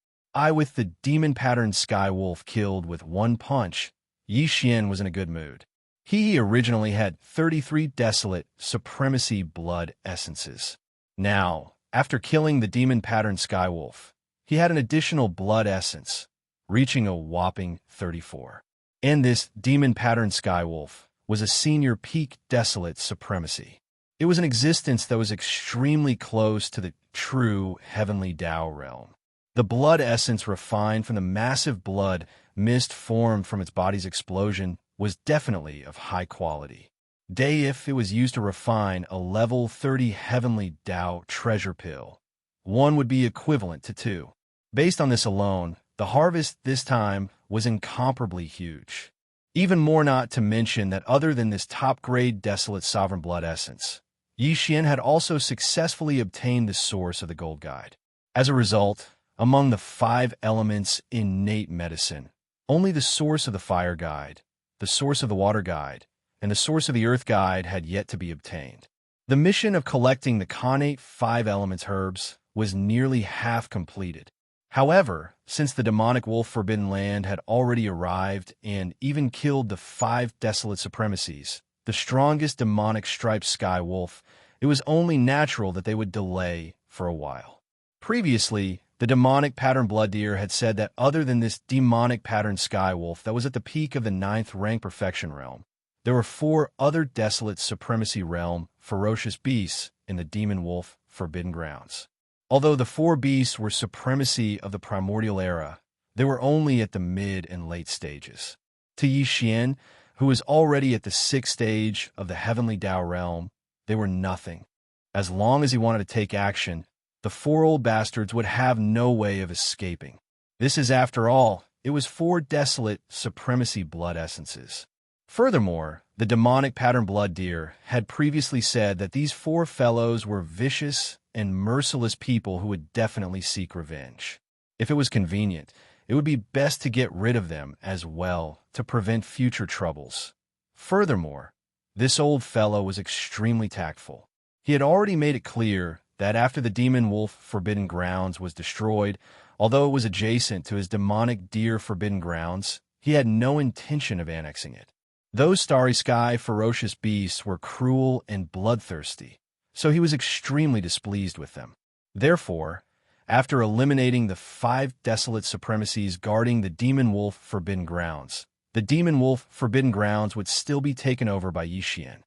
With the demon-patterned skywolf killed with one punch, Yi Xian was in a good mood. He originally had 33 desolate supremacy blood essences. Now, after killing the demon-patterned skywolf, he had an additional blood essence, reaching a whopping 34. And this demon-patterned skywolf was a senior peak desolate supremacy. It was an existence that was extremely close to the true heavenly Tao realm. The blood essence refined from the massive blood mist formed from its body's explosion was definitely of high quality. If it was used to refine a level 30 heavenly Tao treasure pill, one would be equivalent to 2. Based on this alone, the harvest this time was incomparably huge. Even more, not to mention that other than this top-grade desolate sovereign blood essence, Yi Xian had also successfully obtained the source of the gold guide. As a result, among the 5 elements innate medicine, only the source of the fire guide, the source of the water guide, and the source of the earth guide had yet to be obtained. The mission of collecting the connate 5 elements herbs was nearly half completed. However, since the demonic wolf Forbidden Land had already arrived and even killed the 5 desolate supremacies, the strongest demonic striped sky wolf, it was only natural that they would delay for a while. Previously, the demonic pattern blood deer had said that other than this demonic pattern sky wolf that was at the peak of the 9th rank perfection realm, there were 4 other desolate supremacy realm ferocious beasts in the demon wolf forbidden grounds. Although the 4 beasts were supremacy of the primordial era, they were only at the mid and late stages. To Yi Xian, who was already at the 6th stage of the heavenly Tao realm, they were nothing. As long as he wanted to take action, the 4 old bastards would have no way of escaping. This is, after all, it was 4 desolate supremacy blood essences. Furthermore, the demonic pattern blood deer had previously said that these 4 fellows were vicious and merciless people who would definitely seek revenge. If it was convenient, it would be best to get rid of them as well to prevent future troubles. Furthermore, this old fellow was extremely tactful. He had already made it clear that after the demon wolf Forbidden Grounds was destroyed, although it was adjacent to his demonic deer Forbidden Grounds, he had no intention of annexing it. Those starry sky ferocious beasts were cruel and bloodthirsty, so he was extremely displeased with them. Therefore, after eliminating the 5 desolate supremacies guarding the demon wolf Forbidden Grounds, the demon wolf Forbidden Grounds would still be taken over by Yixian.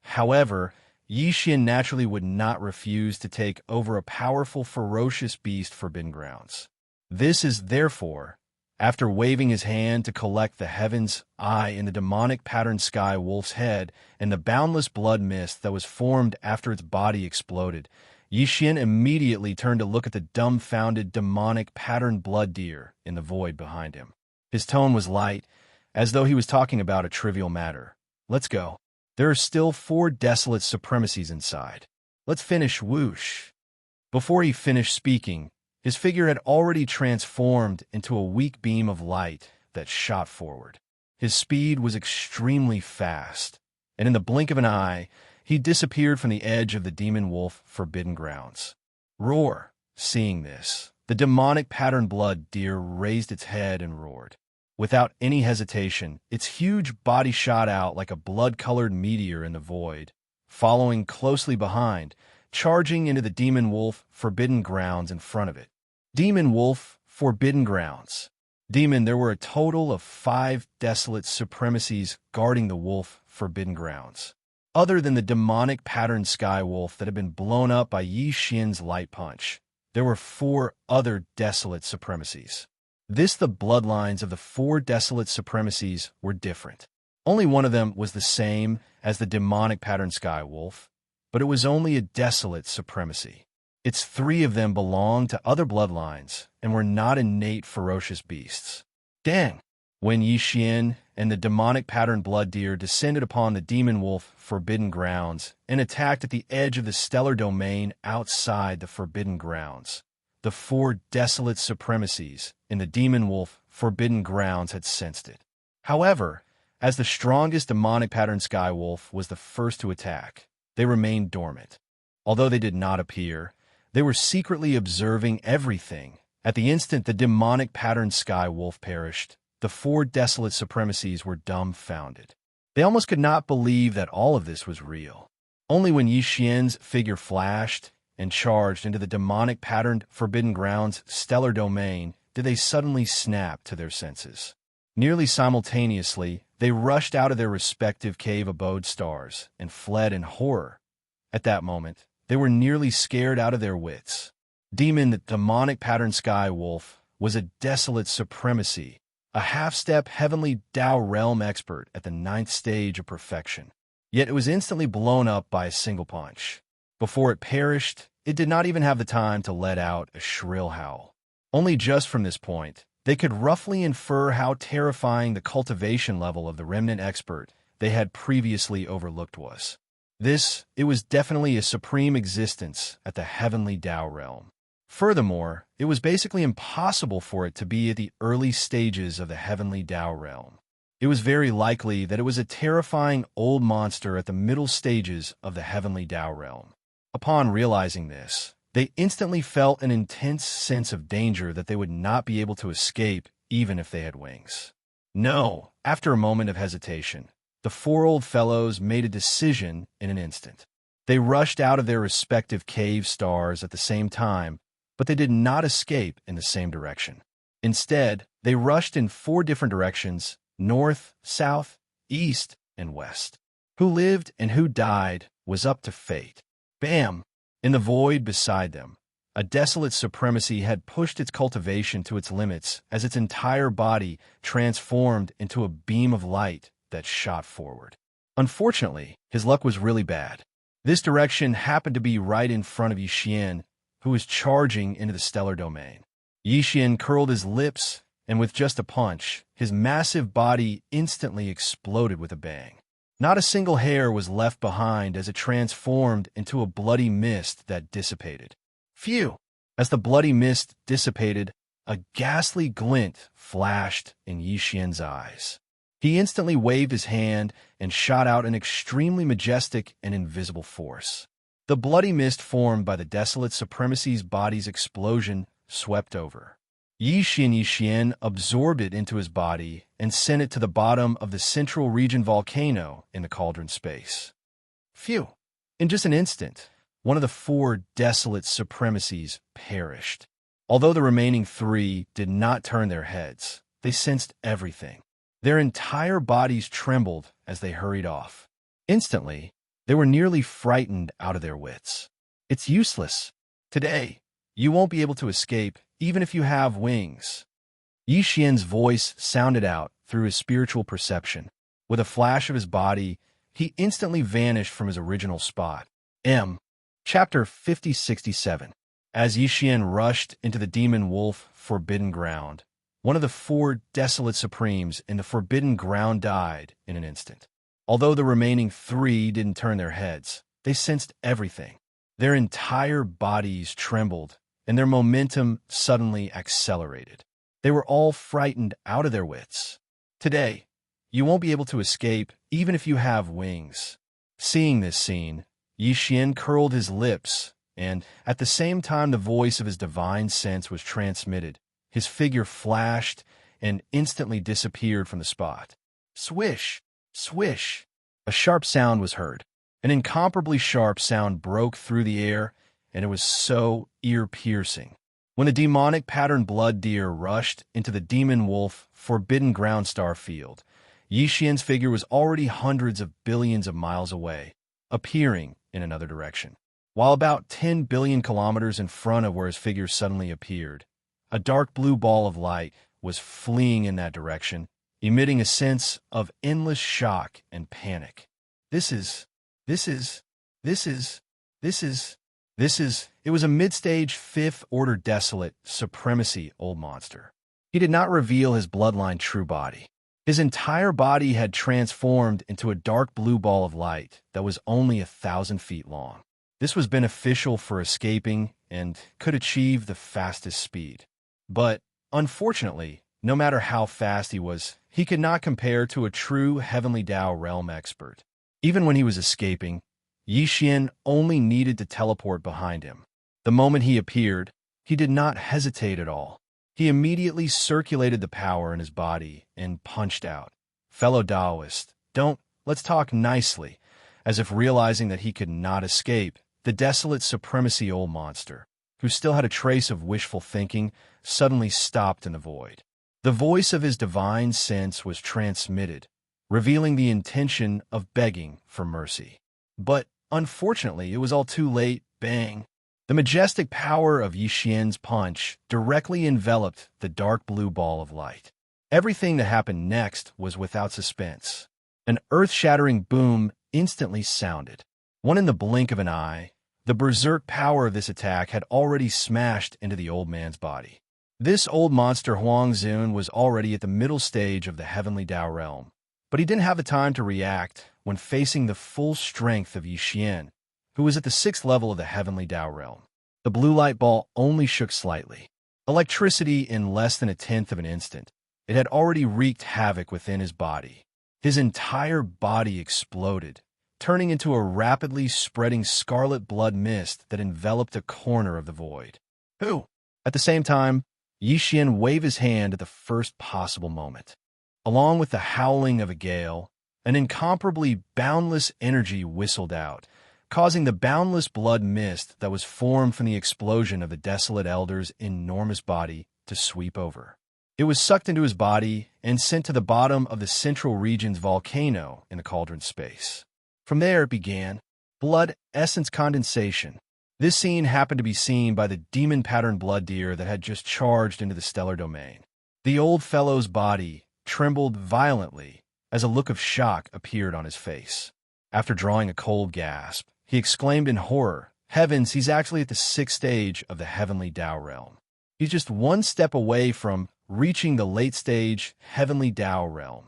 However, Yixian naturally would not refuse to take over a powerful ferocious beast Forbidden Grounds. Therefore, after waving his hand to collect the heaven's eye in the demonic patterned sky wolf's head and the boundless blood mist that was formed after its body exploded, Yixian immediately turned to look at the dumbfounded demonic patterned blood deer in the void behind him. His tone was light, as though he was talking about a trivial matter. Let's go. There are still 4 desolate supremacies inside. Let's finish whoosh. Before he finished speaking, his figure had already transformed into a weak beam of light that shot forward. His speed was extremely fast, and in the blink of an eye, he disappeared from the edge of the demon wolf Forbidden Grounds. Roar! Seeing this, the demonic patterned blood deer raised its head and roared. Without any hesitation, its huge body shot out like a blood-colored meteor in the void, following closely behind, charging into the demon wolf Forbidden Grounds in front of it. Demon wolf Forbidden Grounds. Demon, there were a total of 5 desolate supremacies guarding the wolf Forbidden Grounds. Other than the demonic patterned sky wolf that had been blown up by Yixian's light punch, there were 4 other desolate supremacies. The bloodlines of the 4 desolate supremacies were different. Only one of them was the same as the demonic patterned sky wolf, but it was only a desolate supremacy. Its 3 of them belonged to other bloodlines and were not innate ferocious beasts. Dang! When Yixian and the demonic patterned blood deer descended upon the demon wolf Forbidden Grounds and attacked at the edge of the stellar domain outside the Forbidden Grounds, the 4 desolate supremacies in the demon wolf Forbidden Grounds had sensed it. However, as the strongest demonic patterned sky wolf was the first to attack, they remained dormant. Although they did not appear, they were secretly observing everything. At the instant the demonic patterned sky wolf perished, the 4 desolate supremacies were dumbfounded. They almost could not believe that all of this was real. Only when Yixian's figure flashed and charged into the demonic patterned Forbidden Grounds stellar domain did they suddenly snap to their senses. Nearly simultaneously, they rushed out of their respective cave abode stars and fled in horror. At that moment, they were nearly scared out of their wits. Demon, the demonic patterned sky wolf, was a desolate supremacy, a half-step heavenly Tao realm expert at the 9th stage of perfection. Yet it was instantly blown up by a single punch. Before it perished, it did not even have the time to let out a shrill howl. Only just from this point, they could roughly infer how terrifying the cultivation level of the remnant expert they had previously overlooked was. It was definitely a supreme existence at the heavenly Tao realm. Furthermore, it was basically impossible for it to be at the early stages of the heavenly Tao realm. It was very likely that it was a terrifying old monster at the middle stages of the heavenly Tao realm. Upon realizing this, they instantly felt an intense sense of danger that they would not be able to escape even if they had wings. No, after a moment of hesitation, the 4 old fellows made a decision in an instant. They rushed out of their respective cave stars at the same time, but they did not escape in the same direction. Instead, they rushed in 4 different directions: north, south, east, and west. Who lived and who died was up to fate. Bam! In the void beside them, a desolate supremacy had pushed its cultivation to its limits as its entire body transformed into a beam of light that shot forward. Unfortunately, his luck was really bad. This direction happened to be right in front of Yixian, who was charging into the stellar domain. Yixian curled his lips, and with just a punch, his massive body instantly exploded with a bang. Not a single hair was left behind as it transformed into a bloody mist that dissipated. Phew! As the bloody mist dissipated, A ghastly glint flashed in Yi Xian's eyes. He instantly waved his hand and shot out an extremely majestic and invisible force. The bloody mist formed by the desolate supremacy's body's explosion swept over. Yi Xian absorbed it into his body and sent it to the bottom of the central region volcano in the cauldron space. Phew! In just an instant, one of the 4 desolate supremacies perished. Although the remaining 3 did not turn their heads, they sensed everything. Their entire bodies trembled as they hurried off. Instantly, they were nearly frightened out of their wits. It's useless. Today, you won't be able to escape, even if you have wings. Yi Xian's voice sounded out through his spiritual perception. With a flash of his body, he instantly vanished from his original spot. Chapter 5067. As Yi Xian rushed into the demon wolf forbidden ground, one of the 4 desolate supremes in the forbidden ground died in an instant. Although the remaining 3 didn't turn their heads, they sensed everything. Their entire bodies trembled, and their momentum suddenly accelerated. They were all frightened out of their wits. Today, you won't be able to escape, even if you have wings. Seeing this scene, Yi Xian curled his lips, and at the same time the voice of his divine sense was transmitted, his figure flashed and instantly disappeared from the spot. Swish! Swish! A sharp sound was heard. An incomparably sharp sound broke through the air, and it was so ear-piercing. When the demonic patterned blood deer rushed into the demon wolf forbidden ground star field, Yi Xian's figure was already hundreds of billions of miles away, appearing in another direction. While about 10 billion kilometers in front of where his figure suddenly appeared, a dark blue ball of light was fleeing in that direction, emitting a sense of endless shock and panic. It was a mid-stage 5th-order desolate supremacy old monster. He did not reveal his bloodline true body. His entire body had transformed into a dark blue ball of light that was only 1,000 feet long. This was beneficial for escaping and could achieve the fastest speed. But, unfortunately, no matter how fast he could not compare to a true Heavenly Tao realm expert. Even when he was escaping, Yi Xian only needed to teleport behind him. The moment he appeared, he did not hesitate at all. He immediately circulated the power in his body and punched out. Fellow Taoist, let's talk nicely, as if realizing that he could not escape. The desolate supremacy old monster, who still had a trace of wishful thinking, suddenly stopped in the void. The voice of his divine sense was transmitted, revealing the intention of begging for mercy. But, unfortunately, it was all too late. Bang! The majestic power of Yi Xian's punch directly enveloped the dark blue ball of light. Everything that happened next was without suspense. An earth-shattering boom instantly sounded. One in the blink of an eye, the berserk power of this attack had already smashed into the old man's body. This old monster Huang Zun was already at the middle stage of the Heavenly Tao realm, but he didn't have the time to react when facing the full strength of Yi Xian, who was at the 6th level of the Heavenly Tao realm. The blue light ball only shook slightly. Electricity in less than 1/10 of an instant. It had already wreaked havoc within his body. His entire body exploded, turning into a rapidly spreading scarlet blood mist that enveloped a corner of the void. Who? At the same time, Yi Xian waved his hand at the first possible moment. Along with the howling of a gale, an incomparably boundless energy whistled out, causing the boundless blood mist that was formed from the explosion of the desolate elder's enormous body to sweep over. It was sucked into his body and sent to the bottom of the central region's volcano in the cauldron space. From there it began blood essence condensation. This scene happened to be seen by the demon-patterned blood deer that had just charged into the stellar domain. The old fellow's body trembled violently as a look of shock appeared on his face. After drawing a cold gasp, he exclaimed in horror, "Heavens, he's actually at the 6th stage of the Heavenly Tao realm. He's just one step away from reaching the late-stage Heavenly Tao realm."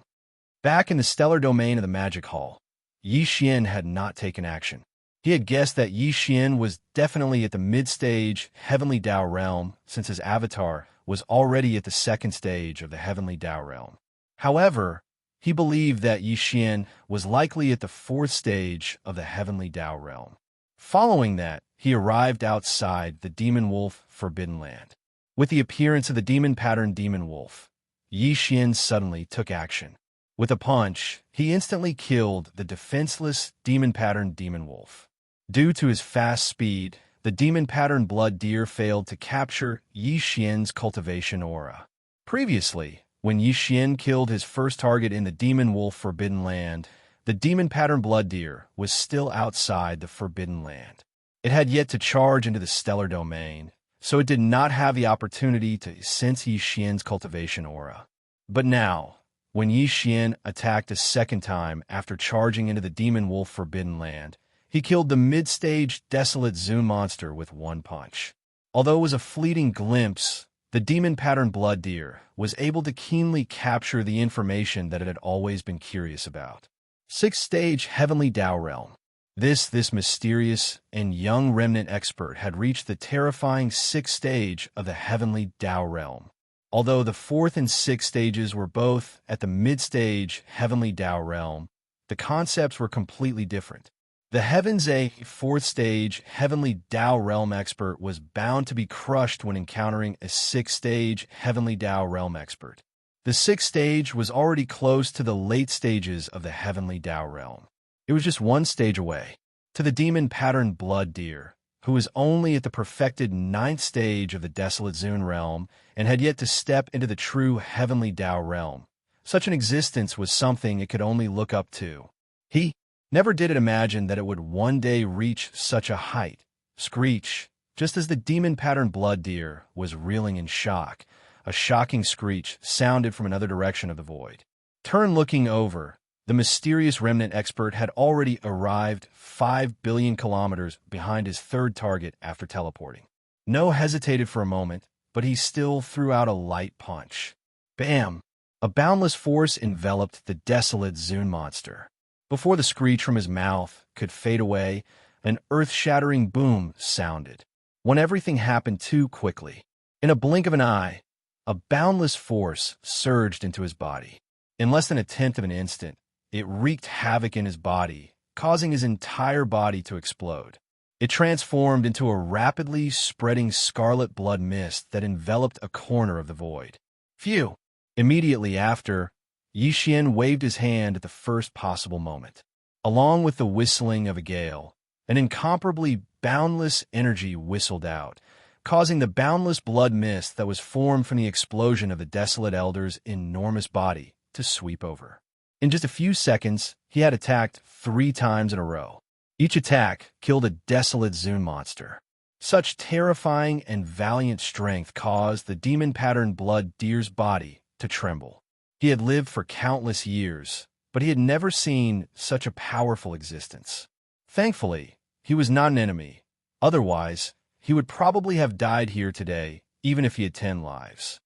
Back in the stellar domain of the Magic Hall, Yi Xian had not taken action. He had guessed that Yi Xian was definitely at the mid-stage Heavenly Tao realm, since his avatar was already at the second stage of the Heavenly Tao realm. However, he believed that Yi Xian was likely at the fourth stage of the Heavenly Tao realm. Following that, he arrived outside the Demon Wolf Forbidden Land. With the appearance of the demon-patterned Demon Wolf, Yi Xian suddenly took action. With a punch, he instantly killed the defenseless demon-patterned Demon Wolf. Due to his fast speed, the demon-patterned blood deer failed to capture Yi Xian's cultivation aura. Previously, when Yi Xian killed his first target in the Demon Wolf Forbidden Land, the demon-patterned blood deer was still outside the Forbidden Land. It had yet to charge into the stellar domain, so it did not have the opportunity to sense Yi Xian's cultivation aura. But now, when Yi Xian attacked a second time after charging into the Demon Wolf Forbidden Land, he killed the mid-stage Desolate Zoon monster with one punch. Although it was a fleeting glimpse, the demon-patterned blood deer was able to keenly capture the information that it had always been curious about. Sixth-stage Heavenly Tao realm. This mysterious and young remnant expert had reached the terrifying sixth stage of the Heavenly Tao realm. Although the fourth and sixth stages were both at the mid-stage Heavenly Tao realm, the concepts were completely different. The Heavens A fourth stage Heavenly Tao realm expert was bound to be crushed when encountering a sixth stage Heavenly Tao realm expert. The sixth stage was already close to the late stages of the Heavenly Tao realm. It was just one stage away. To the demon-patterned blood deer, who was only at the perfected ninth stage of the Desolate Zoon realm and had yet to step into the true Heavenly Tao realm, such an existence was something it could only look up to. He never did it imagine that it would one day reach such a height. Screech, just as the demon-patterned blood deer was reeling in shock, a shocking screech sounded from another direction of the void. Turn looking over. The mysterious remnant expert had already arrived 5 billion kilometers behind his third target after teleporting. No hesitated for a moment, but he still threw out a light punch. Bam! A boundless force enveloped the desolate Zoon monster. Before the screech from his mouth could fade away, an earth-shattering boom sounded. When everything happened too quickly, in a blink of an eye, a boundless force surged into his body. In less than a tenth of an instant, it wreaked havoc in his body, causing his entire body to explode. It transformed into a rapidly spreading scarlet blood mist that enveloped a corner of the void. Phew! Immediately after, Yi Xian waved his hand at the first possible moment. Along with the whistling of a gale, an incomparably boundless energy whistled out, causing the boundless blood mist that was formed from the explosion of the desolate elder's enormous body to sweep over. In just a few seconds, he had attacked 3 times in a row. Each attack killed a desolate Zoon monster. Such terrifying and valiant strength caused the demon-patterned blood deer's body to tremble. He had lived for countless years, but he had never seen such a powerful existence. Thankfully, he was not an enemy. Otherwise, he would probably have died here today, even if he had 10 lives.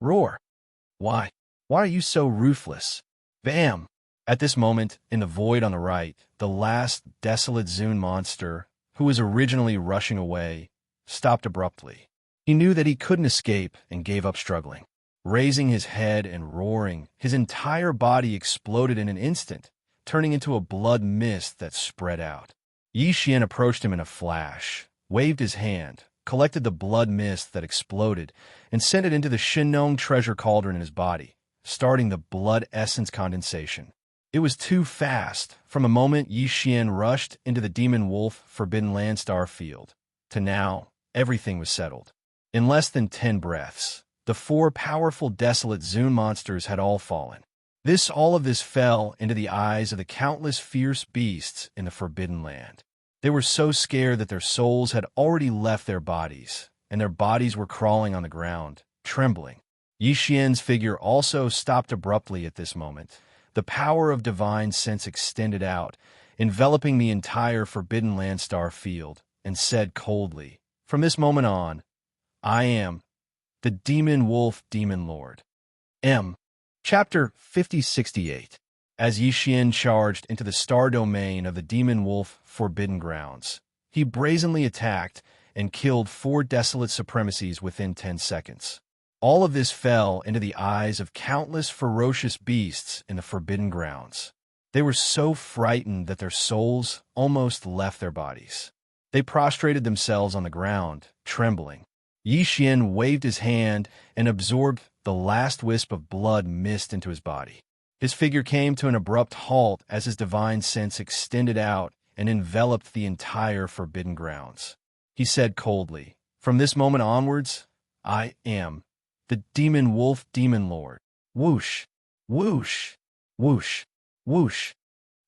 Roar! Why are you so ruthless? Bam! At this moment, in the void on the right, the last desolate Zoon monster, who was originally rushing away, stopped abruptly. He knew that he couldn't escape and gave up struggling. Raising his head and roaring, his entire body exploded in an instant, turning into a blood mist that spread out. Yi Xian approached him in a flash, waved his hand, collected the blood mist that exploded, and sent it into the Shinnong treasure cauldron in his body, starting the blood essence condensation. It was too fast. From the moment Yi Xian rushed into the Demon Wolf Forbidden Land star field, to now, everything was settled. In less than 10 breaths, the 4 powerful desolate Zoon monsters had all fallen. All of this fell into the eyes of the countless fierce beasts in the Forbidden Land. They were so scared that their souls had already left their bodies, and their bodies were crawling on the ground, trembling. Yi Xian's figure also stopped abruptly at this moment. The power of divine sense extended out, enveloping the entire Forbidden Land star field, and said coldly, "From this moment on, I am the Demon Wolf Demon Lord." Chapter 5068. As Yixian charged into the star domain of the demon wolf Forbidden Grounds, he brazenly attacked and killed 4 desolate supremacies within 10 seconds. All of this fell into the eyes of countless ferocious beasts in the Forbidden Grounds. They were so frightened that their souls almost left their bodies. They prostrated themselves on the ground, trembling. Yixian waved his hand and absorbed the last wisp of blood mist into his body. His figure came to an abrupt halt as his divine sense extended out and enveloped the entire Forbidden Grounds. He said coldly, "From this moment onwards, I am the Demon Wolf Demon Lord." Whoosh, whoosh, whoosh, whoosh.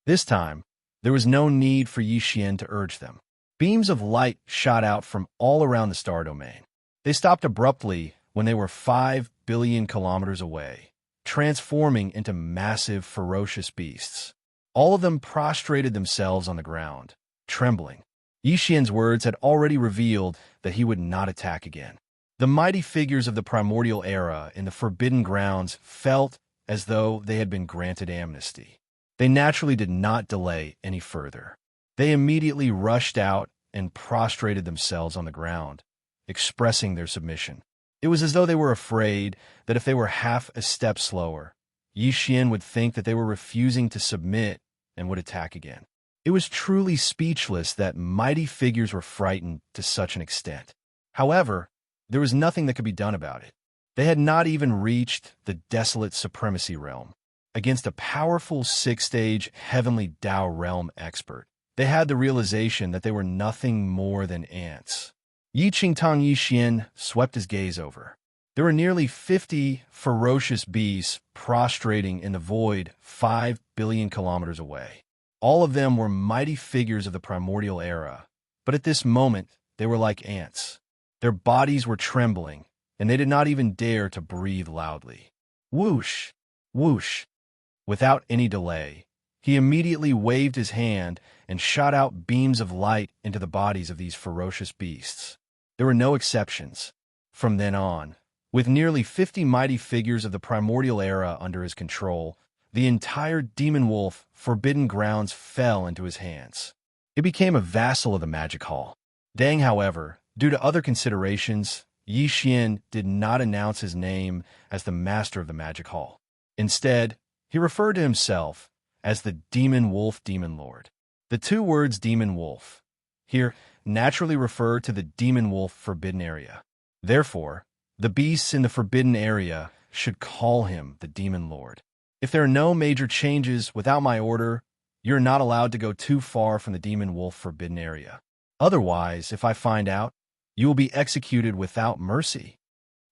This time, there was no need for Yixian to urge them. Beams of light shot out from all around the star domain. They stopped abruptly when they were 5 billion kilometers away, transforming into massive, ferocious beasts. All of them prostrated themselves on the ground, trembling. Yixian's words had already revealed that he would not attack again. The mighty figures of the primordial era in the Forbidden Grounds felt as though they had been granted amnesty. They naturally did not delay any further. They immediately rushed out and prostrated themselves on the ground, expressing their submission. It was as though they were afraid that if they were half a step slower, Yixian would think that they were refusing to submit and would attack again. It was truly speechless that mighty figures were frightened to such an extent. However, there was nothing that could be done about it. They had not even reached the desolate supremacy realm. Against a powerful 6th-stage heavenly Tao realm expert, they had the realization that they were nothing more than ants. Yi Qingtang Yixian swept his gaze over. There were nearly 50 ferocious beasts prostrating in the void 5 billion kilometers away. All of them were mighty figures of the primordial era, but at this moment they were like ants. Their bodies were trembling, and they did not even dare to breathe loudly. Whoosh! Whoosh! Without any delay, he immediately waved his hand and shot out beams of light into the bodies of these ferocious beasts. There were no exceptions. From then on, with nearly 50 mighty figures of the primordial era under his control, the entire demon wolf Forbidden Grounds fell into his hands. It became a vassal of the Magic Hall. Deng, however, due to other considerations, Yixian did not announce his name as the master of the Magic Hall. Instead, he referred to himself as the Demon Wolf Demon Lord. The 2 words Demon Wolf here naturally refer to the Demon Wolf Forbidden Area. Therefore, the beasts in the Forbidden Area should call him the Demon Lord. If there are no major changes without my order, you're not allowed to go too far from the Demon Wolf Forbidden Area. Otherwise, if I find out, you will be executed without mercy.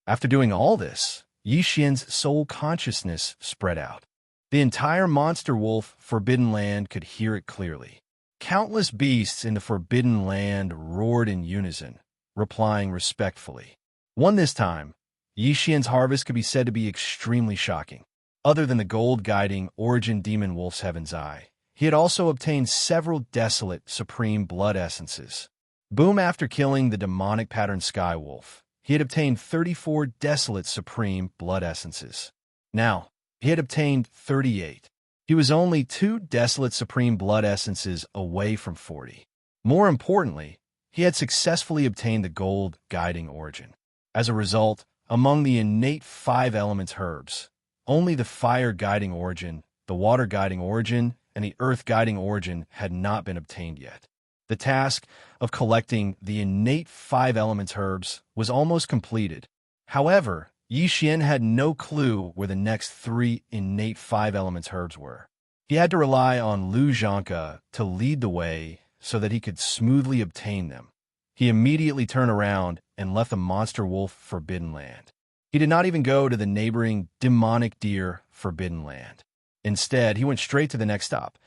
After doing all this, Yixian's soul consciousness spread out. The entire monster wolf Forbidden Land could hear it clearly. Countless beasts in the Forbidden Land roared in unison, replying respectfully. One this time, Yixian's harvest could be said to be extremely shocking. Other than the gold-guiding origin demon wolf's heaven's eye, he had also obtained several desolate supreme blood essences. Boom, after killing the demonic pattern sky wolf, he had obtained 34 desolate supreme blood essences. Now, he had obtained 38. He was only 2 desolate supreme blood essences away from 40. More importantly, he had successfully obtained the gold guiding origin. As a result, among the innate 5 elements herbs, only the fire guiding origin, the water guiding origin, and the earth guiding origin had not been obtained yet. The task of collecting the innate 5 elements herbs was almost completed. However, Yixian had no clue where the next 3 innate 5 elements herbs were. He had to rely on Xianxia to lead the way so that he could smoothly obtain them. He immediately turned around and left the monster wolf Forbidden Land. He did not even go to the neighboring demonic deer Forbidden Land. Instead, he went straight to the next stop.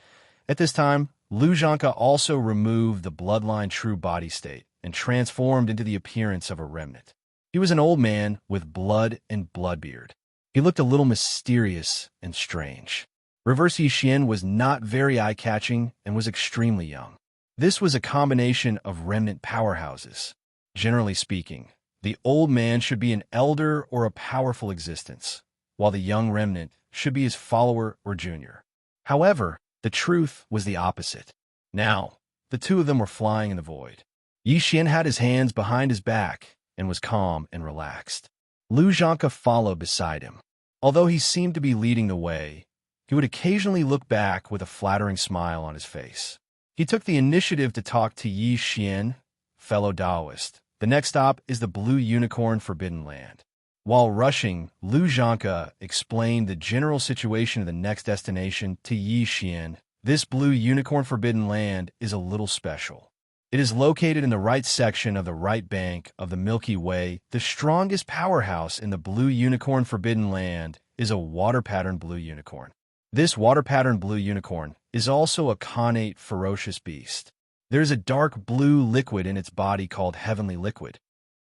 At this time, Xianxia also removed the bloodline true body state and transformed into the appearance of a remnant. He was an old man with blood and bloodbeard. He looked a little mysterious and strange. Reverse Yixian was not very eye-catching and was extremely young. This was a combination of remnant powerhouses. Generally speaking, the old man should be an elder or a powerful existence, while the young remnant should be his follower or junior. However, the truth was the opposite. Now, the two of them were flying in the void. Xian had his hands behind his back and was calm and relaxed. Xianxia followed beside him. Although he seemed to be leading the way, he would occasionally look back with a flattering smile on his face. He took the initiative to talk to Xian, fellow Taoist. The next stop is the Blue Unicorn Forbidden Land. While rushing, Xianxia explained the general situation of the next destination to Xian. This Blue Unicorn Forbidden Land is a little special. It is located in the right section of the right bank of the Milky Way. The strongest powerhouse in the Blue Unicorn Forbidden Land is a water-patterned blue unicorn. This water-patterned blue unicorn is also a connate ferocious beast. There is a dark blue liquid in its body called heavenly liquid.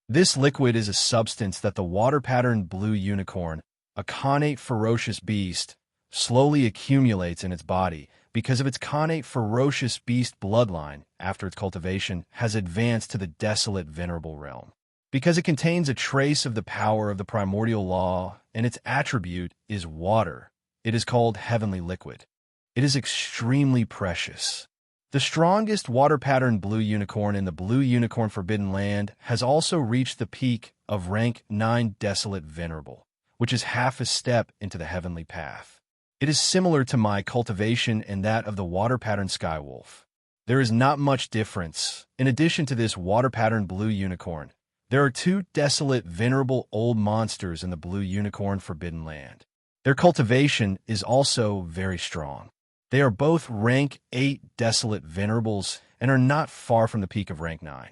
This liquid is a substance that the water-patterned blue unicorn, a connate ferocious beast, slowly accumulates in its body because of its connate ferocious beast bloodline after its cultivation has advanced to the desolate venerable realm. Because it contains a trace of the power of the primordial law and its attribute is water, it is called heavenly liquid. It is extremely precious. The strongest water-patterned blue unicorn in the Blue Unicorn Forbidden Land has also reached the peak of rank 9 Desolate Venerable, which is half a step into the heavenly path. It is similar to my cultivation and that of the water-patterned skywolf. There is not much difference. In addition to this water-patterned blue unicorn, there are 2 desolate venerable old monsters in the Blue Unicorn Forbidden Land. Their cultivation is also very strong. They are both rank 8 desolate venerables and are not far from the peak of rank 9.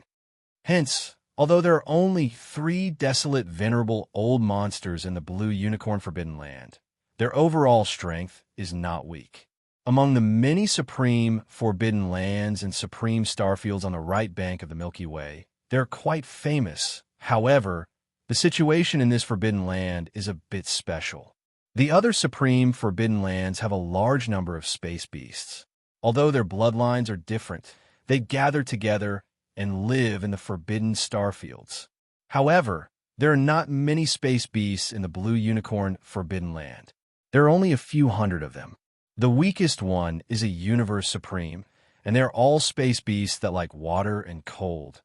Hence, although there are only 3 desolate venerable old monsters in the Blue Unicorn Forbidden Land, their overall strength is not weak. Among the many supreme forbidden lands and supreme starfields on the right bank of the Milky Way, they're quite famous. However, the situation in this forbidden land is a bit special. The other supreme forbidden lands have a large number of space beasts. Although their bloodlines are different, they gather together and live in the forbidden starfields. However, there are not many space beasts in the Blue Unicorn Forbidden Land. There are only a few hundred of them. The weakest one is a universe supreme, and they're all space beasts that like water and cold.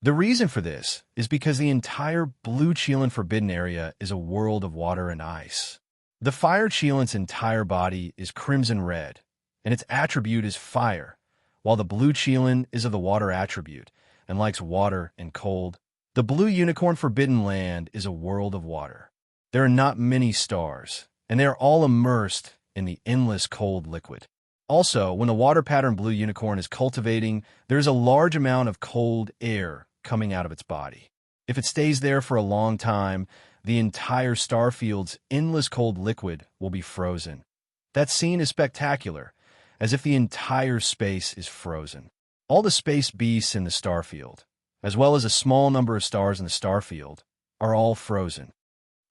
The reason for this is because the entire Blue Chelan Forbidden area is a world of water and ice. The fire chelan's entire body is crimson red, and its attribute is fire, while the blue chelan is of the water attribute and likes water and cold. The Blue Unicorn Forbidden Land is a world of water. There are not many stars, and they are all immersed in the endless cold liquid. Also, when the water-patterned blue unicorn is cultivating, there is a large amount of cold air coming out of its body. If it stays there for a long time, the entire starfield's endless cold liquid will be frozen. That scene is spectacular, as if the entire space is frozen. All the space beasts in the starfield, as well as a small number of stars in the starfield, are all frozen.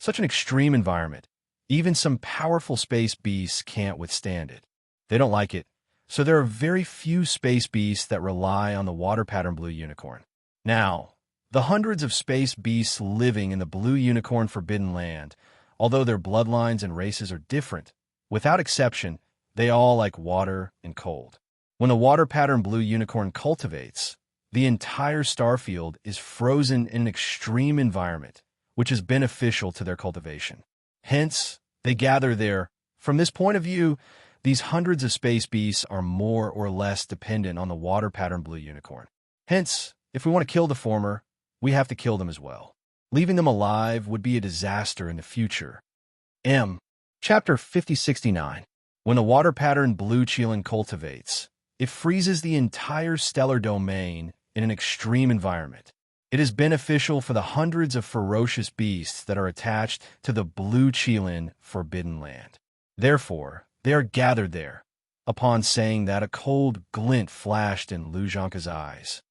Such an extreme environment, even some powerful space beasts can't withstand it. They don't like it, so there are very few space beasts that rely on the water-patterned blue unicorn. Now, the hundreds of space beasts living in the Blue Unicorn Forbidden Land, although their bloodlines and races are different, without exception, they all like water and cold. When the water-patterned blue unicorn cultivates, the entire starfield is frozen in an extreme environment, which is beneficial to their cultivation. Hence, they gather there. From this point of view, these hundreds of space beasts are more or less dependent on the water-patterned blue unicorn. Hence, if we want to kill the former, we have to kill them as well. Leaving them alive would be a disaster in the future. Chapter 5069. When the water-patterned blue chelan cultivates, it freezes the entire stellar domain in an extreme environment. It is beneficial for the hundreds of ferocious beasts that are attached to the Blue Chelan Forbidden Land. Therefore, they are gathered there. Upon saying that, a cold glint flashed in Xianxia's eyes.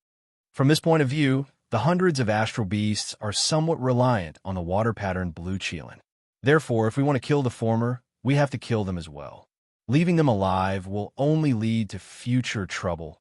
From this point of view, the hundreds of astral beasts are somewhat reliant on the water-patterned blue chelan. Therefore, if we want to kill the former, we have to kill them as well. Leaving them alive will only lead to future trouble.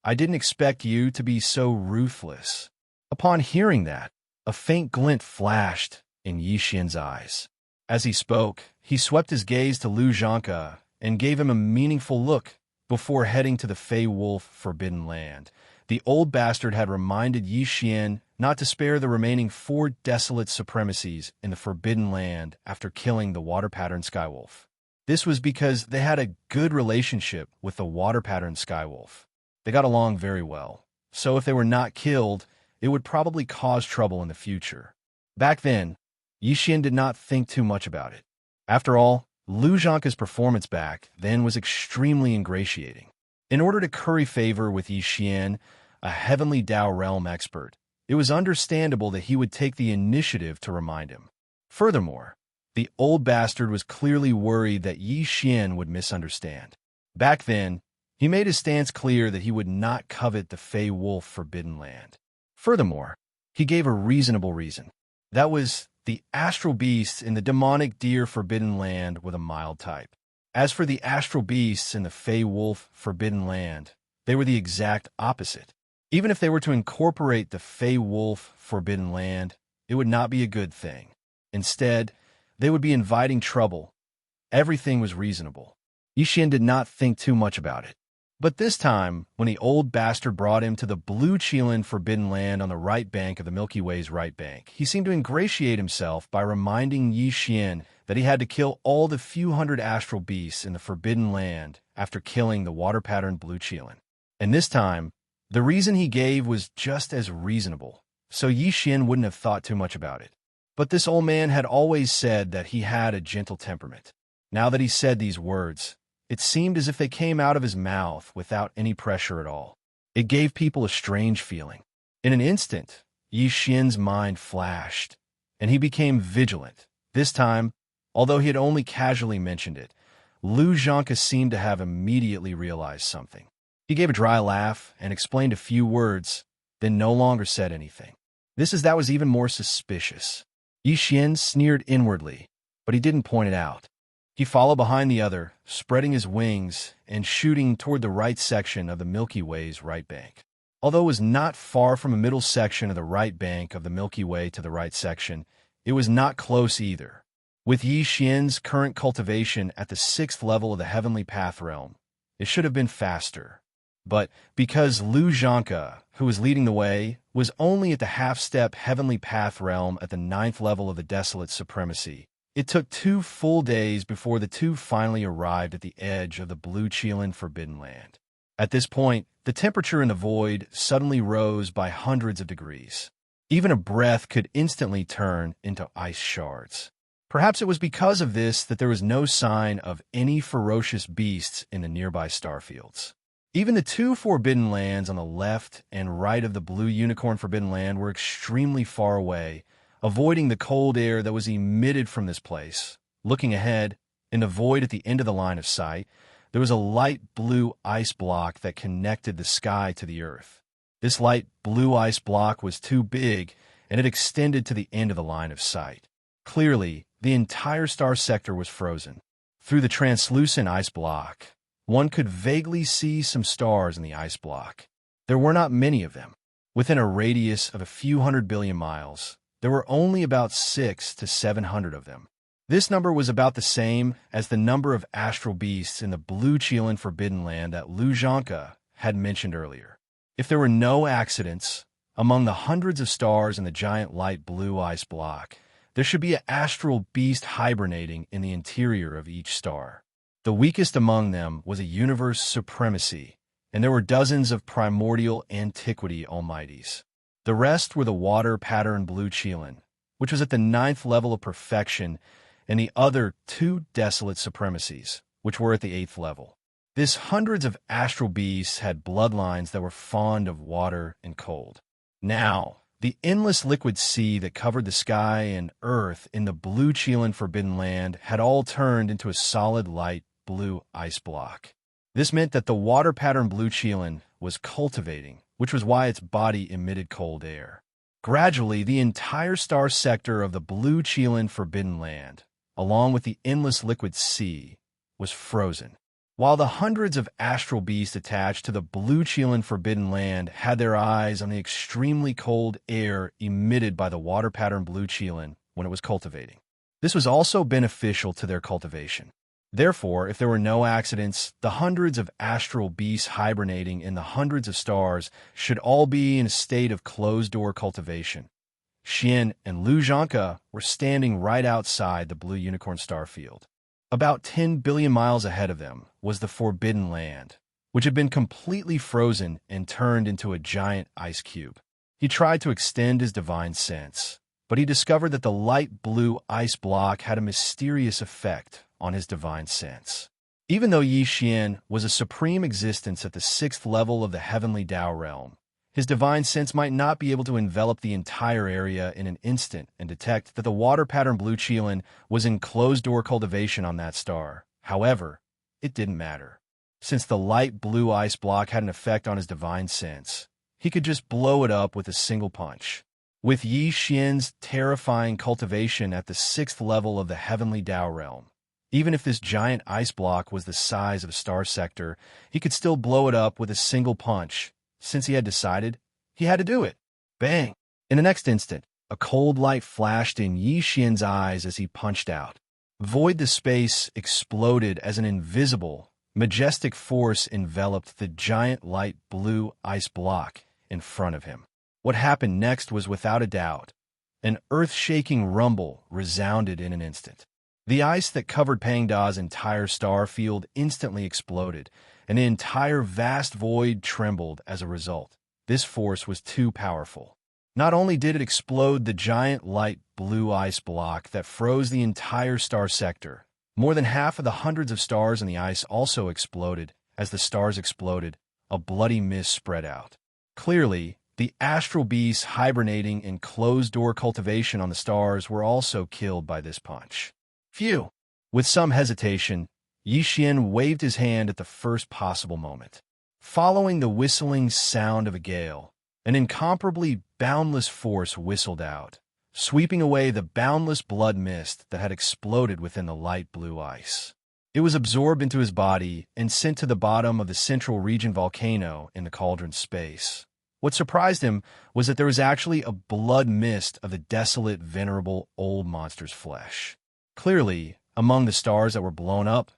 I didn't expect you to be so ruthless. Upon hearing that, a faint glint flashed in Xianxia's eyes. As he spoke, he swept his gaze to Xianxia and gave him a meaningful look before heading to the Fey Wolf Forbidden Land. The old bastard had reminded Xian not to spare the remaining 4 desolate supremacies in the Forbidden Land after killing the Water Pattern Skywolf. This was because they had a good relationship with the Water Pattern Skywolf. They got along very well, so if they were not killed, it would probably cause trouble in the future. Back then, Xian did not think too much about it. After all, Xianxia's performance back then was extremely ingratiating. In order to curry favor with Xian, a Heavenly Dao Realm expert, it was understandable that he would take the initiative to remind him. Furthermore, the old bastard was clearly worried that Xian would misunderstand. Back then, he made his stance clear that he would not covet the Fey Wolf Forbidden Land. Furthermore, he gave a reasonable reason. That was, the astral beasts in the demonic deer Forbidden Land were the mild type. As for the astral beasts in the Fey Wolf Forbidden Land, they were the exact opposite. Even if they were to incorporate the Fey Wolf Forbidden Land, it would not be a good thing. Instead, they would be inviting trouble. Everything was reasonable. Xian did not think too much about it. But this time, when the old bastard brought him to the Blue Qilin Forbidden Land on the right bank of the Milky Way's right bank, he seemed to ingratiate himself by reminding Xian that he had to kill all the few hundred astral beasts in the Forbidden Land after killing the water-patterned Blue Qilin. And this time, the reason he gave was just as reasonable, so Xian wouldn't have thought too much about it. But this old man had always said that he had a gentle temperament. Now that he said these words, it seemed as if they came out of his mouth without any pressure at all. It gave people a strange feeling. In an instant, Xian's mind flashed, and he became vigilant. This time, although he had only casually mentioned it, Xianxia seemed to have immediately realized something. He gave a dry laugh and explained a few words, then no longer said anything. That was even more suspicious. Xian sneered inwardly, but he didn't point it out. He followed behind the other, spreading his wings and shooting toward the right section of the Milky Way's right bank. Although it was not far from a middle section of the right bank of the Milky Way to the right section, it was not close either. With Xian's current cultivation at the 6th level of the Heavenly Path realm, it should have been faster. But because Xianxia, who was leading the way, was only at the half-step Heavenly Path realm at the 9th level of the Desolate Supremacy, it took 2 full days before the two finally arrived at the edge of the Blue Qilin Forbidden Land. At this point, the temperature in the void suddenly rose by hundreds of degrees. Even a breath could instantly turn into ice shards. Perhaps it was because of this that there was no sign of any ferocious beasts in the nearby starfields. Even the 2 forbidden lands on the left and right of the Blue Unicorn Forbidden Land were extremely far away, avoiding the cold air that was emitted from this place. Looking ahead, in the void at the end of the line of sight, there was a light blue ice block that connected the sky to the earth. This light blue ice block was too big, and it extended to the end of the line of sight. Clearly, the entire star sector was frozen. Through the translucent ice block, one could vaguely see some stars in the ice block. There were not many of them. Within a radius of a few 100 billion miles, there were only about 600 to 700 of them. This number was about the same as the number of astral beasts in the Blue Qilin Forbidden Land that Xianxia had mentioned earlier. If there were no accidents, among the hundreds of stars in the giant light blue ice block, there should be an astral beast hibernating in the interior of each star. The weakest among them was a universe supremacy, and there were dozens of primordial antiquity almighties. The rest were the water-patterned Blue Qilin, which was at the 9th level of perfection, and the other 2 desolate supremacies, which were at the 8th level. This hundreds of astral beasts had bloodlines that were fond of water and cold. Now, the endless liquid sea that covered the sky and earth in the Blue Qilin Forbidden Land had all turned into a solid light blue ice block. This meant that the water-patterned Blue Qilin was cultivating, which was why its body emitted cold air. Gradually, the entire star sector of the Blue Qilin Forbidden Land, along with the endless liquid sea, was frozen. While the hundreds of astral beasts attached to the Blue Qilin Forbidden Land had their eyes on the extremely cold air emitted by the water-patterned Blue Qilin when it was cultivating. This was also beneficial to their cultivation. Therefore, if there were no accidents, the hundreds of astral beasts hibernating in the hundreds of stars should all be in a state of closed-door cultivation. Xian and Lu Zhanke were standing right outside the blue unicorn star field. About 10 billion miles ahead of them was the Forbidden Land, which had been completely frozen and turned into a giant ice cube. He tried to extend his divine sense, but he discovered that the light blue ice block had a mysterious effect on his divine sense. Even though Yi Xian was a supreme existence at the 6th level of the heavenly Tao realm, his divine sense might not be able to envelop the entire area in an instant and detect that the water pattern blue Qilin was in closed-door cultivation on that star. However, it didn't matter. Since the light blue ice block had an effect on his divine sense, he could just blow it up with a single punch. With Yi Xian's terrifying cultivation at the 6th level of the heavenly Tao realm, even if this giant ice block was the size of a star sector, he could still blow it up with a single punch. Since he had decided, he had to do it. Bang! In the next instant, a cold light flashed in Yi Xian's eyes as he punched out. Void the space exploded as an invisible, majestic force enveloped the giant light blue ice block in front of him. What happened next was without a doubt. An earth-shaking rumble resounded in an instant. The ice that covered Pangda's entire star field instantly exploded, and the entire vast void trembled as a result. This force was too powerful. Not only did it explode the giant light blue ice block that froze the entire star sector, more than half of the hundreds of stars in the ice also exploded. As the stars exploded, a bloody mist spread out. Clearly, the astral beasts hibernating in closed-door cultivation on the stars were also killed by this punch. Phew! With some hesitation, Yi Xian waved his hand at the first possible moment. Following the whistling sound of a gale, an incomparably boundless force whistled out, sweeping away the boundless blood mist that had exploded within the light blue ice. It was absorbed into his body and sent to the bottom of the central region volcano in the cauldron space. What surprised him was that there was actually a blood mist of the desolate, venerable old monster's flesh. Clearly, among the stars that were blown up,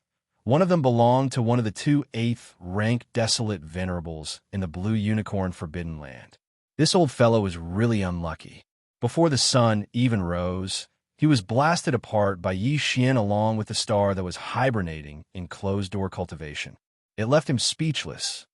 one of them belonged to one of the 2 8th-rank desolate venerables in the blue unicorn Forbidden Land. This old fellow was really unlucky. Before the sun even rose, he was blasted apart by Yi Xian along with the star that was hibernating in closed-door cultivation. It left him speechless.